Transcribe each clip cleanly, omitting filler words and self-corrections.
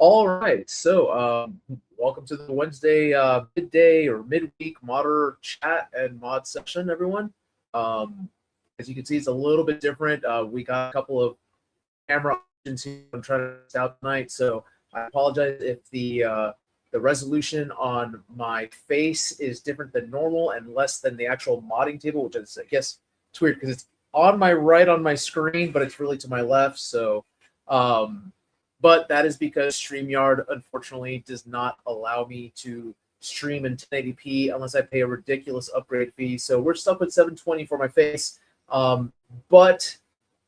All right, so welcome to the Wednesday midday or midweek modder chat and mod session, everyone. Um, as you can see, it's a little bit different. We got a couple of camera options here I'm trying to test out tonight, so I apologize if the resolution on my face is different than normal and less than the actual modding table, which is, I guess, it's weird because it's on my right on my screen, but it's really to my left. So. But that is because StreamYard, unfortunately, does not allow me to stream in 1080p unless I pay a ridiculous upgrade fee. So we're stuck with 720 for my face. But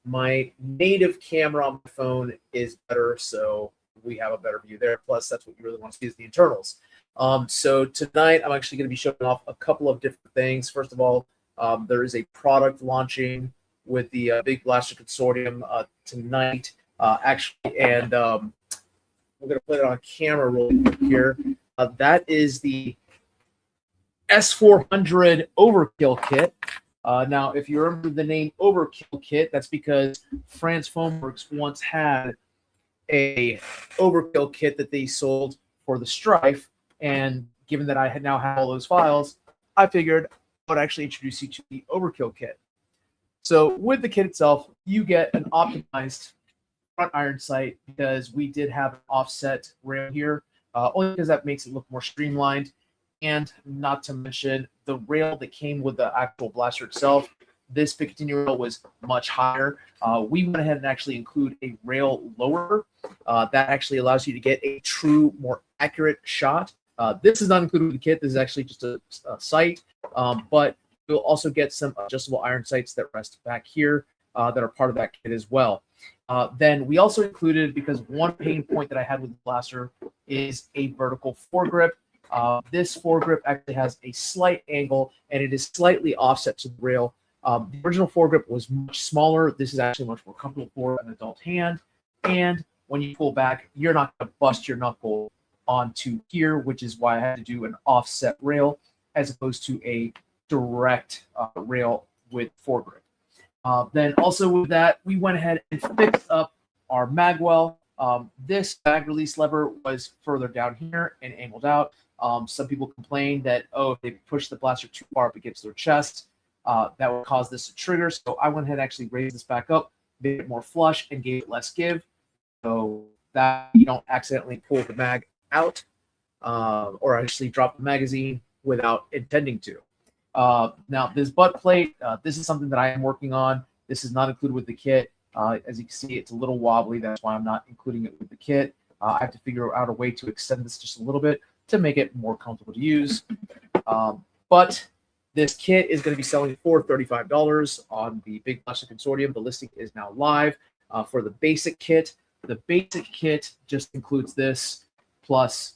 my native camera on my phone is better, so we have a better view there. Plus, that's what you really want to see is the internals. So tonight, I'm actually going to be showing off a couple of different things. First of all, there is a product launching with the Big Blaster Consortium tonight. Actually, and I'm going to put it on camera really quick here. That is the S400 Overkill Kit. Now, if you remember the name Overkill Kit, that's because France Foamworks once had a Overkill Kit that they sold for the Strife, and given that I had now have all those files, I figured I would actually introduce you to the Overkill Kit. So with the kit itself, you get an optimized front iron sight because we did have an offset rail here, only because that makes it look more streamlined, and not to mention the rail that came with the actual blaster itself. This Picatinny rail was much higher. We went ahead and actually include a rail lower that actually allows you to get a true, more accurate shot. This is not included with the kit. This is actually just a sight, but you'll also get some adjustable iron sights that rest back here that are part of that kit as well. Then we also included, because one pain point that I had with the blaster is a vertical foregrip. This foregrip actually has a slight angle, and it is slightly offset to the rail. The original foregrip was much smaller. This is actually much more comfortable for an adult hand. And when you pull back, you're not going to bust your knuckle onto here, which is why I had to do an offset rail as opposed to a direct rail with foregrip. Then also with that, we went ahead and fixed up our magwell. This mag release lever was further down here and angled out. Some people complained that, if they push the blaster too far up against their chest, that would cause this to trigger. So I went ahead and actually raised this back up, made it more flush, and gave it less give, so that you don't accidentally pull the mag out or actually drop the magazine without intending to. Now, this butt plate, this is something that I am working on. This is not included with the kit. As you can see, it's a little wobbly. That's why I'm not including it with the kit. I have to figure out a way to extend this just a little bit to make it more comfortable to use. But this kit is going to be selling for $35 on the Big Blaster Consortium. The listing is now live for the basic kit. The basic kit just includes this plus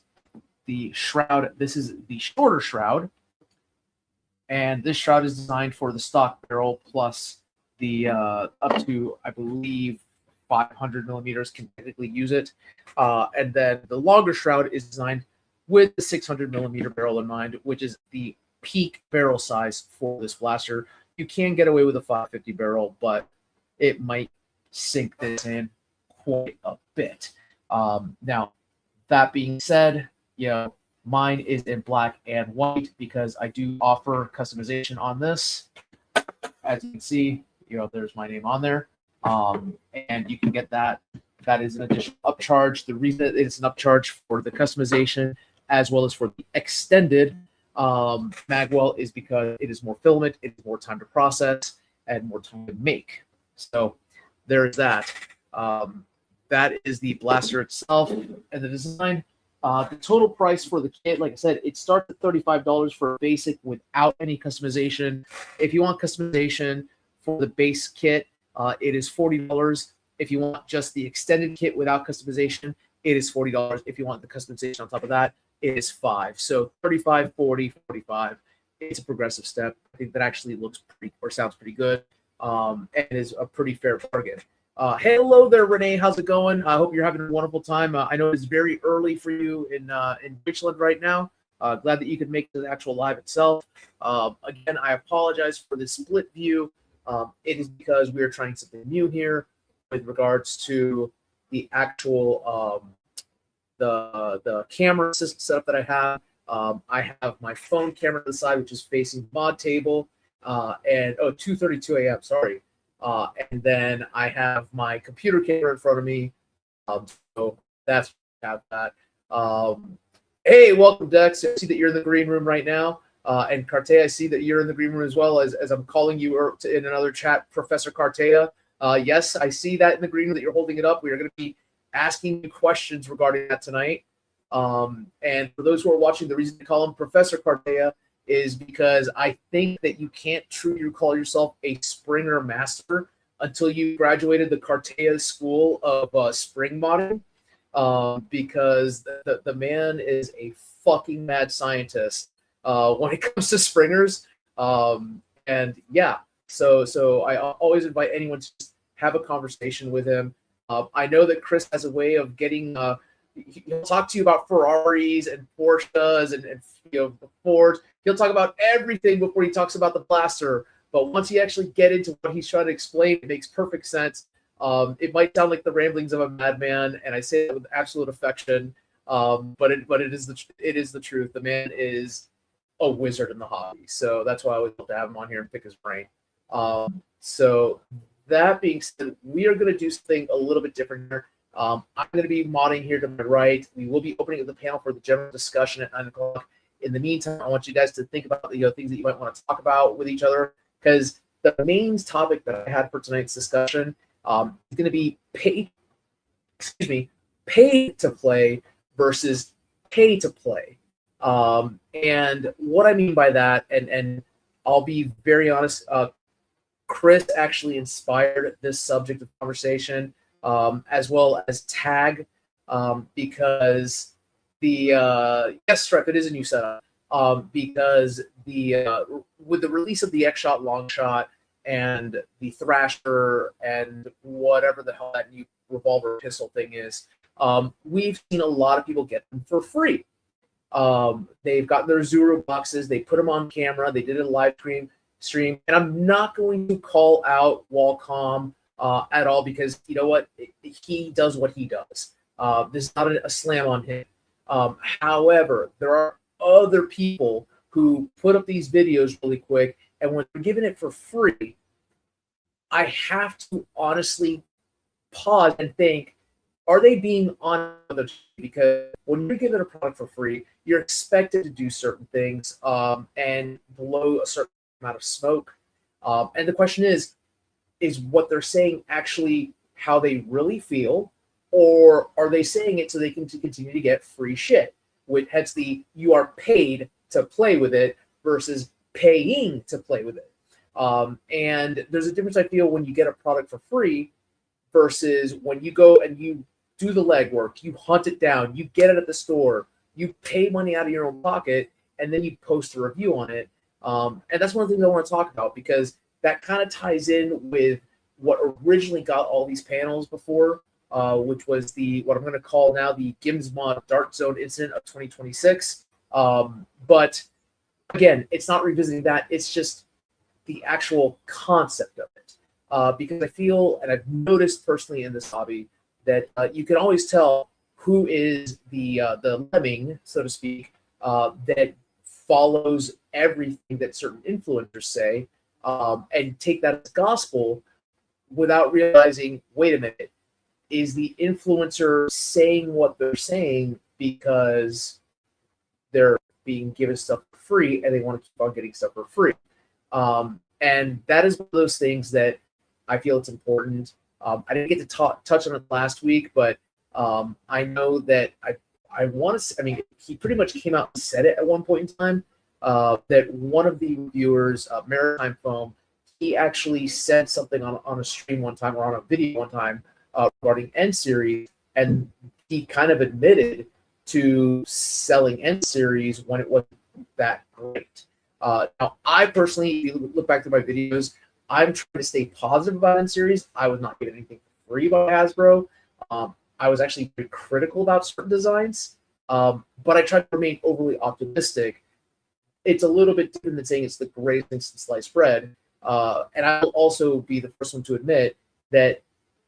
the shroud. This is the shorter shroud. And this shroud is designed for the stock barrel plus the up to, I believe, 500 millimeters can technically use it. And then the longer shroud is designed with the 600 millimeter barrel in mind, which is the peak barrel size for this blaster. You can get away with a 550 barrel, but it might sink this in quite a bit. Now, that being said, mine is in black and white because I do offer customization on this. As you can see, there's my name on there. And you can get that. That is an additional upcharge. The reason that it's an upcharge for the customization as well as for the extended magwell is because it is more filament, it is more time to process, and more time to make. So there's that. That is the blaster itself and the design. The total price for the kit, like I said, it starts at $35 for a basic without any customization. If you want customization for the base kit, it is $40. If you want just the extended kit without customization, it is $40. If you want the customization on top of that, it is $5. So 35, 40, 45. It's a progressive step. I think that actually looks pretty or sounds pretty good, and is a pretty fair bargain. Hey, hello there, Renee. How's it going? I hope you're having a wonderful time. I know it's very early for you in Deutschland right now. Glad that you could make it to the actual live itself. Again, I apologize for the split view. It is because we are trying something new here with regards to the actual the camera system setup that I have. I have my phone camera to the side, which is facing the mod table, and 2:32 a.m. Sorry, and then I have my computer camera in front of me. So that's have that. Hey, welcome, Dex. I see that you're in the green room right now. And Cartaya, I see that you're in the green room as well, as I'm calling you in another chat, Professor Cartaya. Yes, I see that in the green room that you're holding it up. We are going to be asking you questions regarding that tonight. And for those who are watching, the reason to call him Professor Cartaya is because I think that you can't truly call yourself a Springer master until you graduated the Cartaya School of Spring Modding, because the man is a fucking mad scientist when it comes to Springers. And yeah, so I always invite anyone to just have a conversation with him. I know that Chris has a way of getting he'll talk to you about Ferraris and Porsches and Fords. He'll talk about everything before he talks about the blaster. But once you actually get into what he's trying to explain, it makes perfect sense. It might sound like the ramblings of a madman, and I say that with absolute affection. But it is the truth. The man is a wizard in the hobby, so that's why I always love to have him on here and pick his brain. So that being said, we are going to do something a little bit different here. I'm going to be modding here to my right. We will be opening up the panel for the general discussion at 9 o'clock. In the meantime, I want you guys to think about the things that you might want to talk about with each other, because the main topic that I had for tonight's discussion is going to be pay to play versus pay to play. And what I mean by that, and I'll be very honest, Chris actually inspired this subject of conversation, as well as Tag, because yes, Stripe, it is a new setup. Because with the release of the X-Shot Longshot and the Thrasher and whatever the hell that new revolver pistol thing is, we've seen a lot of people get them for free. They've gotten their Zuru boxes, they put them on camera, they did a live stream, and I'm not going to call out Wallcom at all, because you know what, he does what he does. This is not a slam on him. However, there are other people who put up these videos really quick, and when they're giving it for free, I have to honestly pause and think, are they being honest? Because when you're given a product for free, you're expected to do certain things and blow a certain amount of smoke. And the question is what they're saying actually how they really feel, or are they saying it so they can continue to get free shit? Hence you are paid to play with it versus paying to play with it. And there's a difference, I feel, when you get a product for free versus when you go and you do the legwork, you hunt it down, you get it at the store, you pay money out of your own pocket, and then you post a review on it. And that's one of the things I want to talk about, because that kind of ties in with what originally got all these panels before, which was what I'm going to call now the Gimsmod Dark Zone incident of 2026. But again, it's not revisiting that. It's just the actual concept of it. Because I feel, and I've noticed personally in this hobby, that you can always tell who is the lemming, so to speak, that follows everything that certain influencers say, and take that as gospel without realizing, wait a minute, is the influencer saying what they're saying because they're being given stuff for free and they want to keep on getting stuff for free? And that is one of those things that I feel it's important. I didn't get to touch on it last week, but I know that I want to. I mean, he pretty much came out and said it at one point in time. That one of the reviewers, Maritime Foam, he actually said something on a stream one time, or on a video one time, regarding N series, and he kind of admitted to selling N series when it wasn't that great. Now, I personally, if you look back to my videos, I'm trying to stay positive about N series. I was not getting anything for free by Hasbro. I was actually pretty critical about certain designs, but I tried to remain overly optimistic. It's a little bit different than saying it's the greatest thing since sliced bread. And I will also be the first one to admit that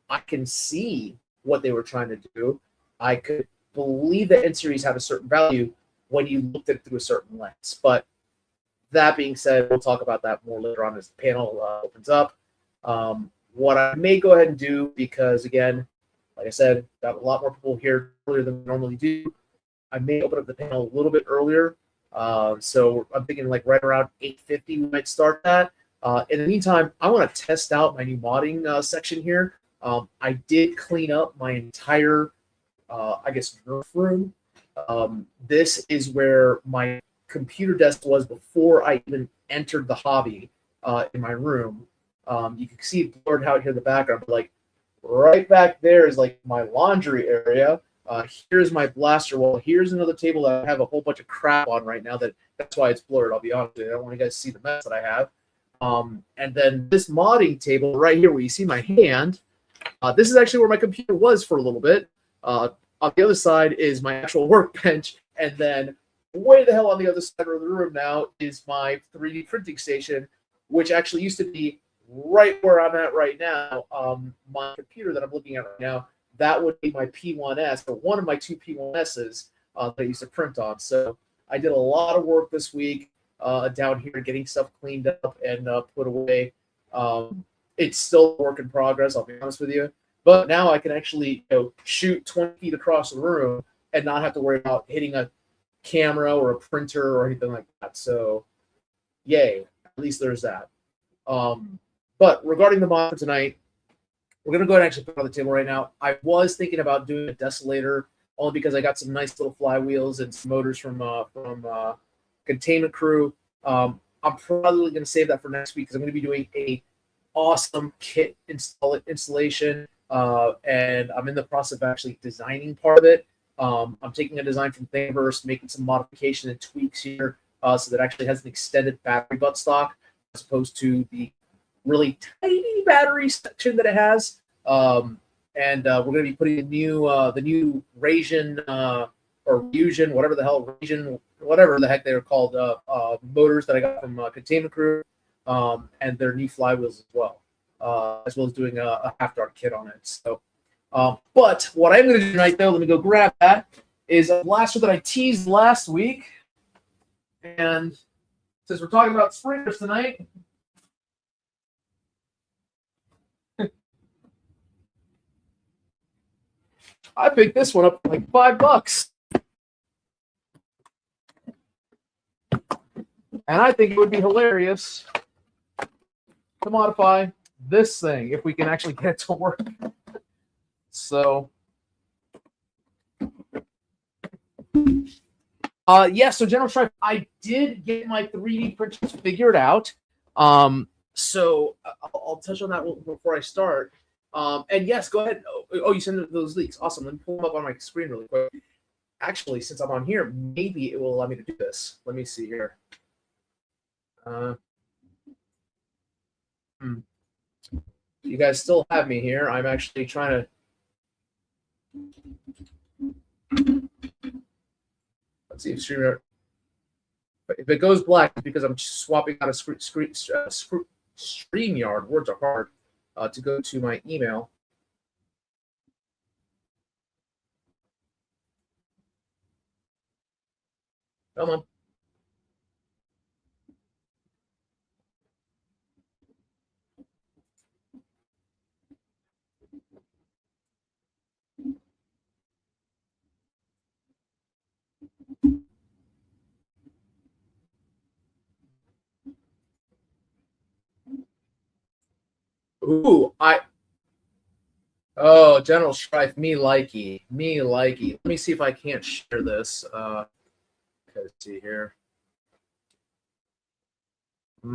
I can see what they were trying to do. I could believe that N-series had a certain value when you looked at it through a certain lens. But that being said, we'll talk about that more later on as the panel opens up. What I may go ahead and do, because again, like I said, got a lot more people here earlier than we normally do. I may open up the panel a little bit earlier. So I'm thinking like right around 8:50 we might start that. In the meantime, I want to test out my new modding section here. I did clean up my entire, I guess, nerf room. This is where my computer desk was before I even entered the hobby in my room. You can see it blurred out here in the background, but like right back there is like my laundry area. Here's my blaster wall. Here's another table that I have a whole bunch of crap on right now. That's why it's blurred. I'll be honest with you. I don't want you guys to see the mess that I have. And then this modding table right here where you see my hand, this is actually where my computer was for a little bit. On the other side is my actual workbench. And then way the hell on the other side of the room now is my 3D printing station, which actually used to be right where I'm at right now. My computer that I'm looking at right now, that would be my P1S, or one of my two P1Ss that I used to print on. So I did a lot of work this week down here getting stuff cleaned up and put away. It's still a work in progress, I'll be honest with you. But now I can actually shoot 20 feet across the room and not have to worry about hitting a camera or a printer or anything like that. So yay, at least there's that. But regarding the mod for tonight, we're going to go ahead and actually put it on the table right now. I was thinking about doing a Desolator only because I got some nice little flywheels and some motors from Containment Crew. I'm probably going to save that for next week because I'm going to be doing a awesome kit installation, and I'm in the process of actually designing part of it. I'm taking a design from Thingiverse, making some modification and tweaks here so that it actually has an extended battery buttstock as opposed to the really tiny battery section that it has. And we're going to be putting the new Raysion or Fusion, whatever the hell, Raysion, whatever the heck they're called, motors that I got from Containment Crew, and their new flywheels as well as doing a half-dark kit on it. So, but what I'm going to do tonight, though, let me go grab that, is a blaster that I teased last week. And since we're talking about springers tonight, I picked this one up for like $5. And I think it would be hilarious to modify this thing if we can actually get it to work. So, so General Strife, I did get my 3D printers figured out. So I'll touch on that before I start. And yes, go ahead. Oh, you sent those leaks. Awesome. Let me pull them up on my screen really quick. Actually, since I'm on here, maybe it will allow me to do this. Let me see here. You guys still have me here. I'm actually trying to. Let's see if StreamYard. If it goes black, it's because I'm swapping out a StreamYard. Words are hard. To go to my email. Come on. Ooh, Oh, General Strife, me likey. Let me see if I can't share this. Let's see here. Let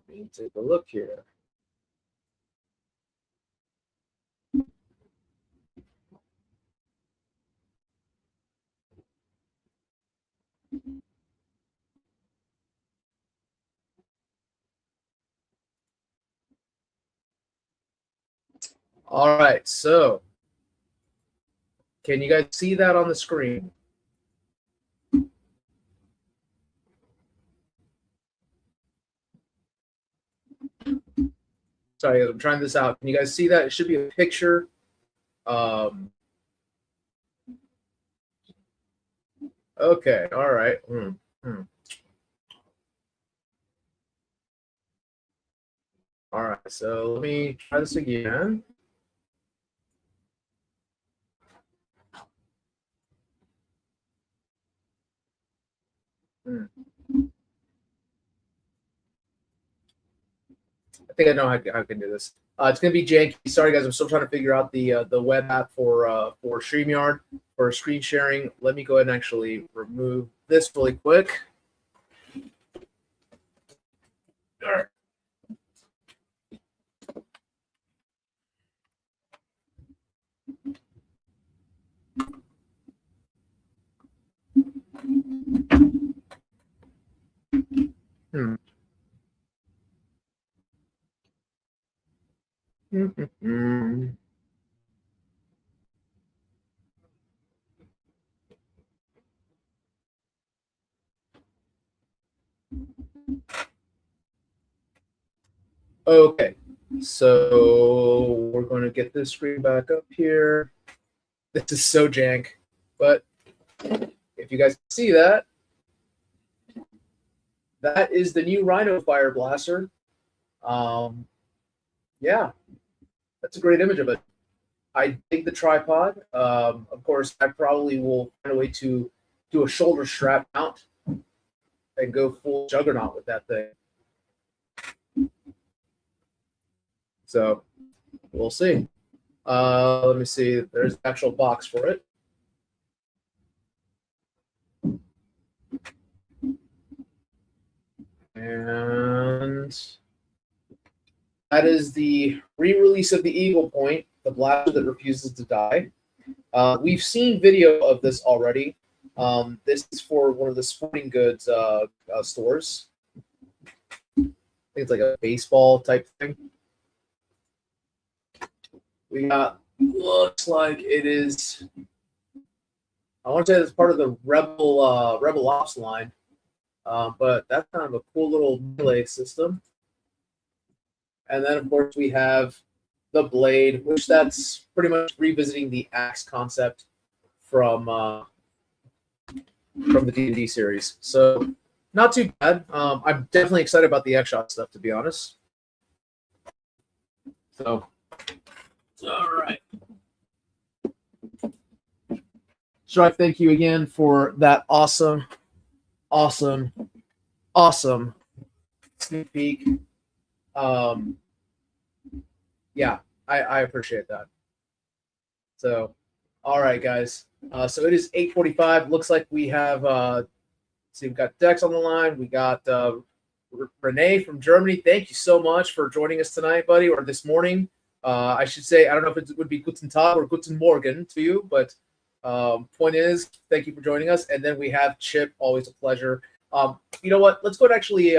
me take a look here. All right, so can you guys see that on the screen? Sorry, I'm trying this out. Can you guys see that? It should be a picture. Okay, all right. All right, so let me try this again. I think I know how I can do this. It's gonna be janky. Sorry, guys. I'm still trying to figure out the web app for StreamYard for screen sharing. Let me go ahead and actually remove this really quick. All right. Okay, so we're going to get this screen back up here. This is so jank, but if you guys see that, that is the new Rhino Fire Blaster. Yeah, that's a great image of it. I dig the tripod. Of course, I probably will find a way to do a shoulder strap mount and go full juggernaut with that thing. So we'll see. Let me see. There's the actual box for it. And that is the re-release of the Eagle Point, the blaster that refuses to die. We've seen video of this already. This is for one of the sporting goods stores. I think it's like a baseball type thing. We got, looks like it is, I want to say it's part of the Rebel Ops line, but that's kind of a cool little melee system. And then, of course, we have the Blade, which that's pretty much revisiting the axe concept from the D&D series. So not too bad. I'm definitely excited about the X-Shot stuff, to be honest. So, all right. Strife, thank you again for that awesome sneak peek. Yeah, I appreciate that. So, all right, guys. So it is 8:45. Looks like we have see, we've got Dex on the line. We got Renee from Germany. Thank you so much for joining us tonight, buddy, or this morning. I should say, I don't know if it would be Guten Tag or Guten Morgen to you, but point is, thank you for joining us. And then we have Chip. Always a pleasure. You know what? Let's go and actually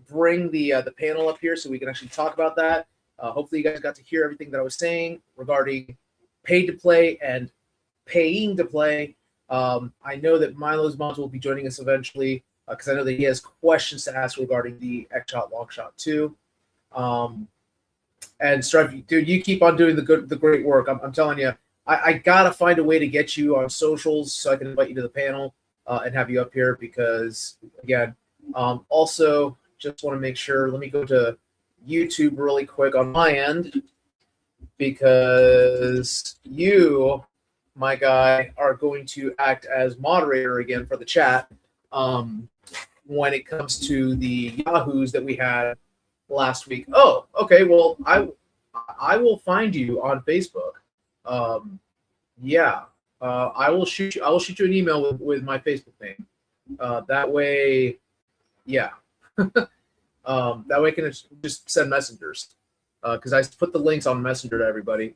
bring the panel up here so we can actually talk about that. Hopefully, you guys got to hear everything that I was saying regarding paid to play and paying to play. I know that Milo's moms will be joining us eventually because I know that he has questions to ask regarding the X-Shot Longshot too. And Strife, dude, you keep on doing the great work. I'm telling you, I gotta find a way to get you on socials so I can invite you to the panel and have you up here because again, also just want to make sure. Let me go to YouTube really quick on my end because you, my guy, are going to act as moderator again for the chat when it comes to the Yahoos that we had last week. Oh, okay. Well, I will find you on Facebook. Yeah, I will shoot you an email with my Facebook name. That way, yeah. That way I can just send messengers because I put the links on Messenger to everybody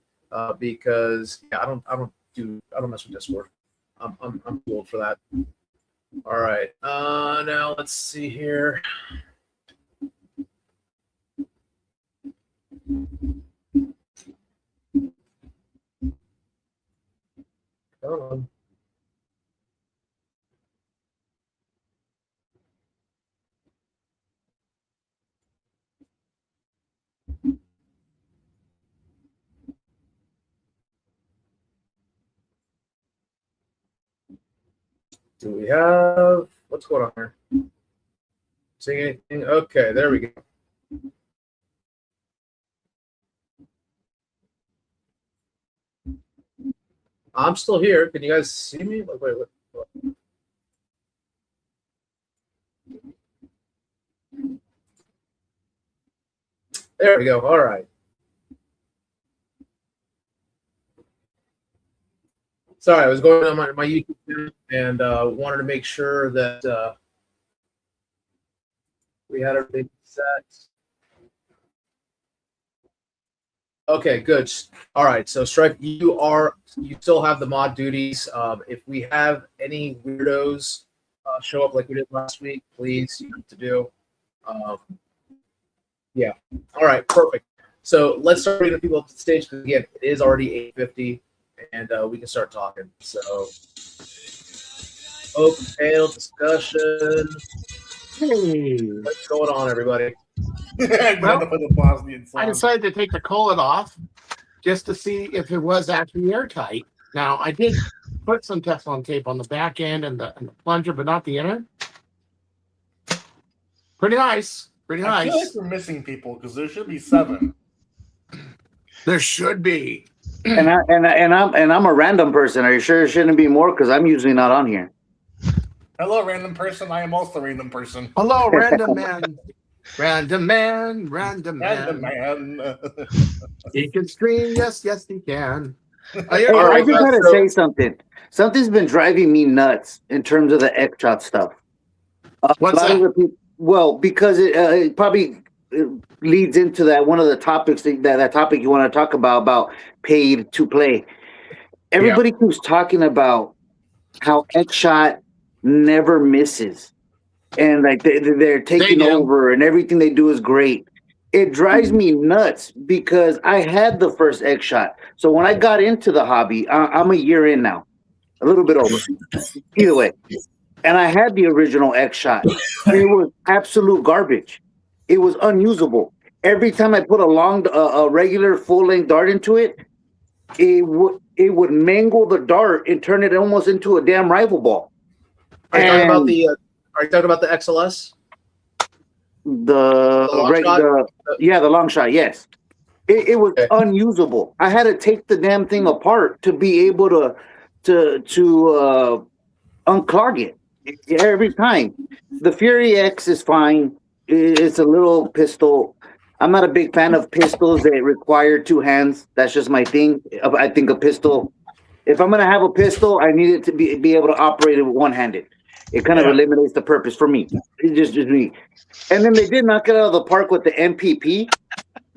because yeah, I don't mess with Discord. I'm too old for that. All right. Now let's see here. Come on. Do we have what's going on here? Seeing anything? Okay, there we go. I'm still here. Can you guys see me? Wait. There we go. All right. Sorry, I was going on my YouTube channel and wanted to make sure that we had everything set. Okay, good. All right, so Stripe, you still have the mod duties. If we have any weirdos show up like we did last week, please, you know what to do. Yeah. All right, perfect. So let's start bringing people up to the stage because again, it is already 8:50, and we can start talking. So, open panel discussion. Hey. What's going on, everybody? Well, I decided to take the collet off just to see if it was actually airtight. Now, I did put some Teflon tape on the back end and the plunger, but not the inner. Pretty nice. Pretty nice. I feel like we're missing people because there should be 7. There should be. And I'm a random person. Are you sure it shouldn't be more? Because I'm usually not on here. Hello, random person. I am also a random person. Hello, random man. Random man. Random man. He can stream. Yes, he can. Hey, I just had to say something. Something's been driving me nuts in terms of the X-Shot stuff. What's that? Well, because it probably leads into that one of the topics that topic you want to talk about paid to play. Everybody keeps talking about how X-Shot never misses, and like they're taking over, and everything they do is great. It drives me nuts because I had the first X-Shot. So when I got into the hobby, I'm a year in now, a little bit over. Either way. And I had the original X-Shot. It was absolute garbage. It was unusable. Every time I put a regular full-length dart into it, it would mangle the dart and turn it almost into a damn rifle ball. Are you talking about the XLS? The long shot. Yes, it was unusable. I had to take the damn thing apart to be able to unclog it every time. The Fury X is fine. It's a little pistol. I'm not a big fan of pistols that require 2 hands. That's just my thing. I think a pistol, if I'm gonna have a pistol, I need it to be able to operate it one-handed. It kind of eliminates the purpose for me. It's just me. And then they did knock it out of the park with the MPP,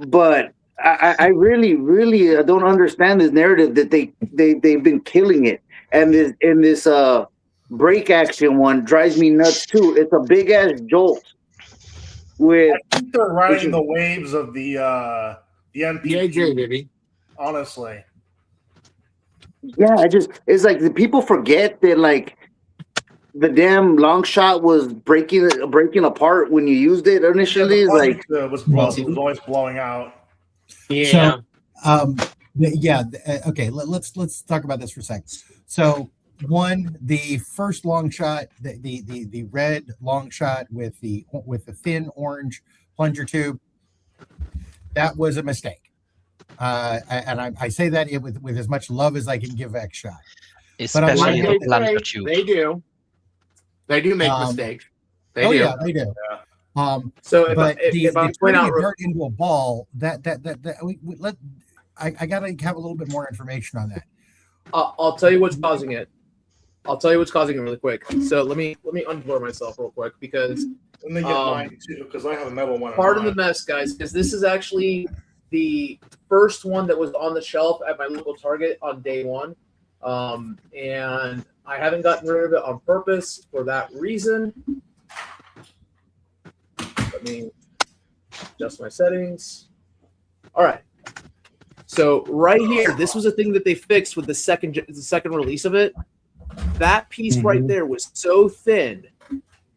but I really don't understand this narrative that they've been killing it. And this break action one drives me nuts too. It's a big ass jolt. I think they're riding the waves of the MPP. The AJ, baby. Honestly. Yeah, it's like the people forget that like the damn long shot was breaking apart when you used it initially. It was always blowing out. Yeah. So, okay. Let's talk about this for a second. So, the first long shot, the red long shot with the thin orange plunger tube, that was a mistake. And I say that with as much love as I can give X-Shot. Especially the plunger tube. They do make mistakes. They do. Yeah, they do. Yeah. So if I point out dart into a ball, I gotta have a little bit more information on that. I'll tell you what's causing it. Really quick. So let me unblur myself real quick because And they get mine too, because I have a metal one. Part of the mess, guys, is this is actually the first one that was on the shelf at my local Target on day one. And I haven't gotten rid of it on purpose for that reason. Let me adjust my settings. All right. So right here, this was a thing that they fixed with the second release of it. That piece right there was so thin,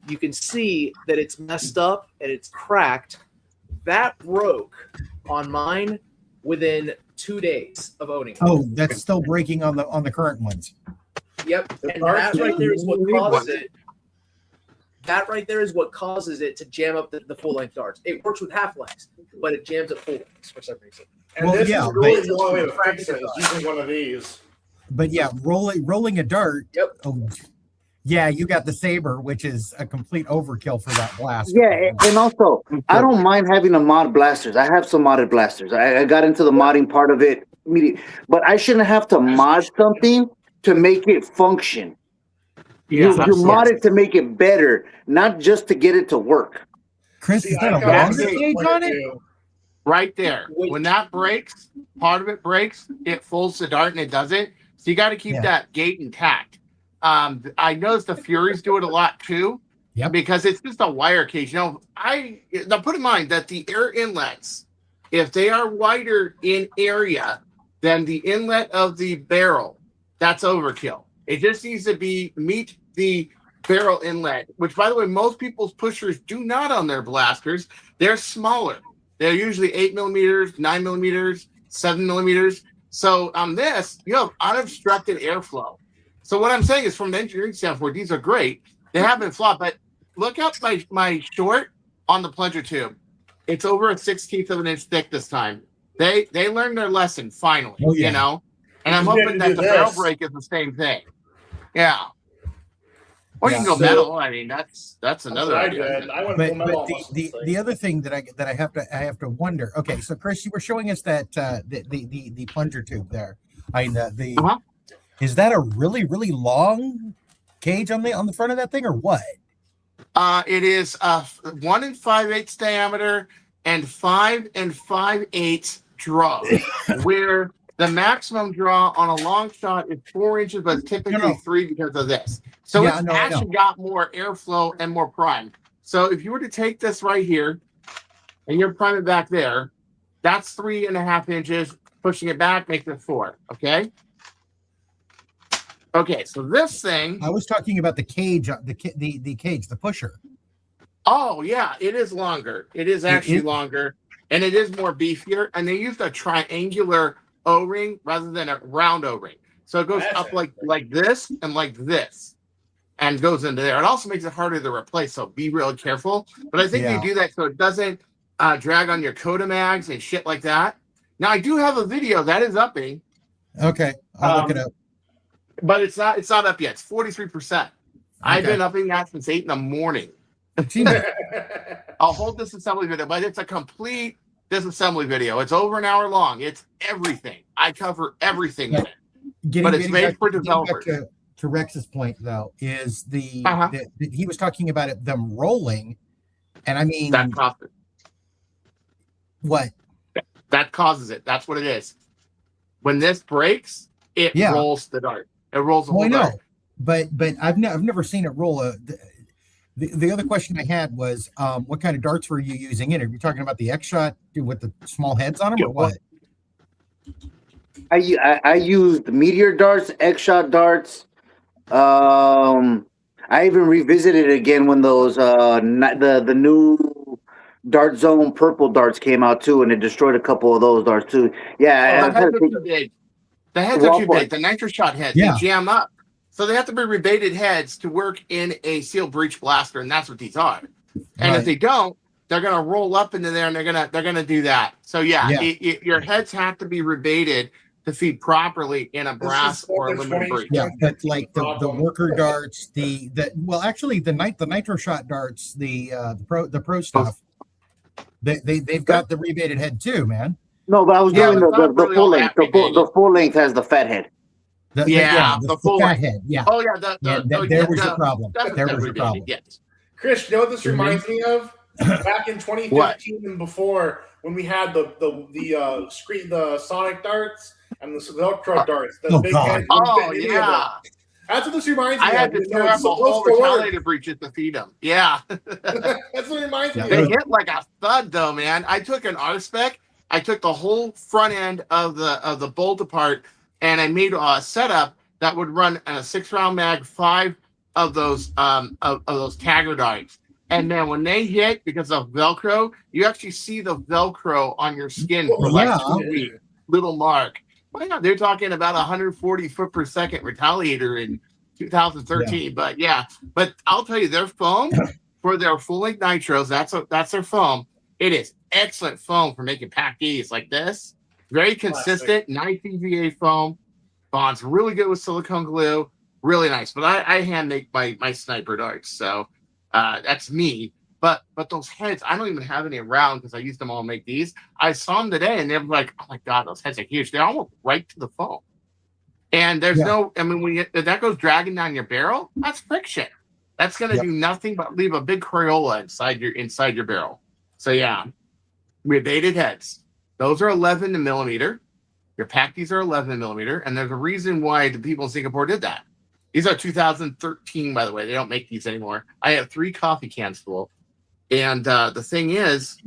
you can see that it's messed up and it's cracked. That broke on mine within 2 days of owning it. Oh, that's still breaking on the current ones. Yep, and that right there is what causes it. That right there is what causes it to jam up the full length darts. It works with half lengths, but it jams up full lengths for some reason. And this is really the only way to fix it is using one of these. But yeah, rolling a dart. Yep. Oh, yeah, you got the saber, which is a complete overkill for that blast. Yeah, and also I don't mind having a mod blasters. I have some modded blasters. I got into the modding part of it immediately, but I shouldn't have to mod something to make it function. You mod it to make it better, not just to get it to work. Chris, is that a longer gauge on it? Right there. When that breaks, part of it breaks, it folds the dart and it does it. So you got to keep that gate intact. I noticed the Furies do it a lot too, because it's just a wire cage. Now put in mind that the air inlets, if they are wider in area than the inlet of the barrel, that's overkill. It just needs to meet the barrel inlet, which, by the way, most people's pushers do not on their blasters. They're smaller. They're usually 8 millimeters, 9 millimeters, 7 millimeters. So on this, you have unobstructed airflow. So what I'm saying is, from an engineering standpoint, these are great. They haven't flopped, but look at my short on the plunger tube. It's over a 1/16 of an inch thick this time. They learned their lesson finally, you know. And I'm hoping that the barrel break is the same thing. Yeah. Or you can go metal. I mean, that's another idea. But the other thing that I have to wonder. Okay, so Chris, you were showing us that the plunger tube there. Is that a really really cage on the front of that thing, or what? It is 1 5/8 diameter and 5 5/8 draw, where the maximum draw on a long shot is 4 inches, but typically 3 because of this. So it's actually got more airflow and more prime. So if you were to take this right here and you're priming back there, that's 3.5 inches. Pushing it back makes it 4. Okay. Okay, so this thing. I was talking about the cage, the cage, the pusher. Oh yeah, it is longer. It is actually longer, and it is more beefier. And they used a triangular O-ring rather than a round O-ring, so it goes up like this and like this, and goes into there. It also makes it harder to replace, so be real careful. But I think they do that so it doesn't drag on your Coda mags and shit like that. Now I do have a video that is upping. Okay, I'll look it up. But it's not up yet. It's 43%. I've been upping that since 8 in the morning. I'll hold this assembly video, but it's a complete disassembly video. It's over an hour long. It's everything. I cover everything in it. But it's made for developers. To Rex's point, though, is he was talking about them rolling, and I mean that causes it. What? That causes it. That's what it is. When this breaks, it rolls the dart. It rolls the whole dart. But I've never seen it roll. The other question I had was, what kind of darts were you using in it? Are you talking about the X-Shot with the small heads on them, or what? I used Meteor darts, X-Shot darts. I even revisited it again when those the new Dart Zone purple darts came out too, and it destroyed a couple of those darts too. Yeah, the heads are too big. The nitro shot heads, they jam up. So they have to be rebated heads to work in a seal breech blaster, and that's what these are. And if they don't, they're gonna roll up into there, and they're gonna do that. So your heads have to be rebated to feed properly in a brass or aluminum breech. Yeah, but like the worker darts, the nitro shot darts, the pro stuff, they've got the rebated head too, man. No, but I was doing the full length. The full length has the fat head. The full fat head. Yeah. Oh yeah. There was the problem. There was the problem. Yes. Chris, you know what this reminds me of? Back in 2015 and before, when we had the Sonic darts and the Velcro darts. The big head. Oh yeah. That's what this reminds me of. I had to tear up a whole retaliator breaches to feed them. Yeah. That's what it reminds me of. They hit like a thud though, man. I took an R-Spec. I took the whole front end of the bolt apart, and I made a setup that would run a 6-round mag, 5 of those tagger darts. And then when they hit, because of Velcro, you actually see the Velcro on your skin for like 2 weeks. Little mark. Well, yeah, they're talking about 140 foot per second retaliator, and 2013. But yeah, but I'll tell you, their foam for their full length nitros, that's their foam. It is excellent foam for making pack Ds like this. Very consistent, nice EVA foam. Bonds really good with silicone glue. Really nice. But I hand make my sniper darts, so that's me. But those heads, I don't even have any around because I used them all to make these. I saw them today, and they were like, "Oh my god, those heads are huge! They're almost right to the foam." And there's no, I mean, when that goes dragging down your barrel, that's friction. That's going to do nothing but leave a big Crayola inside your barrel. So yeah, we have 8 heads. Those are 11 millimeter. Your Packies are 11 millimeter, and there's a reason why the people in Singapore did that. These are 2013, by the way. They don't make these anymore. I have 3 coffee cans full, and the thing is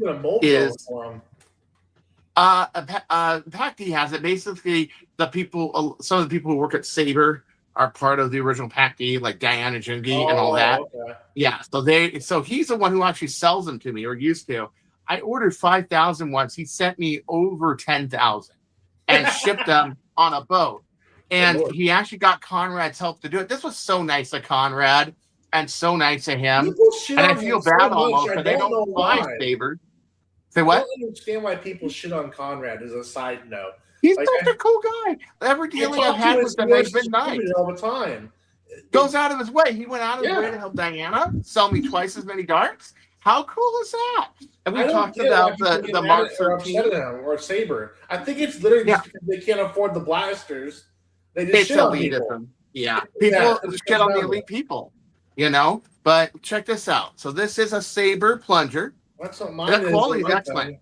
Packy has it. Basically, some of the people who work at Sabre are part of the original Packy, like Diana Jungi and all that. Okay. Yeah, so he's the one who actually sells them to me, or used to. I ordered 5,000 once. He sent me over 10,000 and shipped them on a boat. And he actually got Conrad's help to do it. This was so nice of Conrad and so nice of him. And I feel bad almost because they don't buy Sabre. Say what? I don't understand why people shit on Conrad as a side note. He's such a cool guy. Every dealing I've had with him has been nice. All the time. Goes out of his way. He went out of his way to help Diana sell me twice as many darts. How cool is that? And we talked about the Mark 13 or Sabre. I think it's literally just because they can't afford the blasters. They just shit on people. Yeah, people shit on the elite people, But check this out. So this is a Sabre plunger. That's what mine is. The quality is excellent.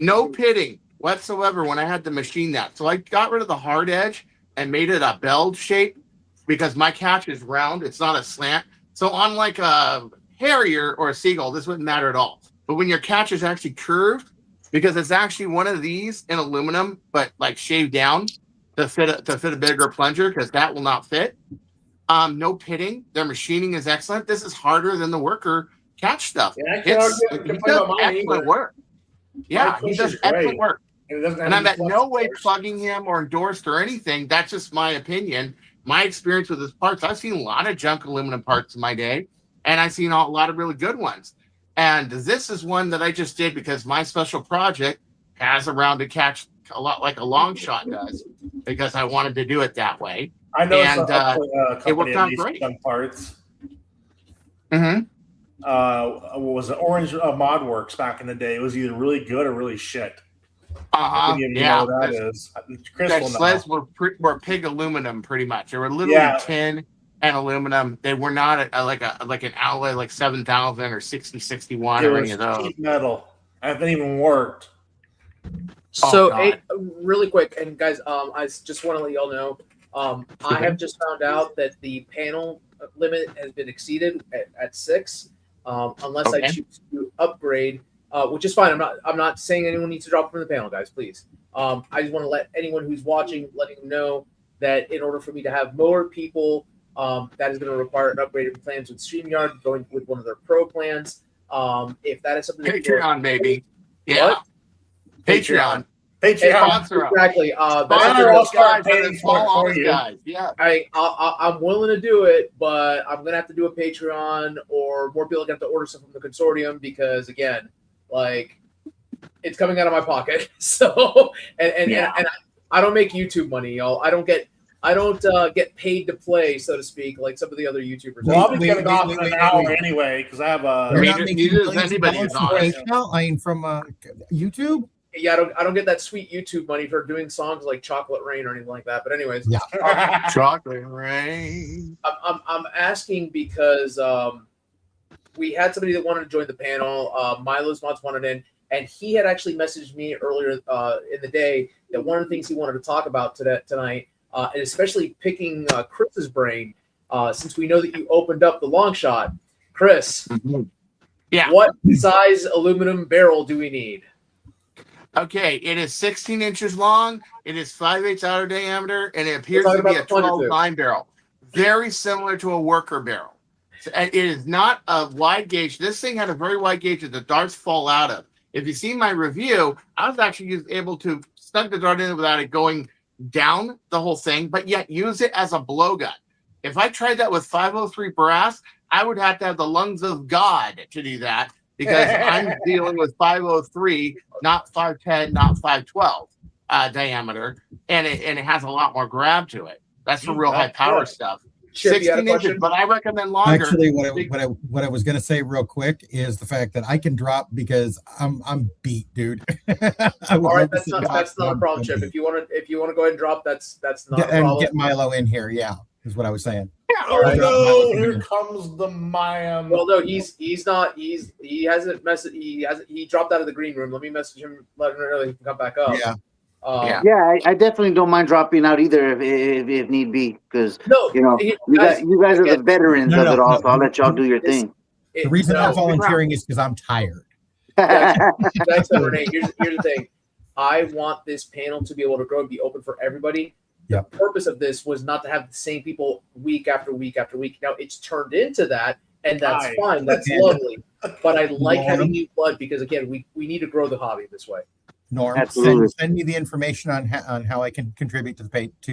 No pitting whatsoever when I had to machine that. So I got rid of the hard edge and made it a belled shape because my catch is round. It's not a slant. So unlike a Harrier or a Seagull, this wouldn't matter at all. But when your catch is actually curved, because it's actually one of these in aluminum, but like shaved down to fit a bigger plunger, because that will not fit. No pitting. Their machining is excellent. This is harder than the worker catch stuff. Yeah, he does excellent work. Yeah, he does excellent work. And I'm at no way plugging him or endorsed or anything. That's just my opinion. My experience with his parts. I've seen a lot of junk aluminum parts in my day, and I've seen a lot of really good ones. And this is one that I just did because my special project has a rounded catch a lot like a long shot does, because I wanted to do it that way. I know, and it worked out great. Parts. Mm-hmm. What was it? Orange Mod Works back in the day. It was either really good or really shit. Yeah, that is. Their sleds were pig aluminum, pretty much. They were literally tin and aluminum. They were not like an alloy like 7000 or 6061 or any of those. Metal. It hasn't even worked. So, really quick, and guys, I just want to let y'all know, I have just found out that the panel limit has been exceeded at 6, unless I choose to upgrade, which is fine. I'm not saying anyone needs to drop from the panel, guys. Please. I just want to let anyone who's watching, letting them know that in order for me to have more people, that is going to require an upgraded plans with StreamYard, going with one of their pro plans. If that is something Patreon, baby. Yeah. What? Patreon. Exactly. I'll start paying for you. Guys. Yeah. I'm willing to do it, but I'm gonna have to do a Patreon, or more people are gonna have to order stuff from the consortium, because again, like, it's coming out of my pocket. So and I don't make YouTube money, y'all. I don't get paid to play, so to speak, like some of the other YouTubers. Well, I'll be getting off in an hour anyway, because I have a. From YouTube. Yeah, I don't get that sweet YouTube money for doing songs like Chocolate Rain or anything like that. But anyways, Chocolate Rain. I'm asking because we had somebody that wanted to join the panel. Milo's Mods wanted in, and he had actually messaged me earlier in the day that one of the things he wanted to talk about tonight, and especially picking Chris's brain, since we know that you opened up the long shot. Chris, what size aluminum barrel do we need? Okay, it is 16 inches long. It is 5/8 outer diameter, and it appears to be a 12-9 barrel. Very similar to a worker barrel. So, it is not a wide gauge. This thing had a very wide gauge that the darts fall out of. If you see my review, I was actually able to snug the dart in without it going down the whole thing, but yet use it as a blowgun. If I tried that with 503 brass, I would have to have the lungs of God to do that because I'm dealing with 503, not 510, not 512 diameter, and it has a lot more grab to it. That's for real high power stuff. Chip, 16 inches, but I recommend longer. Actually, what I was gonna say real quick is the fact that I can drop because I'm beat, dude. All right, that's not a problem, Chip. If you want to go ahead and drop, that's not a problem. And get Milo in here, yeah, is what I was saying. Oh no! Here comes the Mayam. Well, no, he hasn't messaged. He dropped out of the green room. Let me message him, let him know he can come back up. Yeah. I definitely don't mind dropping out either if need be, because you guys are the veterans of it all. So I'll let y'all do your thing. The reason I'm volunteering is because I'm tired. That's Renee. Here's the thing. I want this panel to be able to grow and be open for everybody. Yep. The purpose of this was not to have the same people week after week after week. Now it's turned into that, and that's fine. That's lovely. But I like having new blood because again, we need to grow the hobby this way. Norm, send me the information on how I can contribute to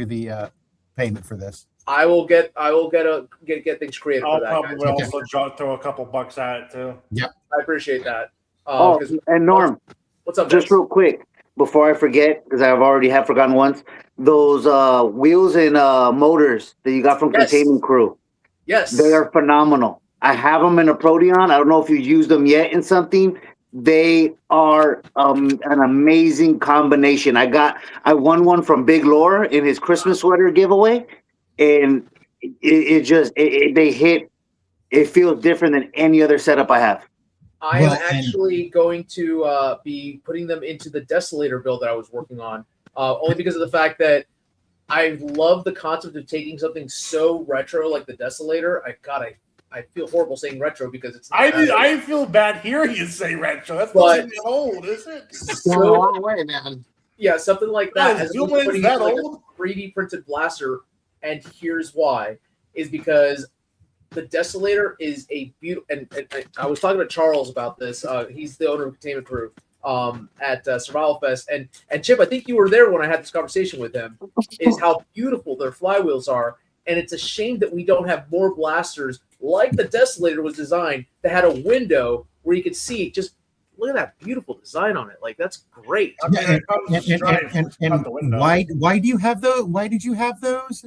the payment for this. I will get things created for that. I'll probably also throw a couple bucks at it too. Yeah, I appreciate that. And Norm, what's up? Just real quick before I forget, because I've already forgotten once. Those wheels and motors that you got from Containment Crew. Yes, they are phenomenal. I have them in a Proteon. I don't know if you used them yet in something. They are an amazing combination. I won one from Big Lore in his Christmas sweater giveaway, and they hit. It feels different than any other setup I have. I am actually going to be putting them into the Desolator build that I was working on, only because of the fact that I love the concept of taking something so retro like the Desolator. I feel horrible saying retro because it's. I feel bad hearing you say retro. That's not even old, is it? It's going a long way, man. Yeah, something like that. As putting that old? A 3D printed blaster, and here's why: is because the Desolator is a beautiful. And I was talking to Charles about this. He's the owner of Containment Crew at Survival Fest, and Chip, I think you were there when I had this conversation with him. Is how beautiful their flywheels are. And it's a shame that we don't have more blasters like the Desolator was designed that had a window where you could see. Just look at that beautiful design on it. Like that's great. And why do you have those? Why did you have those?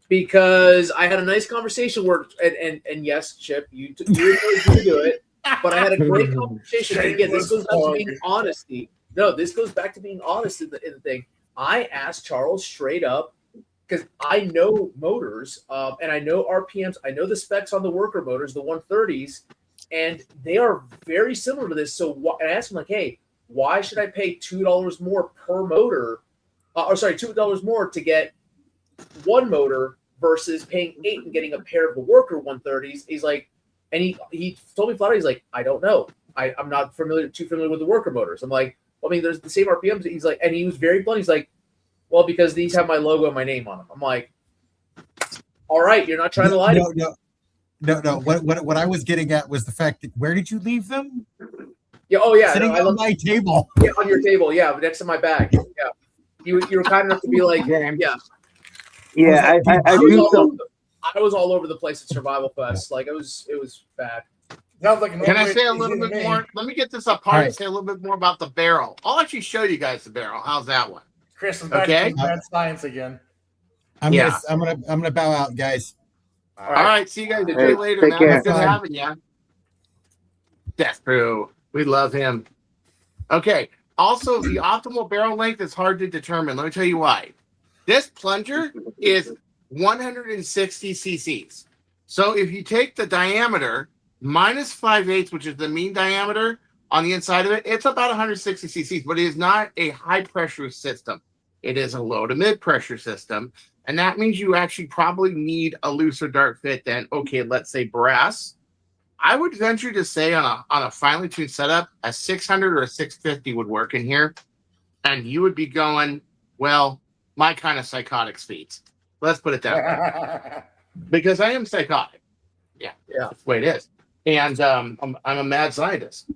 Because I had a nice conversation where and yes, Chip, you do it. But I had a great conversation. And again, this goes back to being honesty. No, this goes back to being honest in the thing. I asked Charles straight up. Because I know motors and I know RPMs. I know the specs on the worker motors, the 130s, and they are very similar to this. So I asked him, like, hey, why should I pay $2 more per motor? $2 more to get one motor versus paying $8 and getting a pair of the worker 130s? He's like, and he told me flat out, he's like, I don't know. I'm not too familiar with the worker motors. I'm like, well, I mean, there's the same RPMs. He's like, and he was very blunt. He's like, well, because these have my logo and my name on them. I'm like, all right, you're not trying to lie to me. No. What I was getting at was the fact that where did you leave them? Yeah. Oh, yeah. Sitting on my table. Yeah, on your table. Yeah, next to my bag. Yeah. You were kind enough to be like, yeah. Yeah, I was all over the place at Survival Fest. Like it was bad. Can I say a little bit more? Let me get this apart and say a little bit more about the barrel. I'll actually show you guys the barrel. How's that one? Chris is back to mad science again. I'm gonna bow out, guys. All right. See you guys later, man. It's good having you. Death Crew. We love him. Okay. Also, the optimal barrel length is hard to determine. Let me tell you why. This plunger is 160 cc's. So if you take the diameter minus 5/8, which is the mean diameter on the inside of it, it's about 160 cc's, but it is not a high pressure system. It is a low to mid pressure system. And that means you actually probably need a looser dart fit than, okay, let's say brass. I would venture to say on a finely tuned setup, a 600 or a 650 would work in here. And you would be going, well, my kind of psychotic speeds. Let's put it that way. Because I am psychotic. Yeah. That's the way it is. And I'm a mad scientist.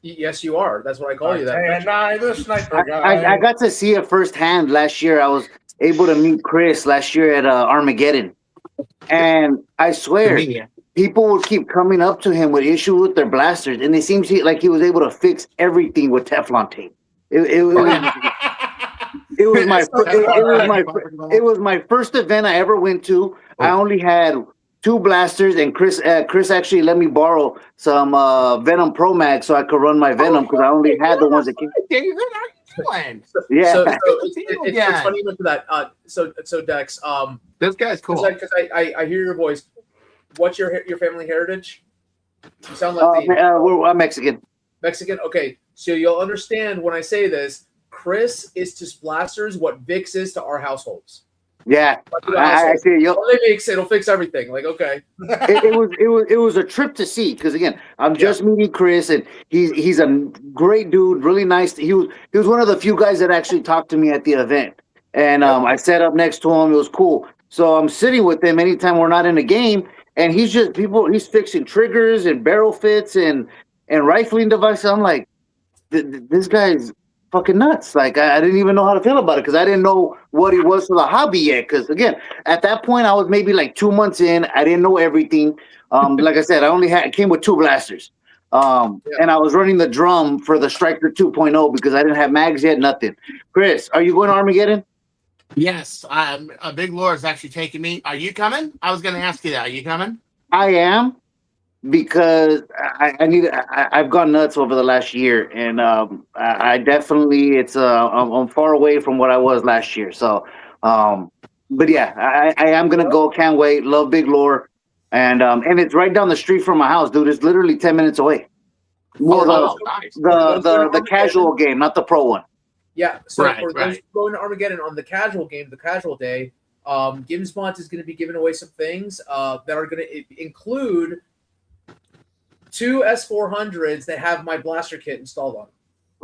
Yes, you are. That's what I call you. The sniper guy. I got to see it firsthand last year. I was able to meet Chris last year at Armageddon. And I swear, people would keep coming up to him with issues with their blasters, and it seems like he was able to fix everything with Teflon tape. It was my first event I ever went to. I only had 2 blasters, and Chris actually let me borrow some Venom Pro Max so I could run my Venom because I only had the ones that came. David, how are you doing? Yeah, so it's funny enough for that. So Dex, this guy's cool. Because I hear your voice. What's your family heritage? You sound like I'm Mexican. Mexican. Okay, so you'll understand when I say this. Chris is to blasters what Vix is to our households. Yeah, I see. It'll fix everything. Like, okay. it was a trip to see because again, I'm just meeting Chris, and he's a great dude, really nice. He was one of the few guys that actually talked to me at the event, and I sat up next to him. It was cool. So I'm sitting with him anytime we're not in a game, and he's fixing triggers and barrel fits and rifling devices. I'm like, this guy's fucking nuts. Like I didn't even know how to feel about it because I didn't know what he was for the hobby yet. Because again, at that point I was maybe like 2 months in. I didn't know everything. Like I said, I came with 2 blasters. And I was running the drum for the Striker 2.0 because I didn't have mags yet, nothing. Chris, are you going to Armageddon? Yes, a Big Lord is actually taking me. Are you coming? I was going to ask you that. Are you coming? I am. Because I've gone nuts over the last year, and I definitely I'm far away from what I was last year. So, but yeah, I am gonna go. Can't wait. Love Big Lore, and it's right down the street from my house, dude. It's literally 10 minutes away. Nice. The casual game, not the pro one. Yeah. So for those going to Armageddon on the casual game, the casual day, Gimsmont is going to be giving away some things that are going to include 2 S400s that have my blaster kit installed on them.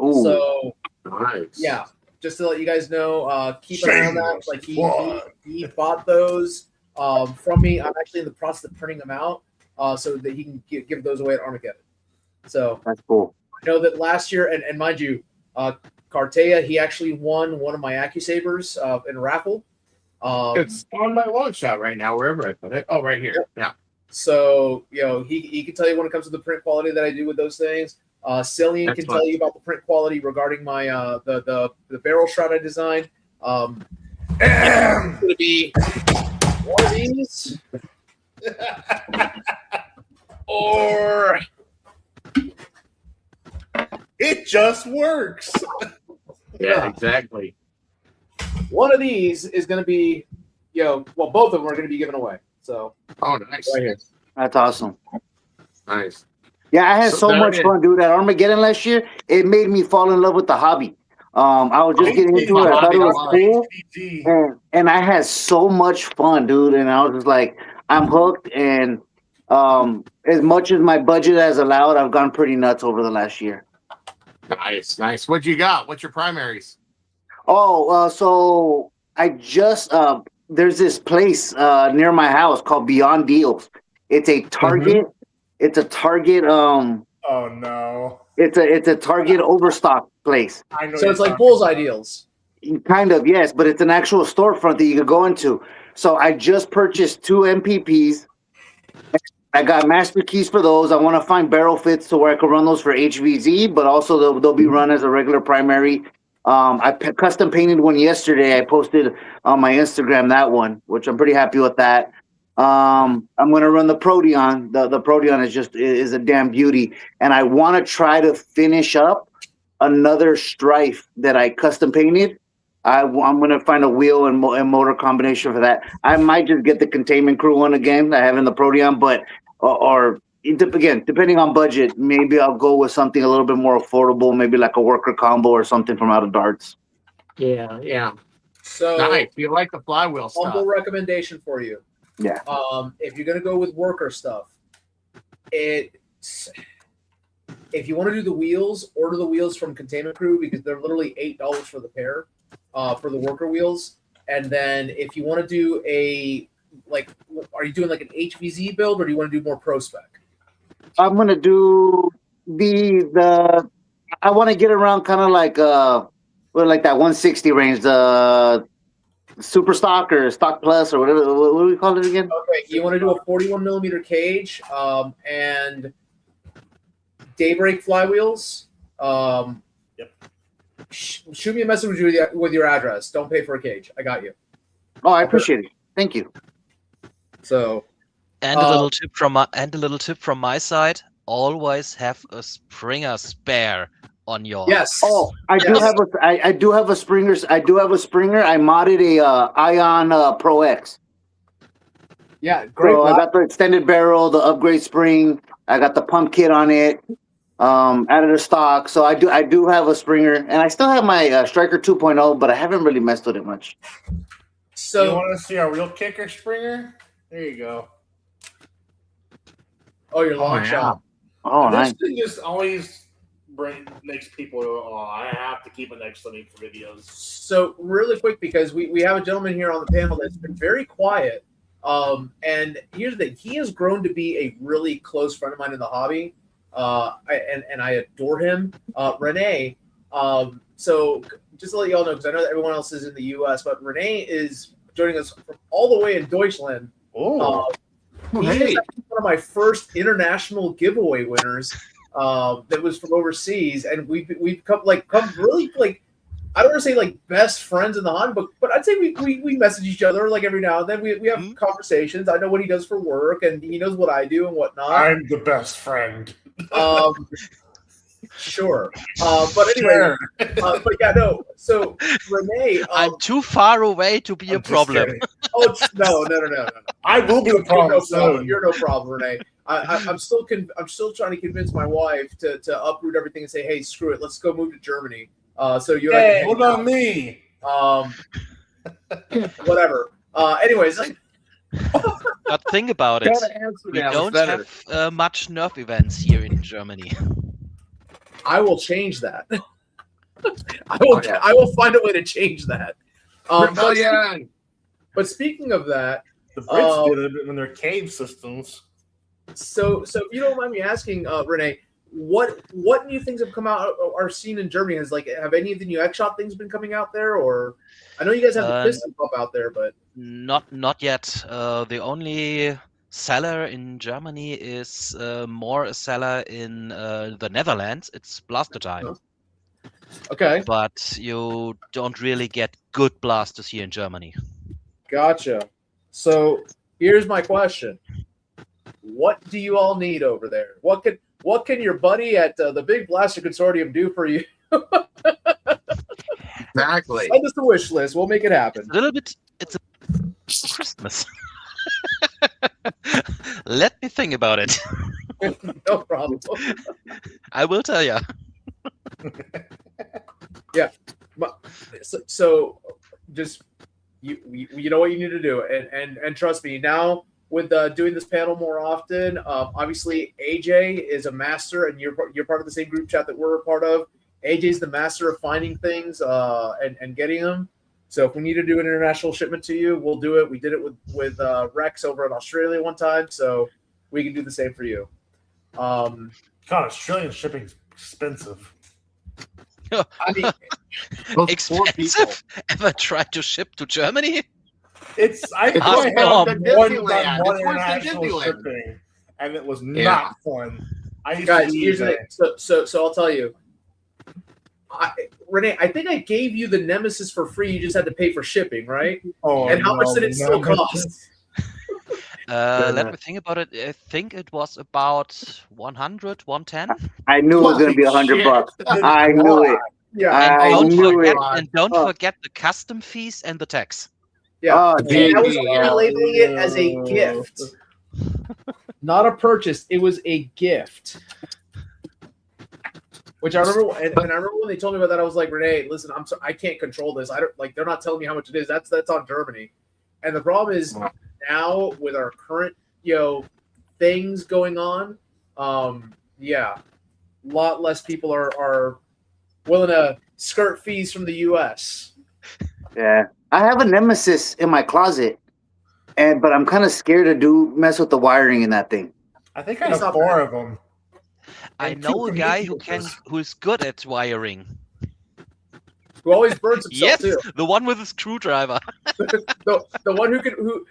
Ooh. So, nice. Yeah, just to let you guys know, keep an eye on that. Like he bought those from me. I'm actually in the process of printing them out so that he can give those away at Armageddon. So that's cool. I know that last year, and mind you, Cartaya, he actually won one of my AccuSabers in a raffle. It's on my Longshot right now, wherever I put it. Oh, right here. Yeah. So, he can tell you when it comes to the print quality that I do with those things. Cillian can tell you about the print quality regarding my the barrel shroud I designed. It's going to be one of these, or it just works. Yeah, exactly. One of these is going to be, both of them are going to be given away. So, nice. Right here. That's awesome. Nice. Yeah, I had so much fun, dude. At Armageddon last year, it made me fall in love with the hobby. I was just getting into it. I thought it was cool, and I had so much fun, dude. And I was just like, I'm hooked. And as much as my budget has allowed, I've gone pretty nuts over the last year. Nice. What you got? What's your primaries? So I just there's this place near my house called Beyond Deals. It's a Target. It's a Target. Oh no. It's a Target overstock place. I know. So it's like Bullseye Deals. Kind of, yes, but it's an actual storefront that you could go into. So I just purchased 2 MPPs. I got master keys for those. I want to find barrel fits to where I can run those for HVZ, but also they'll be run as a regular primary. I custom painted one yesterday. I posted on my Instagram that one, which I'm pretty happy with that. I'm going to run the Proteon. The Proteon is a damn beauty. And I want to try to finish up another Strife that I custom painted. I'm going to find a wheel and motor combination for that. I might just get the Containment Crew one again. I have in the Proteon, but again, depending on budget, maybe I'll go with something a little bit more affordable, maybe like a worker combo or something from out of darts. Yeah. So nice. You like the flywheel stuff. Humble recommendation for you. Yeah. If you're gonna go with worker stuff, if you want to do the wheels, order the wheels from Containment Crew because they're literally $8 for the pair, for the worker wheels. And then if you want to do are you doing like an HVZ build or do you want to do more pro spec? I'm gonna do I want to get around kind of like that 160 range, the Super Stock or Stock Plus or whatever. What do we call it again? Okay, you want to do a 41 millimeter cage and Daybreak flywheels. Yep. Shoot me a message with your address. Don't pay for a cage. I got you. Oh, I appreciate it. Thank you. So, And a little tip from my side: always have a Springer spare on your. yes. Oh, I do have a Springer. I modded a Ion Pro X. Yeah, great. So I got the extended barrel, the upgrade spring. I got the pump kit on it. Added a stock. So I do have a Springer, and I still have my Striker 2.0, but I haven't really messed with it much. So you want to see our real kicker Springer? There you go. Oh, your long shot. Oh, this nice. thing just always makes people go, oh, I have to keep it next to me for videos. So really quick, because we have a gentleman here on the panel that's been very quiet. And here's the thing: he has grown to be a really close friend of mine in the hobby. And I adore him. Renee. So just to let you all know, because I know that everyone else is in the U.S., but Renee is joining us from all the way in Deutschland. Oh, he is one of my first international giveaway winners. That was from overseas, and we've come really like, I don't want to say like best friends in the hobby, but I'd say we message each other like every now and then. We have conversations. I know what he does for work, and he knows what I do and whatnot. I'm the best friend. Sure. But anyway, but yeah, no. So Renee, I'm too far away to be a problem. Oh no. I will be the problem. You're no problem, Renee. I'm still trying to convince my wife to uproot everything and say, hey, screw it, let's go move to Germany. So you hey, hold on me. Whatever. Anyways. But think about it. We don't have much Nerf events here in Germany. I will change that. I will find a way to change that. But speaking of that, the Brits did it in their cave systems. So if you don't mind me asking, Renee, what new things have come out or seen in Germany? Have any of the new X-Shot things been coming out there? Or I know you guys have the piston pump out there, but not yet. The only seller in Germany is more a seller in the Netherlands. It's Blaster Time. Okay. But you don't really get good blasters here in Germany. Gotcha. So here's my question: what do you all need over there? What can your buddy at the Big Blaster Consortium do for you? Exactly. Send us a wish list. We'll make it happen. A little bit. It's a Christmas. Let me think about it. No problem. I will tell you. Yeah. So just you know what you need to do, and trust me now. With doing this panel more often, obviously AJ is a master, and you're part of the same group chat that we're a part of. AJ's the master of finding things and getting them. So if we need to do an international shipment to you, we'll do it. We did it with Rex over in Australia one time, so we can do the same for you. God, Australian shipping's expensive. I mean, expensive? Ever tried to ship to Germany? I had one international shipping, and it was not fun. Guys, here's the thing. So I'll tell you, Renee, I think I gave you the Nemesis for free. You just had to pay for shipping, right? Oh, and how much did it still cost? Let me think about it. I think it was about 100, 110. I knew it was going to be $100. I knew it. Yeah, and don't forget the custom fees and the tax. Yeah, I was labeling it as a gift, not a purchase. It was a gift. Which I remember, and I remember when they told me about that, I was like, Renee, listen, I can't control this. I don't like. They're not telling me how much it is. That's on Germany, and the problem is now with our current things going on, a lot less people are willing to skirt fees from the U.S. Yeah. I have a Nemesis in my closet, but I'm kind of scared to mess with the wiring in that thing. I think I have 4 of them. I know a guy who's good at wiring. who always burns himself Yes, too. the one with the screwdriver. The one who.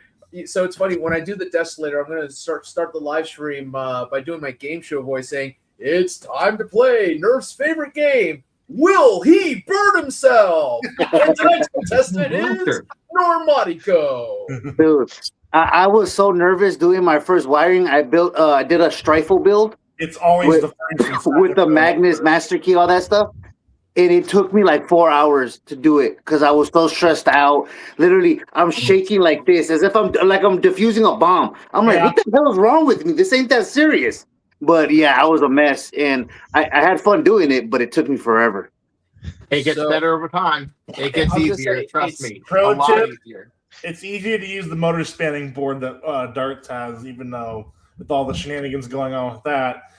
So it's funny when I do the desk later. I'm gonna start the live stream by doing my game show voice, saying it's time to play Nerf's favorite game. Will he burn himself? And tonight's contestant is Normatico. Dude, I was so nervous doing my first wiring. I did a Strifle build. It's always with the Magnus Master Key, all that stuff. And it took me like 4 hours to do it because I was so stressed out. Literally, I'm shaking like this, as if I'm defusing a bomb. I'm like, what the hell is wrong with me? This ain't that serious. But yeah, I was a mess, and I had fun doing it, but it took me forever. It gets better over time. It gets easier. Trust me. A lot easier. It's easier to use the motor spanning board that Darts has, even though with all the shenanigans going on with that,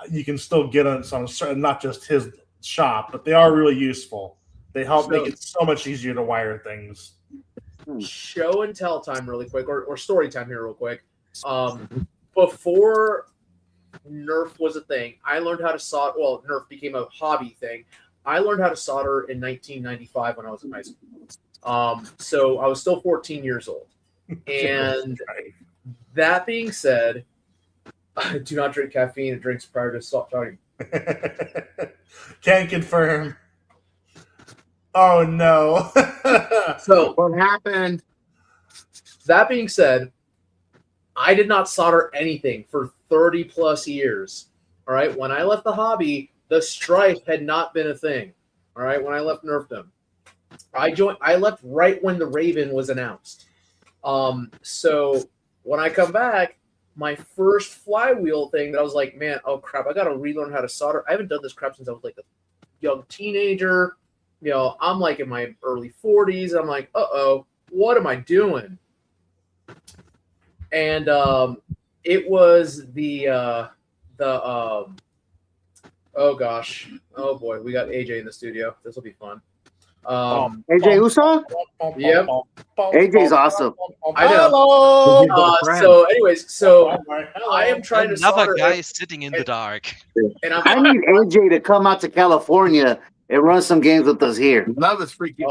you can still get it on not just his shop, but they are really useful. They help make it so much easier to wire things. Show and tell time really quick, or story time here real quick. Before Nerf was a thing, I learned how to solder. Well, Nerf became a hobby thing. I learned how to solder in 1995 when I was in high school. So I was still 14 years old. And that being said, I do not drink caffeine and drinks prior to starting. Can confirm. Oh no. So what happened? That being said, I did not solder anything for 30 plus years. All right. When I left the hobby, the strife had not been a thing. All right. When I left Nerfdom, I left right when the Raven was announced. So when I come back, my first flywheel thing that I was like, man, oh crap, I got to relearn how to solder. I haven't done this crap since I was like a young teenager. You know, I'm like in my early 40s. I'm like, what am I doing? And it was oh gosh, oh boy, we got AJ in the studio. This will be fun. AJ Uso? Yep. AJ's awesome. I know. So, anyways, I am trying to another guy sitting in the dark. And I need AJ to come out to California and run some games with us here. Love is freaking.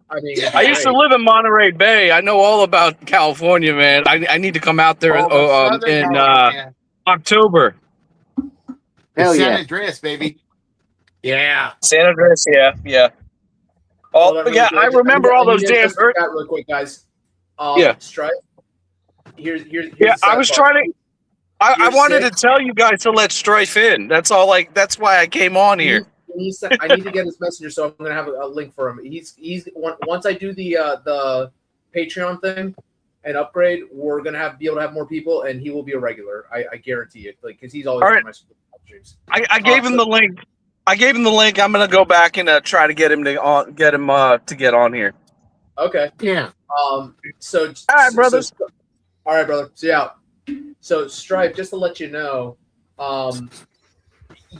I used to live in Monterey Bay. I know all about California, man. I need to come out there in October. Hell San yeah. Andreas, baby. Yeah. San Andreas, yeah. Oh, yeah, I remember all those damn. Really quick, guys. Strife. Here's yeah, I was trying to. I wanted to tell you guys to let Strife in. That's all. That's why I came on here. I need to get his messenger, so I'm gonna have a link for him. He's once I do the Patreon thing and upgrade, we're gonna be able to have more people, and he will be a regular. I guarantee it, like because he's always on my streams. I gave him the link. I'm gonna go back and try to get him to get on here. Okay. Yeah. So all right, brothers. All right, brother. So yeah. So Strife, just to let you know,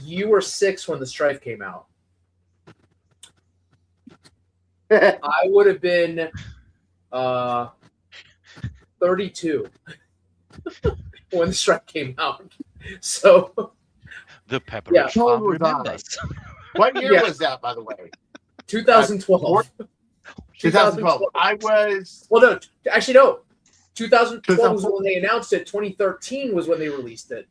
you were 6 when the Strife came out. I would have been 32 when the Strife came out. So the Pepperidge Farm remembers. What year was that, by the way? 2012. 2012. I was. Well, no, actually, no. 2012 was when they announced it. 2013 was when they released it.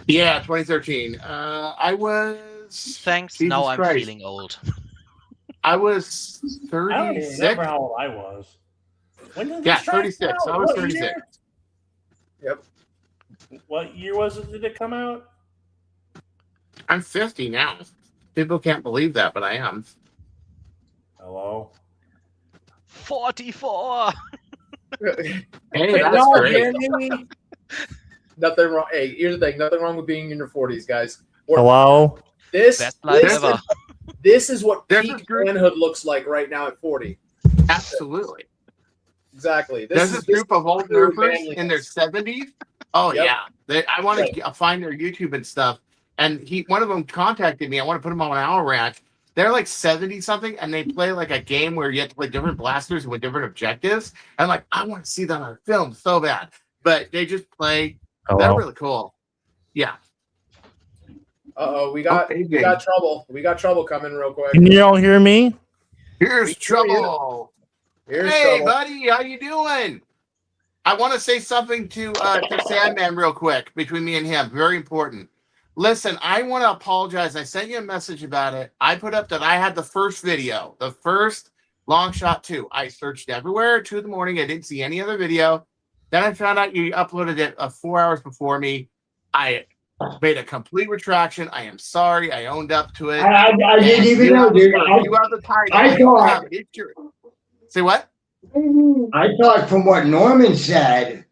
Yeah, 2013. I was. Thanks. Jesus now I'm Christ. Feeling old. I was 36. I don't even remember how old I was. When did 36. I was 36. Year? Yep. What year was it? Did it come out? I'm 50 now. People can't believe that, but I am. Hello. 44. Hey, that's great. Nothing wrong. Hey, here's the thing. Nothing wrong with being in your 40s, guys. Hello. This is what peak manhood looks like right now at 40. Absolutely. Exactly. There's a group of old nerfers in their 70s. Oh, Yep. yeah. I want to find their YouTube and stuff. And one of them contacted me. I want to put them on an hour rack. They're like 70 something, and they play like a game where you have to play different blasters with different objectives. And I'm like, I want to see that on film so bad. But they just play. Hello? They're really cool. Yeah. We got trouble. We got trouble coming real quick. Can you all hear me? Here's trouble. Here's Hey, trouble. buddy, how you doing? I want to say something to Sandman real quick between me and him. Very important. Listen, I want to apologize. I sent you a message about it. I put up that I had the first video, the first long shot 2. I searched everywhere at 2 in the morning. I didn't see any other video. Then I found out you uploaded it 4 hours before me. I made a complete retraction. I am sorry. I owned up to it. I didn't even know, dude. You have the title. I thought. Say what? I thought from what Norman said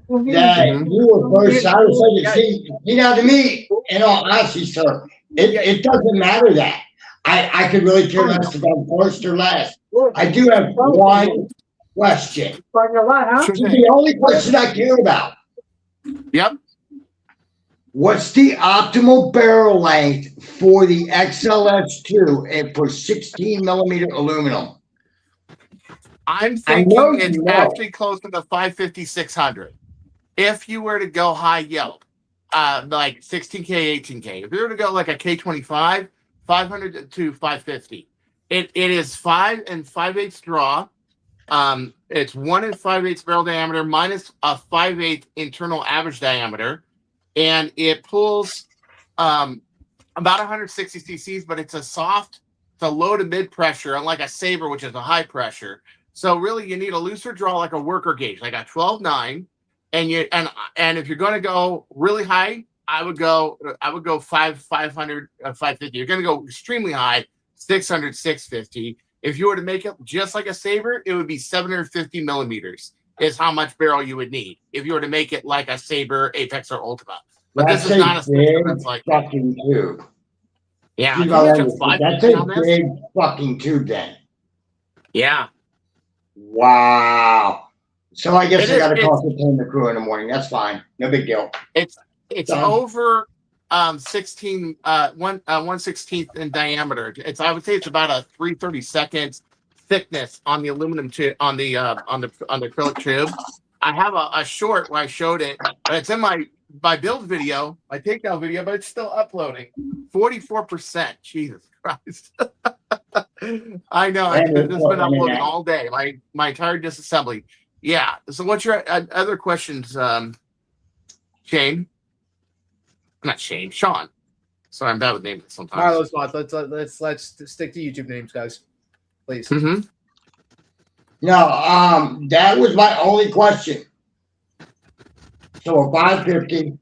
that you were first. I was like, see, now to me, in all honesty, sir, it doesn't matter that. I could really care less if I'm first or last. I do have one question. This is the only question I care about. Yep. What's the optimal barrel length for the XLS2 and for 16 millimeter aluminum? I'm thinking it's actually closer to 550-600. If you were to go high yield, like 16K, 18K. If you were to go like a K25, 500 to 550. It is 5 5/8 draw. It's 1 5/8 barrel diameter minus a 5/8 internal average diameter, and it pulls about 160 cc's. But it's a low to mid pressure, unlike a Saber, which is a high pressure. So really, you need a looser draw, like a worker gauge, like a 12.9. And if you're going to go really high, I would go 500, 550. You're going to go extremely high, 600, 650. If you were to make it just like a Saber, it would be 750 millimeters is how much barrel you would need if you were to make it like a Saber, Apex, or Ultima. But that's this is not a big that's like fucking tube. Yeah, that's a big fucking tube then. Yeah. Wow. So I guess I got to talk to the crew in the morning. That's fine. No big deal. It's over 16 1/16th in diameter. I would say it's about a 3/32 thickness on the aluminum tube on the acrylic tube. I have a short where I showed it, but it's in my build video, my takedown video, but it's still uploading. 44%. Jesus Christ. I know. It's been uploading all day. My entire disassembly. Yeah. So what's your other questions, Shane? Not Shane, Sean. Sorry, I'm bad with names sometimes. All right, let's stick to YouTube names, guys. Please. Mm-hmm. No, that was my only question. So a 550.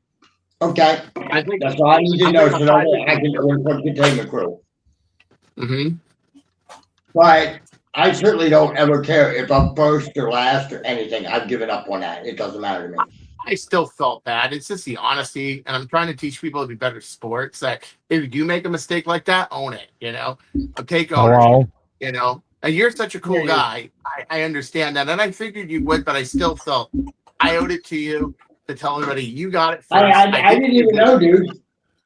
Okay. I think that's all I need to know so that I can report containment crew. Mm-hmm. But I certainly don't ever care if I'm first or last or anything. I've given up on that. It doesn't matter to me. I still felt bad. It's just the honesty, and I'm trying to teach people to be better sports. That if you do make a mistake like that, own it. Take ownership. And you're such a cool guy. I understand that, and I figured you would, but I still felt I owed it to you to tell everybody you got it first. I didn't even know, dude.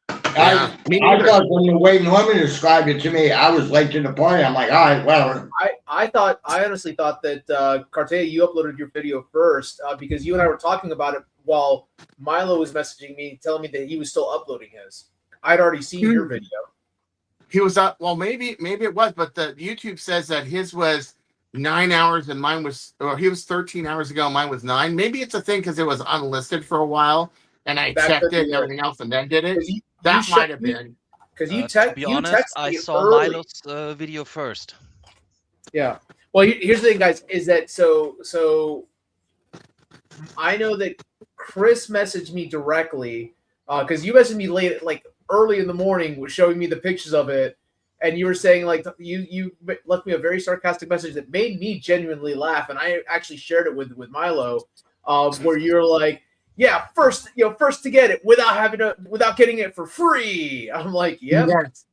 Yeah, I thought from the way Norman described it to me, I was late to the party. I'm like, all right, well. I honestly thought that Cartaya, you uploaded your video first because you and I were talking about it while Milo was messaging me, telling me that he was still uploading his. I'd already seen your video. He was up. Well, maybe it was, but the YouTube says that his was 9 hours and mine was, or he was 13 hours ago. Mine was 9. Maybe it's a thing because it was unlisted for a while, and I checked it and everything else, and then did it. That might have been. Because to be honest, I saw Milo's video first. Yeah. Well, here's the thing, guys, is that so I know that Chris messaged me directly because you messaged me late, like early in the morning, was showing me the pictures of it, and you were saying like you left me a very sarcastic message that made me genuinely laugh, and I actually shared it with Milo, where you're like, yeah, first to get it without getting it for free. I'm like, yep. Yes.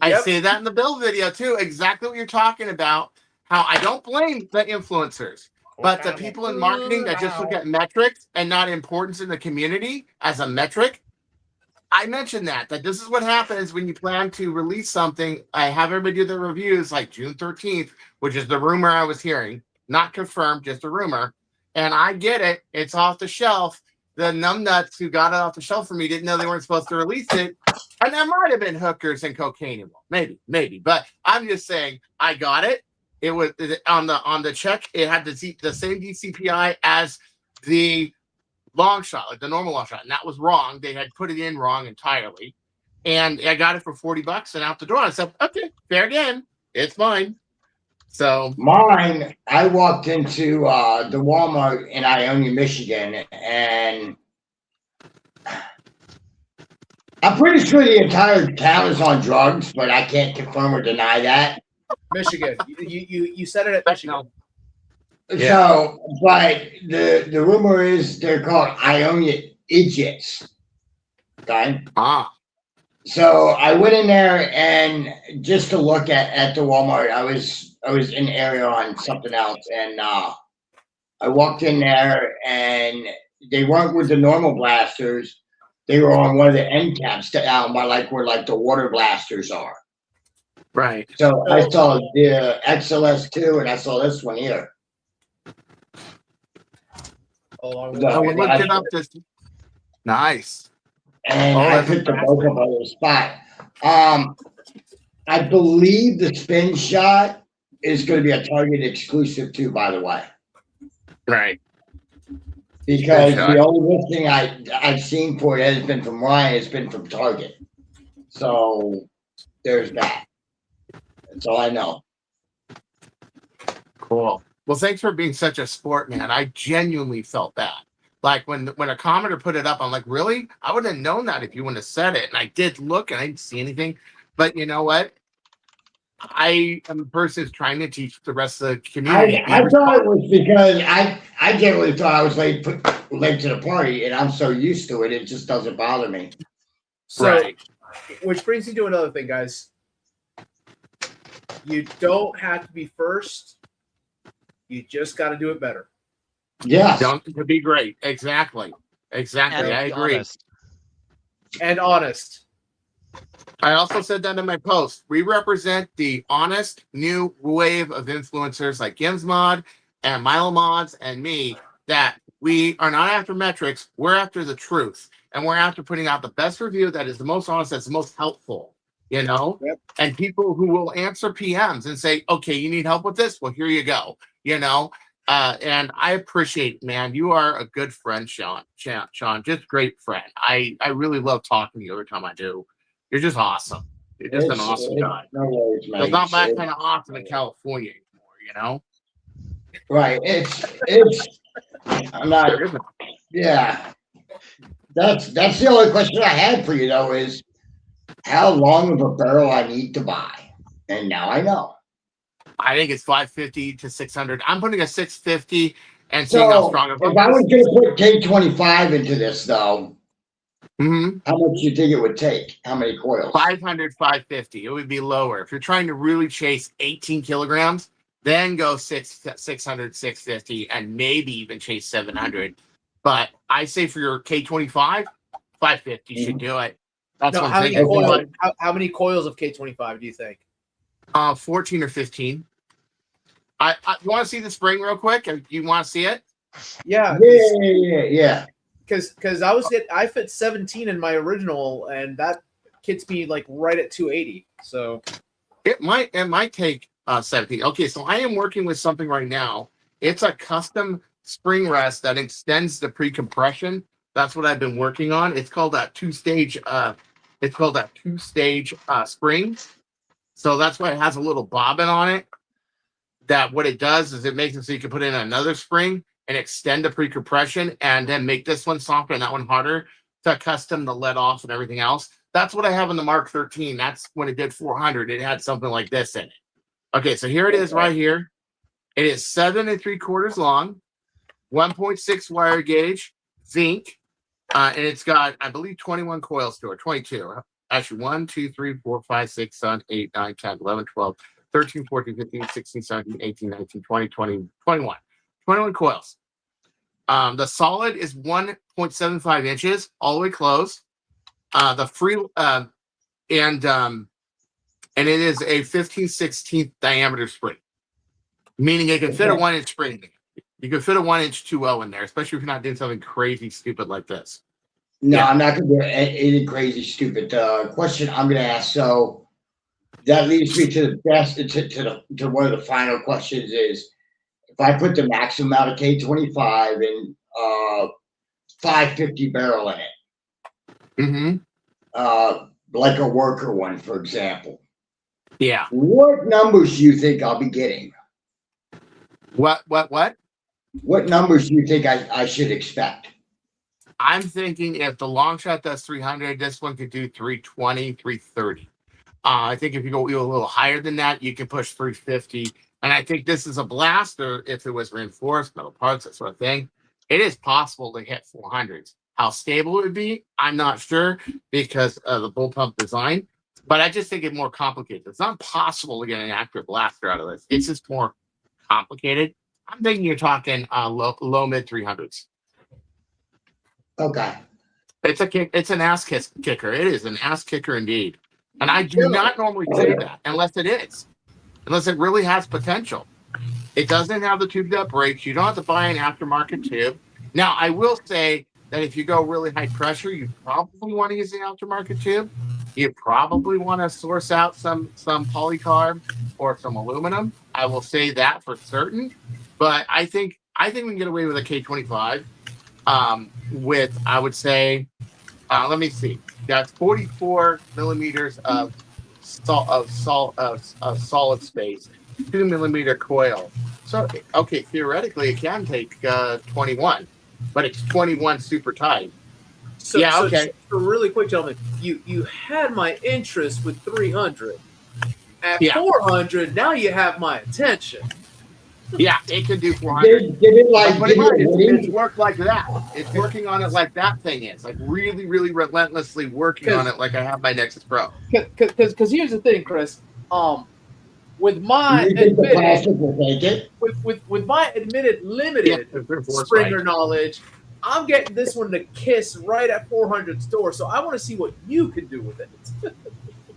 I say that in the build video too. Exactly what you're talking about. How I don't blame the influencers, but the people in marketing that just look at metrics and not importance in the community as a metric. I mentioned that this is what happens when you plan to release something. I have everybody do their reviews like June 13th, which is the rumor I was hearing, not confirmed, just a rumor. And I get it. It's off the shelf. The numbnuts who got it off the shelf for me didn't know they weren't supposed to release it. And there might have been hookers and cocaine involved. Maybe. But I'm just saying I got it. it was on the check. It had the same DCPI as the long shot, like the normal long shot, and that was wrong. They had put it in wrong entirely, and I got it for $40 and out the door. I said, "Okay, fair game. It's mine." So mine, I walked into the Walmart in Ionia, Michigan, and I'm pretty sure the entire town is on drugs, but I can't confirm or deny that. Michigan. You said it at Michigan. So, but the rumor is they're called Ionia idiots. Okay. So I went in there and just to look at the Walmart. I was in the area on something else, and I walked in there and they weren't with the normal blasters. They were on one of the end caps down by where the water blasters are. Right. So I saw the XLS2 and I saw this one here. Oh, we looked it up. Nice. And I picked them both up on the spot. I believe the spin shot is going to be a Target exclusive too, by the way. Right. Because the only listing I've seen for it has been from Ryan, it's been from Target. So there's that. That's all I know. Cool. Well, thanks for being such a sport, man. I genuinely felt that. Like when a commenter put it up, I'm like, really? I wouldn't have known that if you wouldn't have said it. And I did look and I didn't see anything. But you know what? I am a person who's trying to teach the rest of the community. I thought it was because I generally thought I was late to the party, and I'm so used to it, it just doesn't bother me. So, which brings me to another thing, guys. You don't have to be first. You just got to do it better. Yeah. To be great. Exactly. Exactly. I agree. Honest. And honest. I also said that in my post. We represent the honest new wave of influencers like Gimsmod and Milomods and me, that we are not after metrics. We're after the truth. And we're after putting out the best review that is the most honest, that's the most helpful, you know? Yep. And people who will answer PMs and say, okay, you need help with this? Well, here you go, you know? And I appreciate, man, you are a good friend, Sean, just great friend. I really love talking to you every time I do. You're just awesome. You're just an awesome guy. No worries, man. It's not that kind of awesome in California anymore, you know? Right. I'm not. Yeah. That's the only question I had for you though, is how long of a barrel I need to buy. And now I know. I think it's 550 to 600. I'm putting a 650 and seeing how strong if I was going to put K25 into this though, how much do you think it would take? How many coils? 500, 550. It would be lower. If you're trying to really chase 18 kilograms, then go 600, 650, and maybe even chase 700. But I say for your K25, 550 should do it. That's No, what I'm thinking. how many coils of K25 do you think? 14 or 15. You want to see the spring real quick? You want to see it? Yeah. Yeah. Because I fit 17 in my original, and that gets me like right at 280. So it might take 17. Okay, so I am working with something right now. It's a custom spring rest that extends the pre-compression. That's what I've been working on. It's called that two-stage. Spring. So that's why it has a little bobbin on it. That what it does is it makes it so you can put in another spring and extend the pre-compression and then make this one softer and that one harder to custom the let off and everything else. That's what I have in the Mark 13. That's when it did 400. It had something like this in it. Okay, so here it is right here. It is 7 3/4 long, 1.6 wire gauge, zinc, and it's got, I believe, 21 coils to it, 22. Actually, 1, 2, 3, 4, 5, 6, 7, 8, 9, 10, 11, 12, 13, 14, 15, 16, 17, 18, 19, 20, 20, 21. 21 coils. The solid is 1.75 inches all the way closed. The free and it is a 15/16 diameter spring, meaning it can fit a 1 inch spring in there. You can fit a 1 inch 2.0 in there, especially if you're not doing something crazy stupid like this. No, I'm not going to do anything crazy stupid. Question I'm going to ask. So that leads me to the best to one of the final questions is if I put the maximum out of K25 and 550 barrel in it, like a worker one, for example. Yeah. What numbers do you think I'll be getting? What? What numbers do you think I should expect? I'm thinking if the long shot does 300, this one could do 320, 330. I think if you go a little higher than that, you can push 350. And I think this is a blaster. If it was reinforced, metal parts, that sort of thing, it is possible to hit 400s. How stable it would be, I'm not sure because of the bull pump design. But I just think it's more complicated. It's not possible to get an accurate blaster out of this. It's just more complicated. I'm thinking you're talking low mid 300s. Okay. It's an ass kicker. It is an ass kicker indeed. And I do not normally say that unless it really has potential. It doesn't have the tubed up brakes. You don't have to buy an aftermarket tube. Now, I will say that if you go really high pressure, you probably want to use an aftermarket tube. You probably want to source out some polycarb or some aluminum. I will say that for certain. But I think we can get away with a K25 with, I would say, let me see. That's 44 millimeters of solid space, 2 millimeter coil. So, okay, theoretically, it can take 21, but it's 21 super tight. So really quick, gentlemen, you had my interest with 300. At 400, now you have my attention. Yeah, it can do 400. It's worked like that. It's working on it like that thing is. Like really, really relentlessly working on it like I have my Nexus Pro. Because here's the thing, Chris. With my admitted limited Springer knowledge, I'm getting this one to kiss right at 400 store. So I want to see what you can do with it.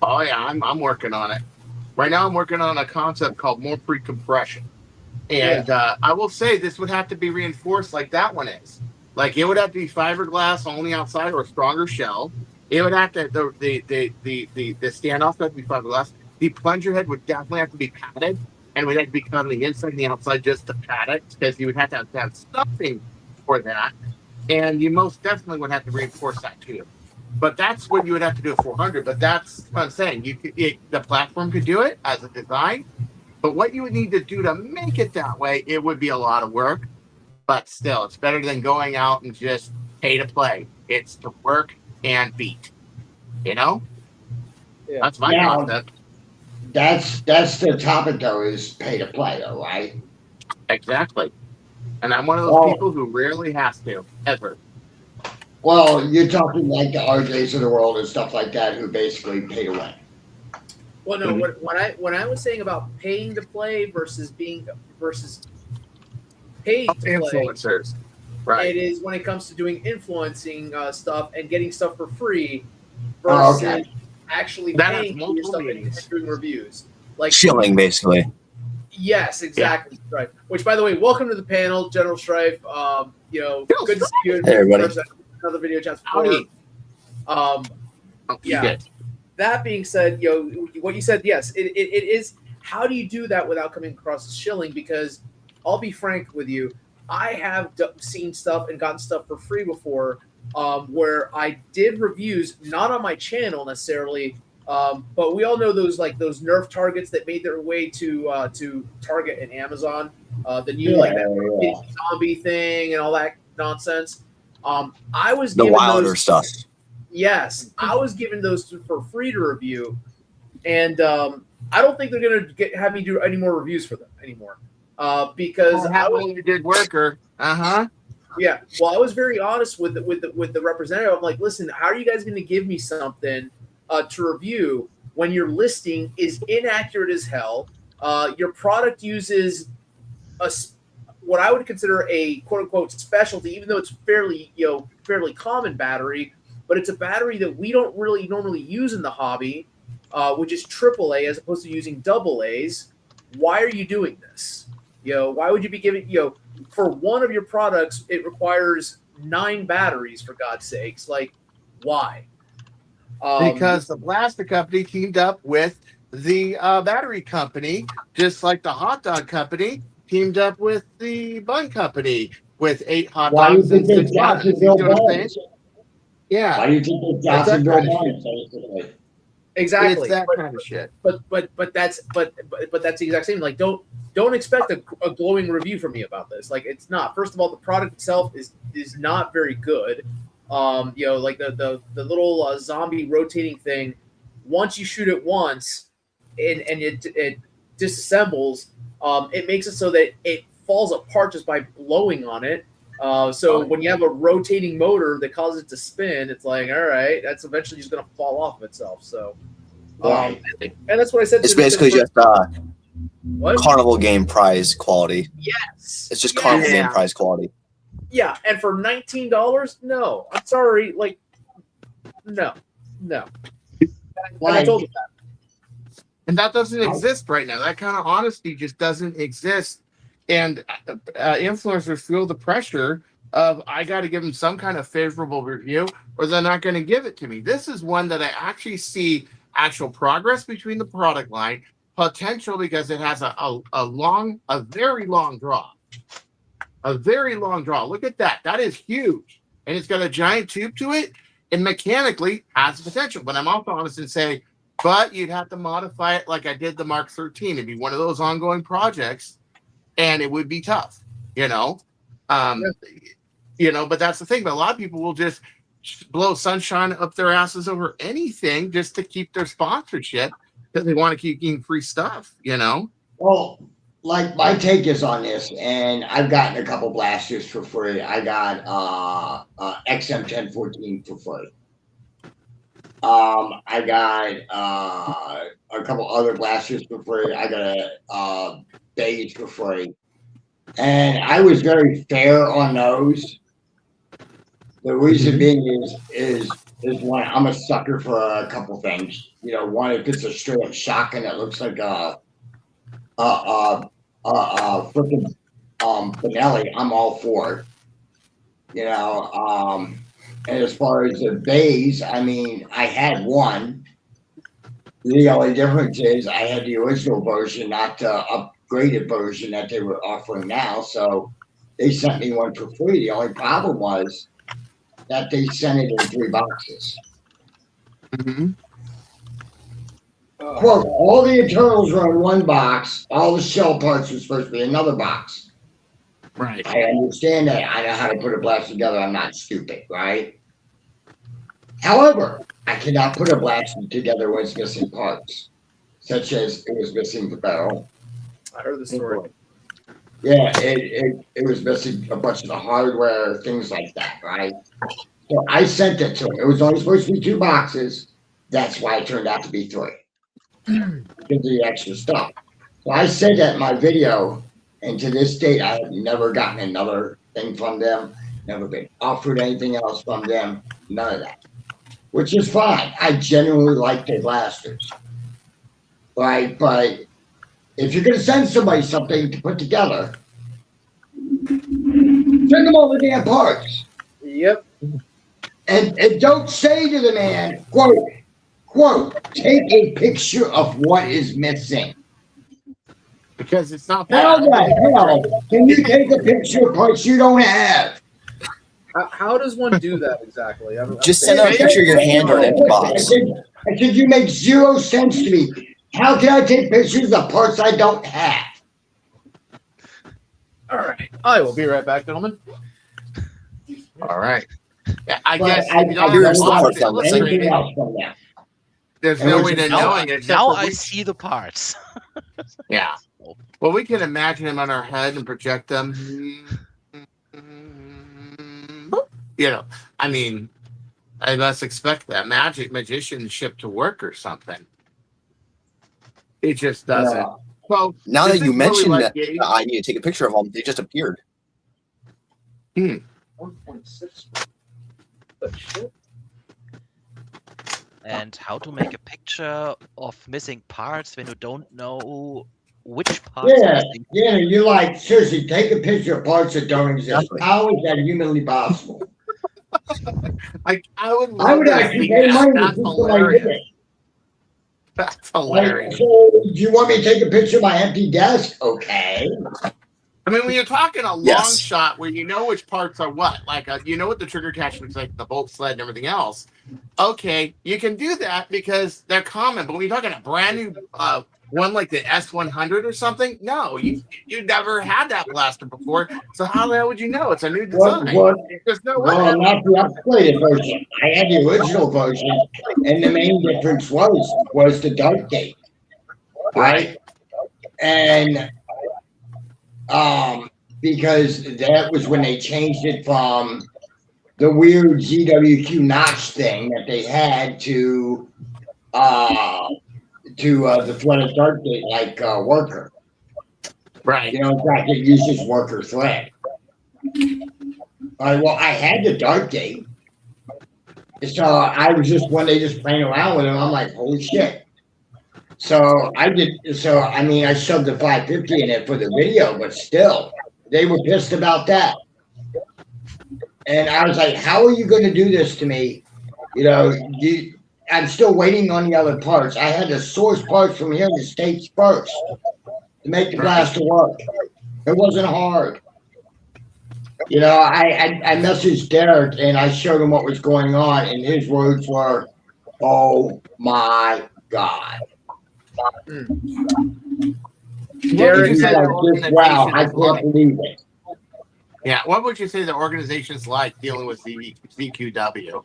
Oh yeah, I'm working on it. Right now I'm working on a concept called more pre-compression. And I will say this would have to be reinforced like that one is. Like it would have to be fiberglass only outside or a stronger shell. It would have to the standoff would have to be fiberglass. The plunger head would definitely have to be padded, and would have to be cut on the inside and the outside just to pad it because you would have to have something for that. And you most definitely would have to reinforce that too. But that's what you would have to do at 400. But that's what I'm saying. The platform could do it as a design. But what you would need to do to make it that way, it would be a lot of work. But still, it's better than going out and just pay to play. It's to work and beat. You know? Yeah. That's my concept. That's the topic, though, is pay to play, though, right? Exactly. And I'm one of those people who rarely has to, ever. Well, you're talking like the RJs of the world and stuff like that who basically pay to win. Well, no. When I was saying about paying to play versus paid to play, influencers, right? It is when it comes to doing influencing stuff and getting stuff for free versus actually paying for your stuff and doing reviews, like shilling, basically. Yes, exactly. Yeah. Right. Which, by the way, welcome to the panel, General Strife. Good to see you. Hey, everybody. Another video chat. Yeah. That being said, what you said, yes, it is. How do you do that without coming across as shilling? Because I'll be frank with you, I have seen stuff and gotten stuff for free before, where I did reviews, not on my channel necessarily, but we all know those Nerf targets that made their way to Target and Amazon, the new zombie thing and all that nonsense. I was the Wilder stuff. Yes, I was given those for free to review, and I don't think they're going to have me do any more reviews for them anymore. Because you did worker. Yeah. Well, I was very honest with the representative. I'm like, listen, how are you guys going to give me something to review when your listing is inaccurate as hell? Your product uses what I would consider a quote unquote specialty, even though it's fairly common battery. But it's a battery that we don't really normally use in the hobby, which is AAA as opposed to using AA's. Why are you doing this? Why would you be giving, for one of your products, it requires 9 batteries, for God's sakes. Like, why? Because the blaster company teamed up with the battery company, just like the hot dog company, teamed up with the bun company with 8 hot Why do you dogs and think 6 it's buns. You Johnsonville see what I'm saying? buns? Yeah. Why do you think it's That's that Johnsonville kind of buns, basically? Exactly. It's that kind of shit. But that's the exact same. Like, don't expect a glowing review from me about this. Like, it's not. First of all, the product itself is not very good. Like the little zombie rotating thing. Once you shoot it once, and it disassembles, it makes it so that it falls apart just by blowing on it. When you have a rotating motor that causes it to spin, it's like, all right, that's eventually just going to fall off of itself. So, and that's what I said. It's basically just what? carnival game prize quality. Yes, It's just carnival Yeah. game prize quality. Yeah, and for $19, no, I'm sorry, like, no. And I told you that. And that doesn't exist right now. That kind of honesty just doesn't exist. And influencers feel the pressure of, I got to give them some kind of favorable review or they're not going to give it to me. This is one that I actually see actual progress between the product line, potential because it has a very long draw. A very long draw. Look at that. That is huge. And it's got a giant tube to it and mechanically has the potential. But I'm also honest and say, but you'd have to modify it like I did the Mark 13. It'd be one of those ongoing projects. And it would be tough, but that's the thing. But a lot of people will just blow sunshine up their asses over anything just to keep their sponsorship because they want to keep getting free stuff, Well, like my take is on this, and I've gotten a couple blasters for free. I got XM1014 for free. I got a couple other blasters for free. I got a beige for free, and I was very fair on those. The reason being is one, I'm a sucker for a couple things. One, if it's a straight up shotgun that looks like a freaking Benelli, I'm all for it. And as far as the bays, I mean, I had one. The only difference is I had the original version, not the upgraded version that they were offering now. So they sent me one for free. The only problem was that they sent it in 3 boxes. Mm-hmm. Quote, all the internals were in 1 box. All the shell parts were supposed to be another box. Right. I understand that. I know how to put a blast together. I'm not stupid, right? However, I cannot put a blast together when it's missing parts, such as it was missing the barrel. I heard the story. Yeah, it was missing a bunch of the hardware, things like that, right? So I sent it to him. It was only supposed to be 2 boxes. That's why it turned out to be 3. Because of the extra stuff. So I said that in my video, and to this date, I have never gotten another thing from them, never been offered anything else from them, none of that. Which is fine. I genuinely like their blasters. Right? But if you're going to send somebody something to put together, send them all the damn parts. Yep. And don't say to the man, quote, take a picture of what is missing. Because it's not How the hell can you take a picture of parts you don't have? How does one do that exactly? Just send out a picture of your hand or an empty box. I said, you make 0 sense to me. How can I take pictures of parts I don't have? All right. I will be right back, gentlemen. All right. Yeah, I But guess I if you don't do have the a box part to that illustrate anything it, else from them. there's And no we're way to just- knowing it. Now except for I we- see the parts. Yeah. Well, we can imagine them on our head and project them. I mean, I must expect that magicianship to work or something. It just doesn't. Yeah. Well, Now this that you is really mentioned like that Gabe. the idea to take a picture of them, they just appeared. 1.6. But shit. And how to make a picture of missing parts when you don't know which parts are Yeah, missing. yeah, you're like, seriously, take a picture of parts that don't exist. How is that humanly possible? I would love I would to actually see pay that. money to That's see somebody do hilarious. it. That's hilarious. So, do you want me to take a picture of my empty desk? Okay. I mean, when you're talking a long Yes. shot where you know which parts are what, like you know what the trigger attachment looks like, the bolt sled and everything else. Okay, you can do that because they're common. But when you're talking a brand new one like the S100 or something, no, you never had that blaster before. So how the hell would you know? It's a new design. There's no way. Well, not the upgraded version. I had the original version, and the main difference was the dart gate, right? And because that was when they changed it from the weird ZWQ notch thing that they had to the threaded dart gate like worker. Right. You know, in fact, it uses worker thread. Well, I had the dart gate. So I was just one day just playing around with them. I'm like, holy shit. So I mean, I shoved the 550 in it for the video, but still, they were pissed about that. And I was like, how are you going to do this to me? You know, I'm still waiting on the other parts. I had to source parts from here in the States first to make the blaster work. It wasn't hard. You know, I messaged Derek and I showed him what was going on, and his words were, "Oh my God." Derek, wow, I can't believe it. Yeah, what would you say the organization's like dealing with ZQW?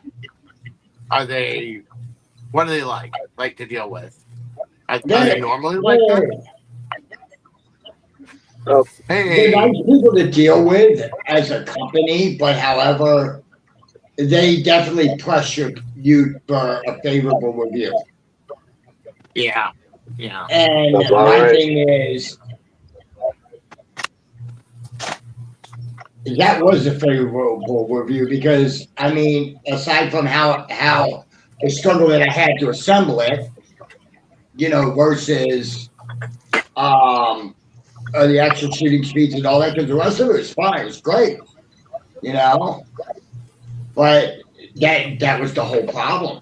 What are they like to deal with? Are they normally like that? They're nice people to deal with as a company, but however, they definitely pressure you for a favorable review. Yeah. And my thing is, that was a favorable review because, I mean, aside from how the struggle that I had to assemble it, you know, versus the actual shooting speeds and all that, because the rest of it was fine. It was great, you know. But that was the whole problem,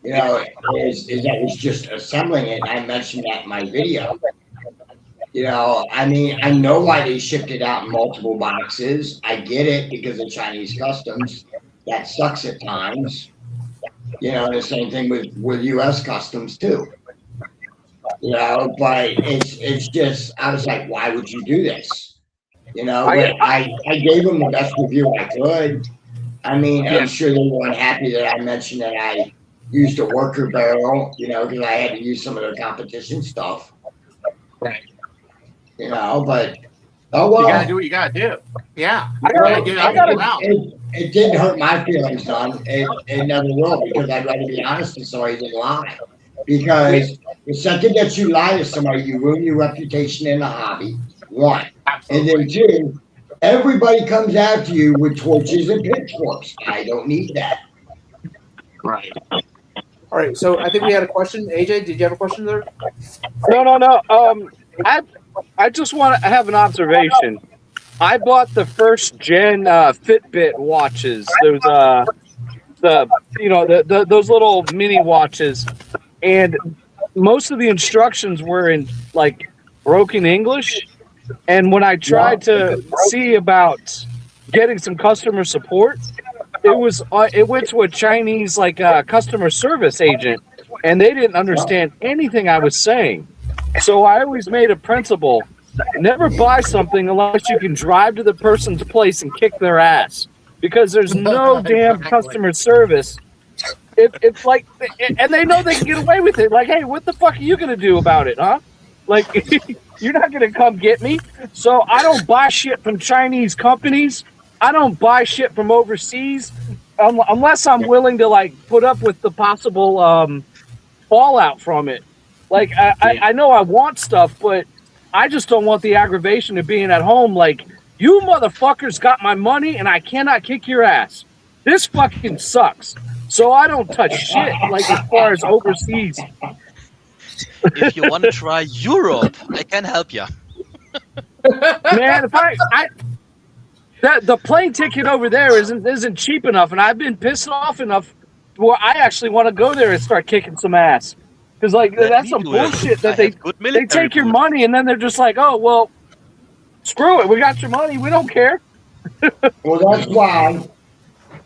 you know, is that was just assembling it. I mentioned that in my video. You know, I mean, I know why they shipped it out in multiple boxes. I get it because of Chinese customs. That sucks at times. You know, the same thing with U.S. customs too. You know, but it's just, I was like, why would you do this? You know, but I gave them the best review I could. I mean, I'm sure they weren't happy that I mentioned that I used a worker barrel, you know, because I had to use some of their competition stuff. Right. You know, but oh well. You gotta do what you gotta do. Yeah. It didn't hurt my feelings, son. It never will, because I'd rather be honest with somebody than lie. Because the second that you lie to somebody, you ruin your reputation in the hobby. One. Absolutely. And then two, everybody comes after you with torches and pitchforks. I don't need that. Right. All right. So I think we had a question. AJ, did you have a question there? No. I just want to have an observation. I bought the first gen Fitbit watches. There's those little mini watches, and most of the instructions were in like broken English. And when I tried to see about getting some customer support, it went to a Chinese customer service agent, and they didn't understand anything I was saying. So I always made a principle: never buy something unless you can drive to the person's place and kick their ass, because there's no damn customer service. If like, and they know they can get away with it. Like, hey, what the fuck are you gonna do about it, huh? Like, you're not gonna come get me. So I don't buy shit from Chinese companies. I don't buy shit from overseas unless I'm willing to put up with the possible fallout from it. Like, I know I want stuff, but I just don't want the aggravation of being at home like, you motherfuckers got my money and I cannot kick your ass. This fucking sucks. So I don't touch shit, as far as overseas. If you want to try Europe, I can help you. Man, if the plane ticket over there isn't cheap enough, and I've been pissed off enough where I actually want to go there and start kicking some ass. Because like Let that's me some do it. bullshit I that they have good military take your boots. money and then they're just like, oh well, screw it, we got your money, we don't care. Well,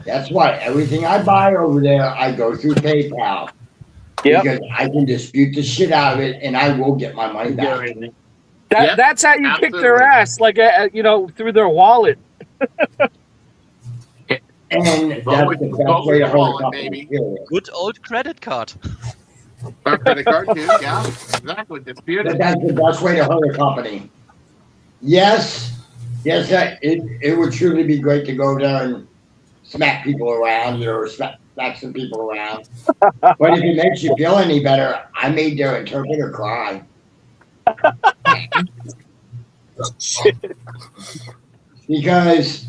that's why everything I buy over there, I go through PayPal. Yep. Because I can dispute the shit out of it and I will get my money back. Yep, That's how you kick their absolutely. ass, like through their wallet. And that's Vote the with best way to your hold a wallet, company. baby. Period. Good old credit card. Or credit card too, yeah. Exactly. But Disputed. that's the best way to hurt a company. Yes, it would truly be great to go there and smack people around, or smack some people around. But if it makes you feel any better, I made their interpreter cry. Because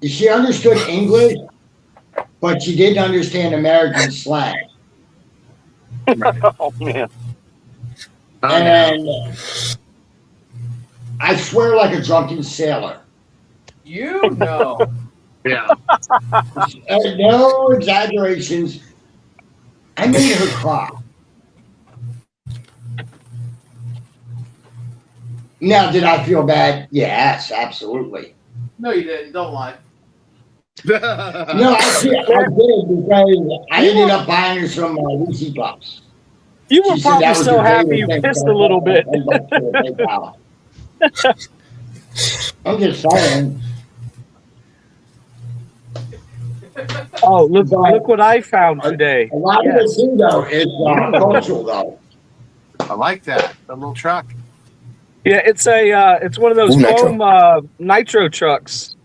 she understood English, but she didn't understand American slang. Oh man. And I swear like a drunken sailor. You know. Yeah. No exaggerations. I made her cry. Now, did I feel bad? Yes, absolutely. No, you didn't. Don't lie. No, I did because I ended up buying her some Lucy Pups. You were She said probably that was so her happy favorite you thing, pissed so a little I bit. bought her a PayPal. I'm just saying. Oh, look what I found today. A lot of Yes. the thing, though, is cultural, though. I like that. The little truck. Yeah, it's one of those Ooh, nitro. foam nitro trucks.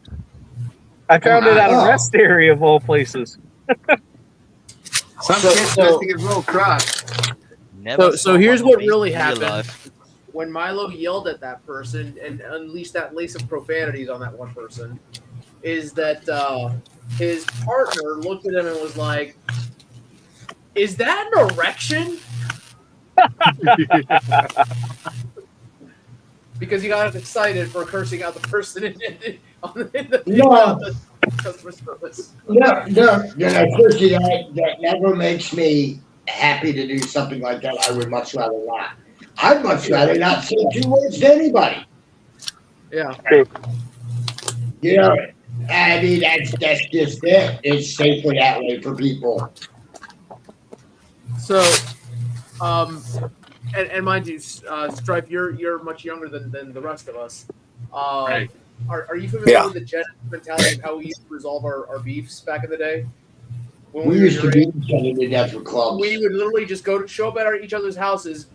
I found it at a rest area of all places. Some So- kids so- just think it's a little truck. Never So saw here's one what in really real happened. life. When Milo yelled at that person and unleashed that lace of profanities on that one person, is that his partner looked at him and was like, "Is that an erection?" Because he got excited for cursing out the person in the customer service. No, seriously, that never makes me happy to do something like that. I would much rather not. I'd much rather not say two words to anybody. Yeah. You know, I mean, that's just it. It's safer that way for people. So, and mind you, Stripe, you're much younger than the rest of us. Right. Are you familiar Yeah. with the Genesis mentality of how we used to resolve our beefs back in the day? When We were used to your beat age? each other to death with clubs. We would literally just show up at each other's houses,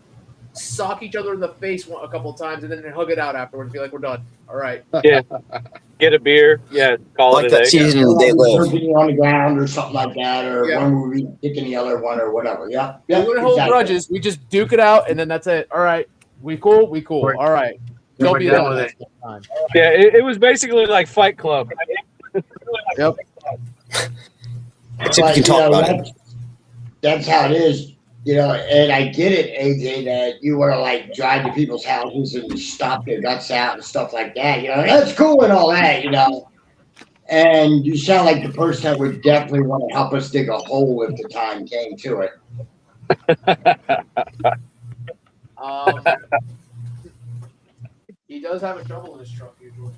sock each other in the face a couple of times, and then hug it out afterwards and be like, "We're done. All right." Yeah. Get a beer. Yeah. Call Like it a that day. season Or they like live. jerking on the ground or something like that, or Yeah. one would be kicking the other one or whatever. Yeah. We wouldn't hold grudges. We just duke it out, and then that's it. All right. We cool. We cool. Right. All right. Yeah, Don't we're be done that with next it. time. Yeah, it was basically like Fight Club. Yep. See if we can talk about it. That's how it is, you know. And I get it, AJ, that you want to like drive to people's houses and stomp their guts out and stuff like that. You know, that's cool and all that, you know. And you sound like the person that would definitely want to help us dig a hole if the time came to it. He does have a shovel in his truck usually.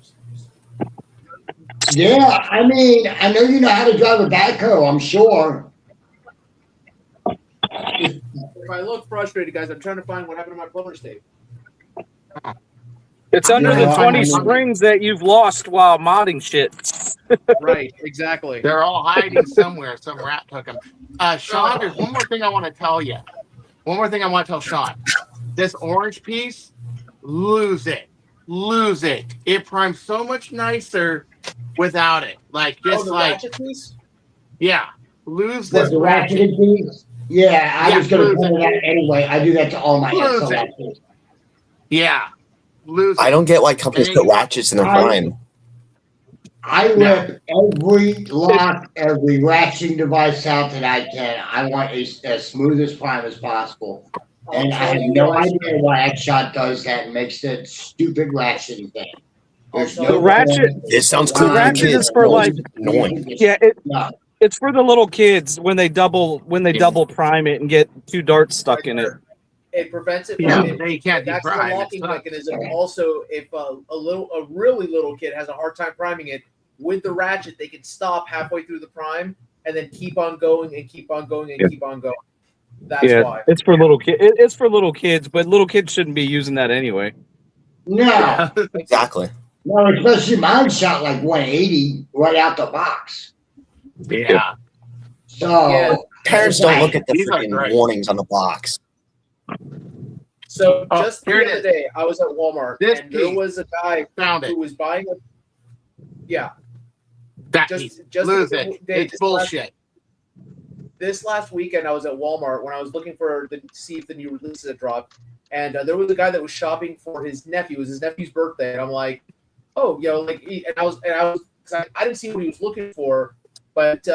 Yeah, I mean, I know you know how to drive a backhoe, I'm sure. If I look frustrated, guys, I'm trying to find what happened to my plumber's tape. It's under Yeah, the I 20 mean- springs that you've lost while modding shit. Right, exactly. They're all hiding somewhere. Some rat took them. Sean, there's one more thing I want to tell you. One more thing I want to tell Sean. This orange piece, lose it. Lose it. It primes so much nicer without it. Like, just the like, ratchet piece? yeah. Lose What, this the ratchet. ratcheted piece? Yeah, I was going to lose point it. it out anyway. I do that to all my Lose it. SLXs. Yeah. Lose I it. don't get why companies put ratchets in their prime. I rip every lock, every ratcheting device out that I can. I want as smooth as prime as possible. And I have no idea why X-Shot does that and makes that stupid ratcheting thing. There's The no ratchet. It sounds The cool to the ratchet kids. is for No, it's like. annoying. Yeah. No. It's for the little kids when they double prime it and get 2 darts stuck in it. It prevents it. Yeah, From, you can't that's the deprime. locking mechanism. Also, if a really little kid has a hard time priming it with the ratchet, they can stop halfway through the prime and then keep on going and keep on going and keep on going. That's why. It's for little kids. It's for little kids, but little kids shouldn't be using that anyway. No, Exactly. no, especially mine shot like 180 right out the box. Yeah. So Yeah. Parents don't look at the These are freaking great. warnings on the box. So Oh, just the here it other is. day, I was at Walmart This and there piece. was a guy Found it. who was buying a. Yeah, That just lose the it. other day, It's this bullshit. This last weekend, I was at Walmart when I was looking to see if the new releases had dropped, and there was a guy that was shopping for his nephew. It was his nephew's birthday, and I'm like, oh, and I was, cause I didn't see what he was looking for, but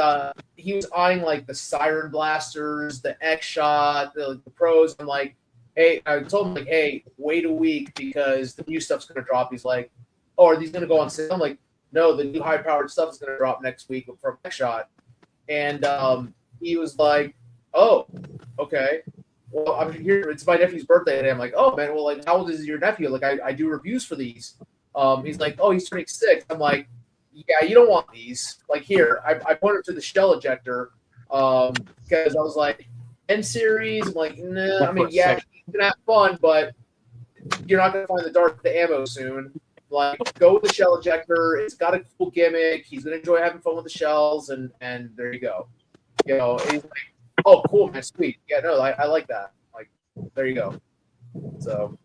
he was eyeing like the Siren Blasters, the X-Shot, the Pros. I'm like, hey, I told him like, hey, wait a week because the new stuff's gonna drop. He's like, oh, are these gonna go on sale? I'm like, no, the new high-powered stuff is gonna drop next week from X-Shot, and he was like, oh, okay. Well, I'm here. It's my nephew's birthday today. I'm like, oh, man, well, like, how old is your nephew? Like, I do reviews for these. He's like, oh, he's turning 6. I'm like, yeah, you don't want these. Like, here, I pointed to the shell ejector because I was like, N series. I'm like, nah, I mean, yeah, you can have fun, but you're not going to find the dart, the ammo soon. Like, go with the shell ejector. It's got a cool gimmick. He's going to enjoy having fun with the shells, and there you go. You know, he's like, oh, cool, man, sweet. Yeah, no, I like that. Like, there you go. So,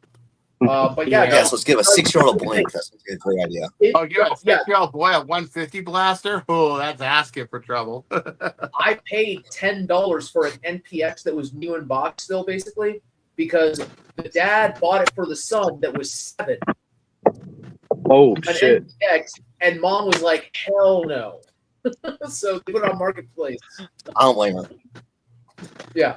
but yeah, Yes, let's give a 6-year-old a blank. That's a great idea. Oh, you got a 6-year-old boy a 150 blaster? Oh, that's asking for trouble. I paid $10 for an NPX that was new in box still, basically, because the dad bought it for the son that was 7. Oh, an shit. NPX, and mom was like, hell no. So they put it on Marketplace. I don't blame her. Yeah.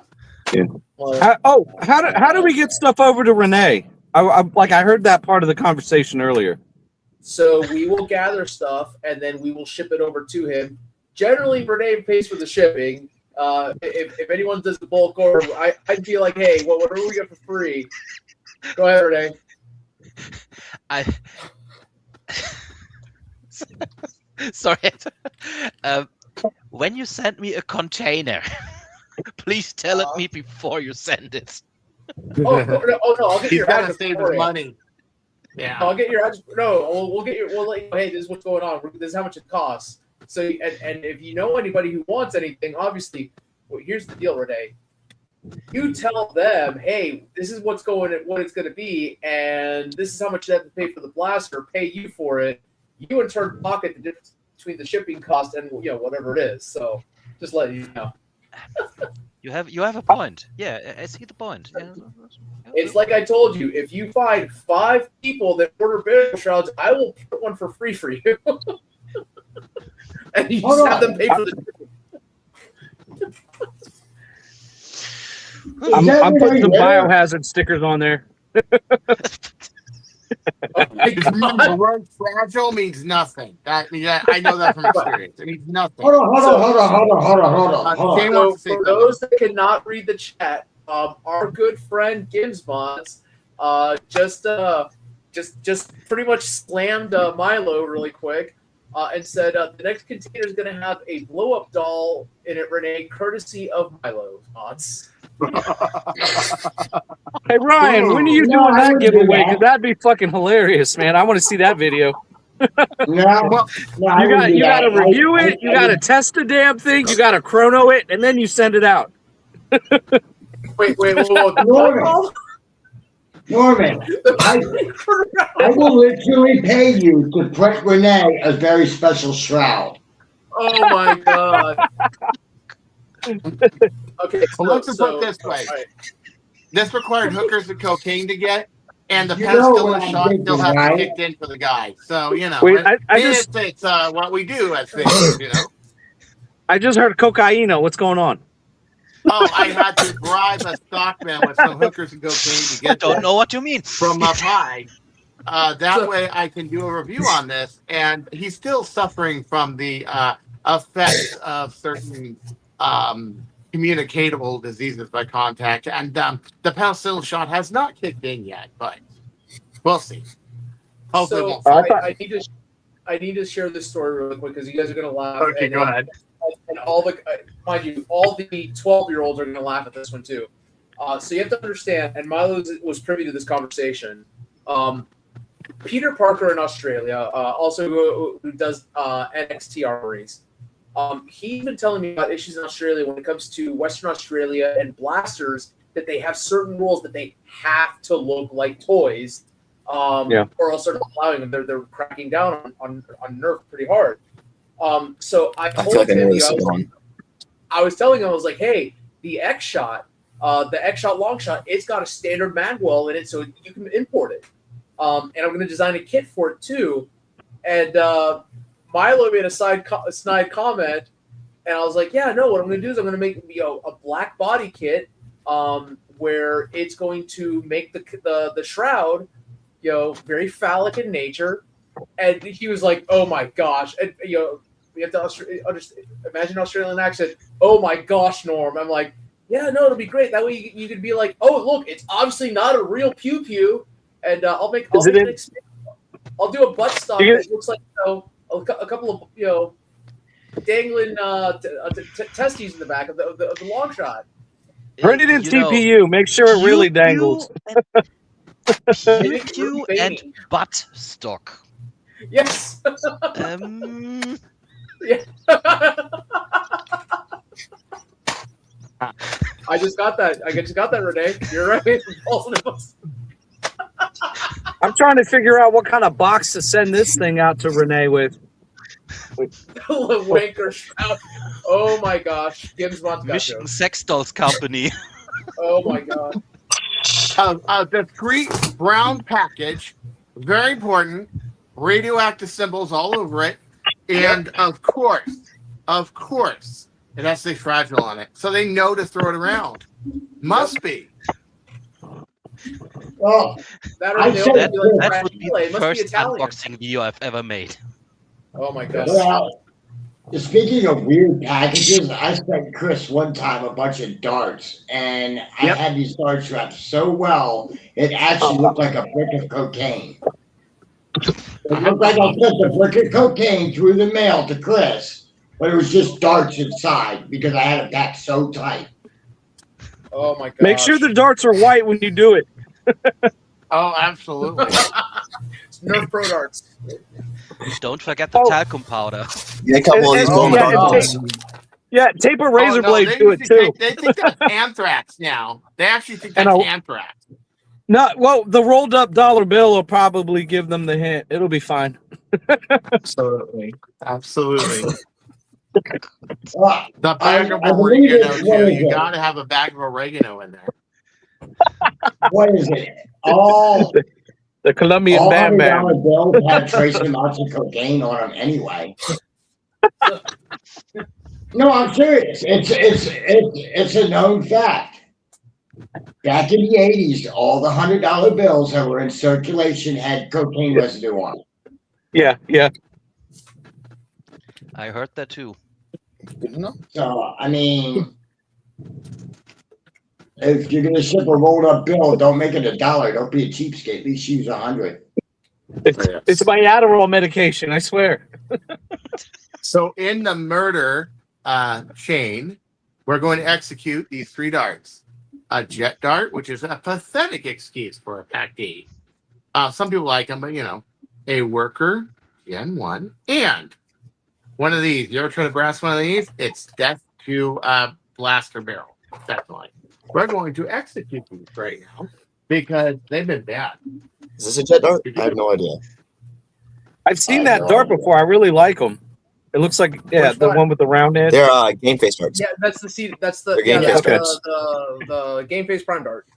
How do we get stuff over to Renee? I heard that part of the conversation earlier. So we will gather stuff and then we will ship it over to him. Generally, Renee pays for the shipping. If anyone does the bulk order, I'd be like, hey, well, whatever we get for free. Go ahead, Renee. Sorry. When you send me a container, please tell it me before you send it. Oh no! I'll get He's your got to address save for his you. money. Yeah. I'll get your address. No, we'll get your. We'll let you know, hey, this is what's going on. This is how much it costs. So, and if you know anybody who wants anything, obviously, well, here's the deal, Renee. You tell them, hey, this is what it's going to be, and this is how much you have to pay for the blaster. Pay you for it. You in turn pocket the difference between the shipping cost and whatever it is. So just let you know. You have a point. Yeah, I see the point. Yeah. It's like I told you. If you find 5 people that order barrel shrouds, I will put one for free for you. And you just have them pay for the shipping. I'm putting some biohazard stickers on there. The word fragile means nothing. I know that from experience. It means nothing. Hold on. So for those that cannot read the chat, our good friend Gimsmons just pretty much slammed Milo really quick and said the next container is going to have a blow-up doll in it, Renee, courtesy of Milo mods. Hey Ryan, when are you doing that giveaway? Because that'd be fucking hilarious, man. I want to see that video. You got to review it. You got to test the damn thing. You got to chrono it, and then you send it out. Wait. Norman, I will literally pay you to print Renee a very special shroud. Oh my god. Okay, Well, let's just put it this way. Right. This required hookers and cocaine to get, and the You pedestal know and what shot I'm still has thinking, to right? kick in for the guy. So, Wait, it's what we do as things, I just heard cocaine. What's going on? Oh, I had to bribe a stockman with some hookers and cocaine to get Don't know what you mean. from up high. That way I can do a review on this. And he's still suffering from the effects of certain communicatable diseases by contact, and the penicillin shot has not kicked in yet, but we'll see. Hopefully, it won't. I need to share this story really quick because you guys are going to laugh. Okay, go ahead. And all the mind you, all the 12-year-olds are going to laugh at this one too. So you have to understand, and Milo was privy to this conversation. Peter Parker in Australia, also who does NXT armories, he's been telling me about issues in Australia when it comes to Western Australia and blasters, that they have certain rules that they have to look like toys, or else they're not allowing them. They're cracking down on Nerf pretty hard. So I told him, I was telling him, I was like, hey, the X-Shot Longshot, it's got a standard manual in it, so you can import it. And I'm going to design a kit for it too. And Milo made a snide comment, and I was like, yeah, no, what I'm going to do is I'm going to make a black body kit where it's going to make the shroud very phallic in nature. And he was like, oh my gosh. And you have to understand, imagine an Australian accent. Oh my gosh, Norm. I'm like, yeah, no, it'll be great. That way you could be like, oh, look, it's obviously not a real pew pew. And I'll do a butt stop that looks like a couple of dangling testes in the back of the long shot. Print it in CPU. Make sure it really dangles. Pew and butt stock. Yes. Yeah. I just got that. Renee. You're right. I'm trying to figure out what kind of box to send this thing out to Renee with. Wanker shroud. Oh my gosh. Michigan Sex Dolls Company. Oh my god. The discreet brown package, very important. Radioactive symbols all over it, and of course, it has to say fragile on it, so they know to throw it around. Must be. Well, that would be the first unboxing video I've ever made. Oh my god. Well, speaking of weird packages, I sent Chris one time a bunch of darts, and I had these darts wrapped so well, it actually looked like a brick of cocaine. It looked like I sent a brick of cocaine through the mail to Chris, but it was just darts inside because I had it packed so tight. Oh my god! Make sure the darts are white when you do it. Oh, absolutely. Nerf Pro darts. Don't forget the talcum powder. Yeah, a couple of these tape a razor blade to it too. They think that's anthrax now. They actually think that's anthrax. No, well, the rolled up dollar bill will probably give them the hint. It'll be fine. Absolutely. The I bag of believe oregano, it's- too. what is You it? got to have a bag of oregano in there. What is it? All The Colombian Bam Bam. $100 bills have trace amounts of cocaine on them anyway. No, I'm serious. It's a known fact. Back in the 80s, all the $100 bills that were in circulation had cocaine residue on them. Yeah. I heard that too. Good to know. So, I mean, if you're going to ship a rolled up bill, don't make it $1. Don't be a cheapskate. At least use 100. It's my Adderall medication, I swear. So in the murder chain, we're going to execute these 3 darts. A jet dart, which is a pathetic excuse for a PAC-D. Some people like them, but a worker, Gen 1, and one of these. You ever try to brass one of these? It's death to blaster barrel. Definitely. We're going to execute these right now because they've been bad. Is this a jet dart? I have no idea. I've seen that dart before. I really like them. It looks like the one with the round edge. They're game face darts. Yeah, that's the seed. That's the Game face darts. the game face prime dart.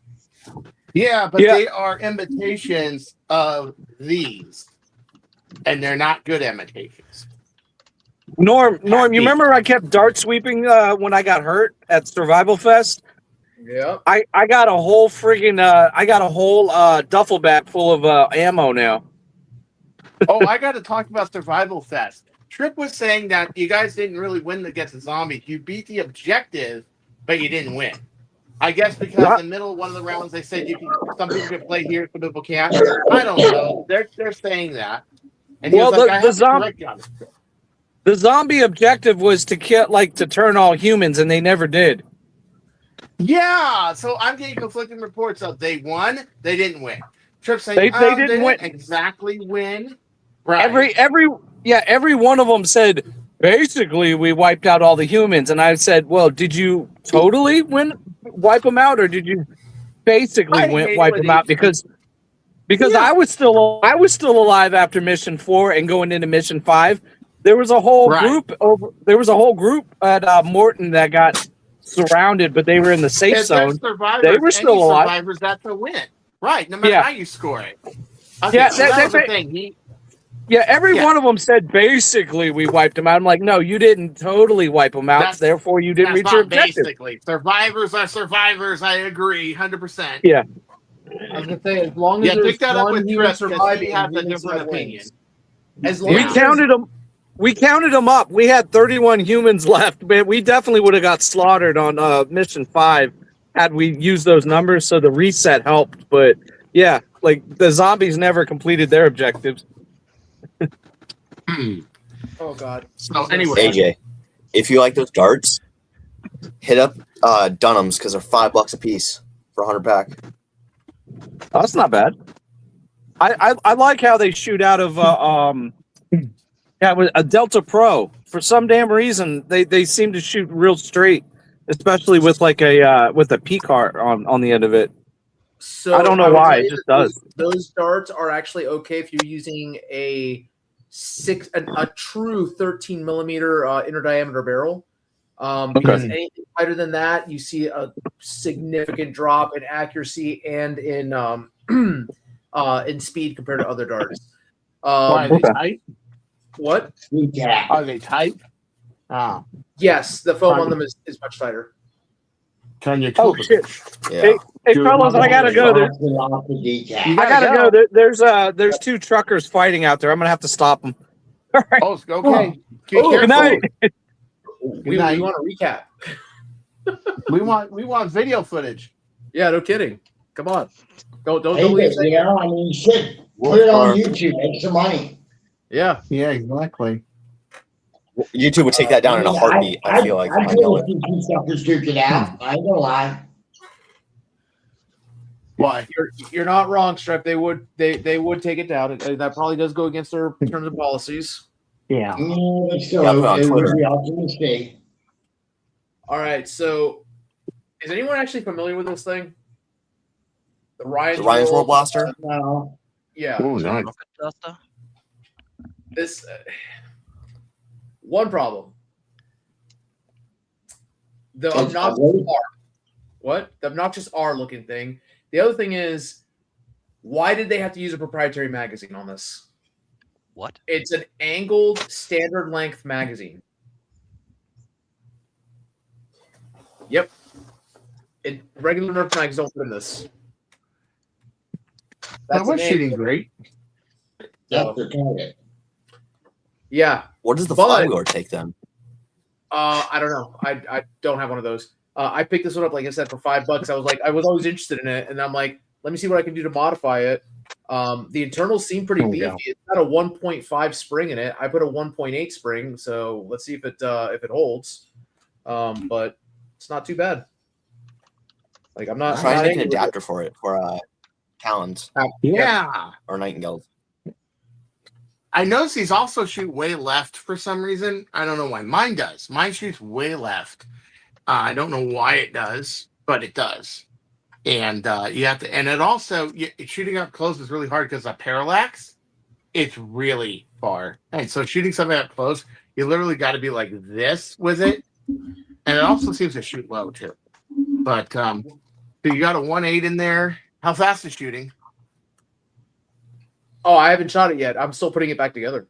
Yeah, but they are imitations of these, and they're not good imitations. Norm, you remember I kept dart sweeping when I got hurt at Survival Fest? Yeah. I got a whole duffel bag full of ammo now. Oh, I got to talk about Survival Fest. Trip was saying that you guys didn't really win against the zombies. You beat the objective, but you didn't win. I guess because in the middle of one of the rounds they said some people can play here, some people can't. I don't know. They're saying that. And he was like, the zombie objective was to kill, to turn all humans, and they never did. Yeah, so I'm getting conflicting reports of they won, they didn't win. Trip saying they didn't win. Exactly win. Right. Every one of them said basically we wiped out all the humans, and I said, well, did you totally wipe them out, or did you basically wipe them out? Because I was still alive after mission 4 and going into mission 5. There was a whole group at Morton that got surrounded, but they were in the safe zone. They were still alive. Survivors, that's a win, right? No matter how you score it. Okay, yeah, so that was the thing. Every one of them said basically we wiped them out. I'm like, no, you didn't totally wipe them out. Therefore, you didn't reach your objective. Basically, survivors are survivors. I agree, 100%. Yeah. I was gonna say, as long as pick that up with Chris, surviving, he has a different opinion. As long we counted them. We counted them up. We had 31 humans left, but we definitely would have got slaughtered on mission 5 had we used those numbers. So the reset helped. But yeah, the zombies never completed their objectives. Oh God. So anyway, AJ, if you like those darts, hit up Dunham's because they're $5 a piece for 100 pack. Oh, that's not bad. I like how they shoot out of a Delta Pro. For some damn reason, they seem to shoot real straight, especially with a P cart on the end of it. So I don't know why it just does. Those darts are actually okay if you're using a true 13 millimeter inner diameter barrel. Because anything lighter than that, you see a significant drop in accuracy and in speed compared to other darts. Why are they tight? What? Are they tight? Yes, the foam on them is much tighter. Turn your shit! Yeah. Hey fellas, I gotta go. There's 2 truckers fighting out there. I'm gonna have to stop them. All right. Oh, okay. Good night. We want a recap. we want video footage. Yeah, no kidding. Come on. Don't leave. I mean, shit. Put it on YouTube. Make some money. Yeah. Yeah, exactly. YouTube would take that down in a heartbeat. I feel like. I feel like you suckers duke it out. I ain't gonna lie. Why? You're not wrong, Stripe. They would take it down. That probably does go against their terms and policies. Yeah. It would be awesome to see. All right. So, is anyone actually familiar with this thing? The Ryan's World Blaster? No. Yeah. Oh, nice. This one problem. The obnoxious R. What? The obnoxious R looking thing. The other thing is, why did they have to use a proprietary magazine on this? What? It's an angled standard length magazine. Yep. Regular Nerf mags don't fit in this. That was shooting great. That's the target. Yeah. What does the Flyguard take then? I don't know. I don't have one of those. I picked this one up, like I said, for $5. I was always interested in it, and I'm like, let me see what I can do to modify it. The internals seem pretty beefy. Yeah. It's got a 1.5 spring in it. I put a 1.8 spring, so let's see if it holds. But it's not too bad. Like I'm not trying to make an adapter for it for Talons. Yeah. Or Nightingales. I noticed these also shoot way left for some reason. I don't know why. Mine does. Mine shoots way left. I don't know why it does, but it does. And you have to, and it also shooting up close is really hard because of parallax. It's really far, and so shooting something up close, you literally got to be like this with it, and it also seems to shoot low too. But so you got a 1.8 in there. How fast is shooting? Oh, I haven't shot it yet. I'm still putting it back together.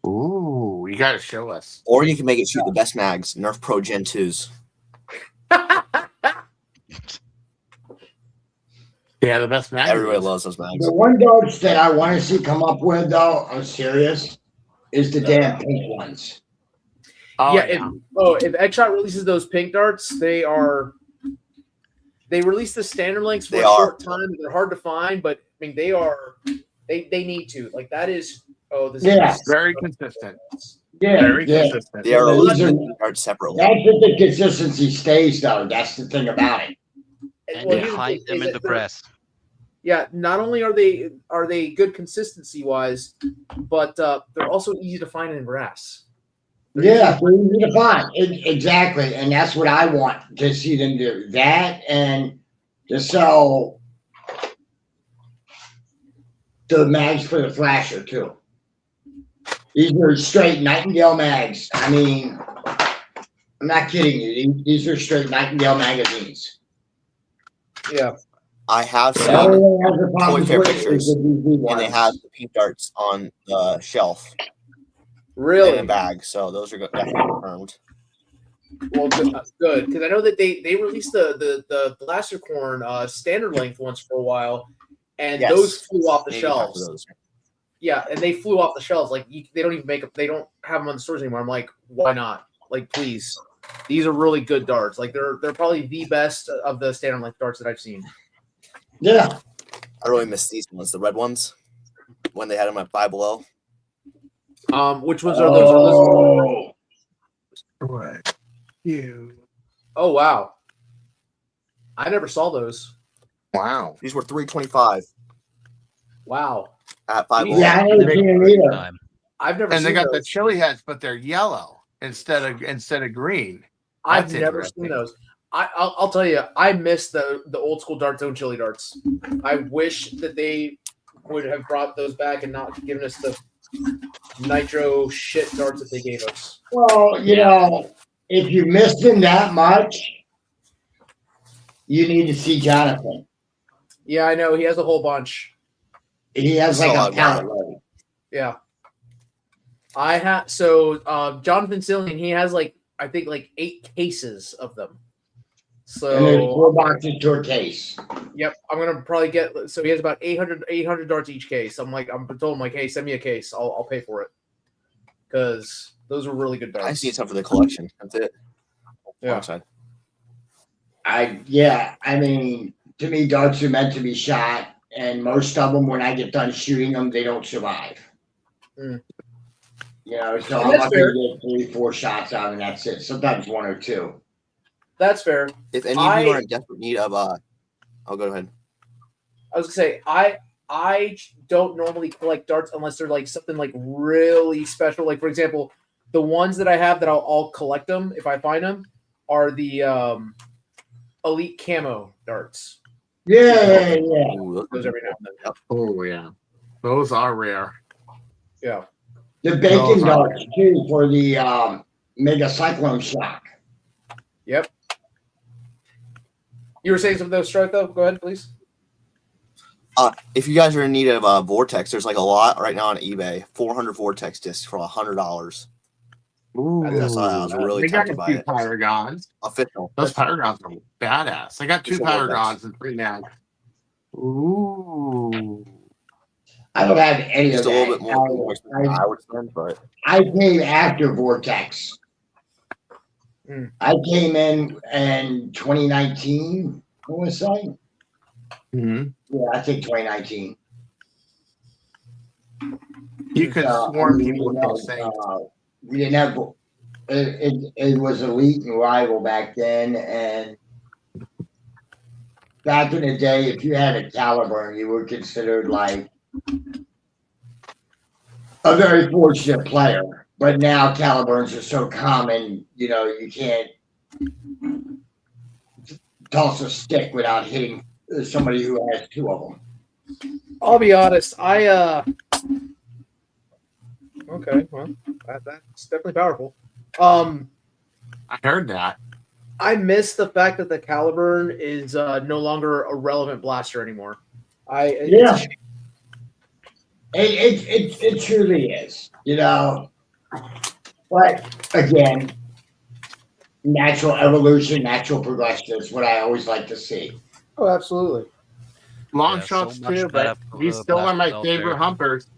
Ooh, you got to show us. Or you can make it shoot the best mags, Nerf Pro Gen 2s. Yeah, the best mags. Everybody loves those mags. The one darts that I want to see come up with, though, I'm serious. is the damn pink ones. Oh, yeah. If X-Shot releases those pink darts, they release the standard lengths for a short time. They're hard to find, but I mean they need to. Like that is this is very consistent. Yeah, very consistent. They are releasing darts separately. That's if the consistency stays, though. That's the thing about it. And they hide them in the grass. Yeah, not only are they good consistency wise, but they're also easy to find in grass. They're easy to find. Exactly, and that's what I want to see them do. That and to sell the mags for the flasher too. These are straight Nightingale mags. I mean, I'm not kidding you. These are straight Nightingale magazines. Yeah. I have seen Toy Fair pictures, and they have the pink darts on the shelf. Really? In a bag, so those are definitely confirmed. Well, good, because I know that they released the Blastercorn standard length ones for a while, and those flew off the shelves. Yeah, and they flew off the shelves. Like they don't even they don't have them on the stores anymore. I'm like, why not? Like, please, these are really good darts. Like they're probably the best of the standard length darts that I've seen. Yeah, I really miss these ones, the red ones, when they had them at Five Below. Which ones are those? Right. You. Oh wow, I never saw those. Wow, these were $325. Wow. At Five Below. Yeah, I never seen them either. I've never. And seen they got those. the chili hats, but they're yellow instead of green. I've never seen those. I'll tell you, I miss the old school Dart Zone chili darts. I wish that they would have brought those back and not given us the nitro shit darts that they gave us. Well, you know, if you missed him that much, you need to see Jonathan. Yeah, I know. He has a whole bunch. He has like a pallet load. Yeah. Jonathan Sillian, he has I think 8 cases of them. So and there's 4 boxes to a case. Yep, I'm gonna probably get. So he has about 800 darts each case. I'm told him hey, send me a case. I'll pay for it because those are really good darts. I just need some for the collection. That's it. Yeah. I mean, to me, darts are meant to be shot, and most of them, when I get done shooting them, they don't survive. Mm. You know, so I'm lucky to get 3, 4 shots out, and that's it. Sometimes 1 or 2. That's fair. If any of you are in desperate need of, I'll go ahead. I was gonna say I don't normally collect darts unless they're something really special. Like for example, the ones that I have that I'll collect them if I find them are the elite camo darts. Yeah. Those every now and then. Oh yeah, those are rare. Yeah. The bacon darts too for the Mega Cyclone Shock. Yep. You were saying something though, Strike, though? Go ahead, please. If you guys are in need of Vortex, there's a lot right now on eBay. 400 Vortex discs for $100. Ooh, that's why I was really tempted by it. Paragons. Official. Those Paragons are badass. I got 2 Paragons and 3 nags. Ooh. I don't have any Just of a that. little bit more I would spend, but I came after Vortex. I came in 2019. What was I? Mm-hmm. Yeah, I think 2019. You could swarm people with those things. We didn't have it was elite and rival back then, and back in the day, if you had a caliber, you were considered like a very fortunate player. But now calibers are so common, you know, you can't toss a stick without hitting somebody who has 2 of them. I'll be honest. Okay, well, that's definitely powerful. I heard that. I miss the fact that the Caliburn is no longer a relevant blaster anymore. It truly is, you know. But again, natural evolution, natural progression is what I always like to see. Oh, absolutely. Long shots too, but these still are my favorite humpers.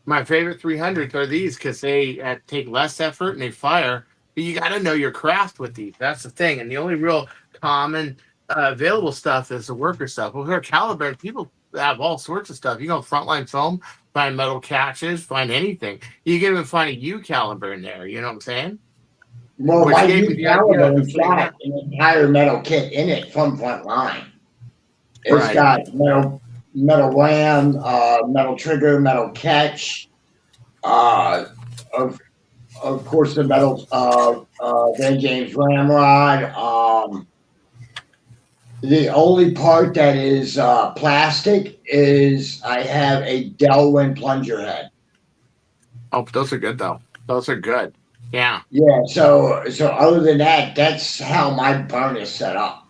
My favorite 300s are these because they take less effort and they fire. But you got to know your craft with these. That's the thing. And the only real common available stuff is the worker stuff. Well, here at Caliber, people have all sorts of stuff. You go frontline foam, find metal catches, find anything. You can even find a U caliber in there. You know what I'm saying? Well, Which my gave me new the idea caliber of has the fleet got net. an entire metal kit in it from Frontline. It's Right. got metal ram, metal trigger, metal catch, of course the metal Van James ramrod. The only part that is plastic is I have a Delwyn plunger head. Oh, those are good though. Those are good. Yeah. Yeah, so other than that, that's how my burn is set up.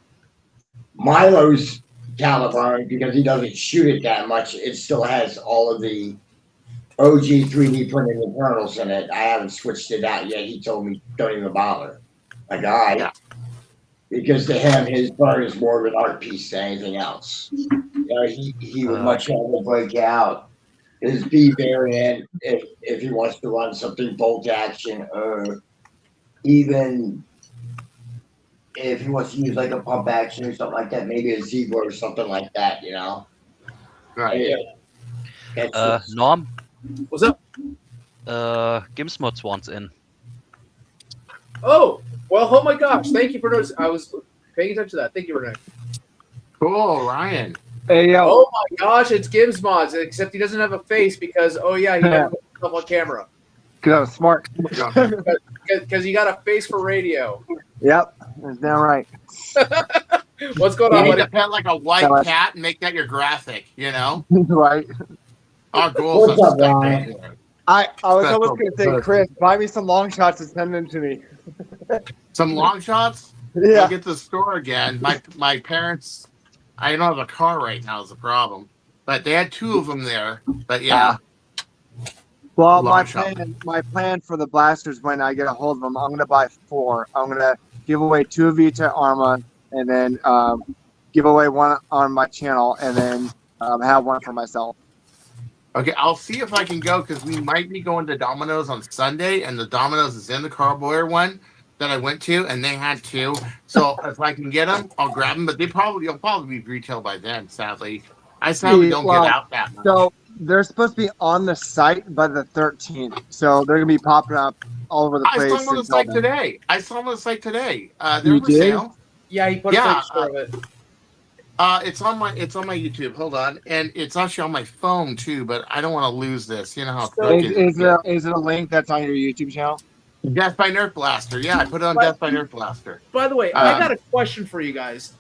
Milo's caliber, because he doesn't shoot it that much, it still has all of the OG 3D printed internals in it. I haven't switched it out yet. He told me don't even bother. Like, all right. Yeah. Because to him, his burn is more of an art piece than anything else. You know, he would much rather break out his B variant if he wants to run something bolt action, or even if he wants to use like a pump action or something like that, maybe a Zebra or something like that, you know? Right. Yeah. Norm, What's up? Gimsmods wants in. Oh, well, oh my gosh. Thank you for noticing. I was paying attention to that. Thank you, Renee. Cool, Ryan. Hey, yo. Oh my gosh, it's Gibbs Mods, except he doesn't have a face because, he never put himself on camera. Because I was smart. Because you got a face for radio. Yep, that's damn right. What's going You on, need buddy? to pet like a white cat and make that your graphic, you know? Right. Our goals What's are up, Ryan? spectacular. I was Special, almost going to say, Chris, buy me some long shots and send them to me. Some long shots? Yeah. I'll get to the store again. My parents, I don't have a car right now is the problem. But they had 2 of them there. But yeah. Well, Long shot. my plan for the blasters, when I get a hold of them, I'm going to buy 4. I'm going to give away 2 of each at Arma, and then give away 1 on my channel, and then have 1 for myself. Okay, I'll see if I can go because we might be going to Domino's on Sunday, and the Domino's is in the Carl Boyer one that I went to, and they had 2. So if I can get them, I'll grab them. But you'll probably be retail by then. Sadly, I sadly don't get out that much. So they're supposed to be on the site by the 13th. So they're going to be popping up all over the I place. saw them on the site today. They're You for did? sale. Yeah, he put a picture of it. It's on my YouTube. Hold on, and it's actually on my phone too. But I don't want to lose this. You know how Is it a link that's on your YouTube channel? Death by Nerf Blaster. Yeah, I put it on Death by Nerf Blaster. By the way, I got a question for you guys.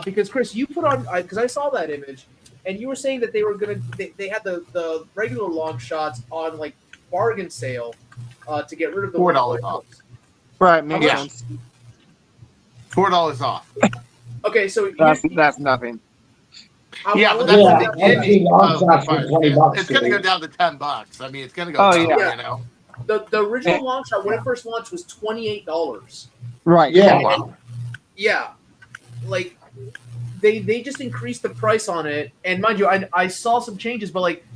Because, Chris, you put on, because I saw that image, and you were saying that they were going to, they had the regular long shots on, like, bargain sale to get rid of the $4 off. Right, makes sense. $4 off. Okay, so that's nothing. Yeah, but that's the beginning of the price. It's going to go down to $10. I mean, it's going to go down, you know. The original long shot, when it first launched, was $28. Right. Yeah. Yeah. Like, they just increased the price on it. And mind you, I saw some changes, but, like,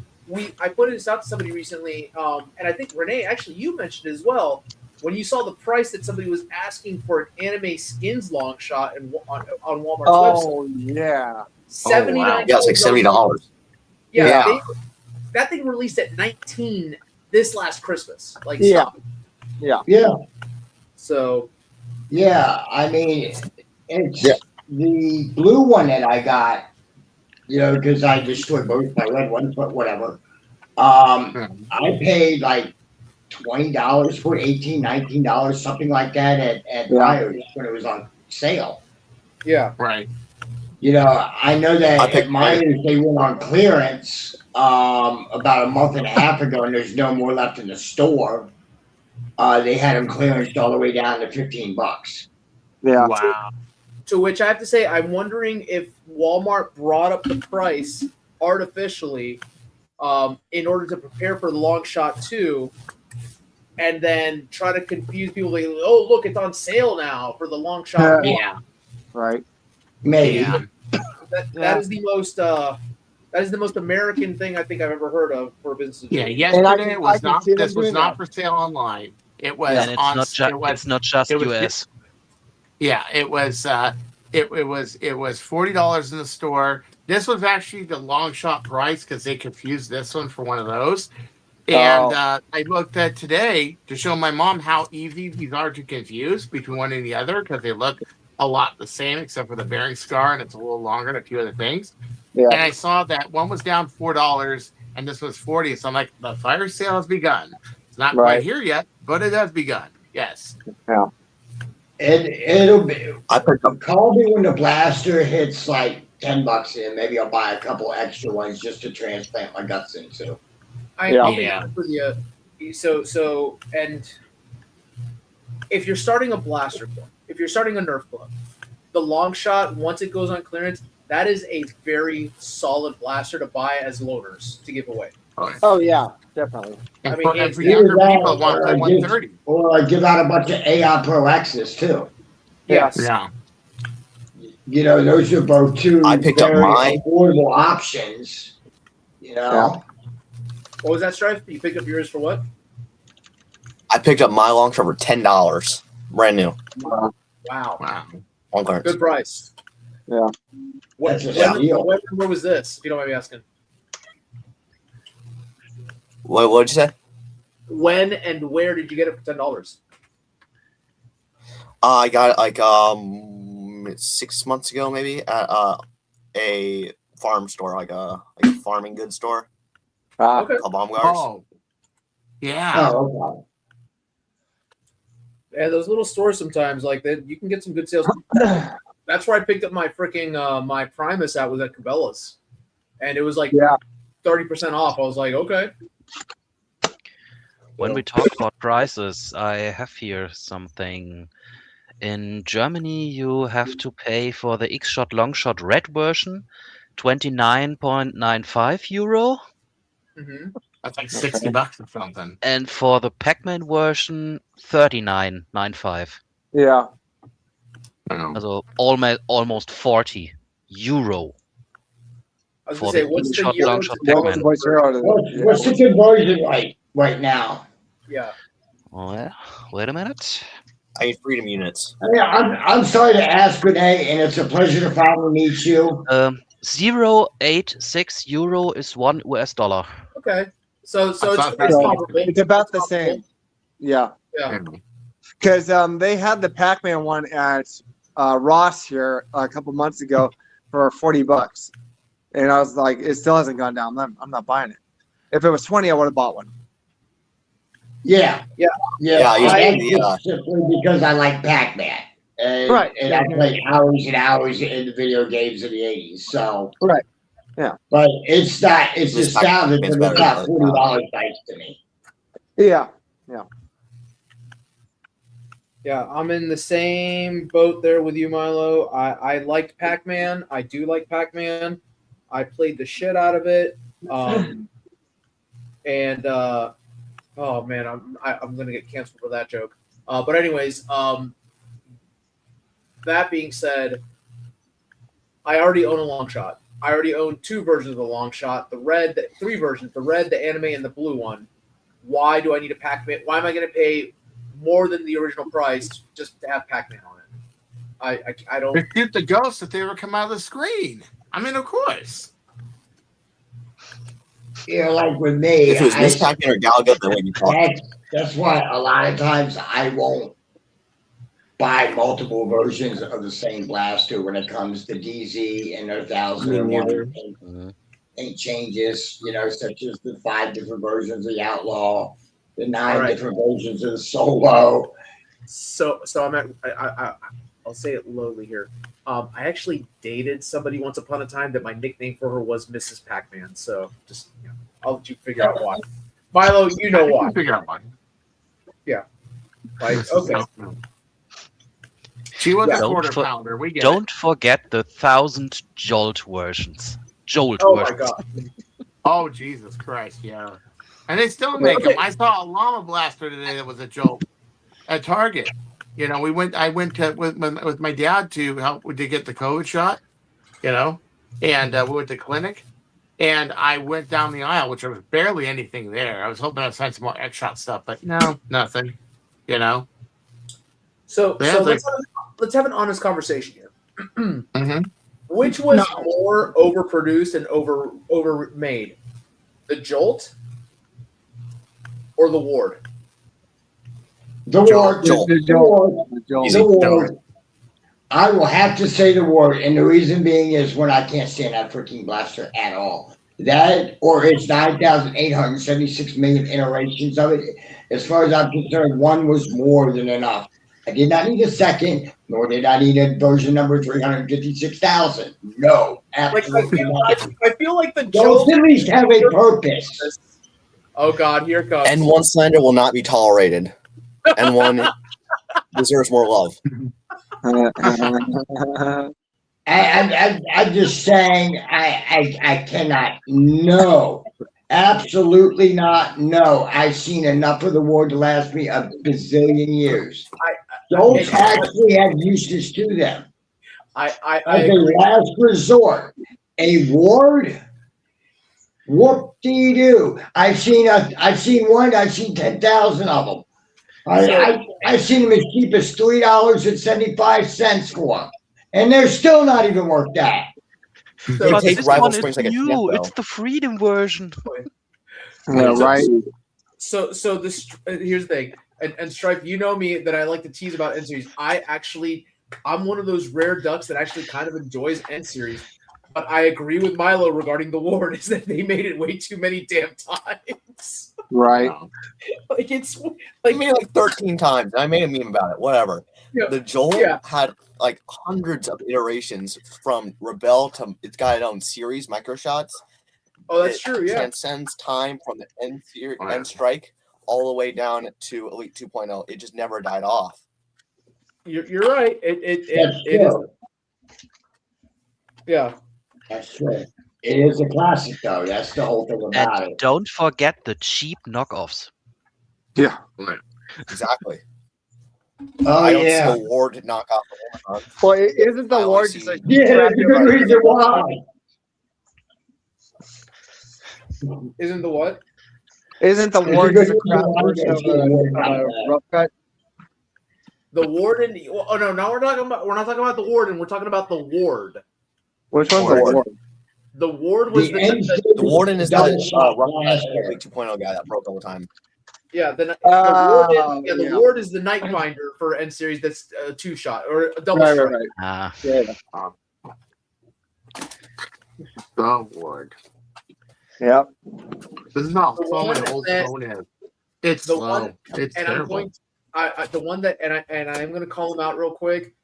I put this out to somebody recently, and I think, Renee, actually, you mentioned it as well. When you saw the price that somebody was asking for an anime skins long shot on Walmart's website. Oh, yeah. $79. Yeah, it's like $70. Yeah. That thing released at $19 this last Christmas. Like, yeah. So. Yeah, I mean, it's the blue one that I got, because I destroyed both my red ones, but whatever. I paid like $20 for it, $18, $19, something like that at Myers when it was on sale. Yeah. Right. I know that at Myers they went on clearance about a month and a half ago, and there's no more left in the store. They had them clearanced all the way down to $15. Yeah. Wow. To which I have to say, I'm wondering if Walmart brought up the price artificially in order to prepare for the long shot 2, and then try to confuse people. Like, oh, look, it's on sale now for the long shot. Yeah. Right. Maybe. Yeah. That is the most That is the most American thing I think I've ever heard of for businesses. Yeah, yesterday it was not. This was not for sale online. It was And it's on. it's not just US. Yeah, it was. It was $40 in the store. This was actually the Longshot price because they confused this one for one of those. And I looked at today to show my mom how easy these are to confuse between one and the other because they look a lot the same except for the bearing scar and it's a little longer and a few other things. Yeah. And I saw that one was down $4 and this was 40. So I'm like, the fire sale has begun. It's not quite here yet, but it has begun. Yes. Yeah. It'll be. Call me when the blaster hits like $10 in. Maybe I'll buy a couple extra ones just to transplant my guts into. I'll be honest with you. So, and if you're starting a blaster club, if you're starting a Nerf club, the Longshot, once it goes on clearance, that is a very solid blaster to buy as loaners to give away. Oh yeah, definitely. I mean, for younger people, want the 130. Or I give out a bunch of AI Pro X's too. Yes. Yeah. You know, those are both two I picked up very mine. affordable options. You know. Yeah. What was that, Strife? You picked up yours for what? I picked up my Longshot for $10, brand new. Wow. On clearance. Good price. Yeah. When was this, if you don't mind me asking? What did you say? When and where did you get it for $10? I got it like 6 months ago, maybe at a farm store, like a farming goods store. Okay. Called Baumgart's. Oh. Yeah. Oh, okay. Yeah, those little stores sometimes, like that, you can get some good sales. That's where I picked up my freaking my Primus at, was at Cabela's, and it was like 30% off. I was like, okay. When we talk about prices, I have here something. In Germany, you have to pay for the X-Shot Longshot Red version, 29.95 euro. Mm-hmm. That's like $60 or something. And for the Pac-Man version, 39.95. Yeah. Also almost 40 euro. I was For gonna say, the what's the X-Shot euro Longshot to Pac-Man. What's the conversion like right now? Yeah. Well, wait a minute. I need freedom units. Yeah, I'm sorry to ask, Renee, and it's a pleasure to finally meet you. 0.86 euro is $1 US. Okay. So it's It's about the same. Yeah. Yeah. Because they had the Pac-Man one at Ross here a couple months ago for $40, and I was like, it still hasn't gone down. I'm not buying it. If it was 20, I would have bought one. Yeah. Yeah, simply because I like Pac-Man. Right. And I played hours and hours in the video games in the 80s. So right. Yeah. But it's astounding for the top $40 price to me. Yeah. Yeah. Yeah, I'm in the same boat there with you, Milo. I liked Pac-Man. I do like Pac-Man. I played the shit out of it. And oh man, I'm gonna get canceled for that joke. But anyways, that being said, I already own a Longshot. I already own 2 versions of the Longshot. Three versions: the red, the anime, and the blue one. Why do I need a Pac-Man? Why am I going to pay more than the original price just to have Pac-Man on it? I don't. To shoot the ghosts if they ever come out of the screen. I mean, of course. You know, like with me, If it was Miss Pac-Man or Galaga, then we'd be talking. that's why a lot of times I won't buy multiple versions of the same blaster when it comes to DZ and their 1001 paint changes, you know, such as the 5 different versions of the Outlaw, the 9 different versions of the Solo. So I'll say it lowly here. I actually dated somebody once upon a time that my nickname for her was Mrs. Pac-Man. So just, I'll let you figure out why. Milo, you know why. Figure out why. Yeah. Like, okay. She was a quarter pounder. We get Don't forget the 1,000 Jolt versions. Jolt versions. My God. Oh, Jesus Christ, yeah. And they still make them. I saw a Llama Blaster today that was a Jolt at Target. You know, I went to with my dad to help to get the COVID shot, you know, and we went to clinic, And I went down the aisle, which there was barely anything there. I was hoping I'd find some more X-Shot stuff, but no, nothing. You know. So let's have an honest conversation here. Mm-hmm. Which was more overproduced and overmade, the Jolt or the Ward? The Ward. The Ward. I will have to say the Ward, and the reason being is when I can't stand that freaking blaster at all. That or its 9,876 million iterations of it. As far as I'm concerned, one was more than enough. I did not need a second, nor did I need a version number 356,000. No, absolutely not. I feel like the Jolt at least have a purpose. Oh God, here it comes. N1 slander will not be tolerated. N1 deserves more love. I'm just saying I cannot. No, absolutely not. No, I've seen enough of the Ward to last me a bazillion years. Don't actually have uses to them. As a last resort, a Ward. Whoop-dee-doo. I've seen one. I've seen 10,000 of them. I've seen them as cheap as $3.75 for them, and they're still not even worth that. But this one is new. It's the Freedom version. Yeah, right. So this here's the thing, and Stripe, you know me that I like to tease about N series. I'm one of those rare ducks that actually kind of enjoys N series. But I agree with Milo regarding the Ward is that they made it way too many damn times. Right. Like it's They made it like 13 times. I made a meme about it. Whatever. Yeah. The Jolt had like hundreds of iterations from Rebel to it's got its own series, microshots. Oh, that's true. Yeah. Transcends time from the N series, N Strike, all the way down to Elite 2.0. It just never died off. You're right. It is. Yeah. That's true. It is a classic, though. That's the whole thing about it. Don't forget the cheap knockoffs. Yeah. Exactly. Oh, I don't see yeah. a Ward knockoff. Well, isn't the Ward just like Yeah, that's a good reason why. Isn't the what? Isn't the Ward just a crap version of a rough cut? The Warden. Oh no! Now we're not talking about the Warden. We're talking about the Ward. Which one's the Ward? The Ward was the Warden is the Elite 2.0 guy that broke all the time. Yeah, the Ward is the Nightbinder for N series. That's a 2-shot or a double strike. Ah, Yeah. The Ward. Yep. This is how The slow one my old that- phone is. It's The slow. one, It's and I'm terrible. going. The one that, and I'm going to call him out real quick.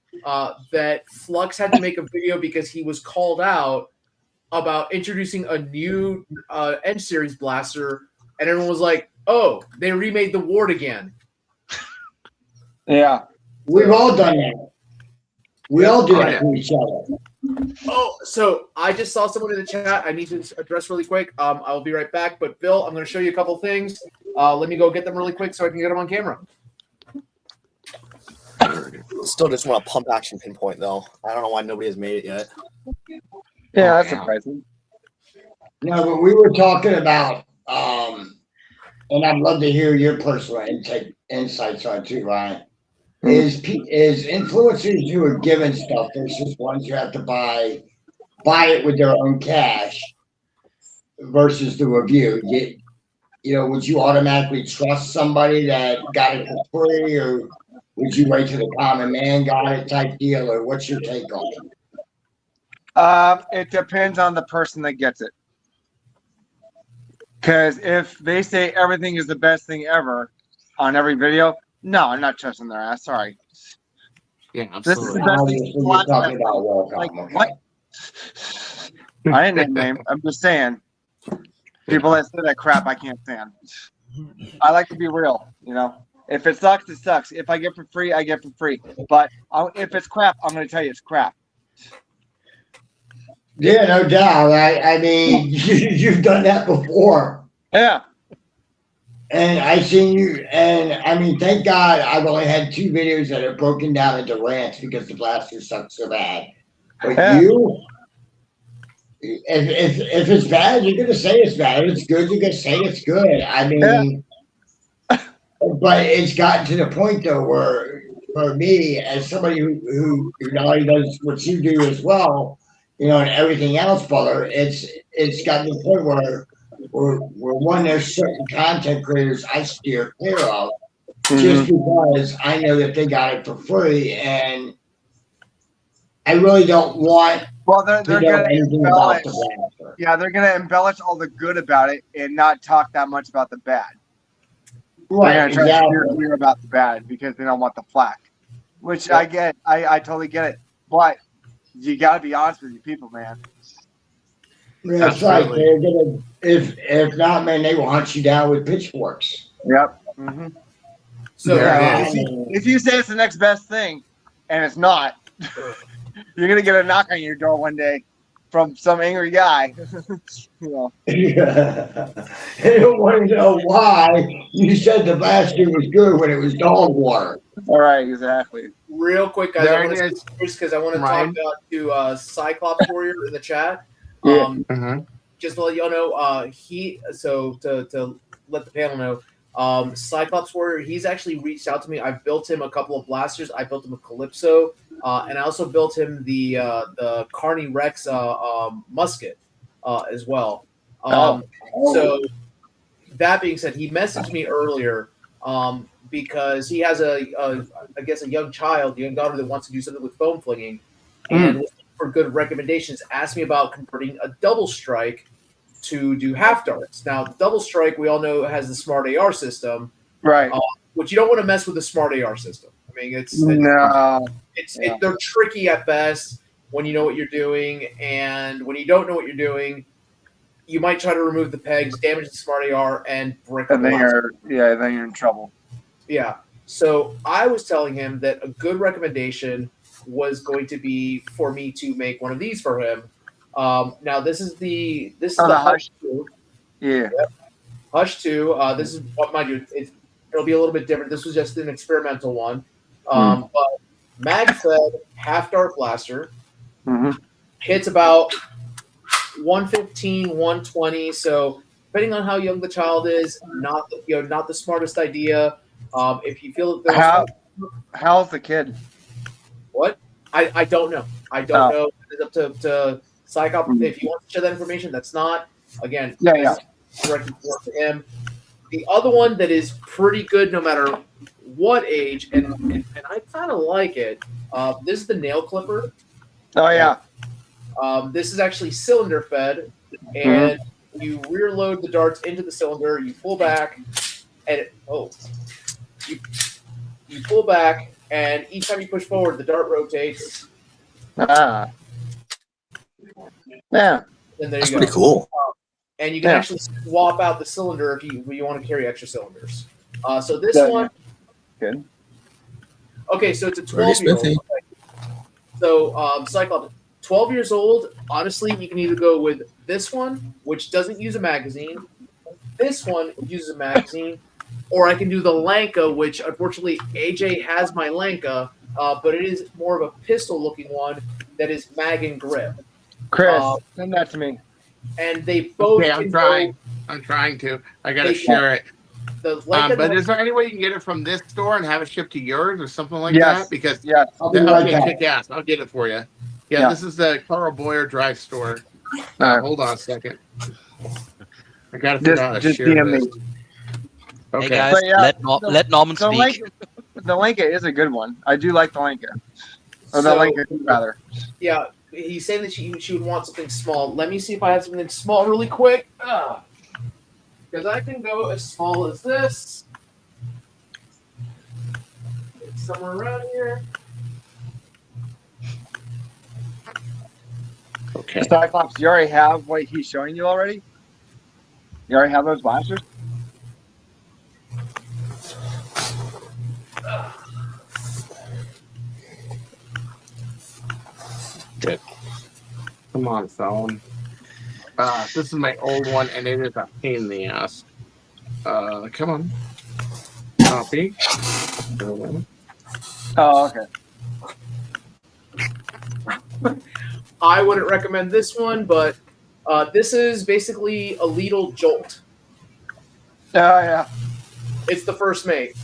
That Flux had to make a video because he was called out about introducing a new N series blaster, and everyone was like, "Oh, they remade the Ward again." Yeah. We've all done that. We all do that to each other. Oh, so I just saw someone in the chat. I need to address really quick. I'll be right back. But Bill, I'm going to show you a couple things. Let me go get them really quick so I can get them on camera. Still just want a pump action pinpoint though. I don't know why nobody has made it yet. Yeah, that's surprising. No, but we were talking about, and I'd love to hear your personal insights on it too, Ryan. Is influencers who are given stuff versus ones who have to buy it with their own cash versus the review. Would you automatically trust somebody that got it for free, or would you wait till the common man got it type deal, or what's your take on it? It depends on the person that gets it. Because if they say everything is the best thing ever on every video, no, I'm not trusting their ass. Sorry. Yeah, This is the absolutely. best thing. You're talking about Welcome. Like, okay. what? I didn't name. I'm just saying. People that say that crap, I can't stand. I like to be real. If it sucks, it sucks. If I get for free, I get for free. But if it's crap, I'm going to tell you it's crap. Yeah, no doubt. I mean, you've done that before. Yeah. And I seen you, and I mean, thank God I've only had 2 videos that are broken down into rants because the blaster sucks so bad. But Yeah. if it's bad, you're gonna say it's bad. If it's good, you're gonna say it's good. I mean, but it's gotten to the point though where, for me, as somebody who not only does what you do as well, you know, and everything else, brother, it's gotten to the point where one, there's certain content creators I steer clear of, just because I know that they got it for free, and I really don't want. Well, they're to know gonna anything embellish. about the blaster. Yeah, they're gonna embellish all the good about it and not talk that much about the bad. Right, They're gonna try to exactly. steer clear about the bad because they don't want the flack. Which I get. I totally get it. But you gotta be honest with your people, man. That's right. They're gonna, if not, man, they will hunt you down with pitchforks. Yep. So if you say it's the next best thing, and it's not, you're gonna get a knock on your door one day from some angry guy. You know. They don't want to know why you said the blaster was good when it was dog water. All right, exactly. real quick, guys, There I want it to is. because I want to Ryan. talk to Cyclops Warrior in the chat. Yeah. Just to let y'all know, to let the panel know, Cyclops Warrior, he's actually reached out to me. I've built him a couple of blasters. I built him a Calypso, and I also built him the Carney Rex musket as well. So that being said, he messaged me earlier because he has I guess a young daughter that wants to do something with foam flinging, and for good recommendations, asked me about converting a double strike to do half darts. Now, the double strike, we all know, has the smart AR system, right? Which you don't want to mess with the smart AR system. I mean, they're tricky at best when you know what you're doing, and when you don't know what you're doing, you might try to remove the pegs, damage the smart AR, and brick. And then you're in trouble. Yeah. So I was telling him that a good recommendation was going to be for me to make one of these for him. Now this is the Hush 2. Yeah. Yep. Hush 2. This is what mind you, it'll be a little bit different. This was just an experimental one. But mag fed half dart blaster. Hits about 115, 120. So depending on how young the child is, not the smartest idea. If you feel that how's the kid? What? I don't know. I don't know. It's up to Cyclops. If you want to share that information, that's not. Again, directed to him. The other one that is pretty good no matter what age, and I kind of like it. This is the nail clipper. Oh, yeah. This is actually cylinder fed, and you rear load the darts into the cylinder, you pull back, and you pull back, and each time you push forward, the dart rotates. Yeah. And there That's you go. pretty cool. And you can actually swap out the cylinder if you want to carry extra cylinders. So this one. Good. Okay, so it's a 12-year-old. So Cyclops, 12 years old. Honestly, you can either go with this one, which doesn't use a magazine. This one uses a magazine. Or I can do the Lanka, which unfortunately AJ has my Lanka, but it is more of a pistol-looking one that is mag and grip. Chris, send that to me. And they both. Okay, I'm trying. I'm trying to. I gotta share it. But is there any way you can get it from this store and have it shipped to yours or something like that? Because kick ass. I'll get it for you. Yeah, this is the Carl Boyer Drive store. Hold on a second. I gotta figure out how to share this. Okay. Hey guys, let Norman speak. The Lanka is a good one. I do like the Lanka. Or the Lanka, rather. Yeah, he's saying that she would want something small. Let me see if I have something small really quick. Because I can go as small as this. It's somewhere around here. Okay. Cyclops, you already have what he's showing you already? You already have those blasters? Good. Come on, phone. This is my old one, and it is a pain in the ass. Come on. Copy. Oh, okay. I wouldn't recommend this one, but This is basically a Lidl Jolt. Oh yeah. It's the first mate,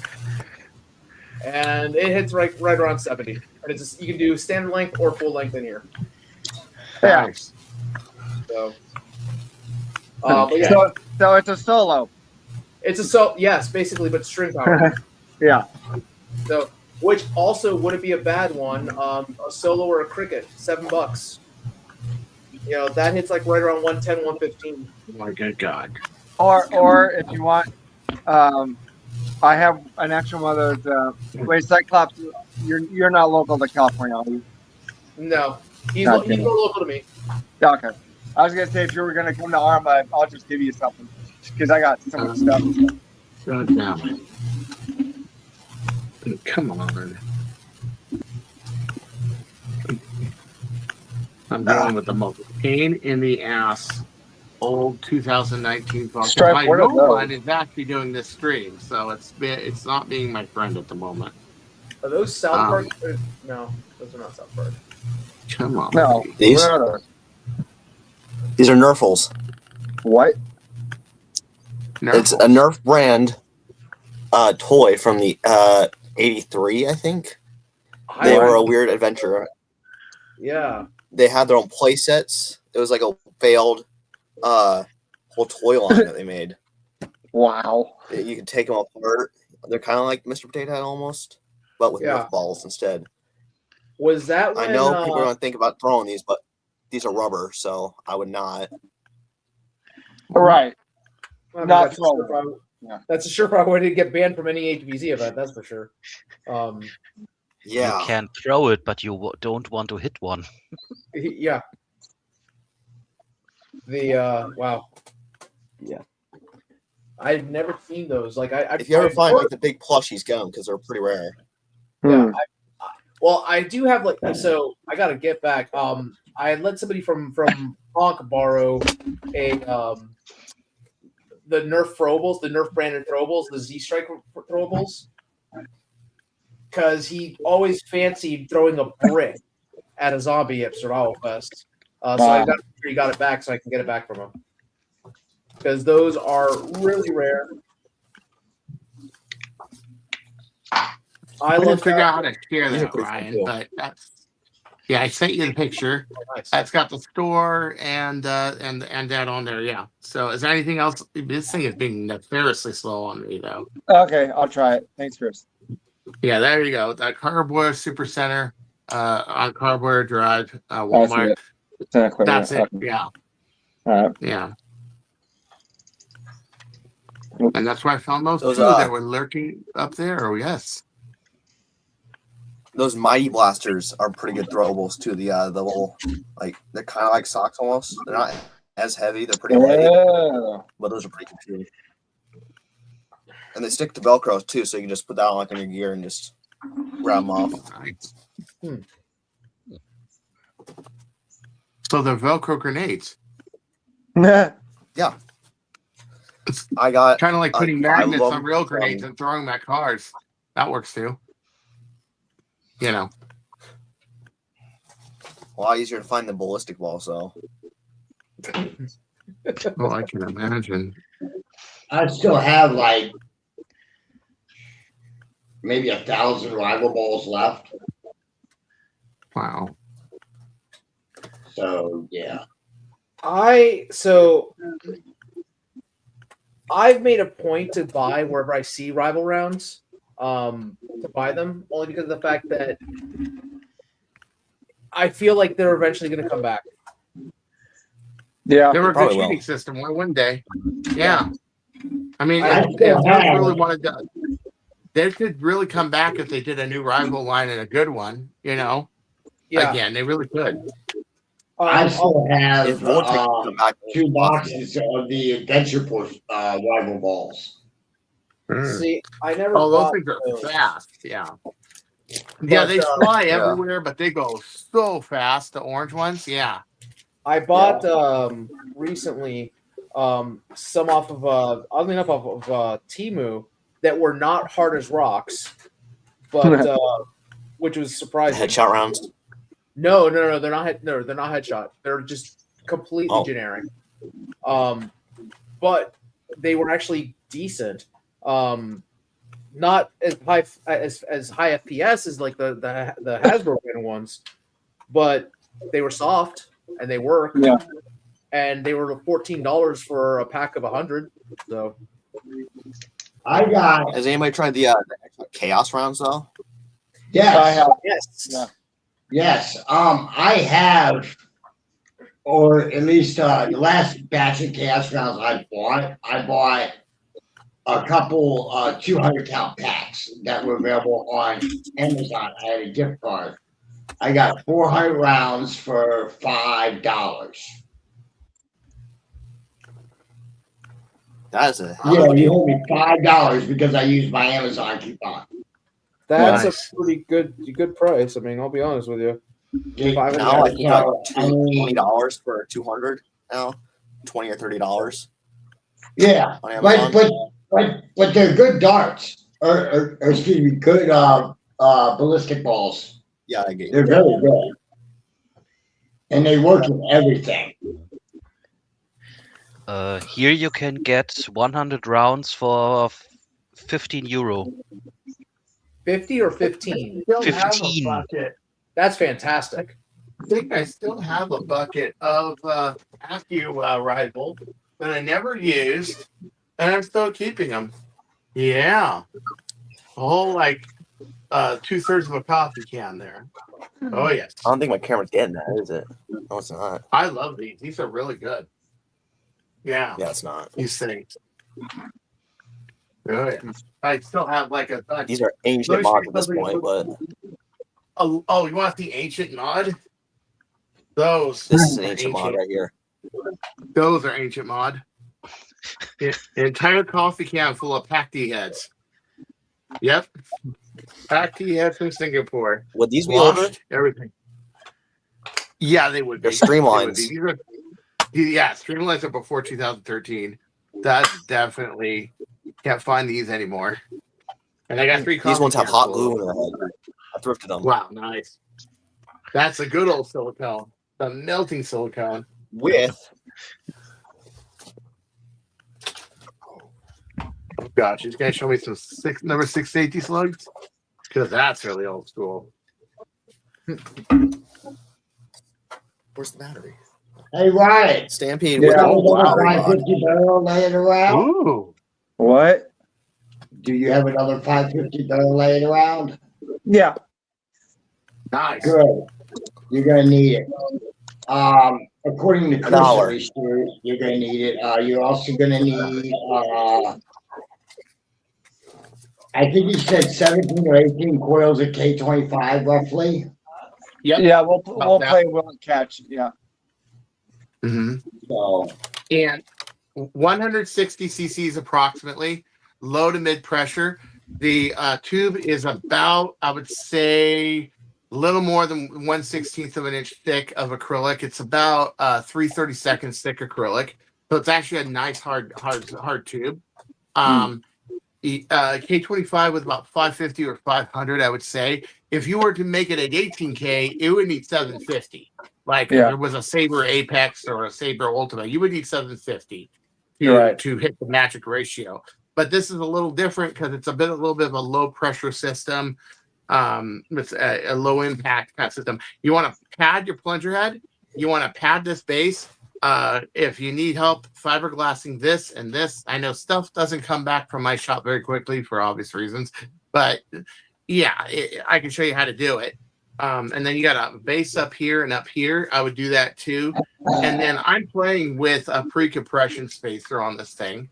and it hits right around 70. And it's just, you can do standard length or full length in here. Yeah. Nice. So, but yeah, So it's a solo. it's yes, basically, but string power. Yeah. So, which also wouldn't be a bad one. A solo or a cricket, $7. You know, that hits like right around 110, 115. My good God. Or if you want, I have an extra one of those. Wait, Cyclops, you're not local to California, are you? No, he's Okay. more local to me. Yeah, okay. I was gonna say if you were gonna come to Arma, I'll just give you something because I got so much stuff. God damn it. Come on. I'm dealing with the most pain in the ass old 2019 phone. Stripe, My what new are those? one is actually doing this stream, so it's not being my friend at the moment. Are those South Park? No, those are not South Park. Come on. No, These? what are those? These are Nerfles. What? It's a Nerf brand toy from the 83, I think. They were a weird adventure. Yeah. They had their own play sets. It was like a failed whole toy line that they made. Wow. You can take them apart. They're kind of like Mr. Potato Head almost, but with Nerf balls instead. Was that when, I know people are going to think about throwing these, but these are rubber, so I would not. Right. I mean, Not that's a surefire way to get banned from any HBZ event, that's for sure. Yeah. You can throw it, but you don't want to hit one. Yeah. The wow. Yeah. I've never seen those. Like if you ever find like the big plushies, get them because they're pretty rare. Yeah. Well, I do have like so. I gotta get back. I had let somebody from Honk borrow a the Nerf throwables, the Nerf branded throwables, the Z Strike throwables, because he always fancied throwing a brick at a zombie at Survival Fest. So I got he got it back, so I can get it back from him. Because those are really rare. I didn't figure out how to share that, Ryan, cool. but that's I sent you the picture. Oh, nice. That's got the store and that on there. Yeah. So is there anything else? This thing is being nefariously slow on me though. Okay, I'll try it. Thanks, Chris. Yeah, there you go. That Carboy Super Center on Carboy Drive, Walmart. That's it. Okay. Yeah. All right. Yeah. And that's where I found those two that were lurking up there. Oh, yes. Those Mighty Blasters are pretty good throwables too. The little, like, they're kind of like socks almost. They're not as heavy. They're pretty light, but those are pretty good too. And they stick to Velcro too, so you can just put that on like on your gear and just grab them off. So they're Velcro grenades. Yeah. I got kind of like putting magnets on real grenades and throwing them at cars. That works too. You know. A lot easier to find than ballistic balls, though. Well, I can imagine. I still have like maybe 1,000 rival balls left. Wow. So yeah. I've made a point to buy wherever I see rival rounds, to buy them only because of the fact that I feel like they're eventually going to come back. Yeah, they were a good probably shooting will. system. One day, yeah. I mean, I if they still have- really wanted to, they could really come back if they did a new rival line and a good one. You know, again, they really could. I still have If Vortex come back, 2 boxes of the Adventure Force rival balls. See, I never. Oh, those bought things are those. fast. Yeah. Yeah, they But, fly everywhere, but they go so fast. The orange ones, yeah. I bought recently some off of oddly enough off of Temu that were not hard as rocks, but which was surprising. headshot rounds. No, they're not. They're not headshot. They're just completely generic. But they were actually decent. Not as high as high FPS as like the Hasbro brand ones, but they were soft and they work. Yeah. And they were $14 for a pack of 100. So Has anybody tried the Chaos rounds though? Yes. I have. yes. Yeah. Yes. I have, or at least the last batch of chaos rounds I bought a couple 200 count packs that were available on Amazon. I had a gift card. I got 400 rounds for $5. That's a Yeah, you owe me $5 because I used my Amazon coupon. That's Nice. a pretty good price. I mean, I'll be honest with you. now I think like $20 for 200 now, $20 or $30. Yeah, on Amazon. but they're good darts, or excuse me, good ballistic balls. Yeah, I get you. They're very good, and they work in everything. Here you can get 100 rounds for 15 euro. 50 or 15? Still have a 15. bucket. That's fantastic. I think I still have a bucket of Accu rifle that I never used, and I'm still keeping them. Yeah, a whole like 2/3 of a coffee can there. Oh yes, I don't think my camera's getting that, is it? No, it's not. I love these. These are really good. Yeah, Yeah, it's not. these things. Good. I still have like a. These are ancient mods at this point, but Oh, you want the ancient mod? Those. this is an ancient mod right here. Those are ancient mod. An entire coffee can full of Pac-D heads. Yep. Pac-D heads from Singapore. Would these be older? Washed, everything. Yeah, they would be. They're streamlines. They would be. Yeah, streamlines are before 2013. That's definitely can't find these anymore. And I got 3 coffee These ones have cans hot full glue of in them. their head. I thrifted them. Wow, nice. That's a good old silicone. The melting silicone. With Oh gosh, he's gonna show me some number 6 safety slugs? Because that's really old school. where's the battery? Hey, Wyatt. Stampede. Yeah. With Have the another battery mod. 550 barrel laying around? Ooh. What? Do you have another 550 barrel laying around? Yeah. Nice. Good. You're gonna need it. According to $1. Chris, you're gonna need it. You're also gonna need. I think you said 17 or 18 coils of K25 roughly. Yep. Yeah, we'll that. play will and catch. Yeah. Mm-hmm. So And 160 cc's approximately, low to mid pressure. The tube is about, I would say, a little more than 1/16 of an inch thick of acrylic. It's about 3/32 thick acrylic, so it's actually a nice hard tube. K25 with about 550 or 500, I would say. If you were to make it at 18K, it would need 750. Like if there was a Saber Apex or a Saber Ultimate, you would need 750 to hit the magic ratio. But this is a little different because it's a little bit of a low pressure system. It's a low impact kind of system. You want to pad your plunger head. You want to pad this base. If you need help fiberglassing this and this, I know stuff doesn't come back from my shop very quickly for obvious reasons, but yeah, I can show you how to do it. And then you got a base up here and up here. I would do that too. And then I'm playing with a pre-compression spacer on this thing.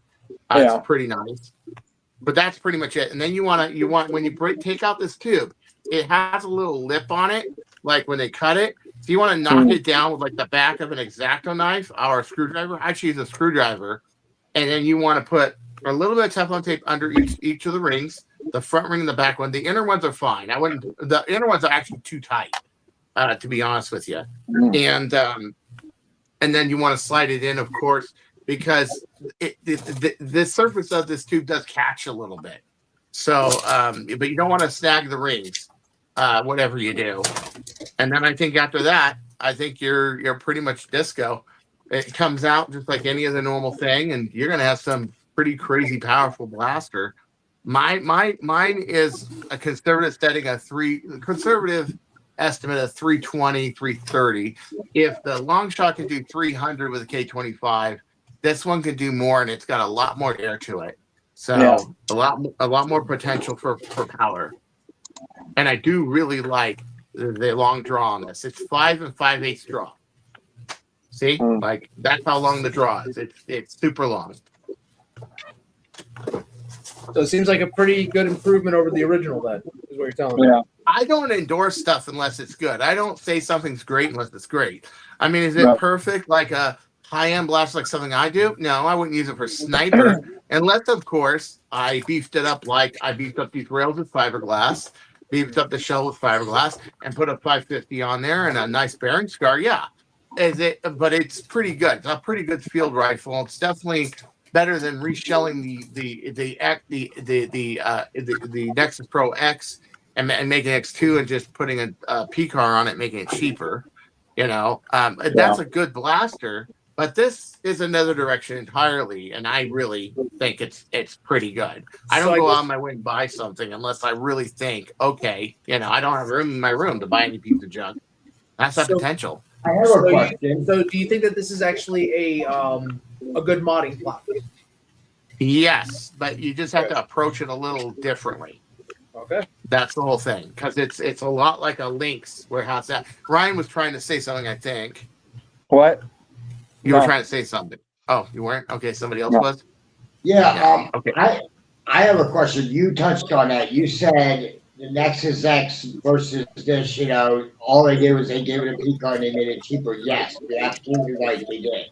It's pretty nice, but that's pretty much it. And then you want when you take out this tube, it has a little lip on it, like when they cut it. So you want to knock it down with like the back of an X-Acto knife or a screwdriver. I actually use a screwdriver, and then you want to put a little bit of Teflon tape under each of the rings, the front ring and the back one. The inner ones are fine. I wouldn't. The inner ones are actually too tight, to be honest with you. And then you want to slide it in, of course, because the surface of this tube does catch a little bit. So, but you don't want to snag the rings, whatever you do. And then I think after that, I think you're pretty much disco. It comes out just like any other normal thing, and you're gonna have some pretty crazy powerful blaster. Mine is a conservative conservative estimate of 320, 330. If the Longshot can do 300 with a K25, this one can do more, and it's got a lot more air to it. So a lot more potential for power. And I do really like the long draw on this. It's 5 5/8 draw. See, like that's how long the draw is. It's super long. So it seems like a pretty good improvement over the original. Then is what you're telling me. Yeah. I don't endorse stuff unless it's good. I don't say something's great unless it's great. I mean, is it perfect like a high-end blast like something I do? No, I wouldn't use it for sniper unless, of course, I beefed it up like I beefed up these rails with fiberglass, beefed up the shell with fiberglass, and put a 550 on there and a nice bearing scar. Yeah, but it's pretty good. It's a pretty good field rifle. It's definitely better than reshelling the Nexus Pro X and making X2 and just putting a P-car on it, making it cheaper. That's a good blaster, but this is another direction entirely, and I really think it's pretty good. I don't go out of my way and buy something unless I really think, okay, I don't have room in my room to buy any piece of junk. That's the potential. I have a question. So do you think that this is actually a good modding platform? Yes, but you just have to approach it a little differently. Okay. That's the whole thing, because it's a lot like a Lynx warehouse. That Ryan was trying to say something, I think. What? You were trying to say something. Oh, you weren't? Okay, somebody else was? Yeah, okay. I have a question. You touched on that. You said the Nexus X versus this, all they did was they gave it a P-card and they made it cheaper. Yes, you're absolutely right, they did.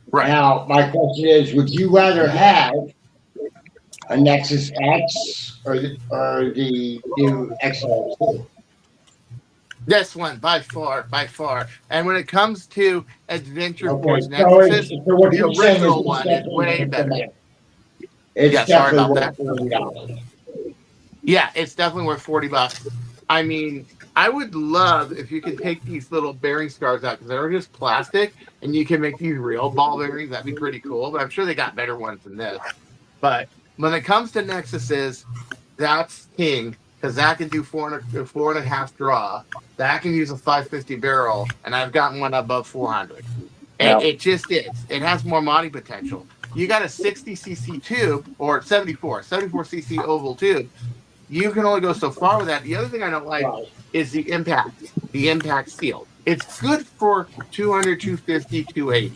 Right. Now, my question is, would you rather have a Nexus X or the new XR2? This one, by far. And when it comes to Adventure Force So Nexus, what the you're saying original is one is way better. It's sorry about definitely that. worth $40. Yeah, it's definitely worth $40. I mean, I would love if you could take these little bearing scars out because they're just plastic, and you can make these real ball bearings. That'd be pretty cool. But I'm sure they got better ones than this. But when it comes to Nexuses, that's king because that can do 4.5 draw. That can use a 550 barrel, and I've gotten one above 400. And it just is. It has more modding potential. You got a 60cc tube or 74cc oval tube. You can only go so far with that. The other thing I don't like is the impact seal. It's good for 200, 250, 280.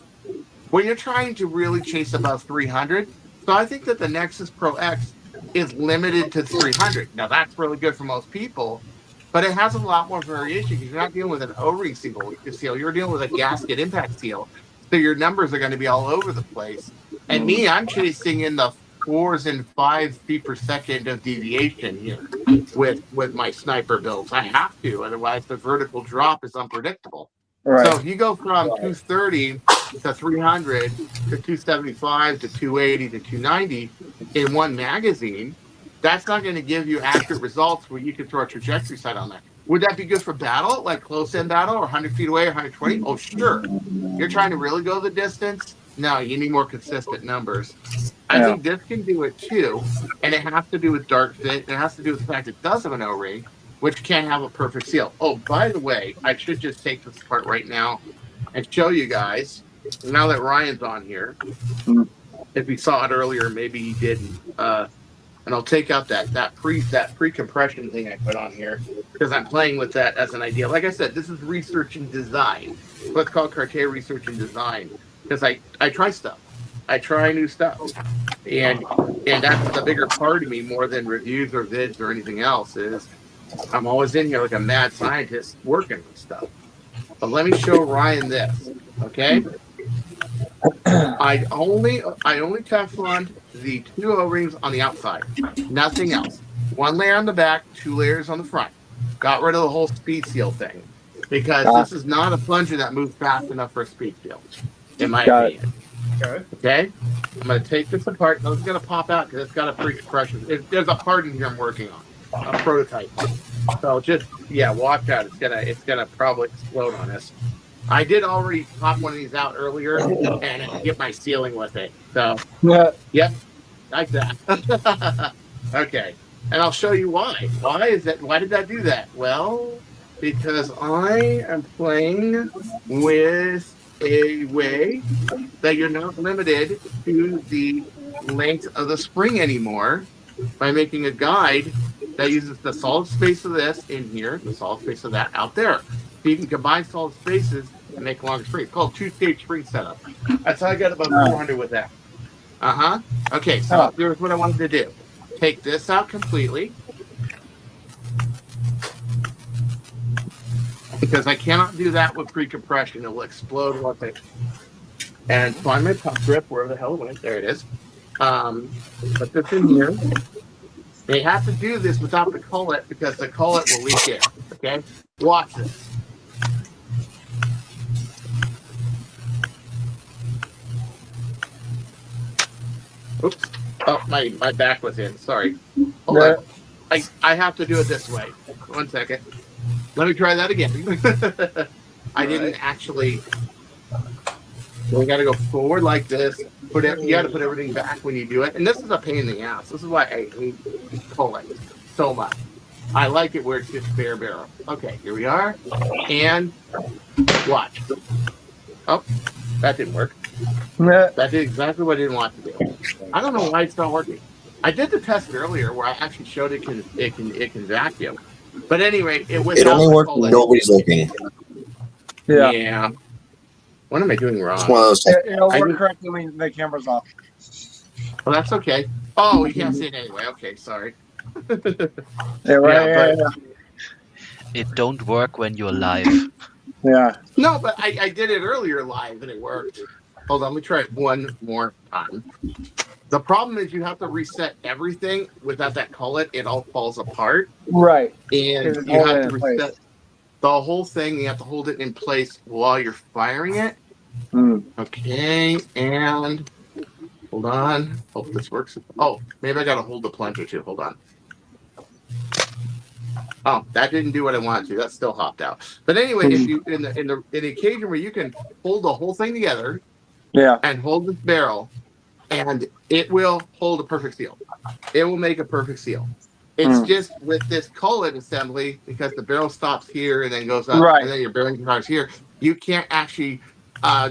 When you're trying to really chase above 300, so I think that the Nexus Pro X is limited to 300. Now that's really good for most people, but it has a lot more variation because you're not dealing with an O-ring seal. You're dealing with a gasket impact seal. So your numbers are going to be all over the place. And me, I'm chasing in the 4s and 5 feet per second of deviation here with my sniper builds. I have to, otherwise the vertical drop is unpredictable. Right. So if you go from 230 to 300 to 275 to 280 to 290 in one magazine, that's not going to give you accurate results where you can throw a trajectory sight on that. Would that be good for battle, like close-in battle or 100 feet away or 120? Oh, sure. You're trying to really go the distance? No, you need more consistent numbers. I think this can do it too, and it has to do with dark fit. It has to do with the fact it does have an O-ring, which can't have a perfect seal. Oh, by the way, I should just take this apart right now and show you guys, now that Ryan's on here, if he saw it earlier, maybe he didn't. And I'll take out that pre-compression thing I put on here because I'm playing with that as an idea. Like I said, this is research and design. What's called Cartaya Research and Design. Because I try stuff. I try new stuff. And that's the bigger part of me more than reviews or vids or anything else is I'm always in here like a mad scientist working with stuff. But let me show Ryan this, okay? I only Tefloned the 2 O-rings on the outside, nothing else. 1 layer on the back, 2 layers on the front. Got rid of the whole speed seal thing because this is not a plunger that moves fast enough for a speed seal, in my opinion. Okay, I'm going to take this apart. No, it's going to pop out because it's got a pre-compression. There's a part in here I'm working on, a prototype. So just watch out. It's gonna probably explode on us. I did already pop one of these out earlier and get my sealing with it. So, yep, like that. Okay, and I'll show you why. Why did that do that? Well, because I am playing with a way that you're not limited to the length of the spring anymore by making a guide that uses the solid space of this in here, the solid space of that out there. So you can combine solid spaces and make longer springs. It's called two-stage spring setup. That's how I got about 400 with that. Okay, so here's what I wanted to do. Take this out completely. Because I cannot do that with pre-compression. It will explode once I... And find my puck grip, wherever the hell it went. There it is. Put this in here. They have to do this without the cullet because the cullet will leak air. Okay? Watch this. Oops. Oh, my back was in. Sorry. Hold on. I have to do it this way. 1 second. Let me try that again. I didn't actually... We got to go forward like this. You got to put everything back when you do it. And this is a pain in the ass. This is why I hate pulling so much. I like it where it's just bare barrel. Okay, here we are. And watch. Oh, that didn't work. That did exactly what I didn't want to do. I don't know why it's not working. I did the test earlier where I actually showed it can vacuum. But anyway, it only works when nobody's looking. Yeah. What am I doing wrong? It's one of those. It'll work correctly when the camera's off. Well, that's okay. Oh, you can't see it anyway. Okay, sorry. It don't work when you're live. Yeah. No, but I did it earlier live and it worked. Hold on, let me try it one more time. The problem is you have to reset everything. Without that cullet, it all falls apart. Right. And you have to reset the whole thing. You have to hold it in place while you're firing it. Okay, and hold on. Hope this works. Oh, maybe I gotta hold the plunger too. Hold on. Oh, that didn't do what I wanted to. That still hopped out. But anyway, if you in the occasion where you can hold the whole thing together, and hold this barrel, and it will hold a perfect seal. It will make a perfect seal. It's just with this cullet assembly, because the barrel stops here and then goes up, and then your bearing starts here. You can't actually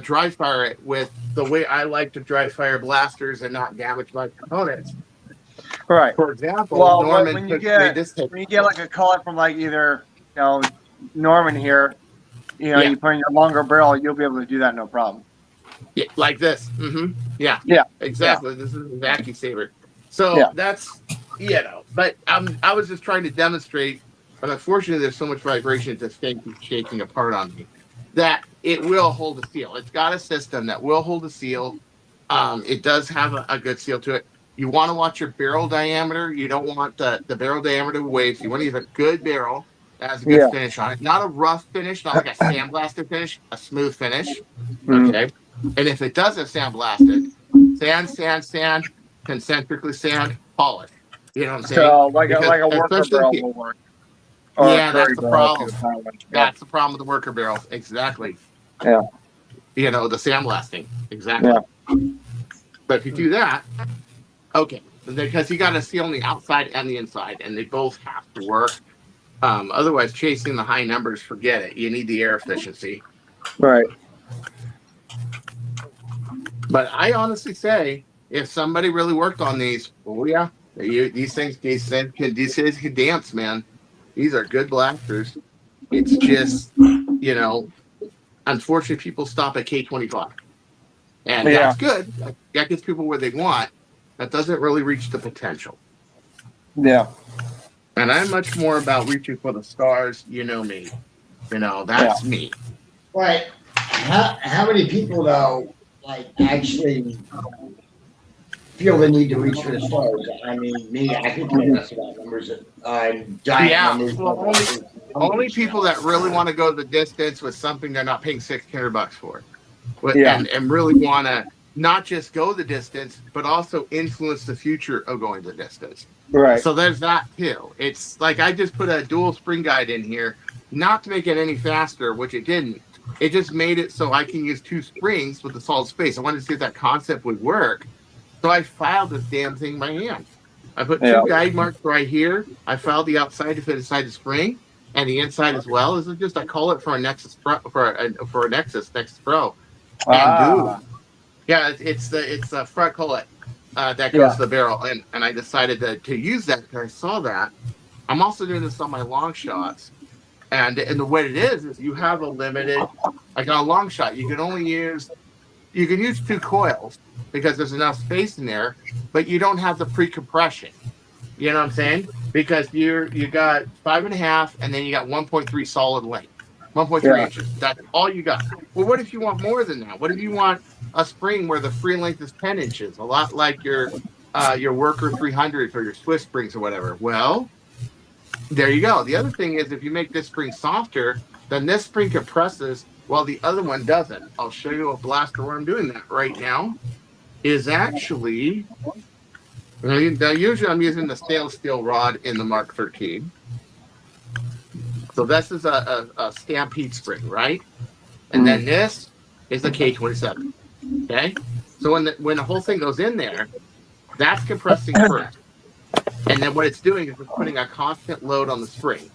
dry fire it with the way I like to dry fire blasters and not damage my components. Right. For example, well, Norman when you get like a cullet from like either Norman here, you put in your longer barrel, you'll be able to do that no problem. Yeah, like this. Yeah, exactly. This is a vacuum saver. So that's but I was just trying to demonstrate, but unfortunately there's so much vibration this thing keeps shaking apart on me, that it will hold a seal. It's got a system that will hold a seal. It does have a good seal to it. You want to watch your barrel diameter. You don't want the barrel diameter waves. You want to use a good barrel that has a good finish on it. Not a rough finish, not like a sandblasted finish, a smooth finish. Okay. And if it does have sandblasted, sand, concentrically sand, polish. You know what I'm saying? So like a worker barrel will work. That's the problem. That's the problem with the worker barrels. Exactly. Yeah. The sandblasting. Exactly. Yeah. But if you do that, okay, because you got to seal on the outside and the inside, and they both have to work. Otherwise, chasing the high numbers, forget it. You need the air efficiency. Right. But I honestly say, if somebody really worked on these, these things can dance, man. These are good blasters. It's just, unfortunately, people stop at K25. And that's good. That gets people where they want. That doesn't really reach the potential. Yeah. And I'm much more about reaching for the stars. You know me. That's me. Right. How many people, though, actually feel the need to reach for the stars? I mean, me, I could care less about numbers. Numbers. Well, only people that really want to go the distance with something they're not paying $600 for. And really want to not just go the distance, but also influence the future of going the distance. Right. So there's that too. It's like I just put a dual spring guide in here, not to make it any faster, which it didn't, It just made it so I can use 2 springs with the solid space. I wanted to see if that concept would work. So I filed this damn thing by hand. I put 2 guide marks right here. I filed the outside to fit inside the spring, and the inside as well. This is just I call it for a Nexus Pro, for a Nexus Pro. And dude, yeah, it's the front collet that goes to the barrel, and I decided to use that because I saw that. I'm also doing this on my long shots, and the way it is you have a limited, like on a long shot, you can use 2 coils because there's enough space in there, but you don't have the pre-compression. You know what I'm saying? Because you got 5.5, and then you got 1.3 solid length, 1.3 inches. That's all you got. Well, what if you want more than that? What if you want a spring where the free length is 10 inches, a lot like your Worker 300s or your Swiss springs or whatever? Well, there you go. The other thing is if you make this spring softer, then this spring compresses while the other one doesn't. I'll show you a blaster where I'm doing that right now. Is actually, usually I'm using the stainless steel rod in the Mark 13. So this is a Stampede spring, right? And then this is the K27. Okay? So when the whole thing goes in there, that's compressing first. And then what it's doing is it's putting a constant load on the spring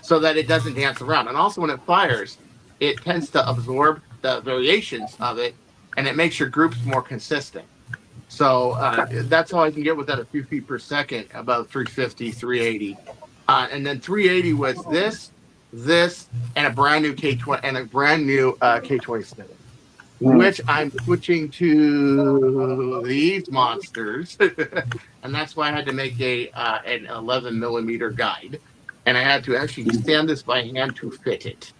so that it doesn't dance around. And also when it fires, it tends to absorb the variations of it, and it makes your groups more consistent. So that's how I can get with that a few feet per second, about 350, 380. And then 380 was this, and a brand new K20 and a brand new K27, which I'm switching to these monsters. And that's why I had to make an 11 millimeter guide. And I had to actually stand this by hand to fit it.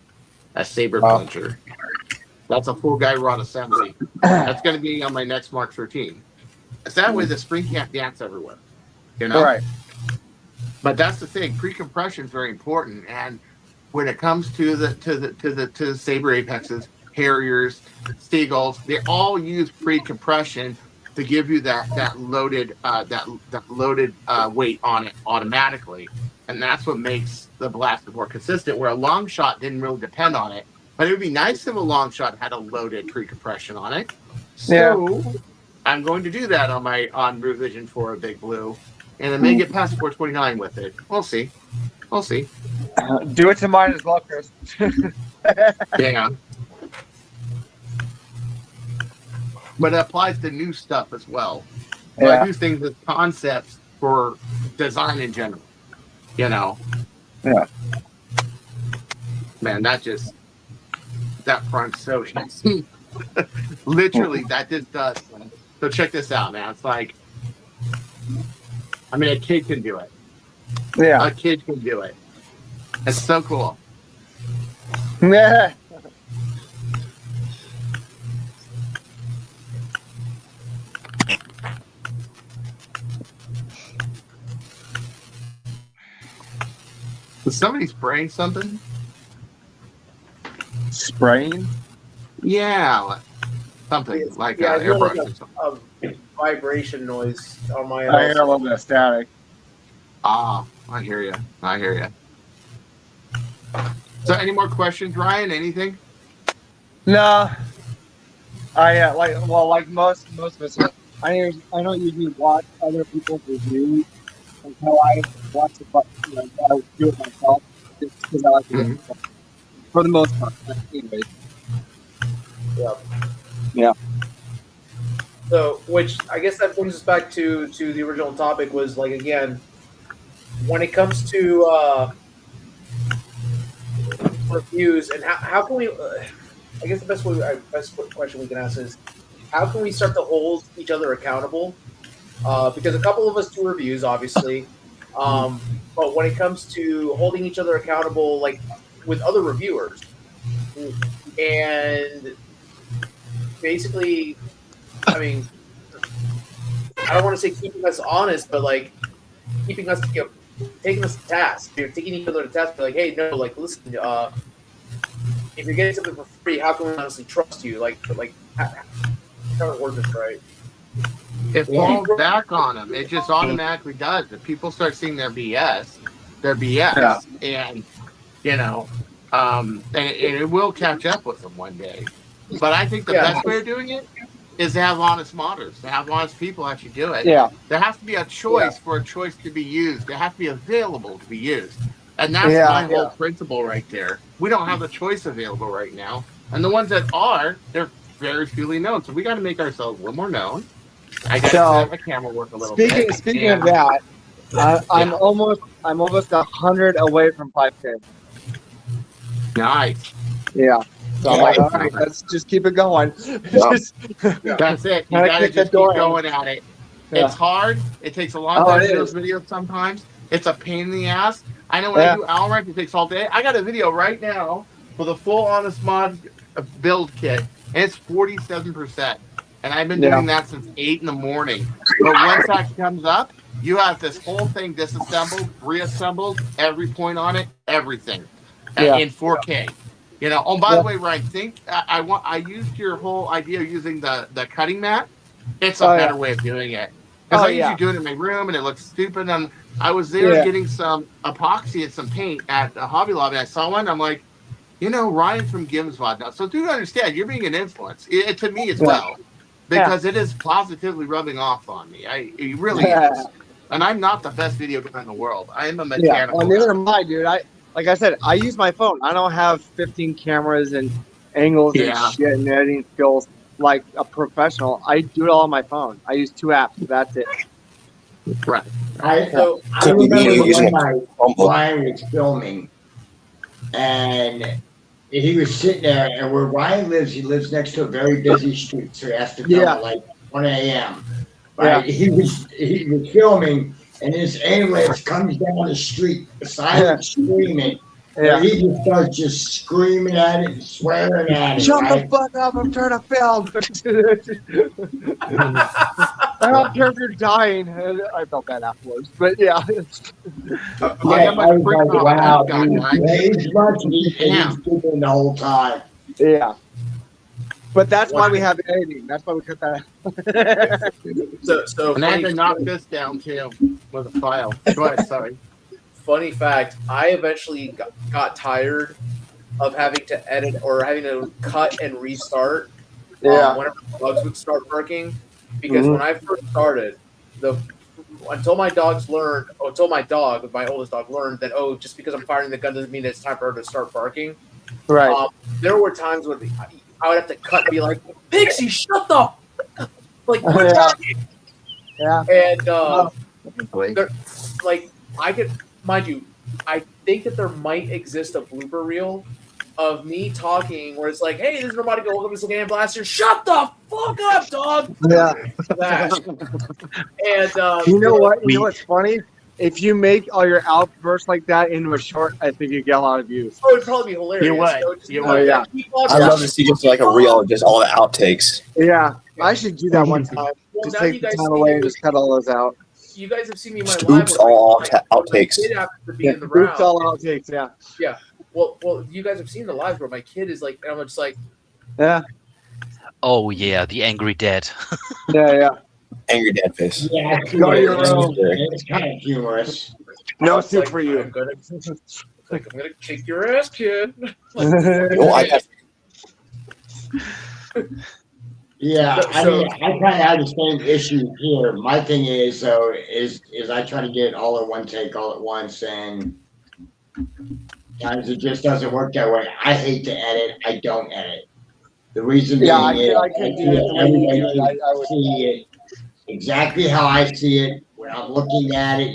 A saber plunger. That's a full guide rod assembly. That's going to be on my next Mark 13. So that way the spring can't dance everywhere. You know? Right. But that's the thing. Pre-compression is very important. And when it comes to the saber apexes, Harriers, Seagulls, they all use pre-compression to give you that loaded weight on it automatically. And that's what makes the blaster more consistent, where a long shot didn't really depend on it. But it would be nice if a long shot had a loaded pre-compression on it. So I'm going to do that on revision for a Big Blue. And then may get past 429 with it. We'll see. Do it to mine as well, Chris. Yeah. But it applies to new stuff as well. So I do things with concepts for design in general. You know? Yeah. Man, that front's so easy. Literally, that just does. Man. So check this out, man. It's like, I mean, a kid can do it. Yeah. A kid can do it. It's so cool. Yeah. Was somebody spraying something? Spraying? Yeah. Something like airbrush or something. A vibration noise on my I hear a little bit of static. Ah, I hear you. So, any more questions, Ryan? Anything? No. Like most of us. I don't usually watch other people's reviews until I watch it, but I do it myself just because I like to do it for the most part. But anyways. Yeah. So, which I guess that brings us back to the original topic was like, again, when it comes to reviews and how can we? I guess the best question we can ask is, how can we start to hold each other accountable? Because a couple of us do reviews, obviously, but when it comes to holding each other accountable, like with other reviewers, and basically, I mean, I don't want to say keeping us honest, but like keeping us, taking us to task. You're taking each other to task. Be like, hey, no, like, listen, if you're getting something for free, how can we honestly trust you? Like, how to word this right? It falls back on them. It just automatically does. If people start seeing their BS, and and it will catch up with them one day. But I think the best way of doing it is to have honest modders, to have honest people actually do it. Yeah. There has to be a choice for a choice to be used. There has to be available to be used. And that's my whole principle right there. We don't have the choice available right now. And the ones that are, they're very fewly known. So we got to make ourselves a little more known. I got to have my camera work a little bit. Speaking of that, I'm almost 100 away from 5K. Nice. Yeah. So I'm like, all right, let's just keep it going. That's it. You gotta just keep going at it. Yeah. It's hard. It takes a long time to do those videos sometimes. It's a pain in the ass. I know when I do owl rank, it takes all day. I got a video right now for the full honest mod build kit, and it's 47%. And I've been doing that since 8 in the morning. But once that comes up, you have this whole thing disassembled, reassembled, every point on it, everything in 4K. You know. Oh, by the way, Ryan, I used your whole idea of using the cutting mat. It's a better way of doing it. Because I usually do it in my room and it looks stupid. And I was there getting some epoxy and some paint at the Hobby Lobby. I saw one. I'm like, Ryan's from GimsVod now. So do understand, you're being an influence to me as well. Because it is positively rubbing off on me. It really is. And I'm not the best video guy in the world. I am a mechanical well, neither am I, dude. Like I said, I use my phone. I don't have 15 cameras and angles and shit and editing skills like a professional. I do it all on my phone. I use 2 apps. That's it. Right. I remember one night Ryan was filming, and he was sitting there, and where Ryan lives, he lives next to a very busy street, so he has to film at like 1 a.m. Right? He was filming, and his ambulance comes down the street, silent screaming. And he just starts just screaming at it and swearing at it. Shut the fuck up! I'm trying to film. I don't care if you're dying. I felt bad afterwards, but yeah. I was like, wow, he's watching the whole time. Yeah. But that's why we have editing. That's why we cut that out. So and I had to knock this down too with a file. Go ahead, sorry. Funny fact, I eventually got tired of having to edit or having to cut and restart whenever bugs would start working. Because when I first started, until my oldest dog learned that, just because I'm firing the gun doesn't mean it's time for her to start barking. Right. There were times when I would have to cut and be like, Pixie, shut the like quit talking. Yeah. And I could, mind you, I think that there might exist a blooper reel of me talking where it's like, hey, this is Robotico, welcome to Scan Blaster. Shut the fuck up, dog. Yeah. And you know what? You know what's funny? If you make all your outbursts like that into a short, I think you get a lot of views. Oh, it'd probably be hilarious. You would. Yeah. I'd love to see just like a reel of just all the outtakes. Yeah. I should do that one time. Just take the time away and just cut all those out. You guys have seen me in my Oops, live. all outtakes. Oops, all outtakes, yeah. Yeah. Well, you guys have seen the lives where my kid is like, and I'm just like, yeah. Oh yeah, the angry dad. Yeah. Angry dad face. Yeah, it's kind of humorous. No soup for you. I'm gonna kick your ass, kid. Yeah, I mean, I kind of have the same issue here. My thing is I try to get all in one take all at once, and sometimes it just doesn't work that way. I hate to edit. I don't edit. The reason being I can do it. Everybody should see it exactly how I see it. When I'm looking at it,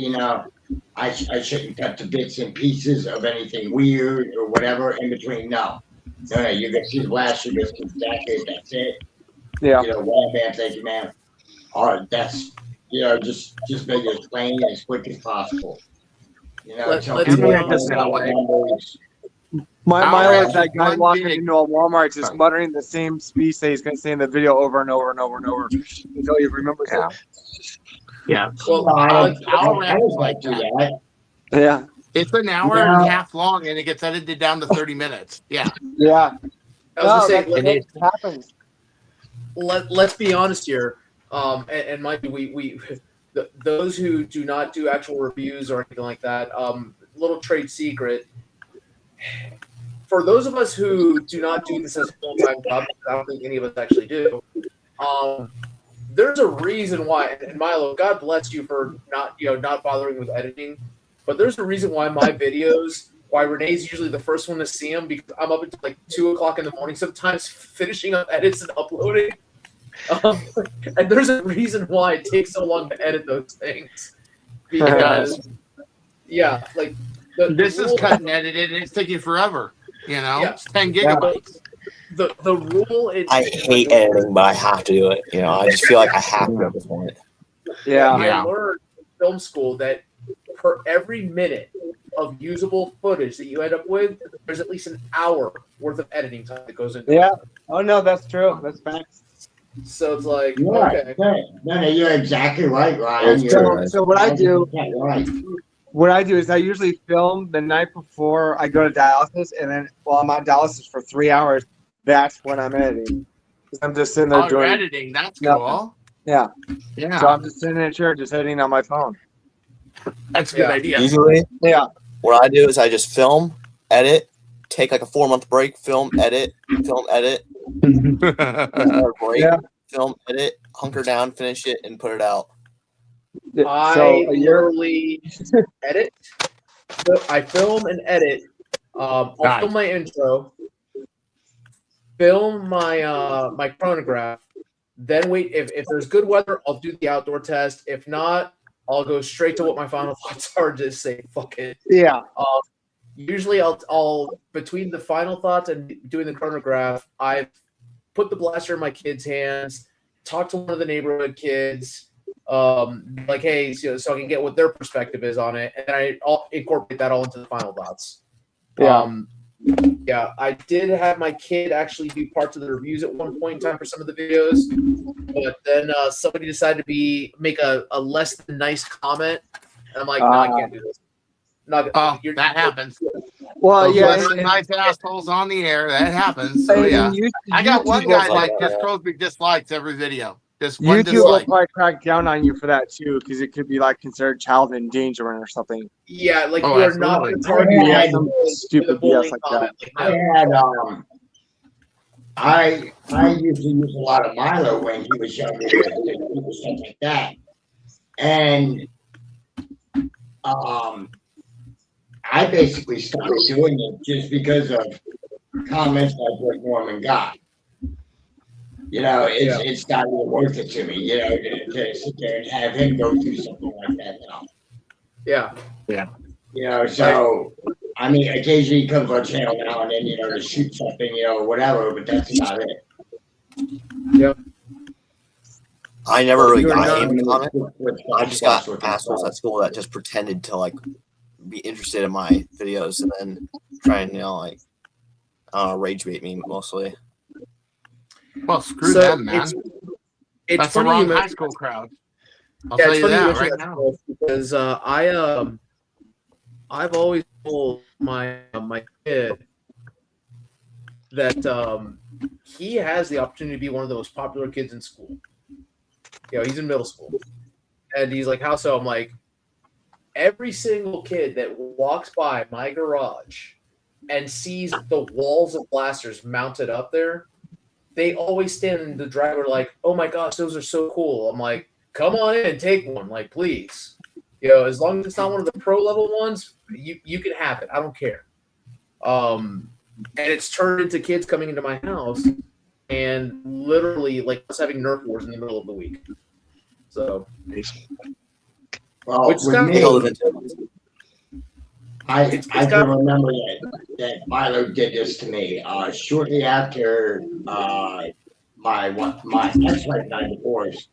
I shouldn't cut to bits and pieces of anything weird or whatever in between. No, you're gonna see the blast. You're gonna see exactly that's it. Yeah. Well, man, thank you, man. All right, that's just make it as plain and as quick as possible. Let's make this that way. My that guy walking into a Walmart just muttering the same speech that he's going to say in the video over and over and over and over until he remembers it. Yeah. Well, I was like that. Yeah. It's an hour and a half long, and it gets edited down to 30 minutes. Yeah. Yeah. I was gonna say, it happens. Let's be honest here, and mind you, we those who do not do actual reviews or anything like that, little trade secret. for those of us who do not do this as a full-time job, I don't think any of us actually do. There's a reason why, and Milo, God bless you for not bothering with editing, but there's a reason why my videos, why Renee's usually the first one to see them, because I'm up until like 2:00 in the morning sometimes finishing up edits and uploading. And there's a reason why it takes so long to edit those things, because this is cut and edited, and it's taking forever. It's 10 gigabytes. The rule is, I hate editing, but I have to do it. I just feel like I have to at this point. I learned in film school that for every minute of usable footage that you end up with, there's at least an hour worth of editing time that goes into it. Oh no, that's true. That's facts. So it's like, okay. No, you're exactly right, Ryan. So what I do, is I usually film the night before I go to dialysis, and then while I'm on dialysis for 3 hours, that's when I'm editing. I'm just sitting there doing editing. That's cool. Yeah. Yeah. So I'm just sitting in a chair, just editing on my phone. That's a good idea. Usually, what I do is I just film, edit, take like a 4-month break, film, edit, break, film, edit, hunker down, finish it, and put it out. I literally edit. I film and edit. I'll film my intro, film my chronograph, then wait. If there's good weather, I'll do the outdoor test. If not, I'll go straight to what my final thoughts are. Just say fuck it. Yeah. Usually, I'll between the final thoughts and doing the chronograph, I've put the blaster in my kids' hands, talk to one of the neighborhood kids, like, hey, so I can get what their perspective is on it, and I'll incorporate that all into the final thoughts. I did have my kid actually do parts of the reviews at one point in time for some of the videos, but then somebody decided to make a less than nice comment, and I'm like, no, I can't do this. That happens. Well, nice assholes on the air. That happens. So I got one guy just throws me dislikes every video. Just one YouTube will probably crack down on you for that too, because it could be like considered child endangerment or something. Yeah, like you're not targeting some stupid BS like that. I used to use a lot of Milo when he was younger, stuff like that, and I basically started doing it just because of comments like what Norman got. It's not even worth it to me, to sit there and have him go through something like that. So I mean, occasionally he comes on channel now and then, to shoot something, whatever, but that's about it. Yep. I never really got any comments. I just got assholes at school that just pretended to be interested in my videos and then try and rage bait me mostly. Well, screw them, man. It's That's the wrong high school crowd. I'll tell you that right now. Because I've always told my kid that he has the opportunity to be one of the most popular kids in school. He's in middle school, and he's like, "How so?" I'm like, every single kid that walks by my garage and sees the walls of blasters mounted up there, they always stand in the driveway like, "Oh my gosh, those are so cool." I'm like, "Come on in and take one, please." As long as it's not one of the pro level ones, you can have it. I don't care. And it's turned into kids coming into my house and literally us having Nerf wars in the middle of the week. So, well, which I can remember that Milo did this to me shortly after my ex-wife got divorced.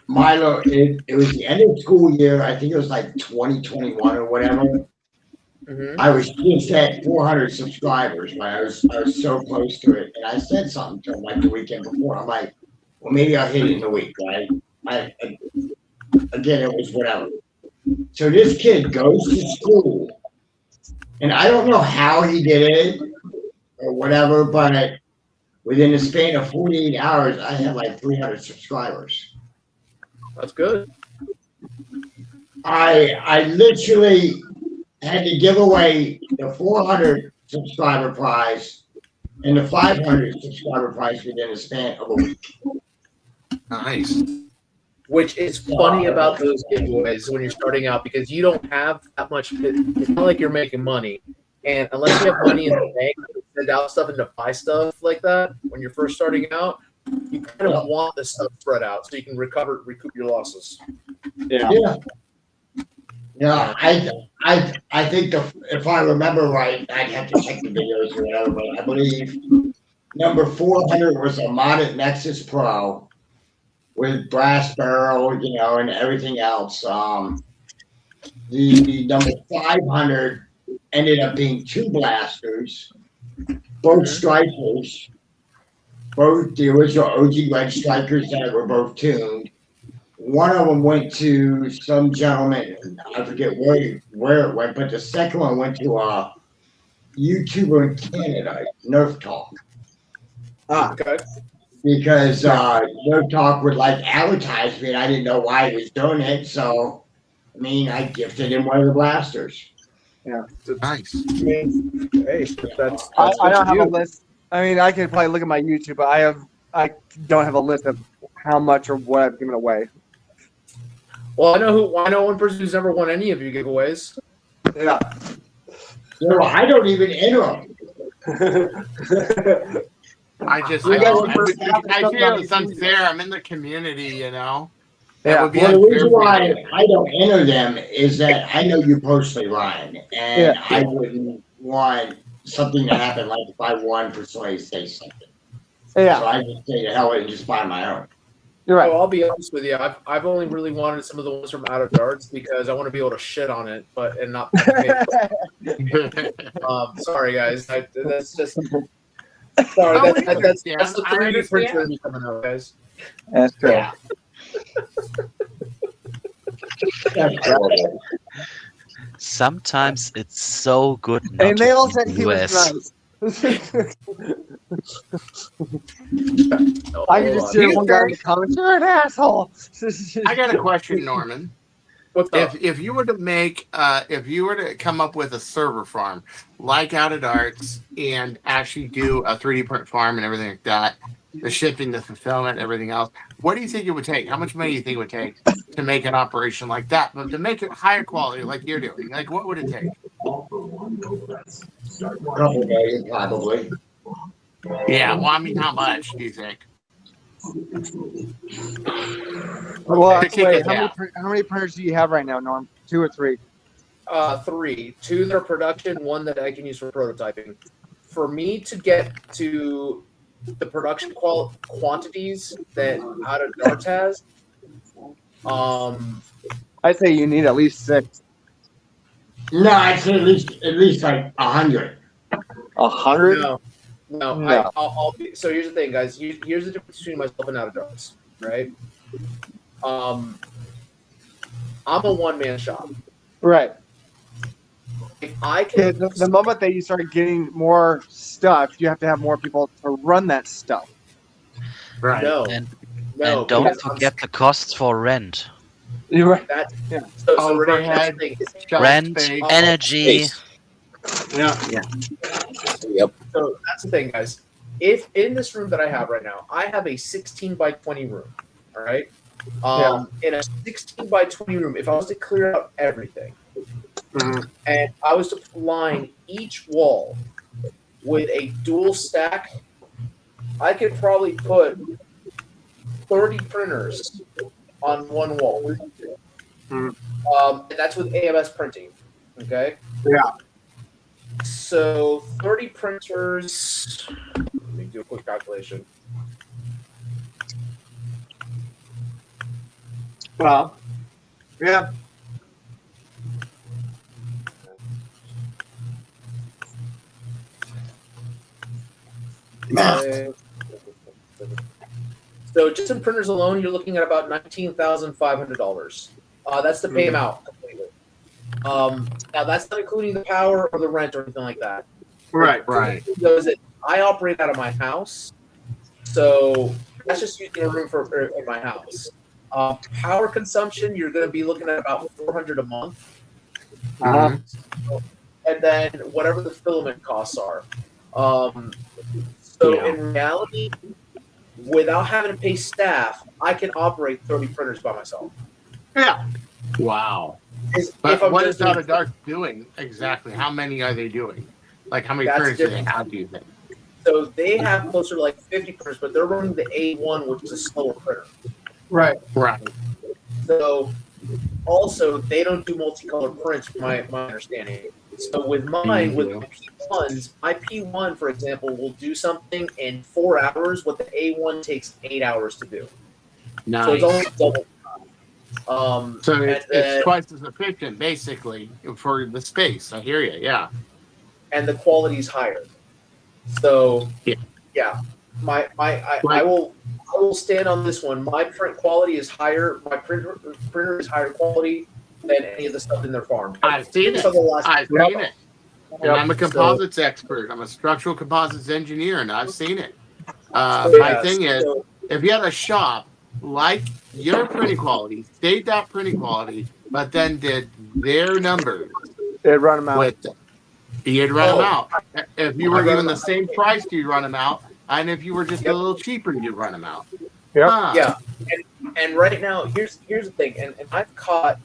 Milo, it was the end of the school year. I think it was like 2021 or whatever. Mm-hmm. I was just at 400 subscribers, but I was so close to it. And I said something to him the weekend before. I'm like, well, maybe I'll hit it in the week, right? Again, it was whatever. So this kid goes to school, and I don't know how he did it or whatever, but within the span of 48 hours, I had 300 subscribers. That's good. I literally had to give away the 400 subscriber prize and the 500 subscriber prize within a span of a week. Nice. Which is funny about those giveaways when you're starting out because you don't have that much. It's not like you're making money, and unless you have money in the bank to send out stuff and to buy stuff like that when you're first starting out, you kind of want this stuff spread out so you can recoup your losses. Yeah. Yeah, I think if I remember right, I'd have to check the videos or whatever, but I believe number 400 was a modded Nexus Pro with brass barrel, and everything else. The number 500 ended up being 2 blasters, both strikers, both the original OG red strikers that were both tuned. One of them went to some gentleman, I forget where it went, but the second one went to a YouTuber in Canada, Nerf Talk. Okay. Because Nerf Talk would advertise me, and I didn't know why he was doing it. So, I gifted him one of the blasters. Yeah, nice. Hey, that's I don't have a list. I could probably look at my YouTube, but I don't have a list of how much or what I've given away. Well, I know one person who's never won any of your giveaways. Yeah. So I don't even enter them. I feel it's unfair. I'm in the community, Yeah. Well, the reason why I don't enter them is that I know you personally, Ryan, and I wouldn't want something to happen like if I won for somebody to say something. Yeah. So I just say to hell and just buy my own. You're right. Well, I'll be honest with you. I've only really wanted some of the ones from Out of Darts because I want to be able to shit on it, and not. Sorry, guys. That's just. Sorry, that's the 3D printer coming out, guys. That's true. Yeah. Sometimes it's so good. And they all to said be he was US. nice. I can just hear one guy in the comments, "You're an asshole." I got a question, Norman. What's up? If you were to make, if you were to come up with a server farm like Out of Darts and actually do a 3D print farm and everything like that, the shipping, the fulfillment, everything else, what do you think it would take? How much money do you think it would take to make an operation like that, but to make it higher quality, like you're doing? Like, what would it take? A couple days, probably. Yeah, well, how much do you think? Well, To kick wait, us how out. many printers do you have right now, Norm? 2 or 3? 3. 2 that are production, 1 that I can use for prototyping. For me to get to the production quantities that Out of Darts has, I'd say you need at least 6. No, I'd say at least like 100. 100? No. No. I'll be, so here's the thing, guys. Here's the difference between myself and Out of Darts, right? I'm a one-man shop. Right. If I can, The moment that you start getting more stuff, you have to have more people to run that stuff. Right. no, And because don't forget the costs for rent. You're right. that. Yeah. So Renee, that's Overhead, the thing. Rent, space. energy. Yeah. So that's the thing, guys. If in this room that I have right now, I have a 16 by 20 room, all right? In a 16 by 20 room, if I was to clear out everything, and I was to line each wall with a dual stack, I could probably put 30 printers on one wall. And that's with AMS printing, okay? Yeah. So 30 printers, let me do a quick calculation. Well, yeah. So just in printers alone, you're looking at about $19,500. That's to pay them out completely. Now that's not including the power or the rent or anything like that. Right. Those that I operate out of my house, so that's just using a room in my house. Power consumption, you're going to be looking at about $400 a month. And then whatever the filament costs are. In reality, without having to pay staff, I can operate 30 printers by myself. Yeah. Wow. But what is Out of Dark doing exactly? How many are they doing? Like, how many printers do they have, do you think? So they have closer to like 50 printers, but they're running the A1, which is a slower printer. Right. So also, they don't do multicolored prints, from my understanding. So with mine, with my P1s, my P1, for example, will do something in 4 hours, what the A1 takes 8 hours to do. Nice. So it's almost double. So it's twice as efficient, basically, for the space. I hear you, yeah. And the quality's higher. So yeah. I will stand on this one. My print quality is higher. My printer is higher quality than any of the stuff in their farm. I've seen it. I've seen it. And I'm a composites expert. I'm a structural composites engineer, and I've seen it. My thing is, if you had a shop like your printing quality, stayed that printing quality, but then did their numbers, they'd run them out. You'd run them out. If you were given the same price, you'd run them out. And if you were just a little cheaper, you'd run them out. Yeah. And right now, here's the thing. And I've caught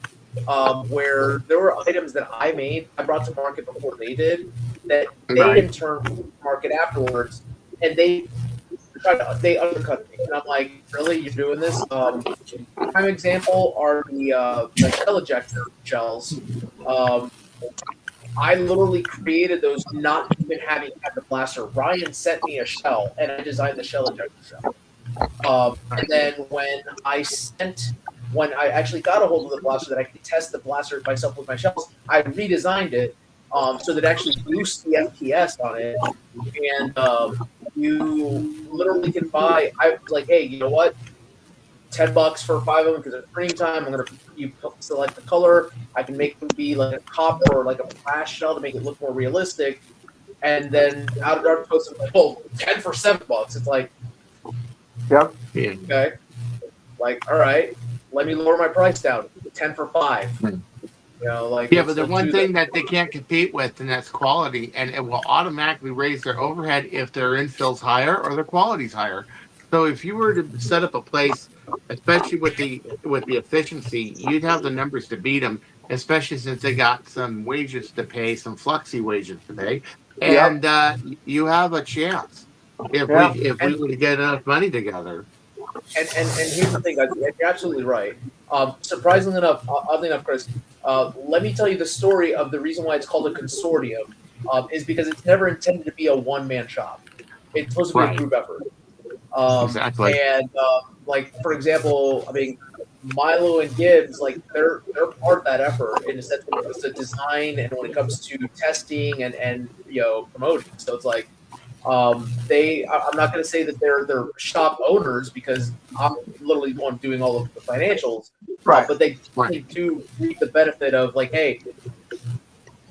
where there were items that I brought to market before they did, that they in turn market afterwards, and they undercut me. And I'm like, really? You're doing this? Prime example are the shell ejector shells. I literally created those not even having had the blaster. Ryan sent me a shell, and I designed the shell ejector shell. And then when I actually got a hold of the blaster that I could test the blaster myself with my shells, I redesigned it so that it actually boosts the FPS on it. And you literally can buy. I was like, hey, you know what? $10 for 5 of them because it's printing time. You select the color. I can make them be like a copper or like a flash shell to make it look more realistic. And then Out of Dark posted like, 10 for $7. It's like, okay, like, all right, let me lower my price down, 10 for 5. You know, like, but the one thing that they can't compete with, and that's quality, and it will automatically raise their overhead if their infill's higher or their quality's higher. So if you were to set up a place, especially with the efficiency, you'd have the numbers to beat them, especially since they got some wages to pay, some fluxy wages to pay, and you have a chance if we were to get enough money together. And here's the thing, you're absolutely right. Surprisingly enough, oddly enough, Chris, let me tell you the story of the reason why it's called a consortium is because it's never intended to be a one-man shop. It's supposed to be a group effort. Exactly. And like, for example, I mean, Milo and Gibbs, like they're part of that effort in a sense when it comes to design and when it comes to testing and promoting. So it's like I'm not going to say that they're shop owners because I'm literally the one doing all of the financials, but they do reap the benefit of like, hey,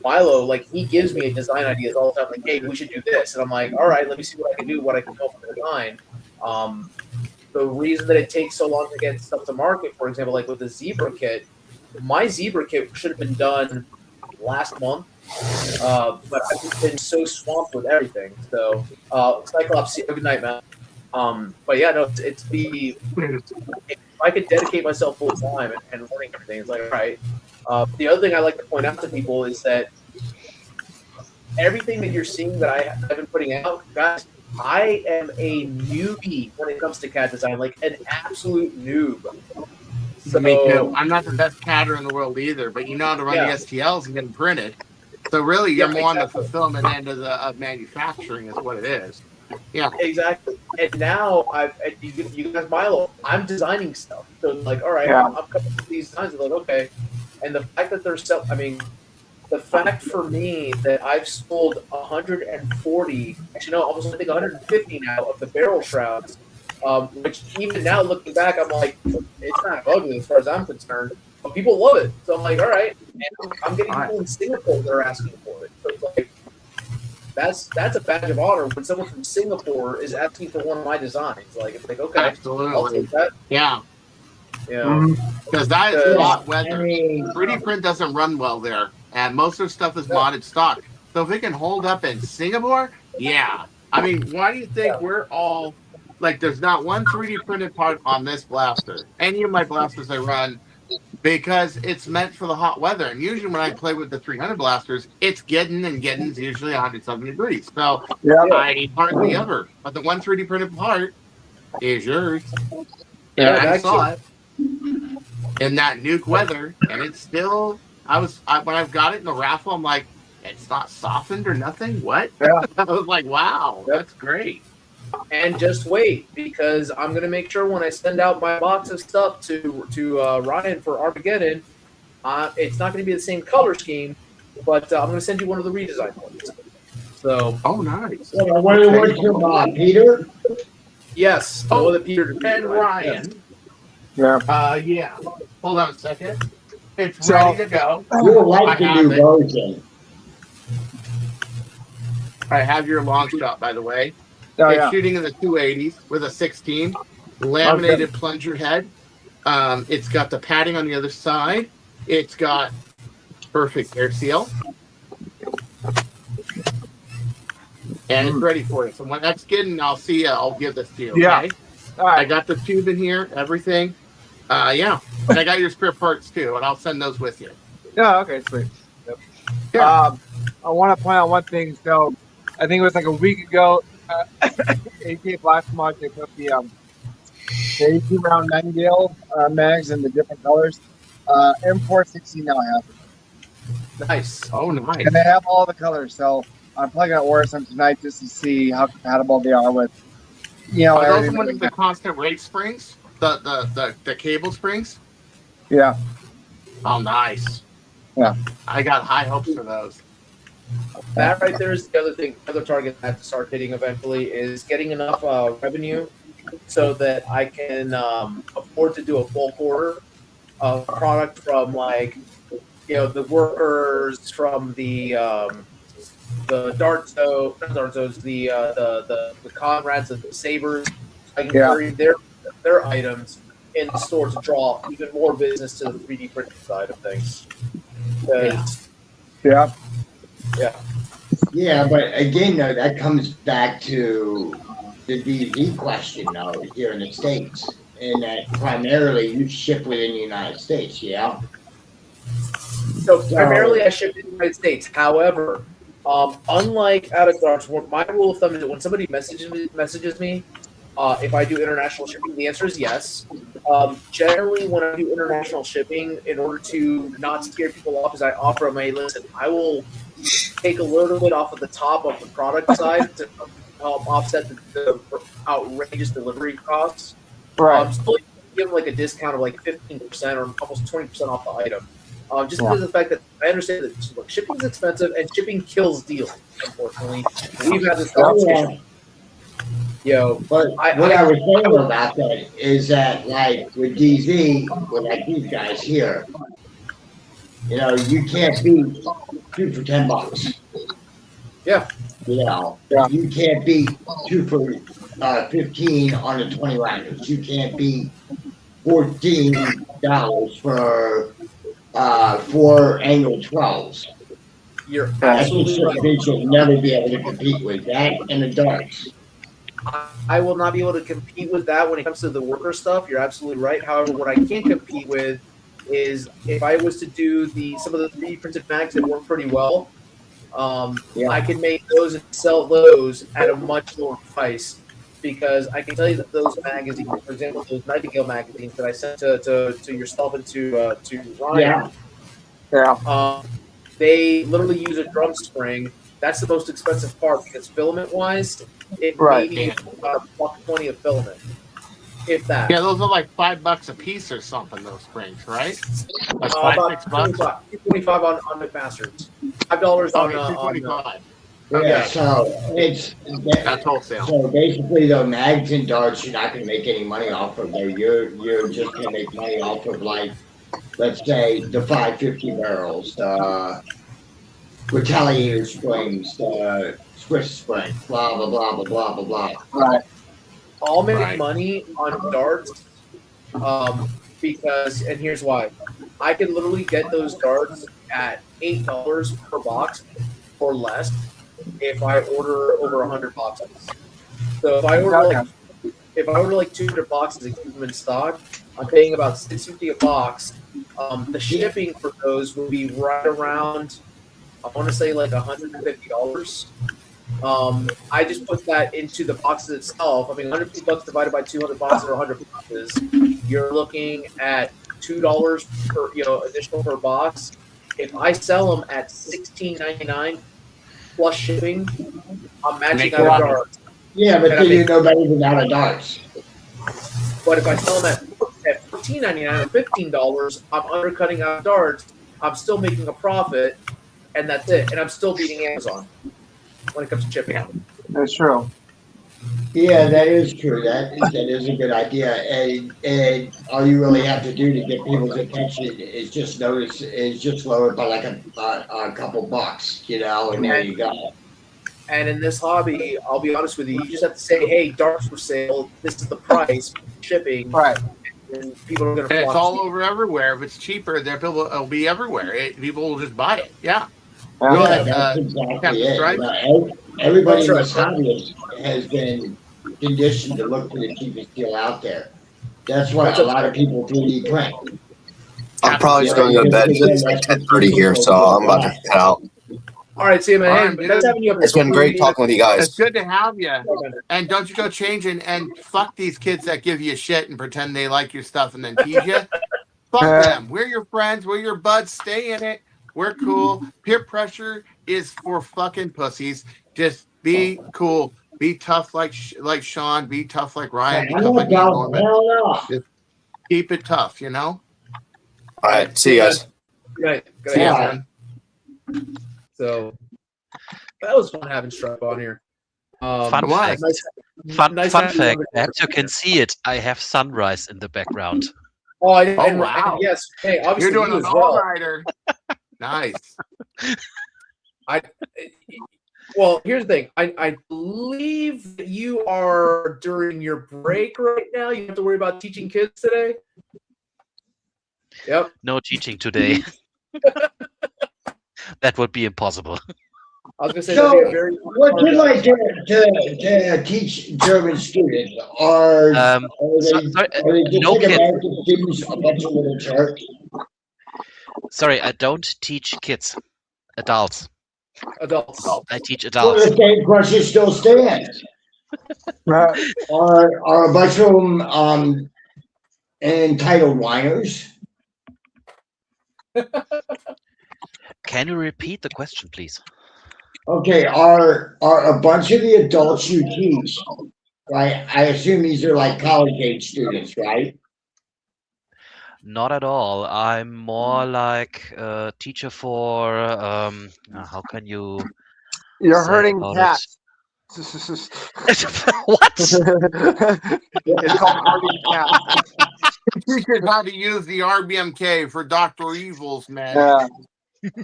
Milo, like he gives me design ideas all the time, like, hey, we should do this, and I'm like, all right, let me see what I can do, what I can help with design. The reason that it takes so long to get stuff to market, for example, like with the Zebra kit, my Zebra kit should have been done last month, but I've just been so swamped with everything. So, Cyclops, good night, man. But yeah, no, it's the if I could dedicate myself full time and learning everything, it's like, all right. The other thing I like to point out to people is that everything that you're seeing that I've been putting out, guys, I am a newbie when it comes to CAD design, like an absolute noob. So, me too. I'm not the best CADer in the world either, but you know how to run the STLs and get them printed. So really, you're more on the fulfillment end of manufacturing is what it is. Yeah, exactly. And now you guys, Milo, I'm designing stuff. So it's like, all right, I'm coming up with these designs. Like, okay. And the fact that the fact for me that I've sold 140, actually no, almost I think 150 now of the barrel shrouds, which even now looking back, I'm like, it's not ugly as far as I'm concerned, but people love it. So I'm like, all right, and I'm getting people in Singapore that are asking for it. So it's like, that's a badge of honor when someone from Singapore is asking for one of my designs. Like, it's like, okay, absolutely, I'll take that. Yeah. Yeah, because that is a lot weather. 3D print doesn't run well there, and most of their stuff is modded stock. So if it can hold up in Singapore, yeah. I mean, why do you think we're all like? There's not one 3D printed part on this blaster. Any of my blasters I run, because it's meant for the hot weather. And usually when I play with the 300 blasters, it's getting's usually 107 degrees. So I hardly ever. But the one 3D printed part is yours. Yeah, and I saw it in that nuke weather, and it's still. When I've got it in the raffle, I'm like, it's not softened or nothing. What? Yeah. I was like, wow, that's great. And just wait, because I'm gonna make sure when I send out my box of stuff to Ryan for Armageddon, it's not gonna be the same color scheme, but I'm gonna send you one of the redesign ones. So, oh, nice. What's your Peter? Yes. Oh, the Peter and Ryan. Yeah. Yeah. Hold on a second. It's ready to go. You'll like the new version. I have your long shot, by the way. Oh, it's yeah. shooting in the 280s with a 16 laminated plunger head. It's got the padding on the other side. It's got perfect air seal. And it's ready for you. So when that's getting, I'll see you. I'll give this to you. Okay? Yeah. All right. I got the tube in here, everything. Yeah. And I got your spare parts too, and I'll send those with you. Yeah, okay, sweet. Yep. Yeah. I want to point out one thing. So I think it was like a week ago, AK Blast Mod, they put the 82 round Nightingale mags in the different colors. M416 now has it. Nice. Oh, nice. And they have all the colors. So I'm probably going to order some tonight just to see how compatible they are with, Are those everything. ones with the constant rate springs? The cable springs? Yeah. Oh, nice. Yeah. I got high hopes for those. That right there is the other thing. The other target I have to start hitting eventually is getting enough revenue so that I can afford to do a bulk order of product from the workers, from the the Conrads and the Sabers. I can carry their items in the store to draw even more business to the 3D printing side of things. Yeah. Yeah, but again, though, that comes back to the DV question, though, here in the States. And that primarily you ship within the United States, yeah? So primarily I ship in the United States. However, unlike out of darts, my rule of thumb is that when somebody messages me, if I do international shipping, the answer is yes. Generally, when I do international shipping, in order to not scare people off, is I offer them, hey, listen, I will take a little bit off of the top of the product side to help offset the outrageous delivery costs. Right. Still give them like a discount of like 15% or almost 20% off the item. Just because of the fact that I understand that shipping is expensive and shipping kills deals, unfortunately. We've had this conversation. But what I was saying about that is that, like, with DZ, with like these guys here, you can't beat 2 for $10. Yeah. You can't beat 2 for 15 on the 20 rounders. You can't beat $14 for 4 angle 12s. You're That's absolutely what right. you'll never be able to compete with that and the darts. I will not be able to compete with that when it comes to the worker stuff. You're absolutely right. However, what I can compete with is if I was to do some of the 3D printed mags that work pretty well, I can make those and sell those at a much lower price, because I can tell you that those magazines, for example, those Nightingale magazines that I sent to yourself and to Ryan, they literally use a drum spring. That's the most expensive part, because filament wise, it may be $1.20 of filament, if that. Yeah, those are like $5 a piece or something. Those springs, right? Like About $5, $6. $2.25 on McMaster's. $5 on $2.25. Yeah, so that's wholesale. So basically, though, mags and darts, you're not going to make any money off of them. You're just going to make money off of, like, let's say the 550 barrels, the retaliator springs, the Swiss spring, blah blah blah blah blah blah blah. Right. I'll make money on darts because, and here's why. I can literally get those darts at $8 per box or less if I order over 100 boxes. So if I order like 200 boxes and keep them in stock, I'm paying about $6.50 a box. The shipping for those would be right around, I want to say like $150. I just put that into the boxes itself. I mean, $150 divided by 200 boxes or 100 boxes, you're looking at $2 per additional per box. If I sell them at $16.99 plus shipping, I'm matching out of darts. Yeah, but then you know better than out of darts. But if I sell them at $14.99 or $15, I'm undercutting out of darts. I'm still making a profit, and that's it. And I'm still beating Amazon when it comes to shipping. That's true. Yeah, that is true. That is a good idea. And all you really have to do to get people's attention is just lower it by like a couple bucks, and there you go. And in this hobby, I'll be honest with you, you just have to say, "Hey, darts for sale. This is the price, shipping." Right. And people are going to. It's all over everywhere. If it's cheaper, it'll be everywhere. People will just buy it. Yeah. Yeah, that's exactly it. Right? Everybody in this hobby has been conditioned to look for the cheapest deal out there. That's why a lot of people 3D print. I'm probably just going to go to bed. It's like 10:30 here, so I'm about to head out. All right, see you, man. Hey, that's having you up. It's been great talking with you guys. It's good to have you. And don't you go change and fuck these kids that give you shit and pretend they like your stuff and then tease you. Fuck them. We're your friends. We're your buds. Stay in it. We're cool. Peer pressure is for fucking pussies. Just be cool. Be tough like Sean. Be tough like Ryan. Be tough like Norman. Just keep it tough, All right. See you guys. Good night. So that was fun having Struck on here. Fun fact. Fun fact. As you can see it, I have sunrise in the background. Oh, wow. Yes. Hey, obviously you're doing an all-rider. Nice. Well, here's the thing. I believe that you are during your break right now. You have to worry about teaching kids today. Yep. No teaching today. That would be impossible. I was going to say, so what you like to teach German students? Are they just no American students a bunch of literature? Sorry, I don't teach kids. Adults. I teach adults. Well, the same question still stands. Are a bunch of them entitled whiners? Can you repeat the question, please? Okay, are a bunch of the adults you teach, right? I assume these are like college age students, right? Not at all. I'm more like a teacher for how can you? You're hurting cats. What? It's called hurting cats. Teachers how to use the RBMK for Dr. Evil's man. Yeah.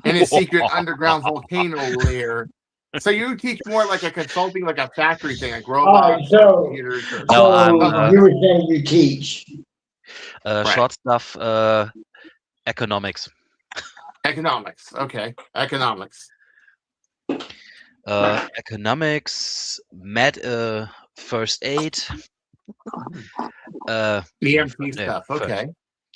And his secret underground volcano lair. So you teach more like a consulting, like a factory thing, like robots, computers. No, you were saying you teach. Short stuff, economics. Economics, okay. Economics. Economics, first aid. EMT stuff, okay.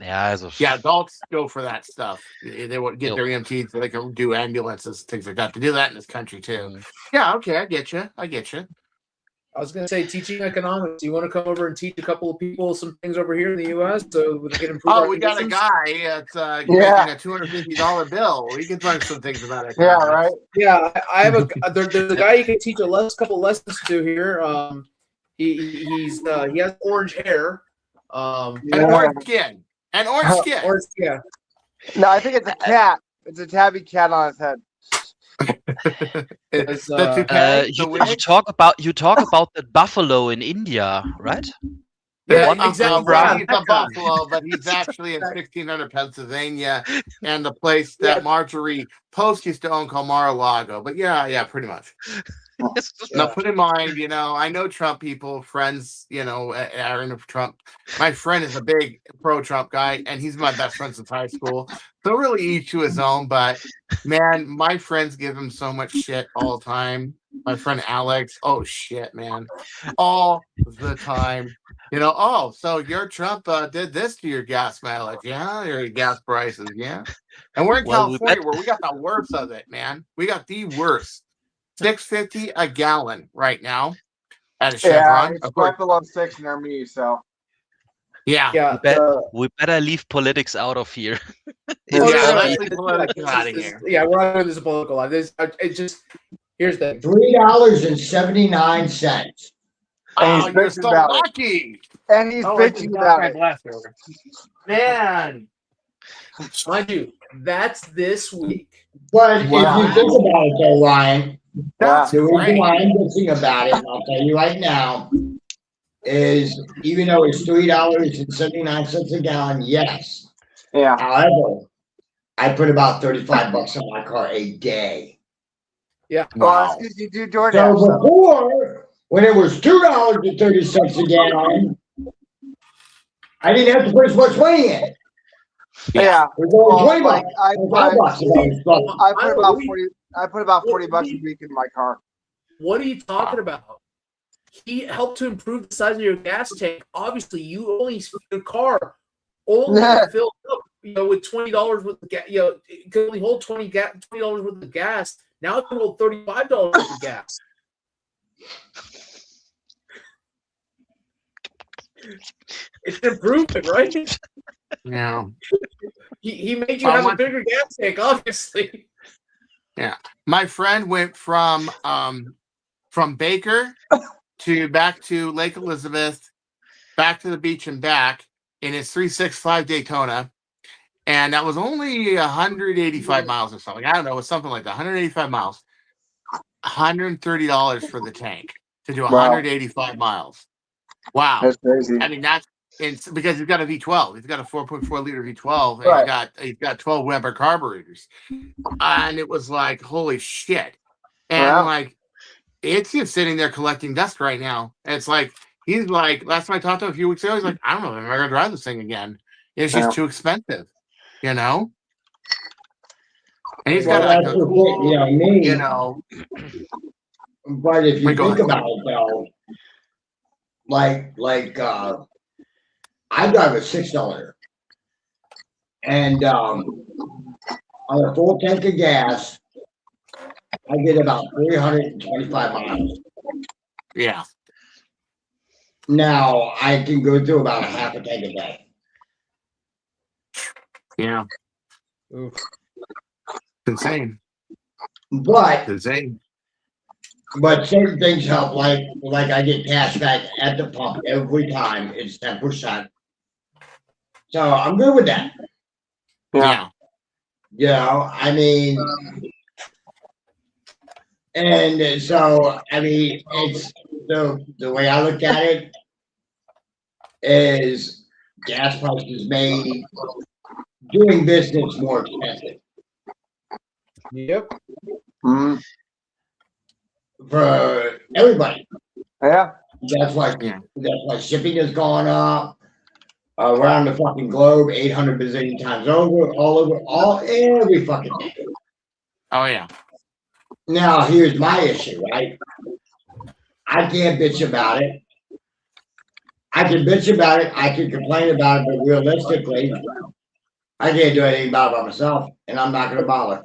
Yeah, adults go for that stuff. They would get their EMTs so they can do ambulances, things like that. To do that in this country too. Yeah, okay, I get you. I was going to say, teaching economics. You want to come over and teach a couple of people some things over here in the U.S. so we can improve our we got a guy that's making a $250 bill. We can learn some things about it. Yeah, right. Yeah, I have there's a guy you can teach a couple lessons to here. He has orange hair. And orange skin. Orange skin. No, I think it's a cat. It's a tabby cat on his head. You talk about the buffalo in India, right? Yeah, exactly. Right. He's a buffalo, but he's actually in 1600 Pennsylvania, and the place that Marjorie Post used to own called Mar-a-Lago. But yeah, pretty much. Now, put in mind, I know Trump people, friends, are into Trump. My friend is a big pro-Trump guy, and he's my best friend since high school. So really each to his own, but man, my friends give him so much shit all the time. My friend Alex, oh shit, man. All the time. So your Trump did this to your gas mileage, yeah? Your gas prices, yeah? And we're in California where we got the worst of it, man. We got the worst. $6.50 a gallon right now at a Chevron. It's right below 6 near me, so. Yeah. We better leave politics out of here. Let's leave politics out of here. Yeah, we're not doing this political life. It's just, here's the $3.79. Oh, you're so lucky. And he's bitching about it. Man. Mind you, that's this week. But if you think about it, though, Ryan, the reason why I'm bitching about it, I'll tell you right now, is even though it's $3.79 a gallon, yes. Yeah. However, I put about $35 on my car a day. Yeah. Well, that's because you do DoorDash. So before, when it was $2.30 a gallon, I didn't have to put as much money in. Yeah. It was only $20. I put about $40 a week in my car. What are you talking about? He helped to improve the size of your gas tank. Obviously, you only your car only filled up, with $20 worth of gas. It could only hold $20 worth of gas. Now it can hold $35 worth of gas. It's an improvement, right? Yeah. He made you have a bigger gas tank, obviously. Yeah. My friend went from Baker back to Lake Elizabeth, back to the beach and back in his 365 Daytona. And that was only 185 miles or something. I don't know. It was something like that. 185 miles. $130 for the tank to do 185 miles. Wow. That's crazy. I mean, it's because he's got a V12. He's got a 4.4 liter V12. And he's got 12 Weber carburetors. And it was like, holy shit. And it's just sitting there collecting dust right now. And it's like, he's like, last time I talked to him a few weeks ago, he's like, I don't know if I'm ever going to drive this thing again. It's just too expensive, And he's got But if you think about it, though, I drive a $6, and on a full tank of gas, I get about 325 miles. Yeah. Now I can go through about a half a tank a day. Yeah. Oof. Insane. But insane. But certain things help, like I get cash back at the pump every time. It's 10%. So I'm good with that. Yeah. I mean, and so it's the way I look at it is gas prices made doing business more expensive. Yep. Mm-hmm. For everybody. Yeah. That's why shipping has gone up around the fucking globe 800 bazillion times over, every fucking day. Oh yeah. Now here's my issue, right? I can't bitch about it. I can bitch about it. I can complain about it, but realistically, I can't do anything about it by myself, and I'm not going to bother.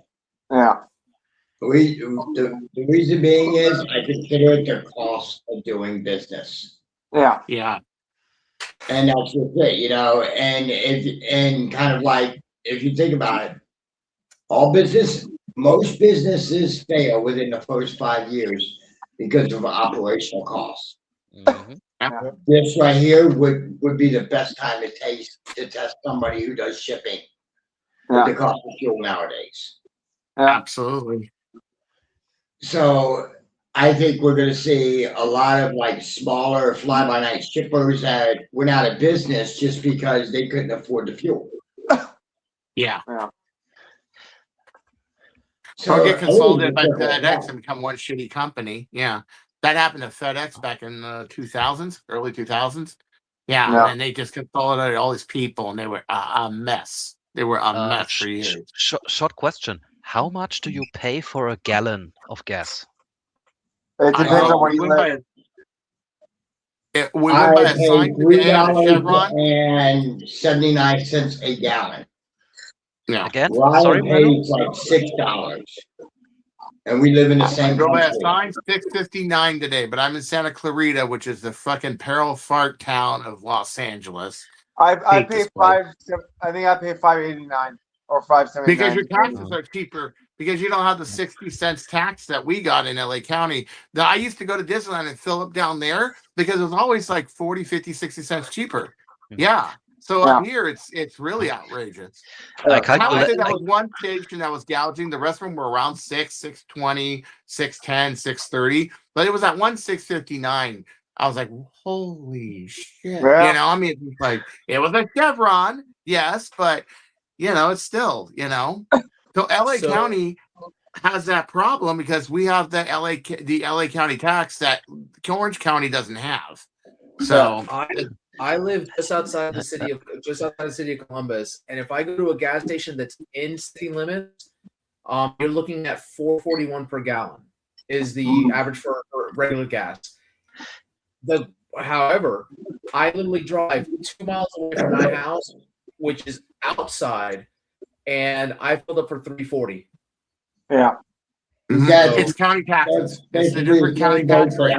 Yeah. The reason being is I consider it the cost of doing business. Yeah. Yeah. And that's just it, and kind of like, if you think about it, most businesses fail within the first 5 years because of operational costs. Mm-hmm. This right here would be the best time to test somebody who does shipping with the cost of fuel nowadays. Absolutely. So I think we're going to see a lot of smaller fly-by-night shippers that went out of business just because they couldn't afford the fuel. Yeah. So Or get consolidated by FedEx and become one shitty company. Yeah. That happened to FedEx back in the 2000s, early 2000s. Yeah. And then they just consolidated all these people and they were a mess. They were a mess for years. Short question. How much do you pay for a gallon of gas? It depends on where you live. We I went by a pay sign today at a Chevron. $3.79 a gallon. Yeah. Again? Ryan Sorry, pays like $6. And we live in the I same go by a country. sign $6.59 today, but I'm in Santa Clarita, which is the fucking peril fart town of Los Angeles. I Hate pay this place. I think I pay $5.89 or $5.79 Because your taxes are cheaper because you don't have the 60 cents tax that we got in LA County. Now, I used to go to Disneyland and fill up down there because it was always like 40, 50, 60 cents cheaper. Yeah. So up here, it's really outrageous. I I calculate. think that was one station that was gouging. The rest of them were around 620, 610, 630. But it was at 659. I was like, holy shit. Yeah. You know, I mean, it's like it was a Chevron, yes, but you know, it's still, you know. So LA County has that problem because we have the LA County tax that Orange County doesn't have. So I live just outside the city of Columbus, and if I go to a gas station that's in city limits, you're looking at $4.41 per gallon is the average for regular gas. However, I literally drive 2 miles away from my house, which is outside, and I filled up for $3.40. Yeah. It's county taxes. It's a different county tax rate.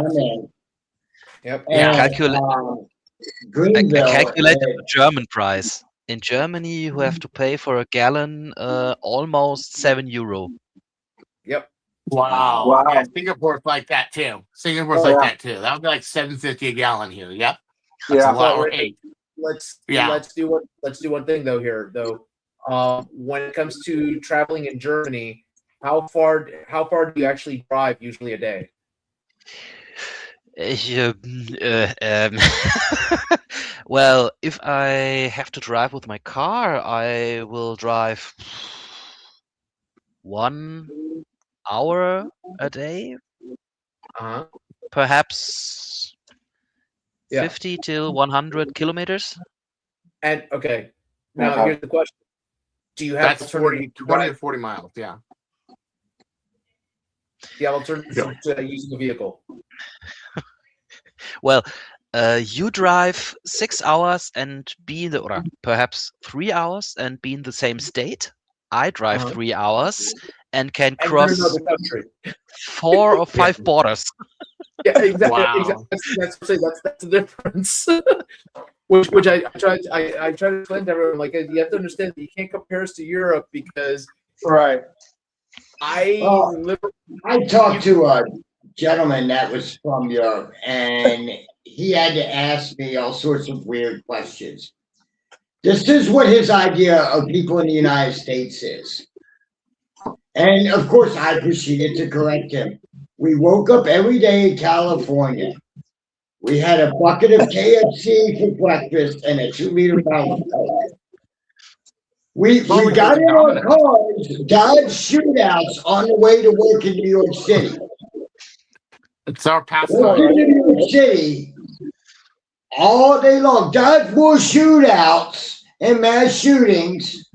Yep. Yeah. I calculated the German price. In Germany, you have to pay for a gallon almost €7. Yep. Wow. Yeah, Singapore's like that too. That too. That would be like $7.50 a gallon here. Yep. That's a lot. Or $8. Let's do one thing though. When it comes to traveling in Germany, how far do you actually drive usually a day? Well, if I have to drive with my car, I will drive 1 hour a day. Perhaps 50 to 100 kilometers. And okay, now here's the question: do you have that's 20 to 40 miles? Yeah. Do you have alternatives to using a vehicle? Well, you drive 6 hours and be in the, or perhaps 3 hours and be in the same state. I drive 3 hours and can cross 4 or 5 borders. Yeah, exactly. Wow. Exactly. That's the difference. which I try to explain to everyone. Like, you have to understand that you can't compare us to Europe because I talked to a gentleman that was from Europe, and he had to ask me all sorts of weird questions. This is what his idea of people in the United States is. And of course, I proceeded to correct him. We woke up every day in California. We had a bucket of KFC for breakfast and a 2-liter bottle of Coke. We got in our cars, dodged shootouts on the way to work in New York City. It's our past. Working in New York City all day long, dodge more shootouts and mass shootings.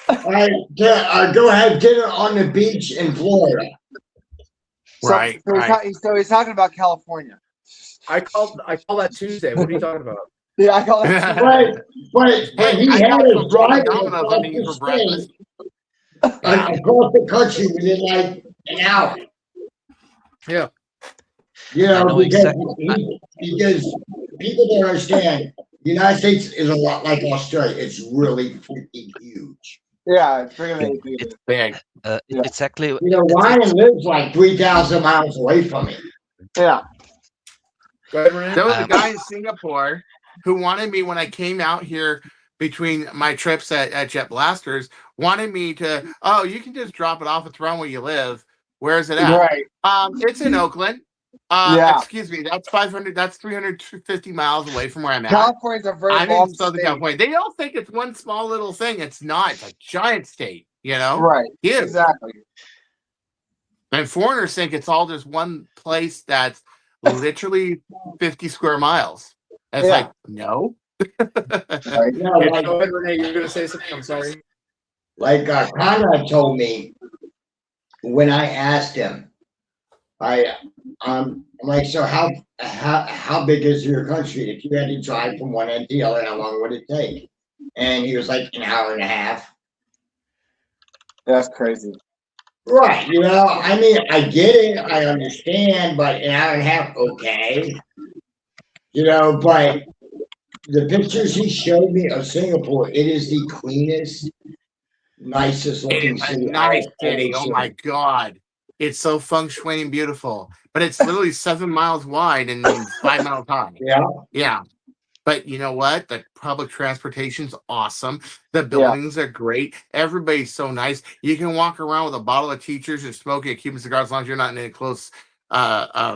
Go have dinner on the beach in Florida. So he's talking about California. I call that Tuesday. What are you talking about? Yeah, I call that Tuesday. But he had a drive across the country within like an hour. Yeah. You know, because people don't understand, the United States is a lot like Australia. It's really freaking huge. Yeah, it's pretty big. Exactly. You know, Ryan lives like 3,000 miles away from me. Yeah. There was a guy in Singapore who wanted me when I came out here between my trips at Jet Blasters, wanted me to, you can just drop it off at the runway you live. Where is it at? Right. It's in Oakland. Excuse me, that's 350 miles away from where I'm at. California's a very long in Southern state. California. They all think it's one small little thing. It's not. It's a giant state, you know? Right. Yeah. Exactly. And foreigners think it's all just one place that's literally 50 square miles. It's like, no. Right. No, like, Go ahead, Renee. You're going to say something. I'm sorry. Like Conrad told me when I asked him, I'm like, so how big is your country? If you had to drive from one end to the other, how long would it take? And he was like, an hour and a half. That's crazy. Right. You know, I mean, I get it. I understand, but an hour and a half, okay. You know, but the pictures he showed me of Singapore, it is the cleanest, nicest looking It's a city. nice city. Oh my God. It's so feng shui and beautiful. But it's literally 7 miles wide and 5 miles high. Yeah. Yeah. But you know what? The public transportation's awesome. The buildings are great. Everybody's so nice. You can walk around with a bottle of teachers and smoking a Cuban cigar as long as you're not in a close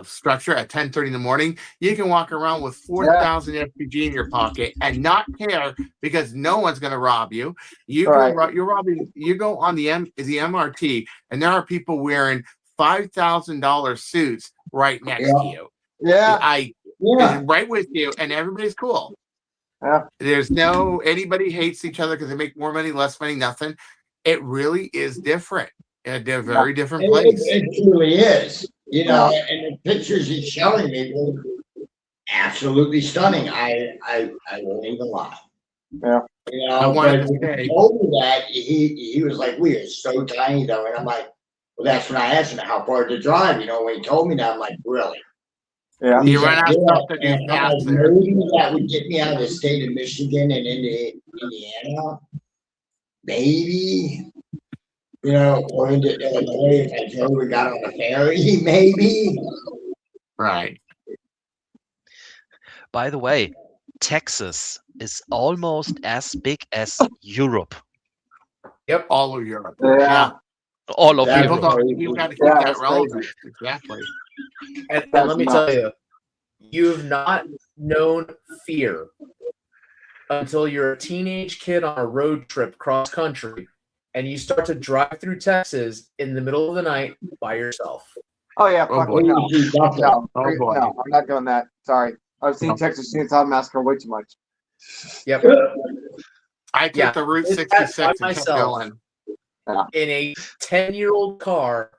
structure at 10:30 in the morning. You can walk around with 4,000 FPG in your pocket and not care because no one's going to rob you. You go on the MRT and there are people wearing $5,000 suits right next to you. Right with you, and everybody's cool. There's no anybody hates each other because they make more money, less money, nothing. It really is different. They're very different place. It truly is. You know, and the pictures he's showing me were absolutely stunning. I won't even lie. Yeah. You know, I wanted but to when say he told me that he was like, we are so tiny though, and I'm like, well, that's when I asked him how far to drive. You know, when he told me that, I'm like, really? Yeah. You run out of stuff to do And I'm like, maybe that would get me out of the state of Michigan and into Indiana. Maybe. You know, or into Illinois if I drove and got on a ferry, maybe. Right. By the way, Texas is almost as big as Europe. Yep, all of Europe. Yeah. All of People Europe. you got to keep that relevant. Exactly. And let me tell you, you've not known fear until you're a teenage kid on a road trip cross country and you start to drive through Texas in the middle of the night by yourself. Oh yeah, Oh, fuck boy. no. No, Oh, boy. no, I'm not doing that. Sorry. I've seen Texas Chainsaw Massacre way too much. Yep. I took the Route 66 and kept going. In a 10-year-old car,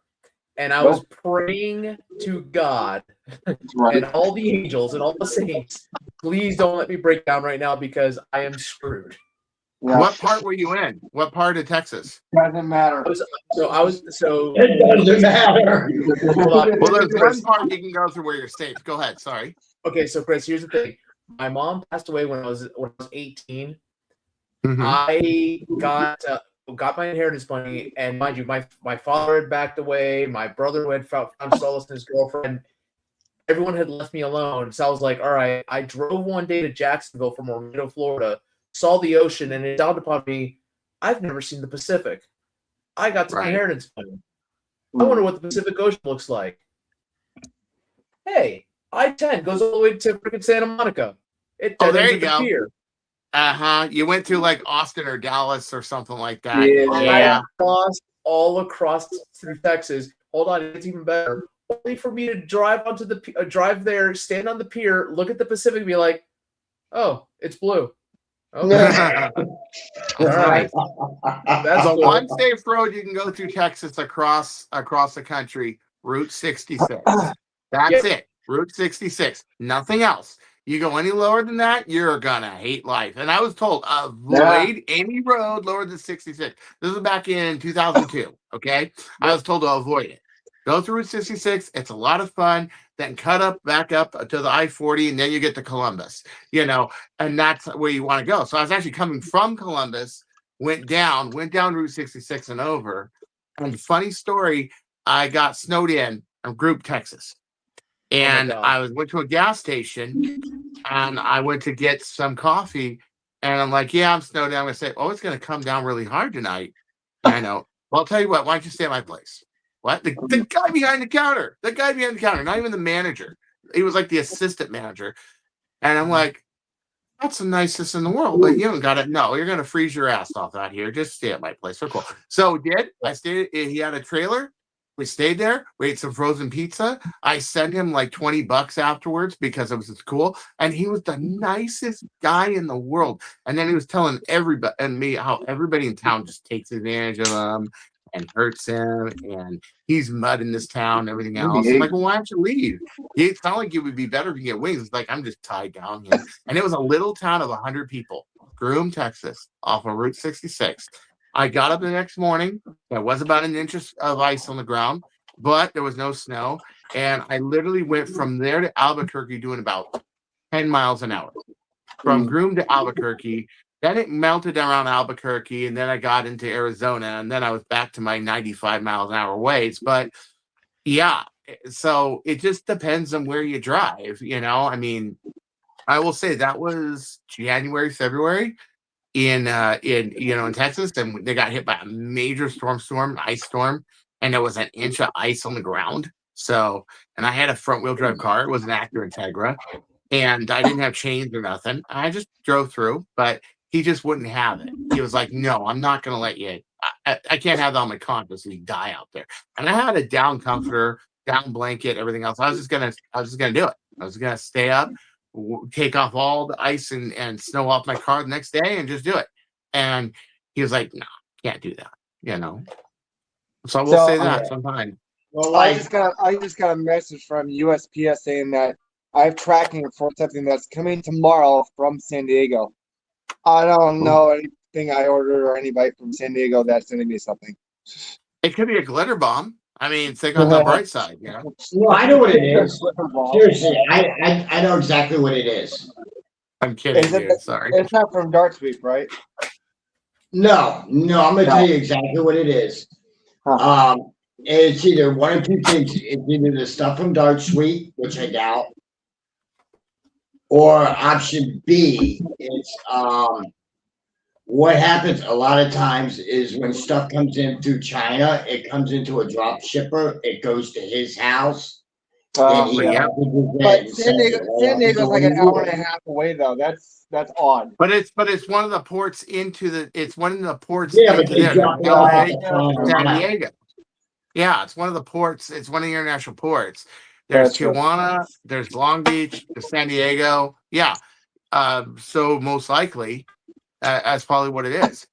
and I was praying to God and all the angels and all the saints, please don't let me break down right now because I am screwed. Yeah. What part were you in? What part of Texas? Doesn't matter. It doesn't matter. Well, there's one part you can go through where you're safe. Go ahead. Sorry. Okay, so Chris, here's the thing. My mom passed away when I was 18. Mm-hmm. I got my inheritance money, and mind you, my father had backed away. My brother who had found solace in his girlfriend. Everyone had left me alone, so I was like, all right. I drove one day to Jacksonville from Orlando, Florida, saw the ocean, and it dawned upon me, I've never seen the Pacific. I got to my inheritance money. I wonder what the Pacific Ocean looks like. Hey, I-10 goes all the way to freaking Santa Monica. There you go. Pier. You went through like Austin or Dallas or something like that. Yeah. All across through Texas. Hold on, it's even better. Only for me to drive onto the drive there, stand on the pier, look at the Pacific, and be like, "Oh, it's blue." Okay. All right. That's the one safe road you can go through Texas across the country. Route 66. That's it. Route 66. Nothing else. You go any lower than that, you're gonna hate life. And I was told avoid any road lower than 66. This was back in 2002. Okay, I was told to avoid it. Go through Route 66. It's a lot of fun. Then cut back up to the I-40, and then you get to Columbus. You know, and that's where you want to go. So I was actually coming from Columbus, went down Route 66 and over. And funny story, I got snowed in Group, Texas. And I went to a gas station and I went to get some coffee. And I'm like, yeah, I'm snowed in. I'm going to say, oh, it's going to come down really hard tonight. I know. Well, I'll tell you what, why don't you stay at my place? What? The guy behind the counter. The guy behind the counter, not even the manager. He was like the assistant manager. And I'm like, that's the nicest in the world. But you don't got it. No, you're going to freeze your ass off out here. Just stay at my place. So cool. So did. I stayed. He had a trailer. We stayed there. We ate some frozen pizza. I sent him like $20 afterwards because it was cool. And he was the nicest guy in the world. And then he was telling everybody and me how everybody in town just takes advantage of him and hurts him. And he's mud in this town and everything else. I'm like, well, why don't you leave? It sounded like it would be better if you get wings. It's like, I'm just tied down here. And it was a little town of 100 people, Groom, Texas, off of Route 66. I got up the next morning. There was about an inch of ice on the ground, but there was no snow. And I literally went from there to Albuquerque doing about 10 miles an hour. From Groom to Albuquerque. Then it melted around Albuquerque, and then I got into Arizona, and then I was back to my 95 miles an hour ways. But yeah, so it just depends on where you drive, you know. I mean, I will say that was January, February. In Texas, and they got hit by a major ice storm, and there was an inch of ice on the ground. So, and I had a front wheel drive car. It was an Acura Integra, and I didn't have chains or nothing. I just drove through, but he just wouldn't have it. He was like, "No, I'm not going to let you. I can't have that on my conscience. You die out there." And I had a down comforter, down blanket, everything else. I was just gonna do it. I was gonna stay up, take off all the ice and snow off my car the next day and just do it. And he was like, no, can't do that, you know. So we'll say that sometime. Well, I just got a message from USPS saying that I have tracking for something that's coming tomorrow from San Diego. I don't know anything I ordered or anybody from San Diego that's sending me something. It could be a glitter bomb. I mean, think on the bright side, you know. Well, I know what it is. Seriously, I know exactly what it is. I'm kidding, dude. Sorry. It's not from Dark Sweep, right? No, I'm gonna tell you exactly what it is. It's either one or two things. It's either the stuff from Dark Sweep, which I doubt, or option B, it's what happens a lot of times is when stuff comes in through China, it comes into a drop shipper, it goes to his house. But San Diego's like an hour and a half away though. That's odd. But it's one of the ports into the San Diego. Yeah, it's one of the ports, it's one of the international ports. There's Tijuana, there's Long Beach, there's San Diego. Yeah. So most likely that's probably what it is.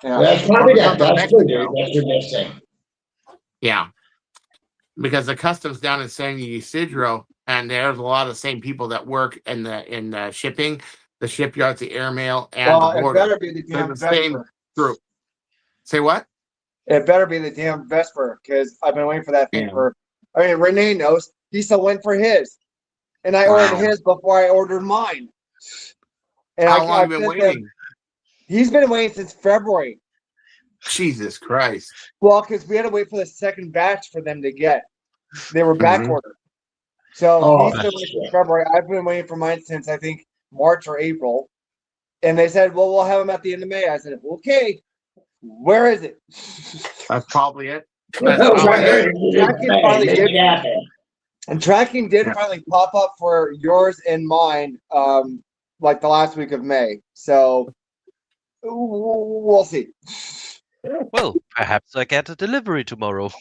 Yeah. That's probably that's what you're missing. Yeah. Because the customs down in San Ysidro, and there's a lot of the same people that work in the shipping, the shipyards, the airmail, and the border. It better be the damn same group. Say what? It better be the damn Vesper, because I've been waiting for that thing for. I mean, Renee knows he still went for his, and I ordered his before I ordered mine. And how long have you been waiting? He's been waiting since February. Jesus Christ. Well, because we had to wait for the second batch for them to get. They were back ordered. So he's been waiting since February. I've been waiting for mine since I think March or April. And they said, well, we'll have them at the end of May. I said, okay, where is it? That's probably it. Tracking did finally pop up for yours and mine like the last week of May. So we'll see. Well, perhaps I get a delivery tomorrow.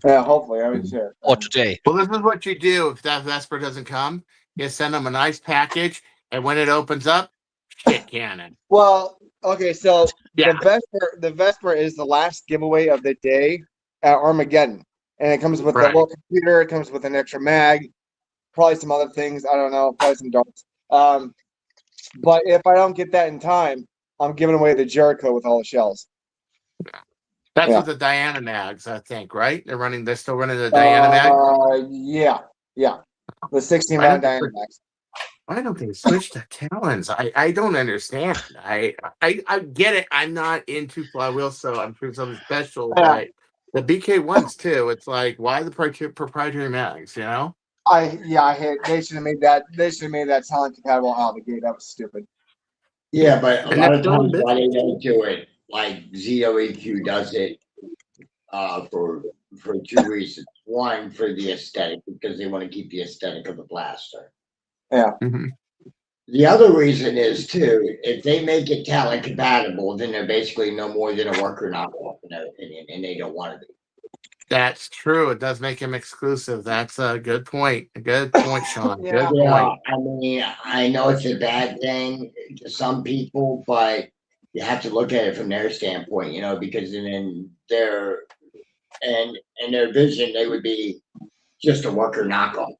Yeah, hopefully. I mean, sure. Or today. Well, this is what you do if that Vesper doesn't come. You send them a nice package, and when it opens up, shit cannon. Well, okay, so the Vesper is the last giveaway of the day at Armageddon. And it comes with a little computer, it comes with an extra mag, probably some other things. I don't know, probably some darts. But if I don't get that in time, I'm giving away the Jericho with all the shells. That's with the Diana mags, I think, right? They're still running the Diana mag? Yeah. The 16 round Diana mags. Why don't they switch to Talons? I don't understand. I get it. I'm not into flywheels, so I'm sure something special. But the BK ones too. It's like, why the proprietary mags? You know? I hate. They should have made that. They should have made that Talon compatible out of the gate. That was stupid. Yeah, but a lot of times why they don't do it like ZOEQ does it for two reasons. One, for the aesthetic, because they want to keep the aesthetic of the blaster. Yeah. Mm-hmm. The other reason is too, if they make it Talon compatible, then they're basically no more than a worker knockoff in their opinion, and they don't want to be. That's true. It does make him exclusive. That's a good point. A good point, Sean. Yeah. Good Yeah, point. I mean, I know it's a bad thing to some people, but you have to look at it from their standpoint, because in their and their vision, they would be just a worker knockoff,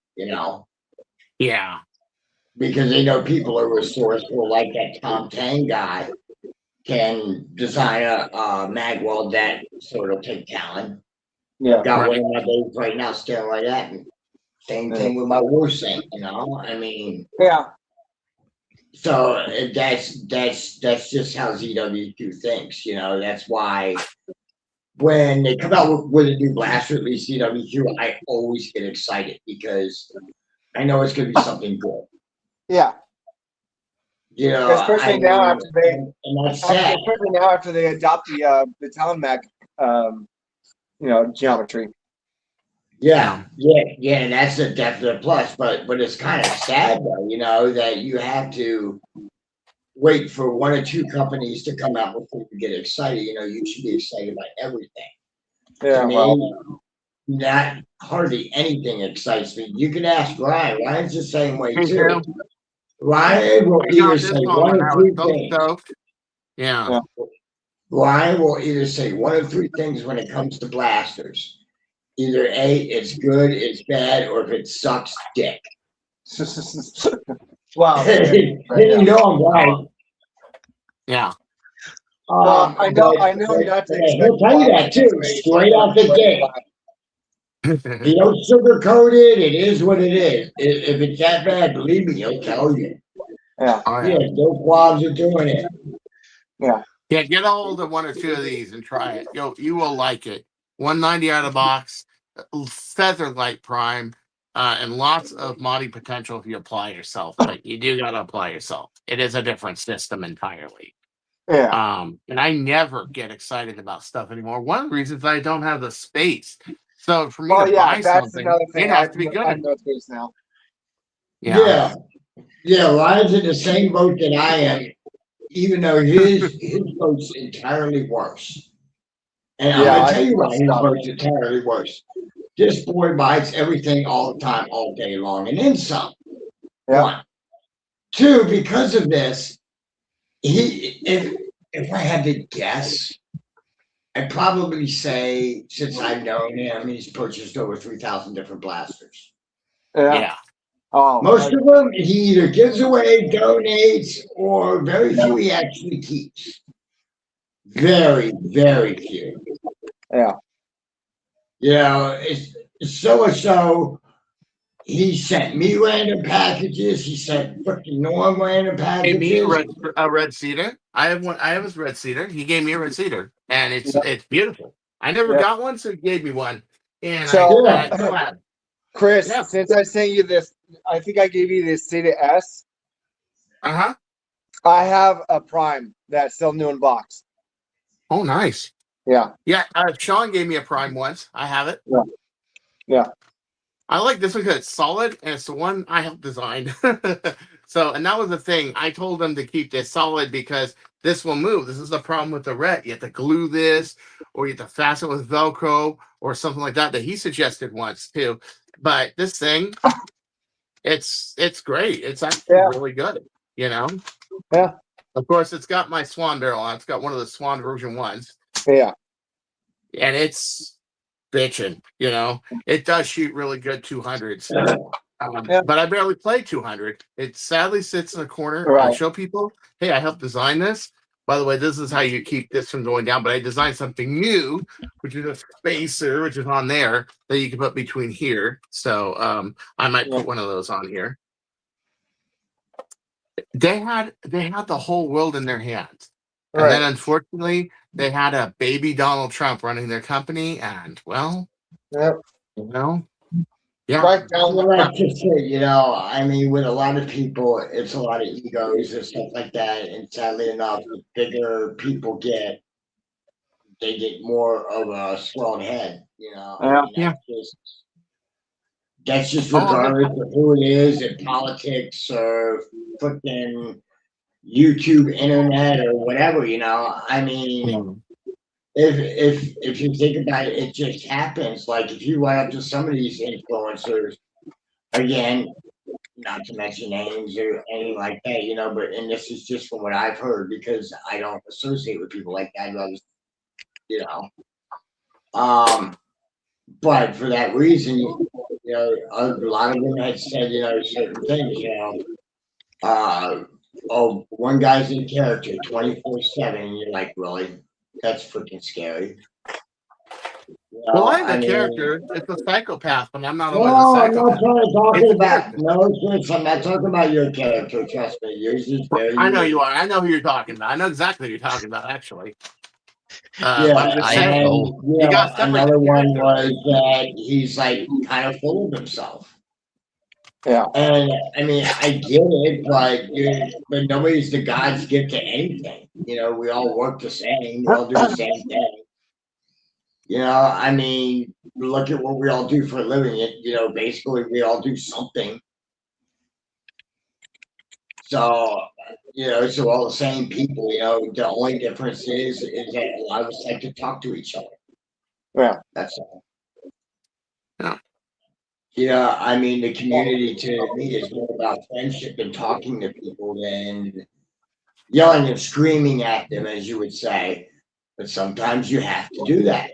Yeah. because they know people are resourceful, like that Tom Tang guy can design a mag weld that sort of take talent. Yeah. Got one of my babies right now staring right at me. Same thing with my war saint, I mean, Yeah. so that's just how ZWQ thinks, that's why when they come out with a new blaster, at least ZWQ, I always get excited because I know it's going to be something good. Yeah. Especially now after they adopt the Talon Mag, geometry. Yeah, that's a definite plus. But it's kind of sad though, that you have to wait for one or two companies to come out before you get excited. You should be excited about everything. Yeah, to me, not hardly anything excites me. You can ask Ryan. Ryan's the same way too. Ryan will either say one or three things. Yeah. Ryan will either say one of three things when it comes to blasters. Either A, it's good, it's bad, or if it sucks, dick. Wow. I'm right. Yeah. I know not to expect. He'll tell you that too, straight off the gate. You don't sugarcoat it. It is what it is. If it's that bad, believe me, he'll tell you. Yeah. Yeah, no qualms of doing it. Yeah. Yeah, get a hold of one or two of these and try it. You will like it. 190 out of the box, feather light prime, and lots of modding potential if you apply yourself. But you do got to apply yourself. It is a different system entirely. Yeah. And I never get excited about stuff anymore. One of the reasons I don't have the space. So for me to buy something, it has to be good. I have no space now. Yeah. Ryan's in the same boat that I am, even though his boat's entirely worse. And I'm gonna tell you why his boat's entirely worse. This boy buys everything all the time, all day long, and then some. Yeah. One. Two, because of this, if I had to guess, I'd probably say, since I've known him, he's purchased over 3,000 different blasters. Yeah. Oh, most of them he either gives away, donates, or very few he actually keeps. Very, very few. Yeah. It's so much so. He sent me random packages. He sent freaking Norm random packages. Gave me a red cedar. I have his red cedar. He gave me a red cedar, and it's beautiful. I never got one, so he gave me one. And Chris, since I sent you this, I think I gave you this Cedar S. I have a Prime that's still new in box. Oh, nice. Yeah. Yeah. Sean gave me a Prime once. I have it. Yeah. I like this one because it's solid and it's the one I helped design. So, and that was the thing. I told them to keep this solid because this will move. This is the problem with the red. You have to glue this, or you have to fasten it with Velcro or something like that he suggested once too. But this thing, it's great. It's actually really good. Yeah. Of course, it's got my Swan barrel on. It's got one of the Swan version ones. Yeah. And it's bitching, it does shoot really good 200s. But I barely play 200. It sadly sits in a corner. I show people, hey, I helped design this. By the way, this is how you keep this from going down. But I designed something new, which is a spacer, which is on there that you can put between here. So I might put one of those on here. They had the whole world in their hands. And then unfortunately, they had a baby Donald Trump running their company, and Yeah. Right down the like you say, I mean, with a lot of people, it's a lot of egos and stuff like that. And sadly enough, the bigger people get, they get more of a swelled head, That's just regardless of who it is in politics or freaking YouTube, internet, or whatever, I mean, if you think about it, it just happens. Like if you went up to some of these influencers, again, not to mention names or anything like that, but and this is just from what I've heard because I don't associate with people like that. You know, but for that reason, a lot of them had said, certain things, one guy's in character 24/7, and you're like, really? That's freaking scary. Well, I'm a character. It's a psychopath, but I'm not always a I'm psychopath. not talking about. No, I'm not talking about your character. Trust me, yours is very. I know you are. I know who you're talking about. I know exactly who you're talking about, actually. I'm just saying. Another one character. was that he's like kind of full of himself. Yeah. And I mean, I get it, but nobody's the God's gift to anything. We all work the same. We all do the same thing. I mean, look at what we all do for a living. Basically, we all do something. So, it's all the same people. The only difference is that a lot of us like to talk to each other. Yeah, that's all. Yeah. I mean, the community to me is more about friendship and talking to people than yelling and screaming at them, as you would say. But sometimes you have to do that.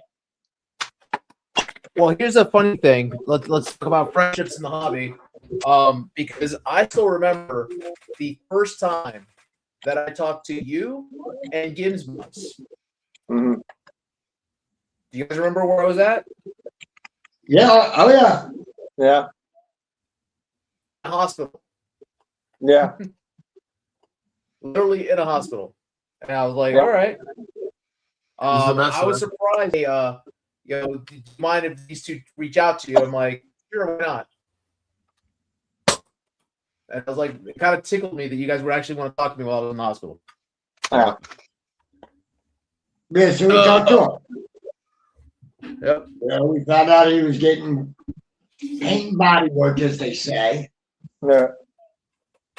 Well, here's a funny thing. Let's talk about friendships in the hobby. Because I still remember the first time that I talked to you and Gimsbus. Mm-hmm. Do you guys remember where I was at? Yeah. Oh, yeah. Yeah. Hospital. Yeah. Literally in a hospital. And I was like, all right. I was surprised. Do you mind if these two reach out to you? I'm like, sure, why not? And I was like, it kind of tickled me that you guys would actually want to talk to me while I was in the hospital. Yeah. Yeah, so we talked to him. Yep. We found out he was getting paint body work, as they say. Yeah.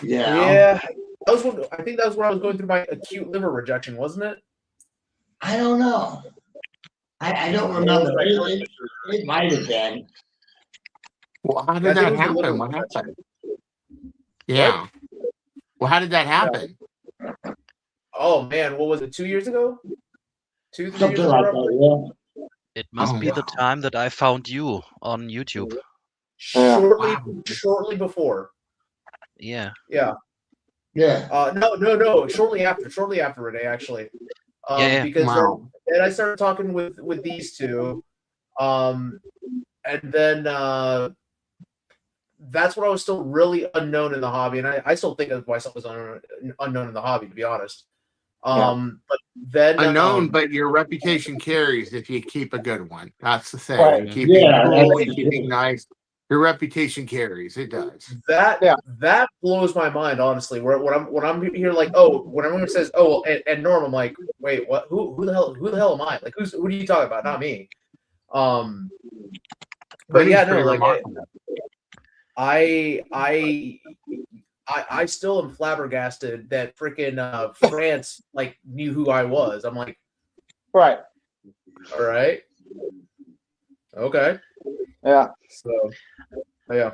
Yeah. I think that was where I was going through my acute liver rejection, wasn't it? I don't know. I don't remember. It might have been. Well, how did that happen? What happened? Yeah. Well, how did that happen? Oh man, what was it? 2 years ago? 2, 3 Something years like ago? that, yeah. It must be the time that I found you on YouTube. Shortly before. Yeah. Yeah. Yeah. No. Shortly after Renee, actually. Because and I started talking with these two, and then that's when I was still really unknown in the hobby, and I still think of myself as unknown in the hobby, to be honest. But then unknown, but your reputation carries if you keep a good one. That's the thing. Right. You keep being cool, you keep being nice. Your reputation carries. It does. That blows my mind, honestly. When I'm here, like, when everyone says, and Norm, I'm like, wait, what? Who the hell am I? Like, who are you talking about? Not me. But yeah, no, like, I still am flabbergasted that freaking France like knew who I was. I'm like, right. All right. Okay. Yeah. So, yeah.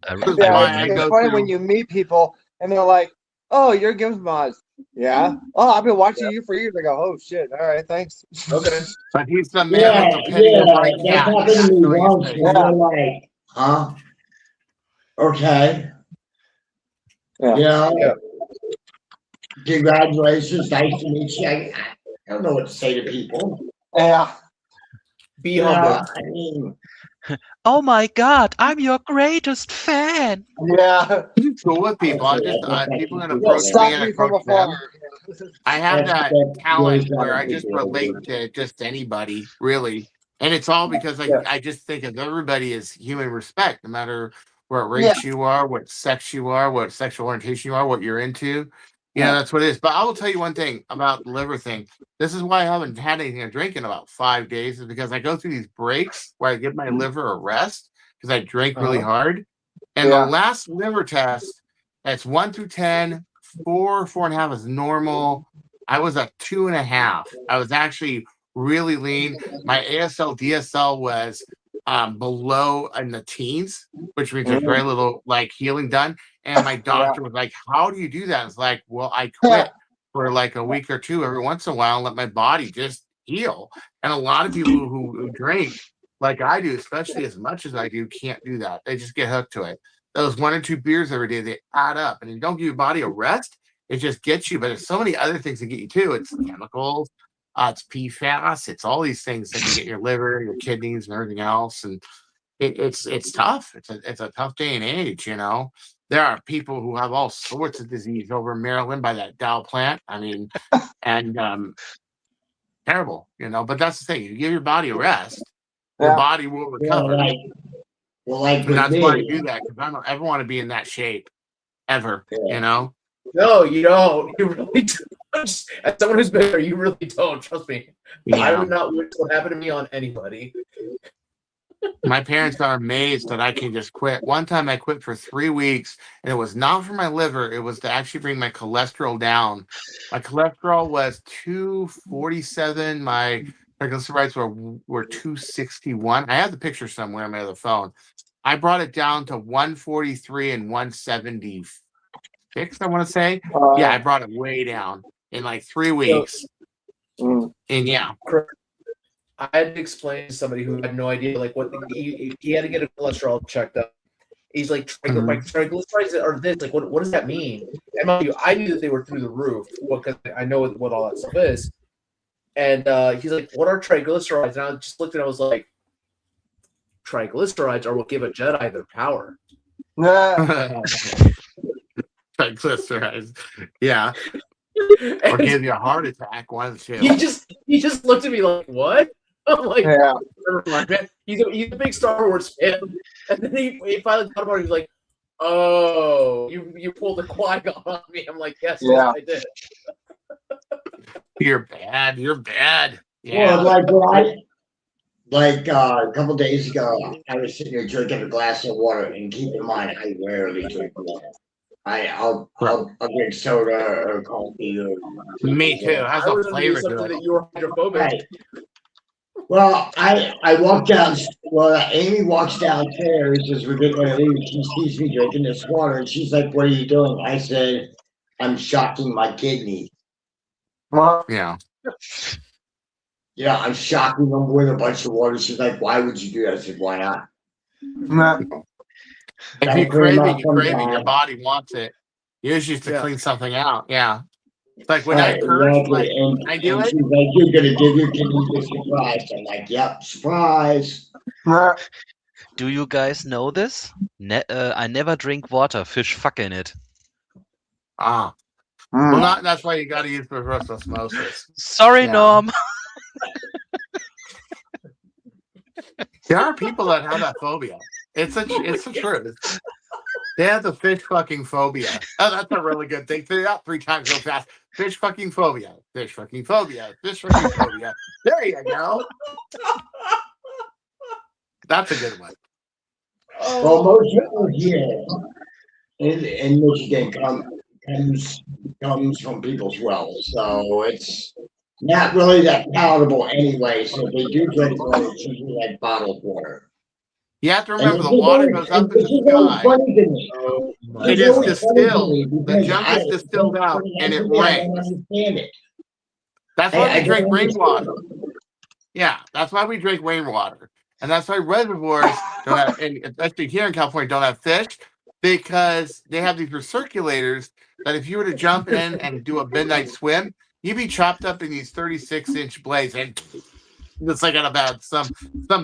It's funny when you meet people and they're like, "Oh, you're Gimsbus." Yeah. Oh, I've been watching you for years. I go, "Oh shit! All right, thanks." Okay. But he's the man with the penny of white cat. That's what once. You're like, huh? Okay. Yeah. Congratulations. Nice to meet you. I don't know what to say to people. Yeah. Be humble. I mean, oh my God, I'm your greatest fan. Yeah. Cool with people. People that approach me and approach them. I have that talent where I just relate to just anybody, really. And it's all because I just think of everybody as human respect, no matter what race you are, what sex you are, what sexual orientation you are, what you're into. That's what it is. But I will tell you one thing about the liver thing. This is why I haven't had anything to drink in about 5 days, is because I go through these breaks where I give my liver a rest because I drink really hard. And the last liver test, that's 1 through 10, 4.5 is normal. I was at 2.5. I was actually really lean. My ASL DSL was below in the teens, which means there's very little like healing done. And my doctor was like, "How do you do that?" It's like, "Well, I quit for like a week or two every once in a while and let my body just heal." And a lot of people who drink like I do, especially as much as I do, can't do that. They just get hooked to it. Those 1 or 2 beers every day, they add up, and you don't give your body a rest. It just gets you. But there's so many other things that get you too. It's chemicals, it's PFAS, it's all these things that can get your liver, your kidneys, and everything else. And it's tough. It's a tough day and age. There are people who have all sorts of disease over in Maryland by that Dow plant. I mean, and terrible. But that's the thing. You give your body a rest, your body will recover. Like And that's me. why I do that, because I don't ever want to be in that shape ever. No, you don't. You really don't. As someone who's been there, you really don't. Trust me. Yeah. I would not wish what happened to me on anybody. My parents are amazed that I can just quit. One time I quit for 3 weeks, and it was not for my liver. It was to actually bring my cholesterol down. My cholesterol was 247. My triglycerides were 261. I have the picture somewhere on my other phone. I brought it down to 143 and 176, I want to say. Yeah, I brought it way down in like 3 weeks. And yeah. I had to explain to somebody who had no idea, like, what he had to get a cholesterol checked up. He's like, my triglycerides are this. Like, what does that mean? And mind you, I knew that they were through the roof because I know what all that stuff is. And he's like, what are triglycerides? And I just looked at it, I was like, triglycerides are what give a Jedi their power. Triglycerides. Yeah. Or give you a heart attack, one of the two. He just looked at me like, what? I'm like, never mind, man. He's a big Star Wars fan. And then he finally thought about it. He was like, oh, you pulled the Qui-Gon on me. I'm like, yes, I did. You're bad. Yeah. Well, like a couple days ago, I was sitting here drinking a glass of water, and keep in mind, I rarely drink water. I'll drink soda or coffee. Me too. It has a flavor to it. That you were hydrophobic. Right. Well, I walk down. Well, Amy walks downstairs as we're getting ready to leave. She sees me drinking this water, and she's like, "What are you doing?" I said, "I'm shocking my kidney." Yeah. Yeah, I'm shocking them with a bunch of water. She's like, "Why would you do that?" I said, "Why not?" If you crave it, your body wants it. Usually to clean something out. Yeah. It's like when I curse, I do it. She's like, "You're gonna give your kidney a surprise." I'm like, "Yep, surprise." Do you guys know this? I never drink water. Fish fuck in it. Well, that's why you got to use reverse osmosis. Sorry, Norm. There are people that have that phobia. It's the truth. They have the fish fucking phobia. Oh, that's a really good thing. Say that 3 times real fast. Fish fucking phobia. Fish fucking phobia. Fish fucking phobia. There you go. That's a good one. Well, most people here in Michigan comes from people's wells, so it's not really that palatable anyway. So if they do drink water, it's usually like bottled water. You have to remember the water goes up in the sky. It is distilled. The junk is distilled out and it rains. That's why we drink rainwater. Yeah, that's why we drink rainwater. And that's why reservoirs don't have, and especially here in California, don't have fish, because they have these recirculators that if you were to jump in and do a midnight swim, you'd be chopped up in these 36-inch blades, and it's like about some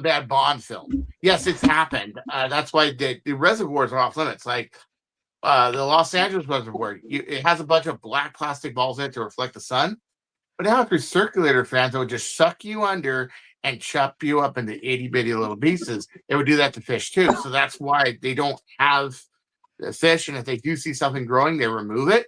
bad Bond film. Yes, it's happened. That's why the reservoirs are off limits. Like the Los Angeles reservoir, it has a bunch of black plastic balls in it to reflect the sun, but it has recirculator fans that would just suck you under and chop you up into itty bitty little pieces. It would do that to fish too. So that's why they don't have the fish. And if they do see something growing, they remove it.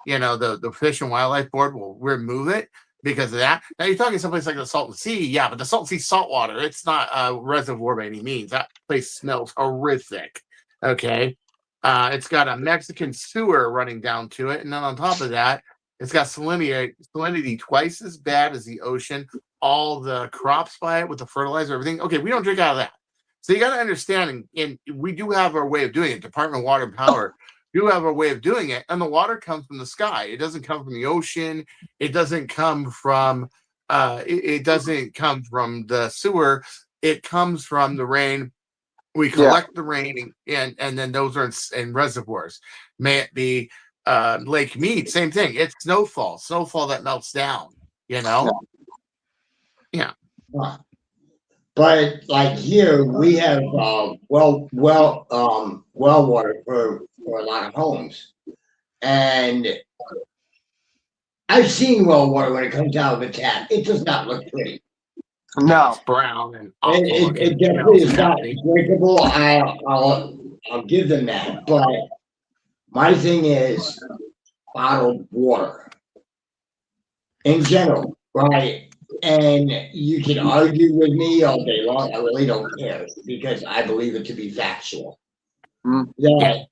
The Fish and Wildlife Board will remove it because of that. Now you're talking someplace like the Salton Sea. Yeah, but the Salton Sea saltwater, it's not a reservoir by any means. That place smells horrific. Okay. It's got a Mexican sewer running down to it. And then on top of that, it's got salinity twice as bad as the ocean. all the crops by it with the fertilizer, everything. Okay, we don't drink out of that. So you got to understand, and we do have our way of doing it. Department of Water and Power do have a way of doing it, and the water comes from the sky. It doesn't come from the ocean. It doesn't come from it doesn't come from the sewer. It comes from the rain. We collect the rain, and then those are in reservoirs. May it be Lake Mead, same thing. It's snowfall that melts down. You know, yeah. But like here, we have well water for a lot of homes, and I've seen well water when it comes out of a tap. It does not look pretty. No, It's brown and it definitely is not drinkable. I'll give them that. But my thing is bottled water in general, right? And you can argue with me all day long. I really don't care because I believe it to be factual. That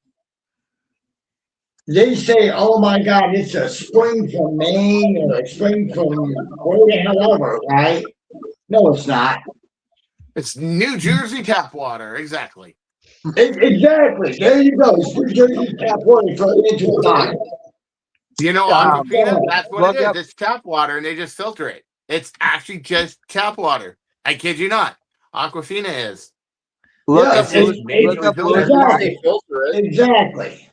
they say, "Oh my God, it's a spring from Maine or a spring from where the hell ever," right? No, it's not. It's New Jersey tap water, exactly. Exactly. There you go. It's New Jersey tap water thrown into a bottle. You know, Aquafina, that's what it is. It's tap water, and they just filter it. It's actually just tap water. I kid you not. Aquafina is. Look up Blue and Black. Exactly.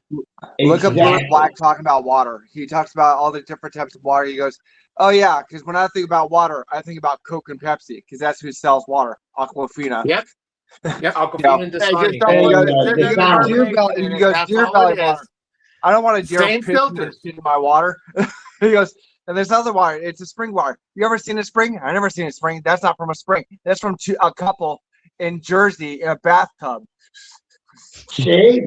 Look up Blue and Black talking about water. He talks about all the different types of water. He goes, "Oh yeah, because when I think about water, I think about Coke and Pepsi because that's who sells water. Aquafina." Yep. Aquafina and Dasani. He goes, Deer Valley water. I don't want a deer pissing into my water. He goes, and there's other water. It's a spring water. You ever seen a spring? I never seen a spring. That's not from a spring. That's from a couple in Jersey in a bathtub. See?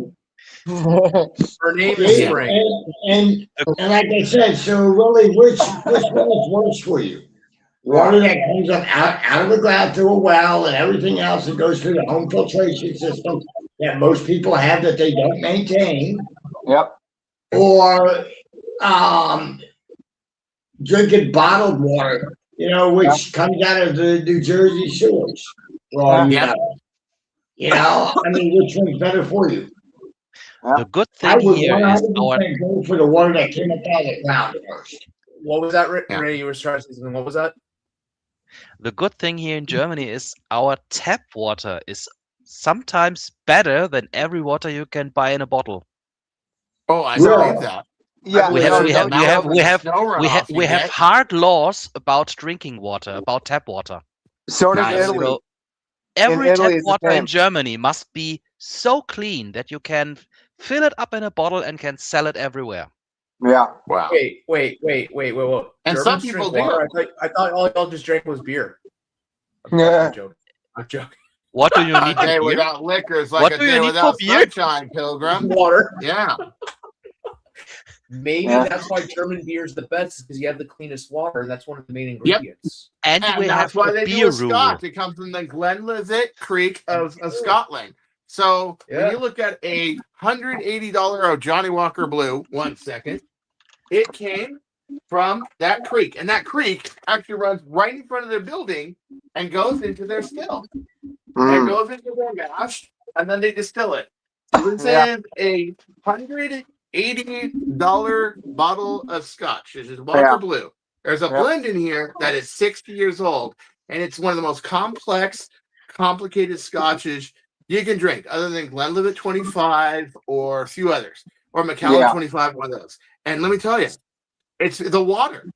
Her name is Spring. And like I said, so really, which one is worse for you? Water that comes up out of the ground through a well and everything else that goes through the home filtration system that most people have that they don't maintain. Yep. Or drinking bottled water, which comes out of the New Jersey sewers. Well, you know, I mean, which one's better for you? The good thing here is our go for the water that came up out of the ground first. What was that, Ray? You were starting to say something. What was that? The good thing here in Germany is our tap water is sometimes better than every water you can buy in a bottle. Oh, I believe that. Yeah, we have hard laws about drinking water, about tap water. So does Italy. So every tap water in Germany must be so clean that you can fill it up in a bottle and can sell it everywhere. Yeah. Wow. Wait. And Germans some people drink water? do. I thought all y'all just drank was beer. Yeah. I'm joking. What do you need? A day without liquor is like What a do you day need without for beer? sunshine, Pilgrim. Water. Yeah. Maybe that's why German beer is the best, because you have the cleanest water, and that's one of the main ingredients. And we that's have why the they beer do a rule. Scotch. It comes from the Glenlivet Creek of Scotland. So when you look at a $180 Johnny Walker Blue, 1 second, it came from that creek, and that creek actually runs right in front of their building and goes into their still. It goes into their mash, and then they distill it. So this is a $180 bottle of Scotch. This is Walker Blue. There's a blend in here that is 60 years old, and it's one of the most complex, complicated Scotches you can drink, other than Glenlivet 25 or a few others, or Macallan 25, one of those. And let me tell you, it's the water.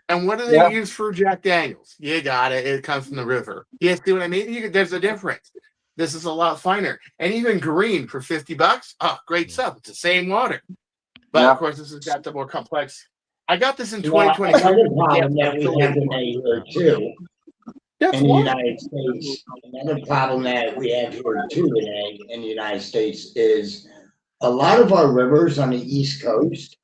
And what do they use for Jack Daniels? You got it. It comes from the river. You see what I mean? There's a difference. This is a lot finer. And even green for $50. Oh, great stuff. It's the same water. But of course, this has got the more complex. I got this in 2020. Another problem that we have today here too, in the United States. Another problem that we have here too today in the United States is a lot of our rivers on the East Coast,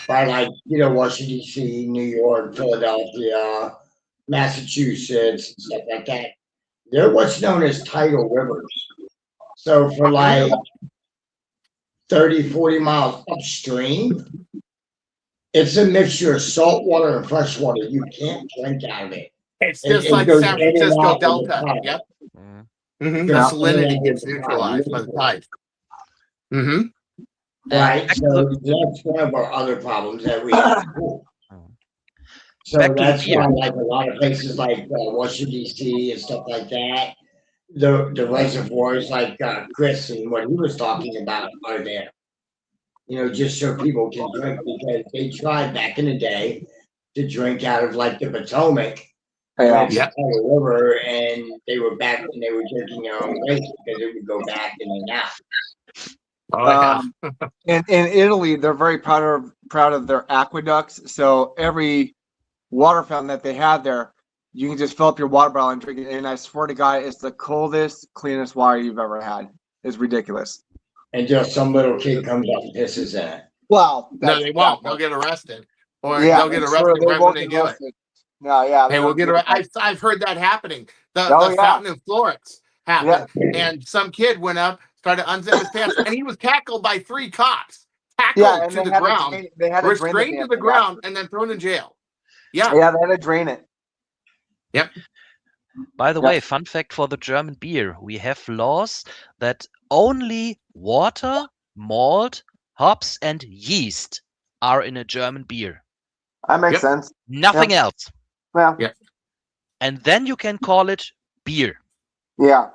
by Washington D.C., New York, Philadelphia, Massachusetts, stuff like that. They're what's known as tidal rivers. So for 30, 40 miles upstream, it's a mixture of salt water and fresh water. You can't drink out of it. It's just like San Francisco Delta. Yep. Mm-hmm. The salinity gets neutralized by the tide. Mm-hmm. Right. So that's one of our other problems that we have. So that's why, like a lot of places like Washington D.C. and stuff like that, the reservoirs like Chris and what he was talking about are there. Just so people can drink, because they tried back in the day to drink out of like the Potomac, the river, and they were back and they were drinking their own place because it would go back in and out. And in Italy, they're very proud of their aqueducts. So every water fountain that they have there, you can just fill up your water bottle and drink it. And I swear to God, it's the coldest, cleanest water you've ever had. It's ridiculous. And just some little kid comes up and pisses in it. Well, no, they won't. They'll get arrested, or they'll get arrested right when they do it. No, yeah, they will get arrested. I've heard that happening. The fountain in Florence happened, and some kid went up, started unzipping his pants, and he was tackled by 3 cops. Tackled to the ground, restrained to the ground, and then thrown in jail. Yeah, they had to drain it. Yep. By the way, fun fact for the German beer: we have laws that only water, malt, hops, and yeast are in a German beer. That makes sense. Nothing else. Well, and then you can call it beer. Yeah.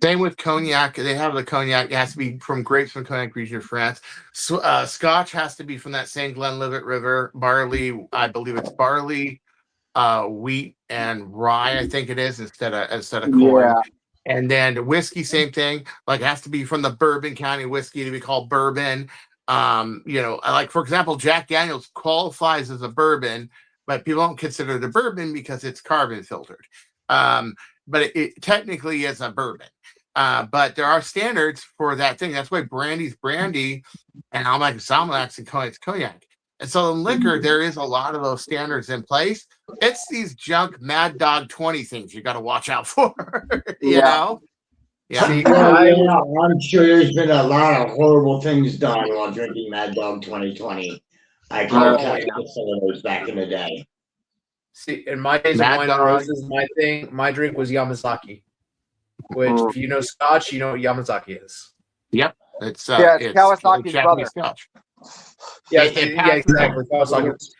Same with cognac. They have the cognac. It has to be from grapes from Cognac region of France. So, Scotch has to be from that same Glenlivet River. Barley, I believe it's barley, wheat, and rye. I think it is instead of corn. Yeah. And then whiskey, same thing. Like it has to be from the Bourbon County whiskey to be called bourbon. Like for example, Jack Daniel's qualifies as a bourbon, but people don't consider it a bourbon because it's carbon filtered. But it technically is a bourbon. But there are standards for that thing. That's why brandy's brandy and Almag's and cognac's cognac. And so in liquor, there is a lot of those standards in place. It's these junk Mad Dog 20 things you got to watch out for. you know? Yeah. I'm sure there's been a lot of horrible things done while drinking Mad Dog 2020. I can tell you some of those back in the day. See, in my days of wine and roses, my drink was Yamazaki. Which, if you know Scotch, you know what Yamazaki is. Yep. It's Kawasaki's brother. Scotch. Yeah, exactly.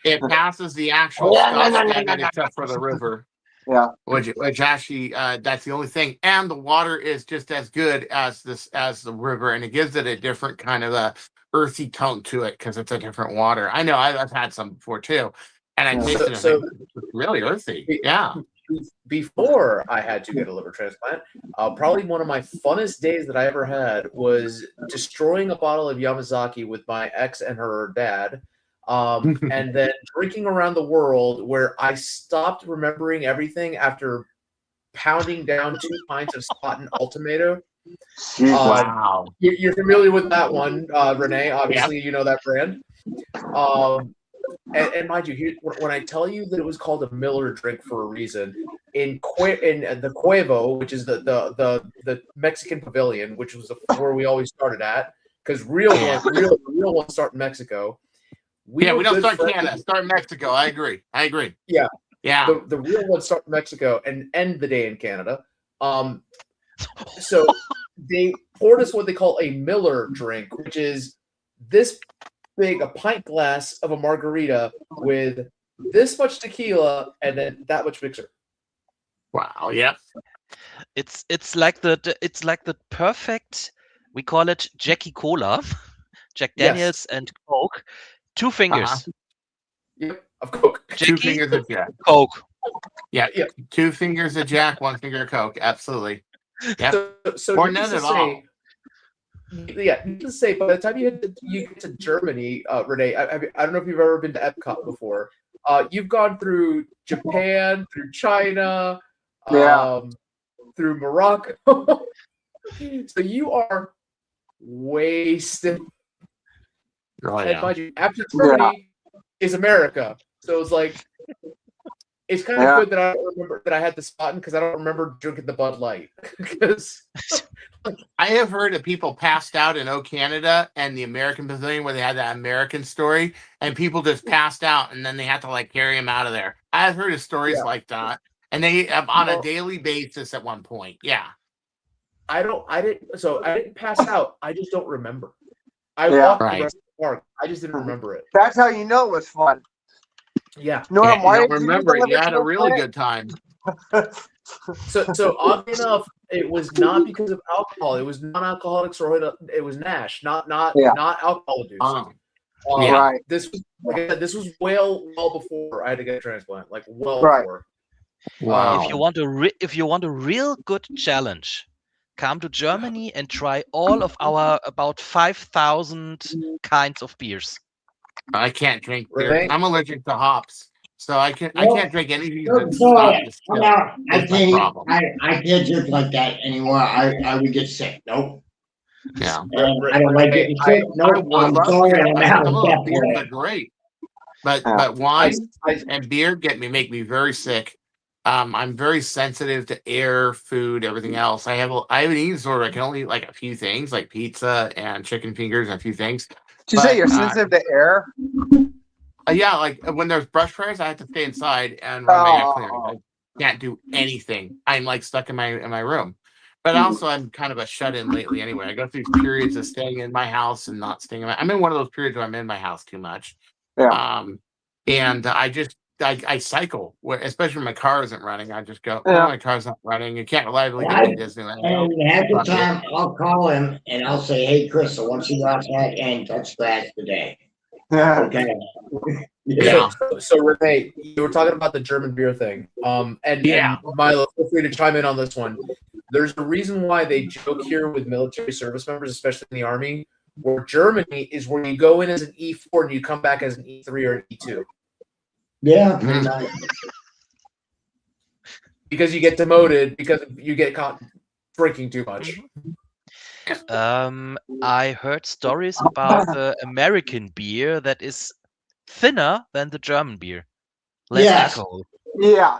It passes the actual Scotch standard except for the river. Yeah. Which actually, that's the only thing. And the water is just as good as the river, and it gives it a different kind of a earthy tone to it because it's a different water. I know I've had some before too, and I tasted it. It's really earthy. Yeah. Before I had to get a liver transplant, probably one of my funnest days that I ever had was destroying a bottle of Yamazaki with my ex and her dad, and then drinking around the world, where I stopped remembering everything after pounding down 2 pints of Spaten Ultimato. Wow. You're familiar with that one, Renee. Obviously, you know that brand. And mind you, when I tell you that it was called a Miller drink for a reason, in the Cuevo, which is the Mexican pavilion, which was where we always started at, because real ones start in Mexico. We don't start Canada, start Mexico. I agree. Yeah. The real ones start in Mexico and end the day in Canada. So they poured us what they call a Miller drink, which is this big, a pint glass of a margarita with this much tequila and then that much mixer. Wow. Yep. It's like the perfect. We call it Jackie Cola, Jack Daniels and Coke. 2 fingers. Yep, of Coke. Jackie, 2 fingers of Jack. Coke. Yeah. 2 fingers of Jack, 1 finger of Coke. Absolutely. Yeah. So or none at all. Yeah, to say, by the time you get to Germany, Renee, I don't know if you've ever been to Epcot before. You've gone through Japan, through China, through Morocco. So you are wasted. And mind you, after Germany is America. So it's like it's kind of good that I don't remember that I had the Spaten because I don't remember drinking the Bud Light because I have heard of people passed out in Canada and the American Pavilion where they had that American story, and people just passed out, and then they had to like carry them out of there. I've heard of stories like that, and they on a daily basis at one point. Yeah, I didn't pass out. I just don't remember. I walked the rest of the park. I just didn't remember it. That's how you know it was fun. Yeah. Norm, you why don't did you remember it? You deliver had to a really planet? good time. So oddly enough, it was not because of alcohol. It was non-alcoholic steroid. It was NASH, not alcohol abuse. Right. This was well before I had to get a transplant. Like before. Wow. If you want a real good challenge, come to Germany and try all of our about 5,000 kinds of beers. I can't drink beer. I'm allergic to hops, so I can't drink anything that's I can't drink like that anymore. I would get sick. Nope. Yeah. I don't like getting sick. Nope. I'm sorry. I'm out of Some of those beers are great, but wine and beer make me very sick. I'm very sensitive to air, food, everything else. I have an eating disorder. I can only eat like a few things, like pizza and chicken fingers and a few things. Did you say you're sensitive to air? Yeah, like when there's brush fires, I have to stay inside and run my air clearing. I can't do anything. I'm like stuck in my room. But also, I'm kind of a shut-in lately. Anyway, I go through these periods of staying in my house and not staying. I'm in one of those periods where I'm in my house too much. Yeah. And I cycle, especially when my car isn't running. I just go, oh, my car's not running. You can't reliably get to Disneyland. And half the time, I'll call him and I'll say, hey, Chris, I want you to go outside and touch grass today. Okay. Yeah. So Renee, you were talking about the German beer thing. And Milo, feel free to chime in on this one. There's a reason why they joke here with military service members, especially in the Army, where Germany is where you go in as an E4 and you come back as an E3 or an E2. Yeah. Because you get demoted because you get caught drinking too much. I heard stories about the American beer that is thinner than the German beer. Less alcohol. Yeah.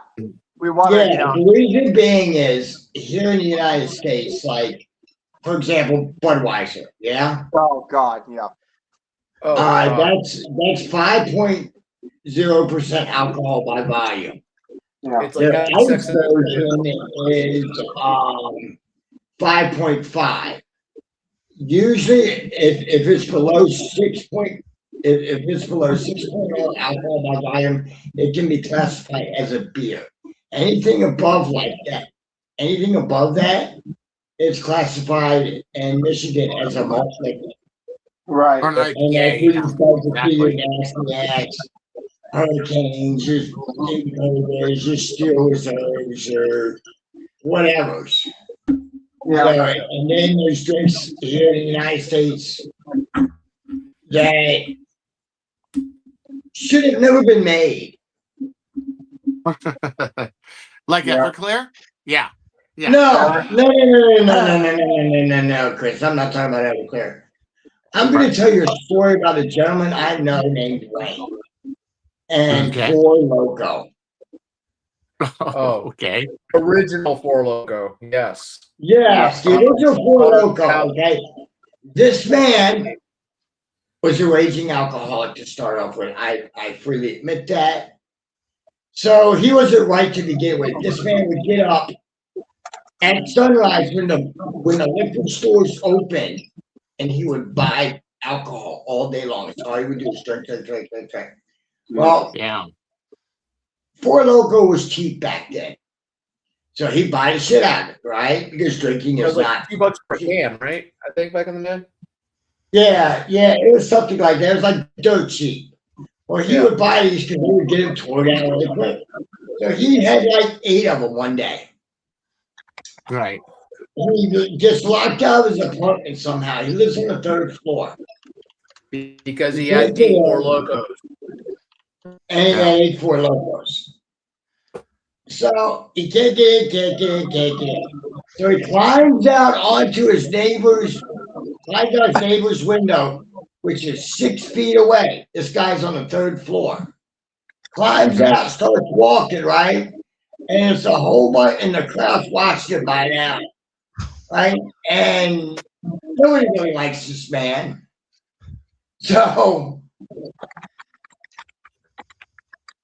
We want it down. The reason being is here in the United States, like, for example, Budweiser, yeah? Oh, God, yeah. That's 5.0% alcohol by volume. Yeah. It's like Their ice version is 5.5. Usually, if it's below 6.0 alcohol by volume, it can be classified as a beer. Anything above that, it's classified in Michigan as a malt liquor. Right. And that's when you start to see your nasty acts, Hurricanes, your Steel Reserves, or whatever's. Yeah. And then there's drinks here in the United States that should have never been made. Like Everclear? Yeah. No, Chris. I'm not talking about Everclear. I'm going to tell you a story about a gentleman I know named Wayne and Four Loko. Oh, okay. Original Four Loko, yes. Yes, the original Four Loko. Okay, this man was a raging alcoholic to start off with. I freely admit that. So he wasn't right to begin with. This man would get up at sunrise when the liquor stores opened, and he would buy alcohol all day long. That's all he would do is drink. Well, Four Loko was cheap back then, so he'd buy the shit out of it, right? Because drinking is not $2 per can, right? I think back in the day. Yeah, it was something like that. It was like dirt cheap. Well, he would buy these because he would get them tore down really quick. So he had like 8 of them one day. Right. He just locked out of his apartment somehow. He lives on the 3rd floor. Because he had 8 Four Locos. And he had 8 Four Locos. So he can't get it. So he climbs out onto his neighbor's window, which is 6 feet away. This guy's on the 3rd floor. Climbs out, starts walking, right? And it's a whole bunch, and the crowd's watched it by now. right? And nobody really likes this man. So,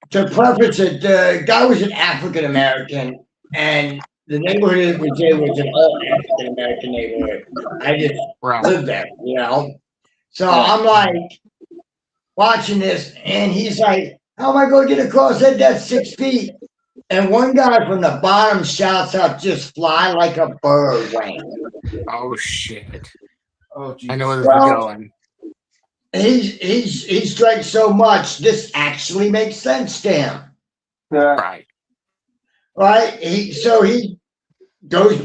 to preface it, the guy was an African American, and the neighborhood it was in was an all African American neighborhood. I just lived there, you know. So I'm like watching this, and he's like, "How am I going to get across that? That's 6 feet." And one guy from the bottom shouts out, "Just fly like a bird, Wayne." Oh shit! Oh, geez. I know where this is going. He's drank so much, this actually makes sense to him. Right. Right? He goes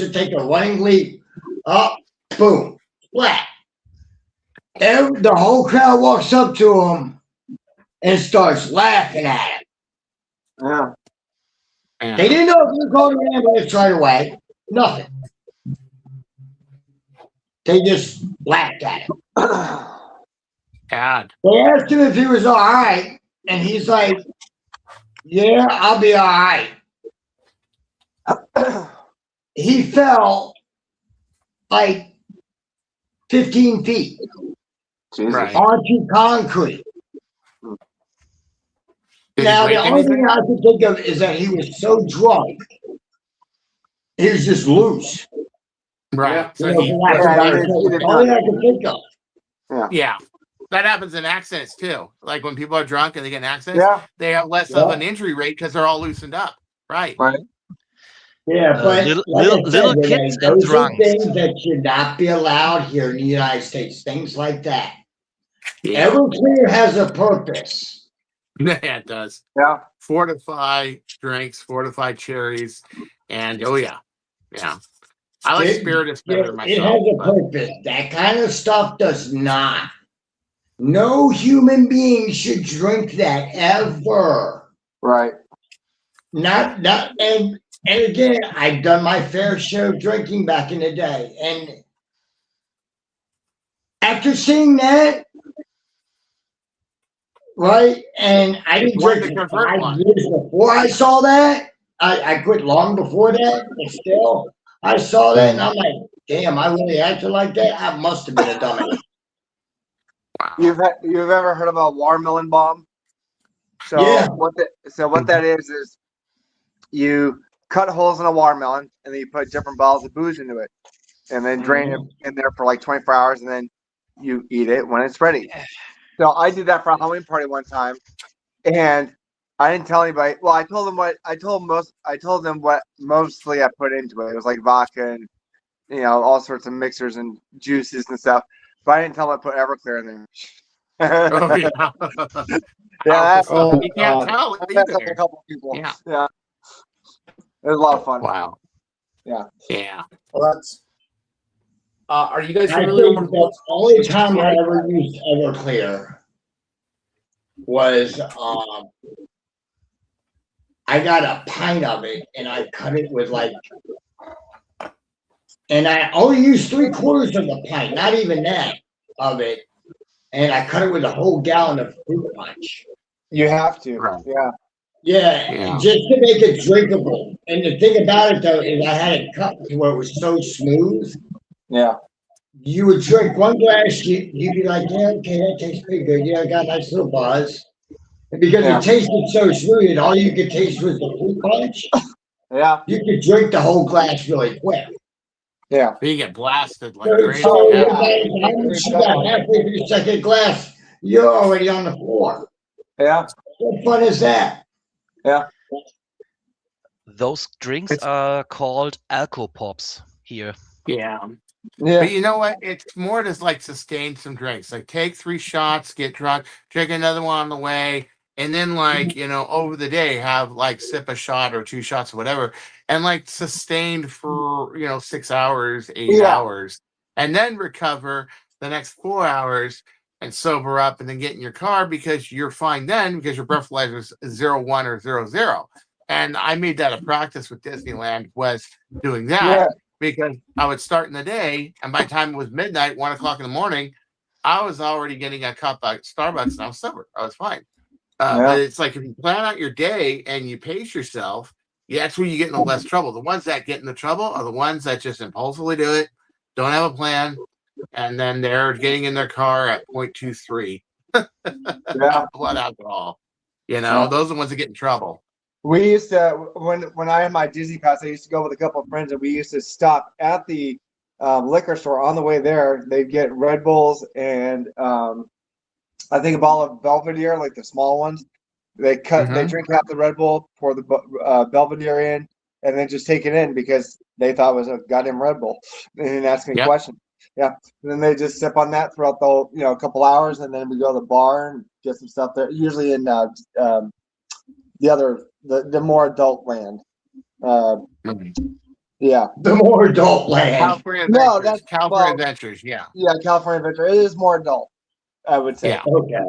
to take a running leap, up, boom, flat. And the whole crowd walks up to him and starts laughing at him. Yeah. They didn't know if he was calling an ambulance right away. Nothing. They just laughed at him. God. They asked him if he was all right, and he's like, "Yeah, I'll be all right." He fell like 15 feet onto concrete. Now, the only thing I can think of is that he was so drunk, he was just loose. Right. You know, for lack of a better term. That's all I can think of. Yeah. That happens in accidents too. Like when people are drunk and they get in accidents, they have less of an injury rate because they're all loosened up. Right. Yeah, but little kids and those are drunks. things that should not be allowed here in the United States. Things like that. Everclear has a purpose. Yeah, it does. Yeah. Fortify drinks, fortify cherries, and yeah. I like spiritus better myself. It has a purpose. That kind of stuff does not. No human being should drink that ever. Right. Not and again, I've done my fair share of drinking back in the day. And after seeing that, right, and I didn't drink for 5 years before I saw that. I quit long before that, but still, I saw that and I'm like, damn, I really acted like that? I must have been a dummy. You've ever heard of a watermelon bomb? So what that is you cut holes in a watermelon and then you put different bottles of booze into it and then drain it in there for like 24 hours and then you eat it when it's ready. So I did that for a Halloween party one time and I didn't tell anybody. Well, I told them what mostly I put into it. It was like vodka and all sorts of mixers and juices and stuff. But I didn't tell them I put Everclear in there. You can't tell either. A couple people. Yeah. It was a lot of fun. Wow. Yeah. Well, that's. Are you guys I familiar think with the only time I ever used Everclear was I got a pint of it and I cut it with and I only used 3/4 of the pint, not even that of it, and I cut it with a whole gallon of fruit punch. You have to, Yeah, just to make it drinkable. And the thing about it though is I had it cut to where it was so smooth. Yeah. You would drink one glass, you'd be like, yeah, okay, that tastes pretty good. Yeah, I got a nice little buzz. And because it tasted so smooth and all you could taste was the fruit punch, you could drink the whole glass really quick. Yeah. You get blasted like So crazy. by the time you got halfway through your second glass, you're already on the floor. Yeah. What fun is that? Yeah. Those drinks are called alco pops here. Yeah. But you know what? It's more to like sustain some drinks. Like take 3 shots, get drunk, drink another one on the way, and then over the day have like sip a shot or 2 shots or whatever, and like sustained for 6 hours, 8 hours, and then recover the next 4 hours and sober up and then get in your car because you're fine then because your breathalyzer is 0.1 or 0.0. And I made that a practice with Disneyland was doing that. Yeah. Because I would start in the day, and by the time it was midnight, 1 o'clock in the morning, I was already getting a cup at Starbucks, and I was sober. I was fine. But it's like if you plan out your day and you pace yourself, that's where you get in the less trouble. The ones that get in the trouble are the ones that just impulsively do it, don't have a plan, and then they're getting in their car at 0.23 blood alcohol. Those are the ones that get in trouble. We used to, when I had my Disney pass, I used to go with a couple of friends, and we used to stop at the liquor store. On the way there, they'd get Red Bulls and I think a bottle of Belvedere, like the small ones. They drink half the Red Bull, pour the Belvedere in, and then just take it in because they thought it was a goddamn Red Bull. They didn't ask any questions. Yeah, and then they just sip on that throughout the a couple hours, and then we go to the bar and get some stuff there. Usually in the more adult land. Yeah, the more adult land. California Adventures. No, that's California Adventures. Yeah, California Adventure. It is more adult, I would say. Yeah. Okay.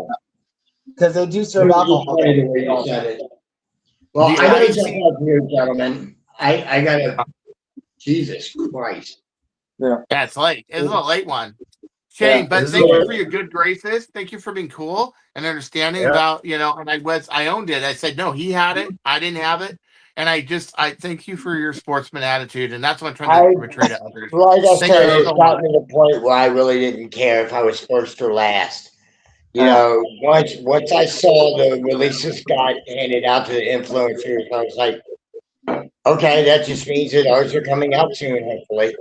Because they do serve alcohol. Well, I gotta jump up here, gentlemen. I gotta. Jesus Christ. Yeah, it's late. It's a late one. Shane, but thank you for your good graces. Thank you for being cool and understanding about, and I owned it. I said, no, he had it. I didn't have it. And I thank you for your sportsman attitude. And that's what I'm trying to portray to others. Like I said, it got me to the point where I really didn't care if I was first or last. Once I saw the releases got handed out to the influencers, I was like, okay, that just means that ours are coming out soon, hopefully.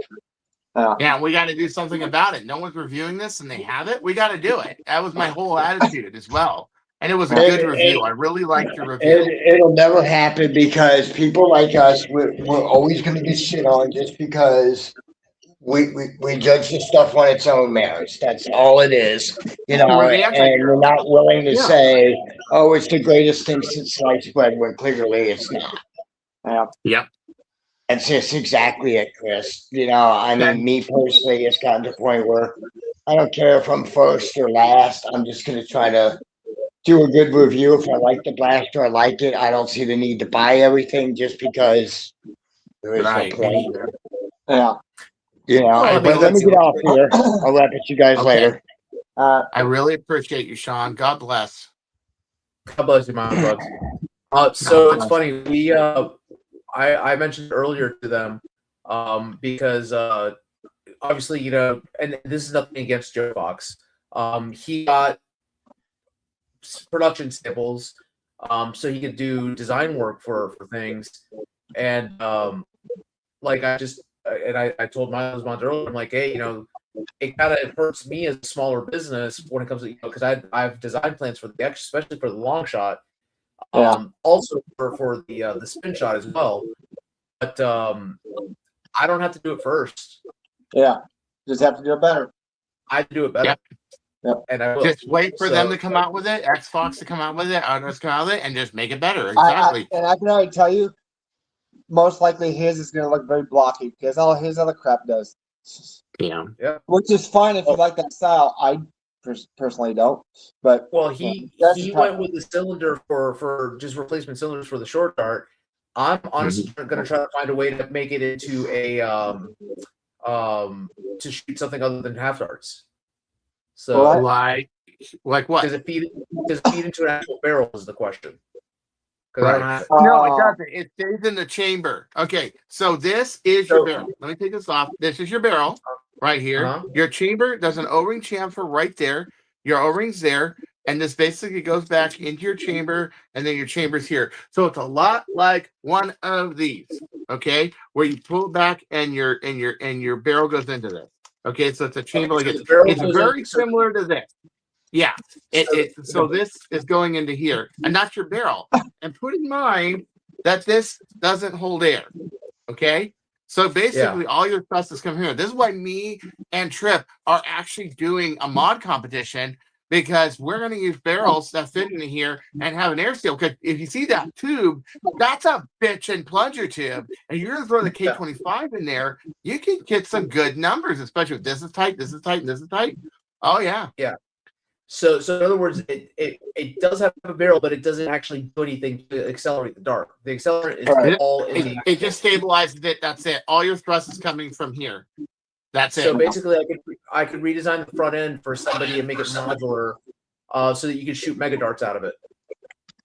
Yeah, we got to do something about it. No one's reviewing this and they have it. We got to do it. That was my whole attitude as well. And it was a good review. I really liked your review. It'll never happen because people like us, we're always going to get shit on just because we judge the stuff on its own merits. That's all it is. And we're not willing to say, oh, it's the greatest thing since sliced bread, when clearly it's not. Yep. That's just exactly it, Chris. Me personally, it's gotten to the point where I don't care if I'm first or last. I'm just going to try to do a good review. If I like the blaster, I like it. I don't see the need to buy everything just because there is no point. Yeah. But let me get off here. I'll wrap it you guys later. I really appreciate you, Sean. God bless. God bless you, my bugs. So it's funny. We I mentioned earlier to them because obviously, and this is nothing against Joe Fox. He got production samples so he could do design work for things. And I told my husband earlier, I'm like, hey, it kind of hurts me as a smaller business when it comes to, because I have design plans for the X, especially for the long shot. Also for the spin shot as well, but I don't have to do it first. Yeah, just have to do it better. I do it better. Yep. And I will. Just wait for them to come out with it. X-Fox to come out with it. Others come out with it, and just make it better. Exactly. And I can already tell you, most likely his is going to look very blocky because all his other crap does. Yeah. Which is fine if you like that style. I personally don't, but he went with the cylinder for just replacement cylinders for the short dart. I'm honestly going to try to find a way to make it into a to shoot something other than half darts. So like what? Does it feed into an actual barrel is the question. Right. No, it doesn't. It stays in the chamber. Okay, so this is your barrel. Let me take this off. This is your barrel right here. Your chamber, there's an O-ring chamfer right there. Your O-ring's there, and this basically goes back into your chamber, and then your chamber's here. So it's a lot like one of these, okay, where you pull back and your barrel goes into this. Okay, so it's a chamber like it's very similar to this. Yeah, so this is going into here, and that's your barrel. And put in mind that this doesn't hold air. Okay, so basically all your stuff is coming here. This is why me and Trip are actually doing a mod competition, because we're going to use barrels that fit into here and have an air seal. Because if you see that tube, that's a bitchin' plunger tube, and you're going to throw the K25 in there, you can get some good numbers, especially if this is tight, this is tight, and this is tight. Oh yeah. So in other words, it does have a barrel, but it doesn't actually do anything to accelerate the dart. The accelerant is all in the. It just stabilizes it. That's it. All your thrust is coming from here. That's it. So basically, I could redesign the front end for somebody and make it modular, so that you could shoot mega darts out of it.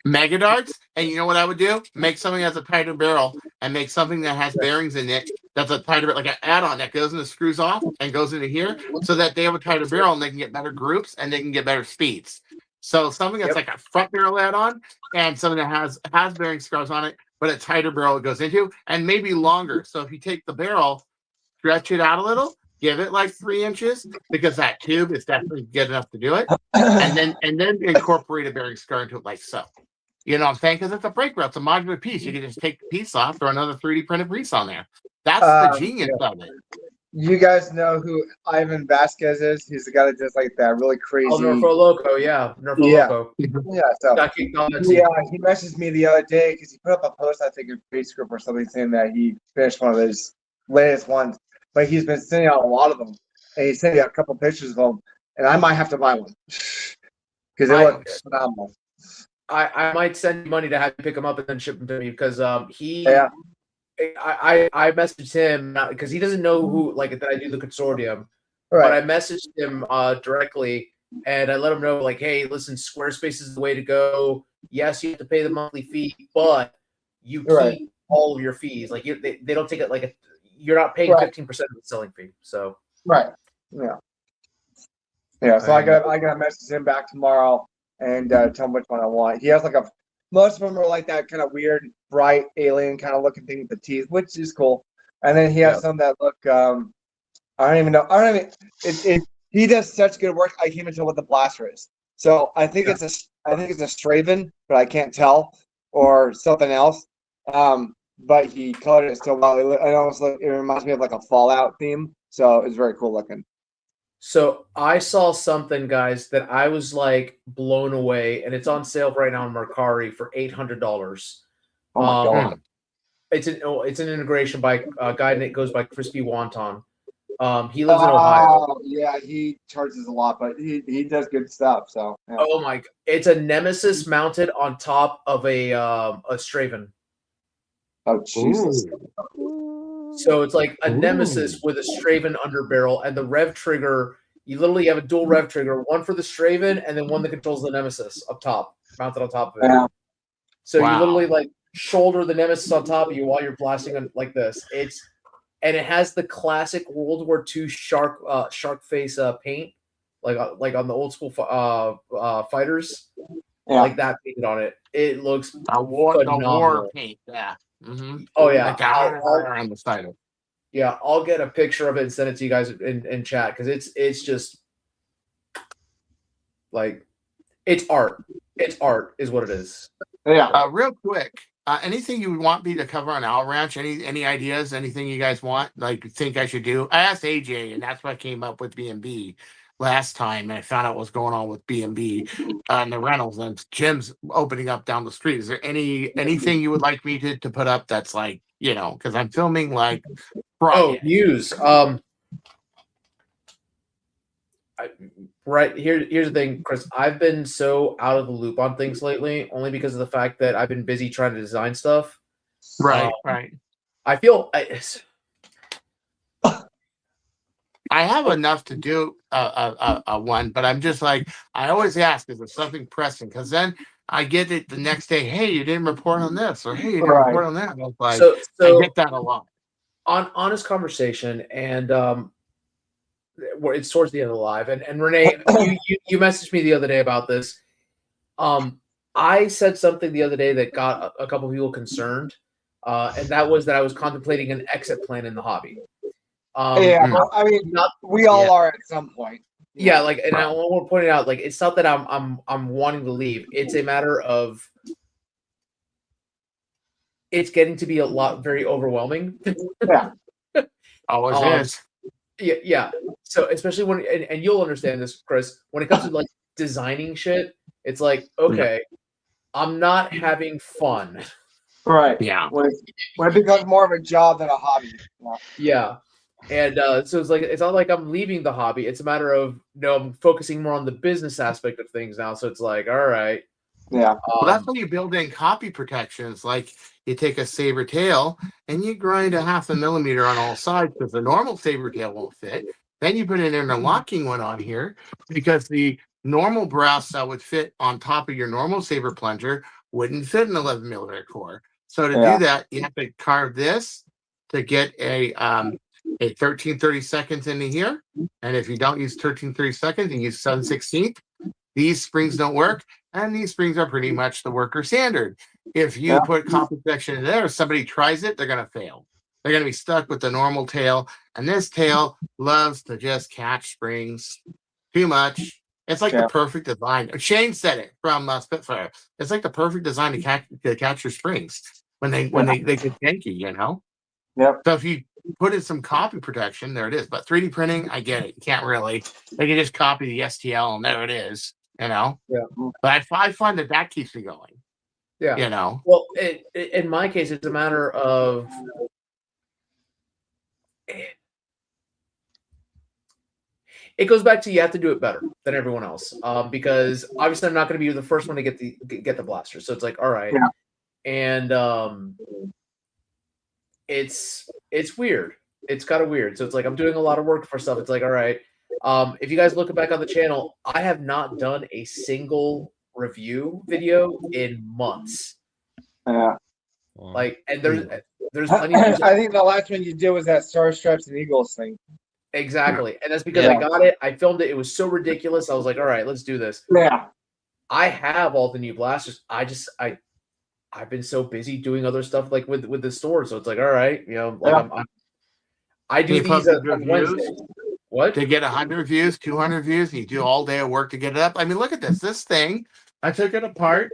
Mega darts, and you know what I would do? Make something that's a tighter barrel, and make something that has bearings in it that's a tighter, like an add-on that goes and screws off and goes into here, so that they have a tighter barrel and they can get better groups and they can get better speeds. So something that's like a front barrel add-on, and something that has bearing screws on it, but a tighter barrel it goes into, and maybe longer. So if you take the barrel, stretch it out a little, give it like 3 inches, because that tube is definitely good enough to do it, and then incorporate a bearing screw into it like so. You know what I'm saying? Because it's a brake rail, it's a modular piece. You can just take the piece off, throw another 3D printed piece on there. That's the genius of it. You guys know who Ivan Vasquez is? He's the guy that does like that really crazy. Oh, Nerfo Loco, yeah. Nerfo Loco. Yeah, so he messaged me the other day because he put up a post, I think, in Facebook or something, saying that he finished one of his latest ones, but he's been sending out a lot of them, and he sent me a couple pictures of them, and I might have to buy one because it looks phenomenal. I might send you money to have you pick him up and then ship him to me because I messaged him because he doesn't know who that I do the consortium, but I messaged him directly and I let him know like, hey, listen, Squarespace is the way to go. Yes, you have to pay the monthly fee, but you keep all of your fees. Like they don't take it you're not paying 15% of the selling fee. So so I gotta message him back tomorrow and tell him which one I want. He has most of them are like that kind of weird, bright alien kind of looking thing with the teeth, which is cool. And then he has some that look, I don't even know. He does such good work. I can't even tell what the blaster is. So I think it's a Straven, but I can't tell, or something else. But he colored it so well. It reminds me of like a Fallout theme. So it's very cool looking. So I saw something, guys, that I was like blown away, and it's on sale right now on Mercari for $800. Oh my God. It's an integration by a guy that goes by Crispy Wonton. He lives in Ohio. Yeah, he charges a lot, but he does good stuff. So oh my! It's a Nemesis mounted on top of a Straven. Oh Jesus! So it's like a Nemesis with a Straven underbarrel, and the rev trigger. You literally have a dual rev trigger, one for the Straven, and then one that controls the Nemesis up top, mounted on top of it. Yeah. So you literally like shoulder the Nemesis on top of you while you're blasting it like this. And it has the classic World War II shark face paint, like on the old school fighters, like that painted on it. It looks phenomenal. The war paint, yeah. Mm-hmm. Oh yeah, on the side of it. Yeah, I'll get a picture of it and send it to you guys in chat because it's just like it's art. It's art is what it is. Yeah. Real quick, anything you want me to cover on Owl Ranch? Any ideas? Anything you guys want? Like think I should do? I asked AJ, and that's what I came up with B&B last time, and I found out what's going on with B&B and the rentals. And Jim's opening up down the street. Is there anything you would like me to put up that's like, because I'm filming like Friday. News. Here's the thing, Chris. I've been so out of the loop on things lately, only because of the fact that I've been busy trying to design stuff. Right. I feel I have enough to do a one, but I'm just like, I always ask, is there something pressing? Because then I get it the next day. Hey, you didn't report on this, or hey, you didn't report on that. And I was like, so I get that a lot. On honest conversation, and it's towards the end of the live. And Renee, you messaged me the other day about this. I said something the other day that got a couple people concerned, and that was that I was contemplating an exit plan in the hobby. Well, I mean, we all are at some point. Yeah, like, and I want to point it out, like, it's not that I'm wanting to leave. It's a matter of it's getting to be very overwhelming. Yeah, always is. Yeah. So especially when, and you'll understand this, Chris, when it comes to like designing shit, it's like, okay, I'm not having fun. Right. Yeah. When it becomes more of a job than a hobby. Yeah. And so it's like, it's not like I'm leaving the hobby. It's a matter of, I'm focusing more on the business aspect of things now. So it's like, all right. Yeah. Well, that's when you build in copy protections. Like you take a saber tail and you grind a 0.5 millimeter on all sides because the normal saber tail won't fit. Then you put an interlocking one on here because the normal brass that would fit on top of your normal saber plunger wouldn't fit an 11 millimeter core. So to do that, you have to carve this to get a 13/30 seconds into here. And if you don't use 13/30 seconds and use 7/16, these springs don't work. And these springs are pretty much the worker standard. If you put copper protection in there, if somebody tries it, they're going to fail. They're going to be stuck with the normal tail. And this tail loves to just catch springs too much. It's like the perfect design. Shane said it from Spitfire. It's like the perfect design to catch your springs when they get janky, you know? Yep. So if you put in some copy protection, there it is. But 3D printing, I get it. You can't really. They can just copy the STL and there it is, you know? Yeah. But I find that keeps me going. Yeah. You know? Well, in my case, it's a matter of it goes back to you have to do it better than everyone else, because obviously I'm not going to be the first one to get the blaster. So it's like, all right, and it's weird. It's kind of weird. So it's like I'm doing a lot of work for stuff. It's like, all right, if you guys look back on the channel, I have not done a single review video in months. Yeah. Like, and there's plenty of I think the last one you did was that Star Stripes and Eagles thing. Exactly. And that's because I got it. I filmed it. It was so ridiculous. I was like, all right, let's do this. Yeah. I have all the new blasters. I've been so busy doing other stuff like with the store. So it's like, all right, you know, like I do these on Wednesday. What? To get 100 views, 200 views, and you do all day of work to get it up. I mean, look at this. This thing, I took it apart.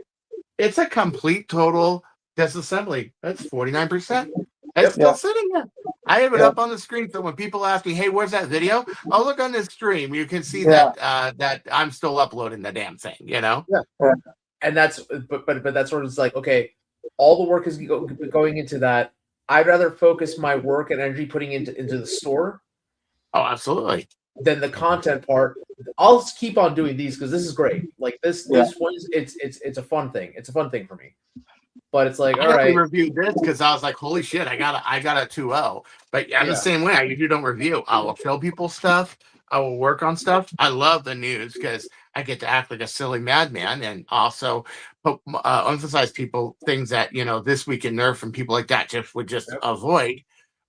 It's a complete total disassembly. That's 49%. It's still sitting there. I have it up on the screen, so when people ask me, "Hey, where's that video?" I'll look on this stream. You can see that I'm still uploading the damn thing. You know. Yeah. And that's but that's sort of like, okay, all the work is going into that. I'd rather focus my work and energy putting into the store. Oh, absolutely. Than the content part. I'll just keep on doing these because this is great. Like this one is it's a fun thing. It's a fun thing for me. But it's like, all right. I reviewed this because I was like, holy shit, I got a 2.0. But I'm the same way. I usually don't review. I will show people stuff. I will work on stuff. I love the news because I get to act like a silly madman and also emphasize people things that, you know, This Week in Nerf and people like that would avoid.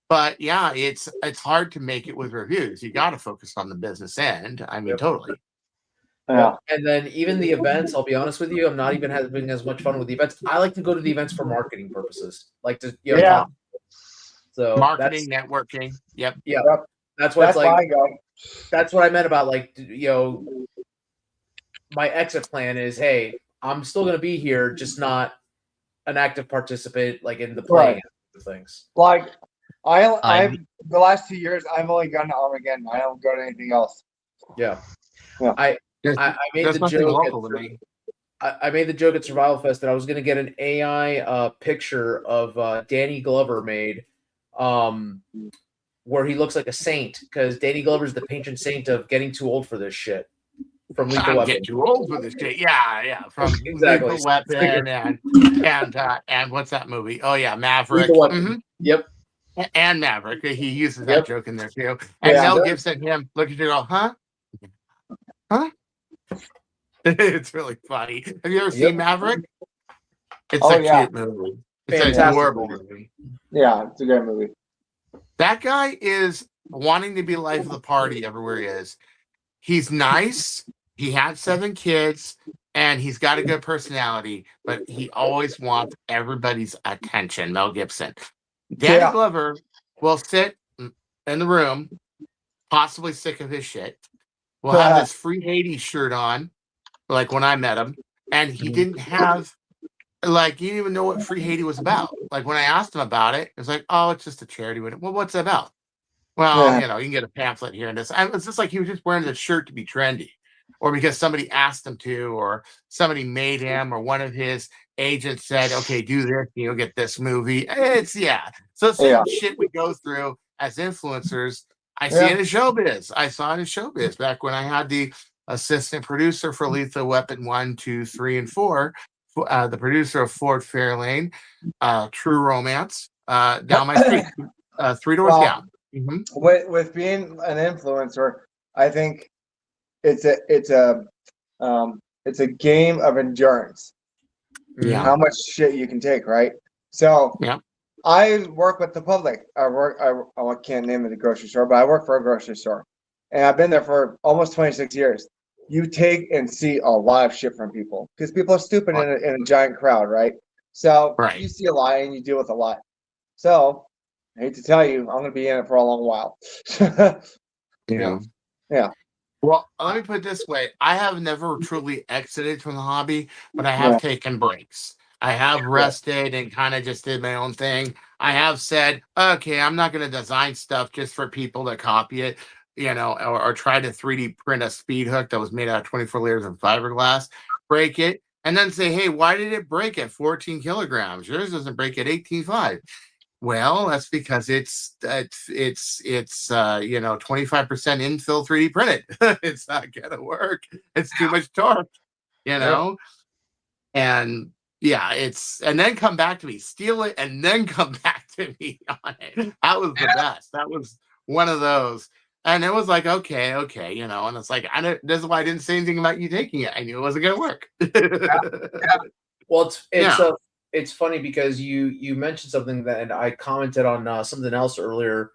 But yeah, it's hard to make it with reviews. You got to focus on the business end. I mean, totally. Yeah. And then even the events, I'll be honest with you, I'm not even having as much fun with the events. I like to go to the events for marketing purposes. Like to talk. So marketing, networking. Yep. Yeah. That's what it's like. That's what I meant about, like, you know, my exit plan is, hey, I'm still gonna be here, just not an active participant like in the playing of things. Like I've the last 2 years I've only gone to Armageddon. I don't go to anything else. Yeah. I made the joke. I made the joke at Survival Fest that I was going to get an AI picture of Danny Glover made, where he looks like a saint, because Danny Glover is the patron saint of getting too old for this shit. From Lethal Weapon. Get too old for this shit. Yeah. From exactly. Lethal Weapon and what's that movie? Oh yeah, Maverick. Yep. And Maverick. He uses that joke in there too. And Mel Gibson, him look at you, go, huh? It's really funny. Have you ever seen Maverick? It's a cute movie. It's a horrible movie. Yeah, it's a great movie. That guy is wanting to be life of the party everywhere he is. He's nice. He had 7 kids, and he's got a good personality, but he always wants everybody's attention. Mel Gibson. Danny Glover will sit in the room, possibly sick of his shit. Will have this Free Haiti shirt on, like when I met him, and he didn't have, like, he didn't even know what Free Haiti was about. Like when I asked him about it, it was like, oh, it's just a charity. Well, what's it about? Well, you know, you can get a pamphlet here and this. And it's just like he was just wearing the shirt to be trendy, or because somebody asked him to, or somebody made him, or one of his agents said, okay, do this, you'll get this movie. It's So it's the shit we go through as influencers. I see in his showbiz. I saw in his showbiz back when I had the assistant producer for Lethal Weapon 1, 2, 3, and 4, the producer of Ford Fairlane, True Romance, down my street, 3 doors down. With being an influencer, I think it's a game of endurance. Yeah. How much shit you can take, right? So Yeah. I work with the public. I can't name it a grocery store, but I work for a grocery store. And I've been there for almost 26 years. You take and see a lot of shit from people because people are stupid in a giant crowd, right? So you see a lot and you deal with a lot. So I hate to tell you, I'm going to be in it for a long while. Yeah. Well, let me put it this way. I have never truly exited from the hobby, but I have taken breaks. I have rested and kind of just did my own thing. I have said, okay, I'm not going to design stuff just for people to copy it, or try to 3D print a speed hook that was made out of 24 layers of fiberglass, break it, and then say, hey, why did it break at 14 kilograms? Yours doesn't break at 18.5. Well, that's because it's 25% infill 3D printed. It's not gonna work. It's too much torque, and and then come back to me, steal it, and then come back to me on it. That was the best. That was one of those. And it was like, okay, and it's like, this is why I didn't say anything about you taking it. I knew it wasn't gonna work. Well, it's funny because you mentioned something that, and I commented on something else earlier,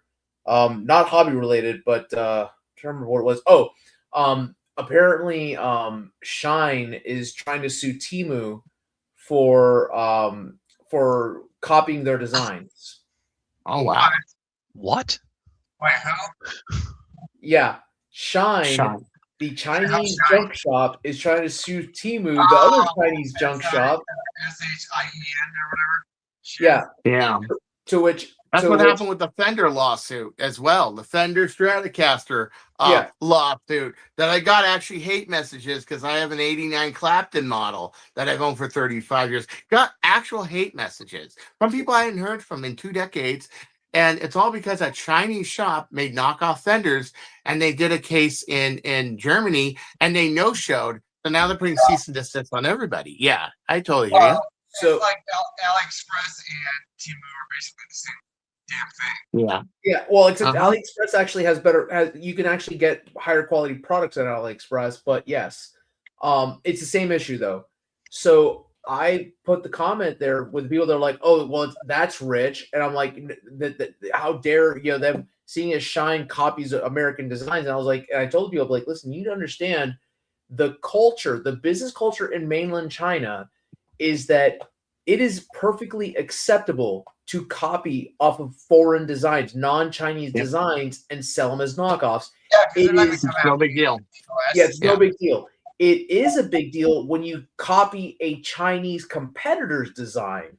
not hobby related, but I don't remember what it was. Apparently, Shine is trying to sue Temu for copying their designs. Oh wow! What? Wait, how? Yeah, Shine. The Chinese junk shop is trying to sue Temu, the other Chinese junk shop. SHIEN or whatever. Yeah. To which that's what happened with the Fender lawsuit as well. The Fender Stratocaster lawsuit that I got actually hate messages because I have an '89 Clapton model that I've owned for 35 years. Got actual hate messages from people I hadn't heard from in 2 decades. And it's all because a Chinese shop made knockoff Fenders, and they did a case in Germany, and they no-showed. So now they're putting cease and desist on everybody. Yeah, I totally hear you. So, it's like AliExpress and Temu are basically the same damn thing. Yeah. Well, except AliExpress actually has you can actually get higher quality products on AliExpress, but yes, it's the same issue though. So I put the comment there with people that are like, oh, well, that's rich. And I'm like, how dare them seeing as Shine copies of American designs. And I was like, and I told people, like, listen, you need to understand the culture, the business culture in mainland China is that it is perfectly acceptable to copy off of foreign designs, non-Chinese designs, and sell them as knockoffs. It is no big deal. Yeah, it's no big deal. It is a big deal when you copy a Chinese competitor's design,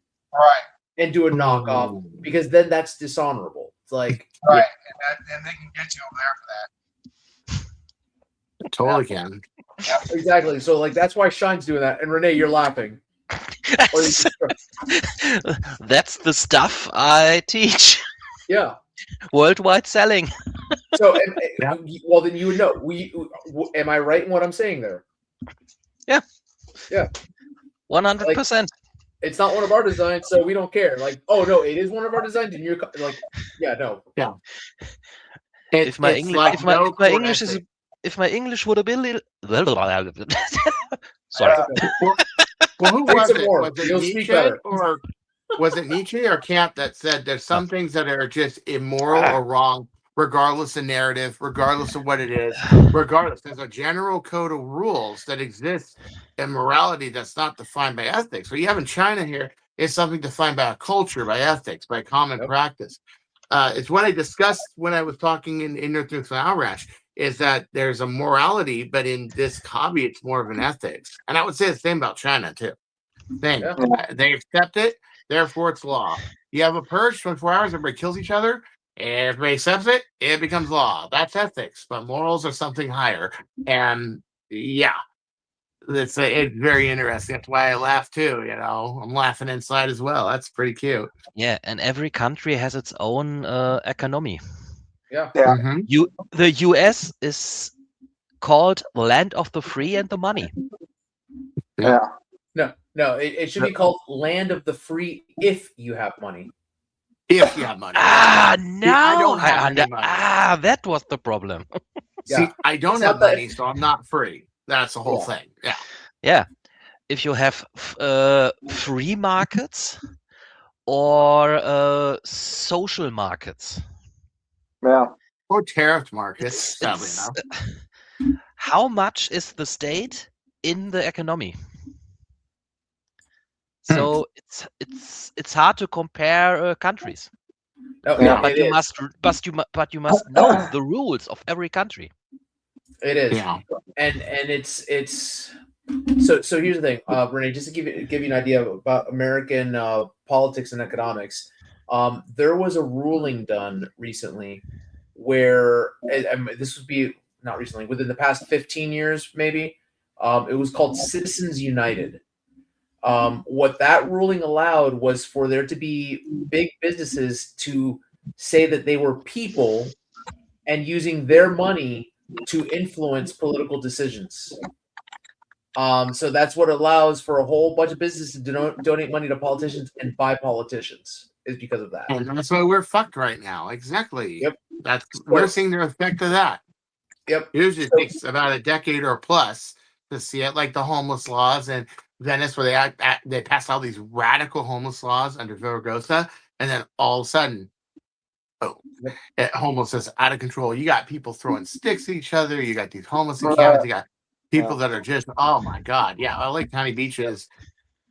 and do a knockoff, because then that's dishonorable. It's like and they can get you over there for that. Totally can. Exactly. So like that's why Shine's doing that. And Renee, you're laughing. That's the stuff I teach. Yeah. Worldwide selling. So, well, then you would know. Am I right in what I'm saying there? Yeah. Yeah. 100%. It's not one of our designs, so we don't care. Like, oh no, it is one of our designs, and you're like, yeah, no. Yeah. If my English would have been little. Sorry. Well, who was it? Was it Nietzsche or was it Nietzsche or Kant that said there's some things that are just immoral or wrong, regardless of narrative, regardless of what it is, regardless. There's a general code of rules that exists in morality that's not defined by ethics. What you have in China here is something defined by a culture, by ethics, by common practice. It's what I discussed when I was talking in North Rash, is that there's a morality, but in this hobby, it's more of an ethics. And I would say the same about China, too. They accept it, therefore it's law. You have a purge, 24 hours, everybody kills each other. Everybody accepts it, it becomes law. That's ethics, but morals are something higher. And it's very interesting. That's why I laugh too. I'm laughing inside as well. That's pretty cute. Yeah, and every country has its own economy. Yeah. Mm-hmm. The US is called land of the free and the money. Yeah. No, it should be called land of the free if you have money. If you have money. No. I don't have any money. That was the problem. See, I don't have money, so I'm not free. That's the whole thing. Yeah. Yeah. if you have free markets or social markets. Yeah. Or tariff markets, sadly enough. How much is the state in the economy? So it's hard to compare countries. But you must know the rules of every country. It is. Yeah. And it's so here's the thing, Renee, just to give you an idea about American politics and economics. There was a ruling done recently where this would be not recently, within the past 15 years, maybe. It was called Citizens United. What that ruling allowed was for there to be big businesses to say that they were people and using their money to influence political decisions. So that's what allows for a whole bunch of businesses to donate money to politicians and buy politicians, is because of that. And that's why we're fucked right now. Exactly. Yep. We're seeing the effect of that. Yep. Usually it takes about a decade or plus to see it, like the homeless laws in Venice, where they passed all these radical homeless laws under Zaragoza, and then all of a sudden, homelessness out of control. You got people throwing sticks at each other. You got these homeless encampments. You got people that are just, oh my God. Yeah, LA County beaches.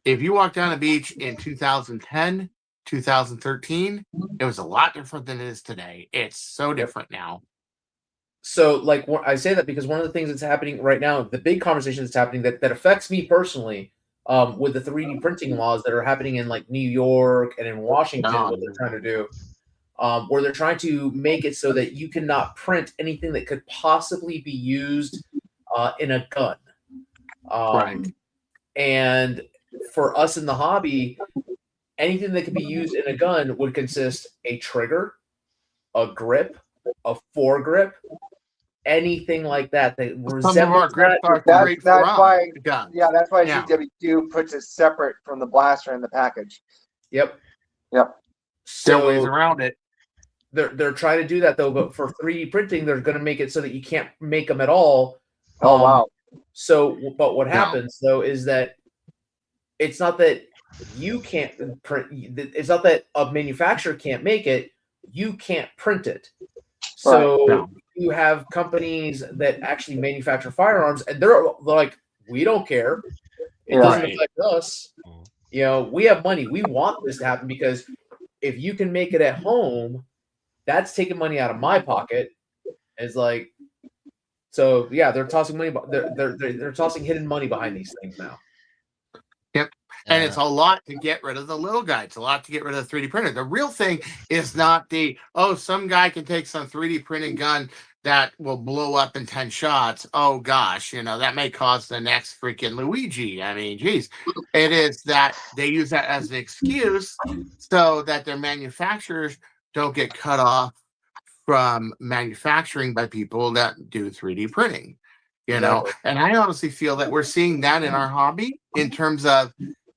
If you walk down a beach in 2010, 2013, it was a lot different than it is today. It's so different now. So, like, I say that because one of the things that's happening right now, the big conversation that's happening that affects me personally, with the 3D printing laws that are happening in like New York and in Washington, what they're trying to do, where they're trying to make it so that you cannot print anything that could possibly be used in a gun. Right. And for us in the hobby, anything that could be used in a gun would consist a trigger, a grip, a foregrip, anything like that that resembles that's why GW2 puts it separate from the blaster in the package. Yep. So there are ways around it. They're trying to do that though, but for 3D printing, they're going to make it so that you can't make them at all. Oh wow! So, but what happens though is that it's not that you can't print. It's not that a manufacturer can't make it. You can't print it. So you have companies that actually manufacture firearms, and they're like, we don't care. It doesn't affect us. You know, we have money. We want this to happen because if you can make it at home, that's taking money out of my pocket. It's like, so yeah, they're tossing money. They're tossing hidden money behind these things now. Yep. And it's a lot to get rid of the little guy. It's a lot to get rid of the 3D printer. The real thing is not some guy can take some 3D printing gun that will blow up in 10 shots. Oh gosh, that may cause the next freaking Luigi. I mean, geez. It is that they use that as an excuse so that their manufacturers don't get cut off from manufacturing by people that do 3D printing. And I honestly feel that we're seeing that in our hobby in terms of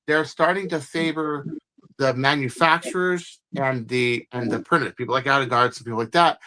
they're starting to favor the manufacturers and the printers, people like Out of Guards and people like that,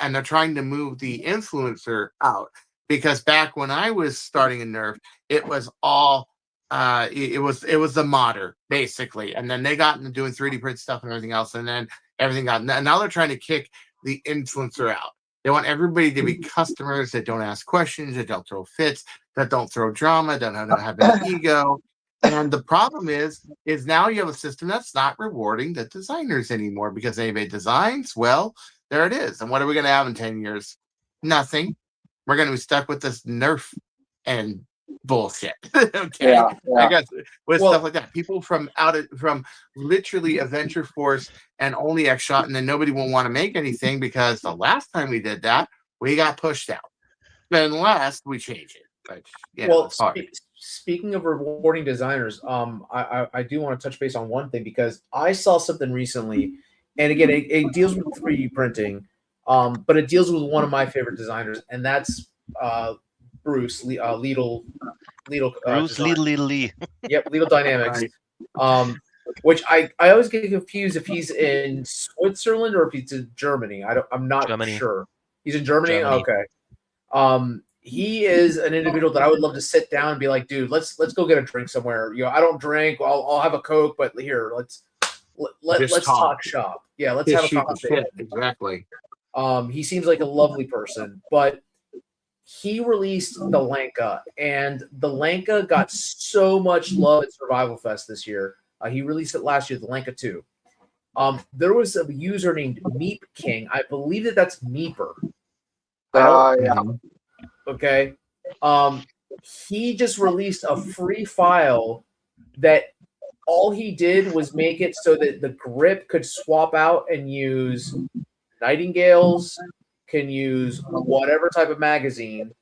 and they're trying to move the influencer out. Because back when I was starting in Nerf, it was all it was the modder basically, and then they got into doing 3D print stuff and everything else, and then everything got. Now they're trying to kick the influencer out. They want everybody to be customers that don't ask questions, that don't throw fits, that don't throw drama, that don't have an ego. And the problem is now you have a system that's not rewarding the designers anymore because they made designs. Well, there it is. And what are we going to have in 10 years? Nothing. We're going to be stuck with this Nerf and bullshit. Okay. Yeah. I guess with stuff like that. People from literally Adventure Force and only X-Shot, and then nobody will want to make anything because the last time we did that, we got pushed out. Unless we change it. But it's hard. Speaking of rewarding designers, I do want to touch base on one thing because I saw something recently, and again, it deals with 3D printing, but it deals with one of my favorite designers, and that's Bruce Lidl. Bruce Lidl. Yep, Lidl Dynamics. Which I always get confused if he's in Switzerland or if he's in Germany. I'm not sure. He's in Germany. Okay. he is an individual that I would love to sit down and be like, dude, let's go get a drink somewhere. I don't drink. I'll have a Coke, but here, let's talk shop. Yeah, let's have a conversation. Exactly. He seems like a lovely person, but he released the Lanka, and the Lanka got so much love at Survival Fest this year. He released it last year, the Lanka 2. There was a user named Meep King. I believe that's Meeper. Yeah. Okay. He just released a free file that all he did was make it so that the grip could swap out and use Nightingales, can use whatever type of magazine.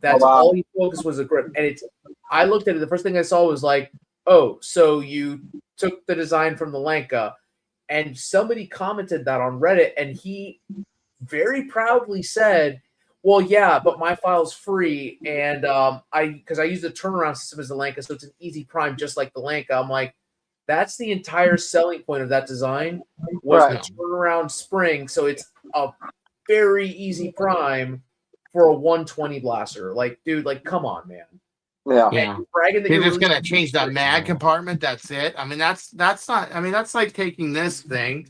That's all he focused was a grip. And I looked at it, the first thing I saw was like, oh, so you took the design from the Lanka. And somebody commented that on Reddit, and he very proudly said, well, yeah, but my file's free, and because I use the turnaround system as the Lanka, so it's an easy prime just like the Lanka. I'm like, that's the entire selling point of that design was the turnaround spring, so it's a very easy prime for a 120 blaster. Like, dude, like, come on, man. Yeah. You're just gonna change that mag compartment. That's it. I mean, that's not. I mean, that's like taking this thing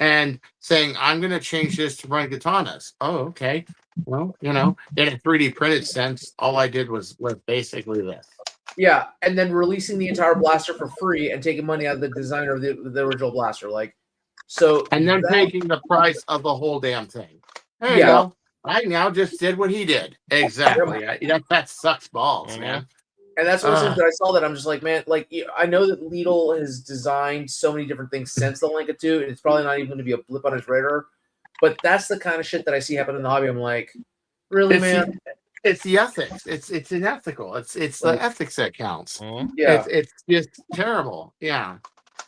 and saying, I'm gonna change this to run katanas. Oh, okay. Well, in a 3D printed sense, all I did was basically this. Yeah, and then releasing the entire blaster for free and taking money out of the designer of the original blaster, like, so. And then taking the price of the whole damn thing. There you go. I now just did what he did. Exactly. That sucks balls, man. And that's one of the things that I saw that I'm just like, man, like, I know that Lidl has designed so many different things since the Lanka 2, and it's probably not even going to be a blip on his radar, but that's the kind of shit that I see happen in the hobby. I'm like, really, man? It's the ethics. It's unethical. It's the ethics that counts. Yeah. It's just terrible. Yeah.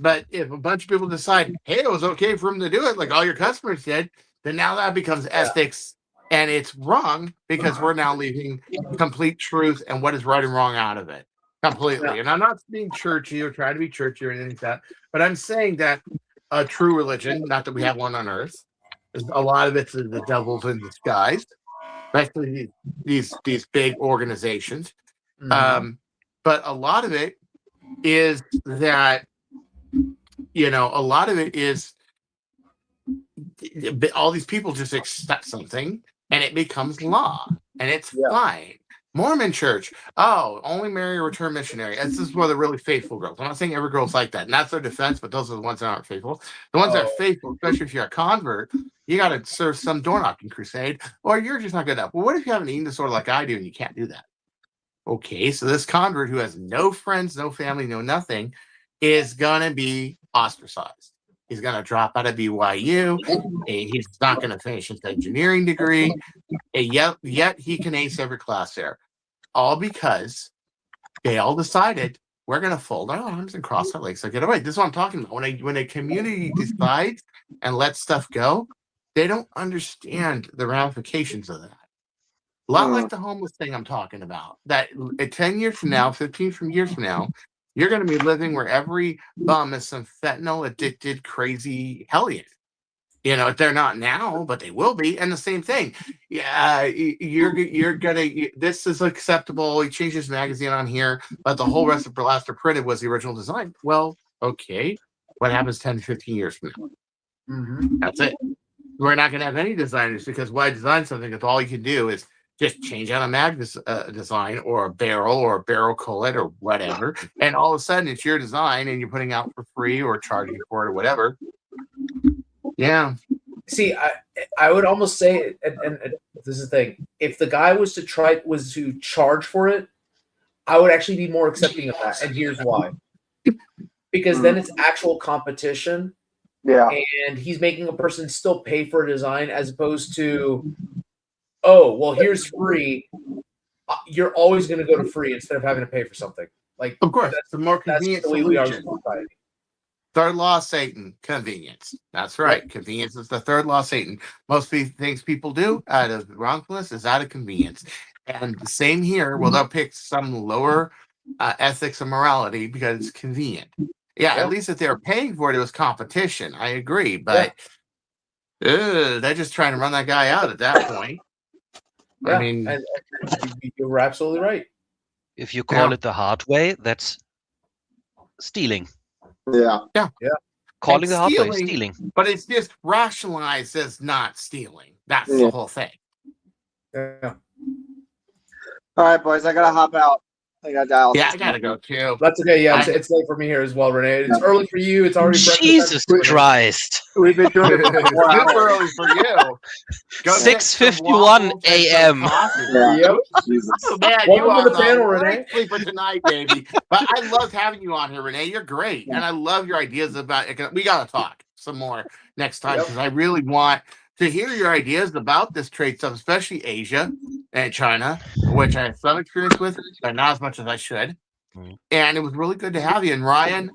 But if a bunch of people decide, hey, it was okay for him to do it, like all your customers did, then now that becomes ethics. And it's wrong because we're now leaving complete truth and what is right and wrong out of it completely. Yeah. And I'm not being churchy or trying to be churchy or anything like that, but I'm saying that a true religion, not that we have one on earth, a lot of it's the devil's in disguise, especially these big organizations. Mm-hmm. But a lot of it is that, a lot of it is all these people just accept something and it becomes law and it's fine. Mormon church, only marry a return missionary. This is where the really faithful girls. I'm not saying every girl's like that, and that's their defense, but those are the ones that aren't faithful. The ones that are faithful, especially if you're a convert, you got to serve some door knocking crusade, or you're just not good enough. Well, what if you have an eating disorder like I do and you can't do that? Okay, so this convert who has no friends, no family, no nothing, is going to be ostracized. He's going to drop out of BYU. He's not going to finish his engineering degree. Yet he can ace every class there. All because they all decided we're going to fold our arms and cross our legs. So get away. This is what I'm talking about. When a community decides and lets stuff go, they don't understand the ramifications of that. A lot like the homeless thing I'm talking about. That 10 years from now, 15 years from now, you're going to be living where every bum is some fentanyl-addicted, crazy hellion. They're not now, but they will be. And the same thing. Yeah, you're gonna. This is acceptable. He changed his magazine on here, but the whole rest of blaster printed was the original design. Well, okay. What happens 10, 15 years from now? Mm-hmm. That's it. We're not going to have any designers because why design something if all you can do is just change out a mag design or a barrel collet or whatever, and all of a sudden it's your design and you're putting out for free or charging for it or whatever. Yeah. See, I would almost say, and this is the thing, if the guy was to charge for it, I would actually be more accepting of that, and here's why. Because then it's actual competition. Yeah. And he's making a person still pay for a design as opposed to, oh, well, here's free. You're always going to go to free instead of having to pay for something. Like, of course, that's the more convenient solution. Third law of Satan, convenience. That's right. Convenience is the third law of Satan. Most things people do out of wrongfulness is out of convenience. And the same here. Well, they'll pick some lower ethics and morality because it's convenient. Yeah, at least if they were paying for it, it was competition. I agree. But they're just trying to run that guy out at that point. Yeah, I mean, and you were absolutely right. If you call it the hard way, that's stealing. Yeah. Calling the hard way, stealing. But it's just rationalized as not stealing. That's the whole thing. Yeah. All right, boys, I gotta hop out. I gotta dial. Yeah, I gotta go too. That's okay. Yeah, it's late for me here as well, Renee. It's early for you. It's already Jesus Christ! We've been doing it for 4 hours. Super early for you. 6:51 a.m. Yep. Oh, man, Welcome you are to the panel, Renee. sleeper tonight, baby. But I loved having you on here, Renee. You're great, and I love your ideas about it. We gotta talk some more next time because I really want to hear your ideas about this trade stuff, especially Asia and China, which I have some experience with, but not as much as I should. And it was really good to have you. And Ryan,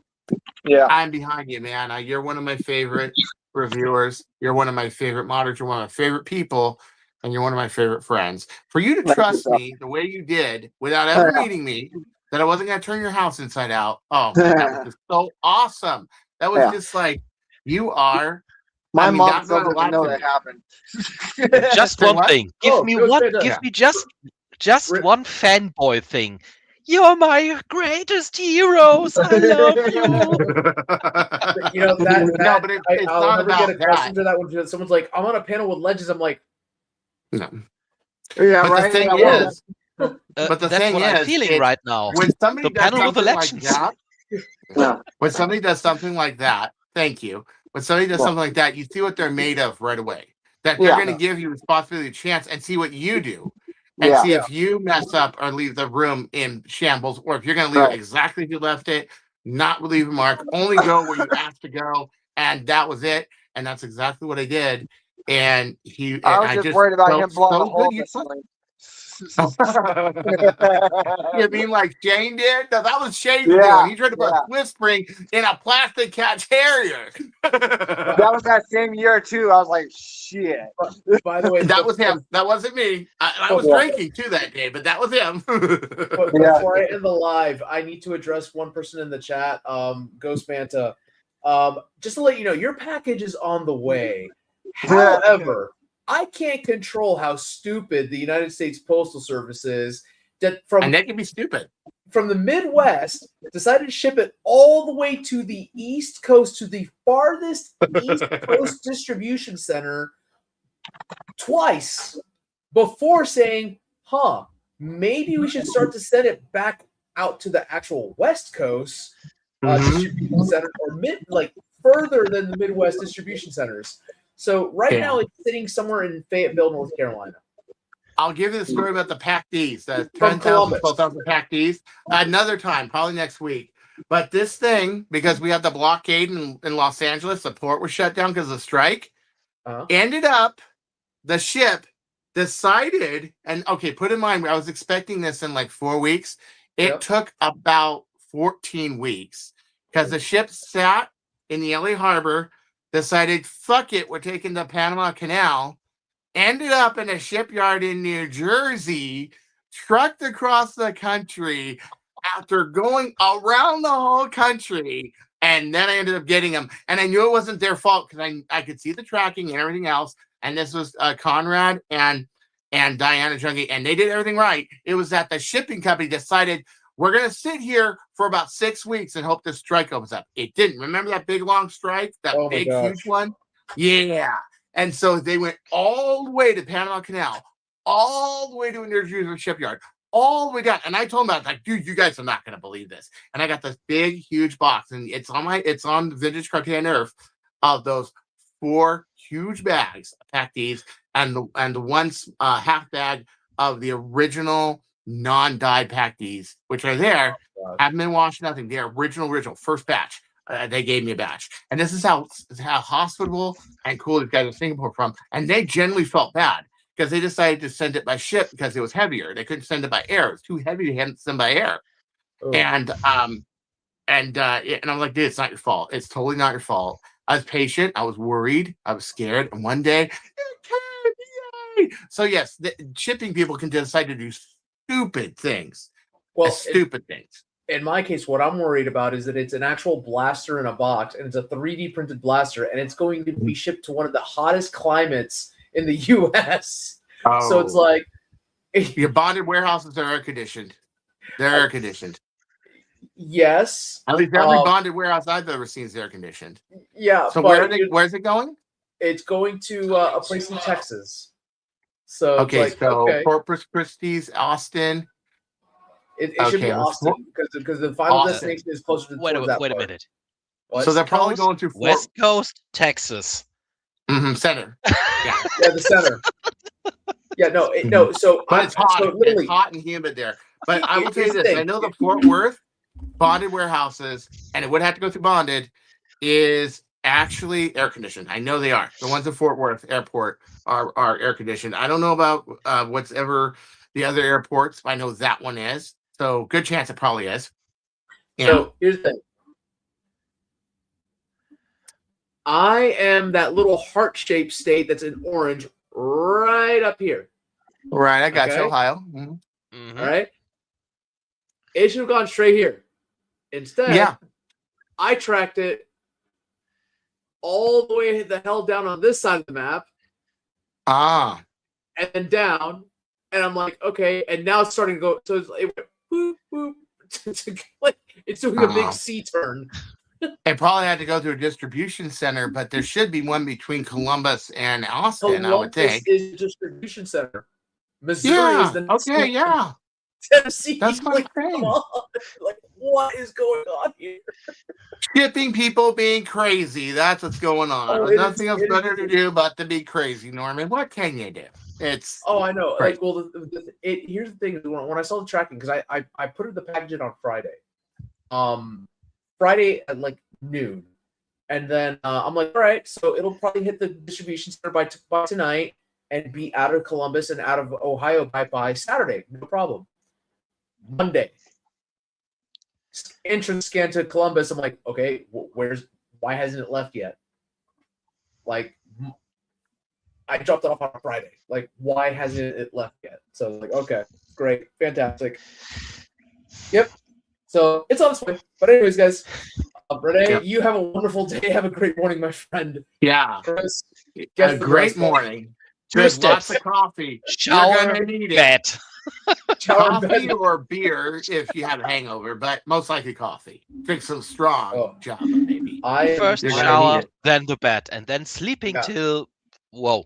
I'm behind you, man. You're one of my favorite reviewers. You're one of my favorite modders. You're one of my favorite people, and you're one of my favorite friends. For you to trust me the way you did without ever meeting me, that I wasn't going to turn your house inside out. Oh, that was just so awesome. That was just like, you are. My mom that still meant a doesn't know lot that happened. Just one thing. Give me just one fanboy thing. You're my greatest heroes. I love you. You know No, but it's I'll not never about get accustomed to that when someone's like, "I'm on a panel with legends." I'm like, no. Yeah, But right. the thing Yeah, is, but the That's thing what I'm is, feeling right now. when somebody The does panel with the something like legends. that, when somebody does something like that, thank you. When somebody does something like that, you see what they're made of right away. That they're going to give you responsibility, a chance, and see what you do, and see if you mess up or leave the room in shambles, or if you're going to leave it exactly as you left it, not leave a mark, only go where you asked to go, and that was it. And that's exactly what I did. And I was just worried about him blowing a hole in the good. ceiling. You mean like Shane did? No, that was Shane doing. He tried to put a twist spring in a plastic cat terrier. That was that same year too. I was like, shit. By the way, that was him. That wasn't me. I was drinking too that day, but that was him. But before I end the live, I need to address one person in the chat, Ghost Manta. Just to let you know, your package is on the way. However, I can't control how stupid the United States Postal Service is. And they can be stupid. From the Midwest, decided to ship it all the way to the East Coast, to the farthest East Coast distribution center twice before saying, maybe we should start to send it back out to the actual West Coast distribution center, or further than the Midwest distribution centers. So now it's sitting somewhere in Fayetteville, North Carolina. I'll give you the story about the PAC-Ds, the 10,000, 12,000 PAC-Ds, another time, probably next week. But this thing, because we had the blockade in Los Angeles, the port was shut down because of the strike, ended up, the ship decided, and put in mind, I was expecting this in like 4 weeks. It took about 14 weeks because the ship sat in the LA harbor, decided, fuck it, we're taking the Panama Canal, ended up in a shipyard in New Jersey, trucked across the country after going around the whole country, and then I ended up getting them. And I knew it wasn't their fault because I could see the tracking and everything else, and this was Conrad and Diana Jungie, and they did everything right. It was that the shipping company decided, we're going to sit here for about 6 weeks and hope this strike opens up. It didn't. Remember that big, long strike? That big, huge one? Yeah. And so they went all the way to Panama Canal, all the way to a New Jersey shipyard, all the way down. And I told them, I was like, dude, you guys are not going to believe this. And I got this big, huge box, and it's on the Vintage Cartaya Nerf of those 4 huge bags of PAC-Ds and the one half bag of the original non-dyed PAC-Ds, which are there, haven't been washed, nothing. They're original, first batch. They gave me a batch. And this is how hospitable and cool these guys are Singapore from. And they generally felt bad because they decided to send it by ship because it was heavier. They couldn't send it by air. It was too heavy to send by air. And I'm like, dude, it's not your fault. It's totally not your fault. I was patient. I was worried. I was scared. And one day, yay! So yes, the shipping people can decide to do stupid things. Stupid things. In my case, what I'm worried about is that it's an actual blaster in a box, and it's a 3D printed blaster, and it's going to be shipped to one of the hottest climates in the U.S. So it's like, Your bonded warehouses are air conditioned. They're air conditioned. Yes. At least every bonded warehouse I've ever seen is air conditioned. Yeah. So where's it going? It's going to a place in Texas. So okay, it's like, so Corpus Christi, Austin. It should be Austin because the final destination is closer to wait a part. minute. So they're probably going through West Coast, Texas. Center. Yeah, the center. Yeah, no. So, but it's hot. So it's hot and humid there. But I will tell you this: I know the Fort Worth bonded warehouses, and it would have to go through bonded, is actually air conditioned. I know they are. The ones at Fort Worth Airport are air conditioned. I don't know about what's ever the other airports. I know that one is. So good chance it probably is. Yeah. So here's the thing. I am that little heart-shaped state that's in orange right up here. Right, I got you, Ohio. Mm-hmm. All right. It should have gone straight here. Instead, I tracked it all the way the hell down on this side of the map. And then down. And I'm like, okay. And now it's starting to go. So it went boop, boop. It's doing a big C turn. It probably had to go through a distribution center, but there should be one between Columbus and Austin, I would think. Is a distribution center. Missouri is the next one. Yeah. Tennessee. That's what I'm saying. Like, what is going on here? Shipping people being crazy. That's what's going on. There's nothing else better to do but to be crazy, Norman. What can you do? It's I know. Crazy. Like, well, here's the thing. When I saw the tracking, because I put the package in on Friday. Friday at like noon, and then I'm like, all right, so it'll probably hit the distribution center by tonight and be out of Columbus and out of Ohio by Saturday, no problem. Monday, entrance scan to Columbus. I'm like, okay, why hasn't it left yet? Like, I dropped it off on a Friday. Like, why hasn't it left yet? So I was like, okay, great, fantastic. Yep. So it's on its way. But anyways, guys, Renee, you have a wonderful day. Have a great morning, my friend. Yeah. Chris, a great morning. Drink lots of coffee. Shower, You're gonna need bed. Coffee or beer if you have a hangover, but most likely coffee. Drink some strong Java, maybe. First shower, then the bed, and then sleeping till whoa.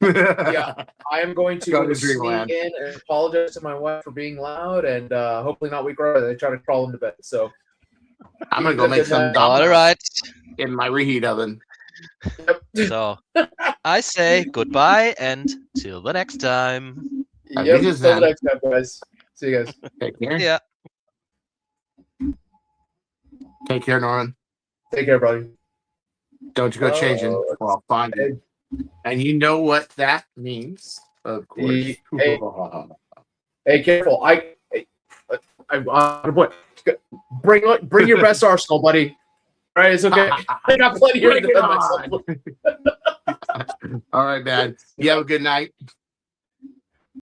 Yeah, I am going to sneak in and apologize to my wife for being loud, and hopefully not wake her up. They try to crawl into bed. So I'm gonna go make some all right in my reheat oven. Yep. So I say goodbye and till the next time. Yep, till the next time, guys. See you guys. Take care. Yeah. Take care, Norman. Take care, buddy. Don't you go changing. Well, I'll find you. And you know what that means, of course. Hey, careful! Bring your best arsenal, buddy. All right, it's okay. I got plenty here to defend myself. All right, man. You have a good night.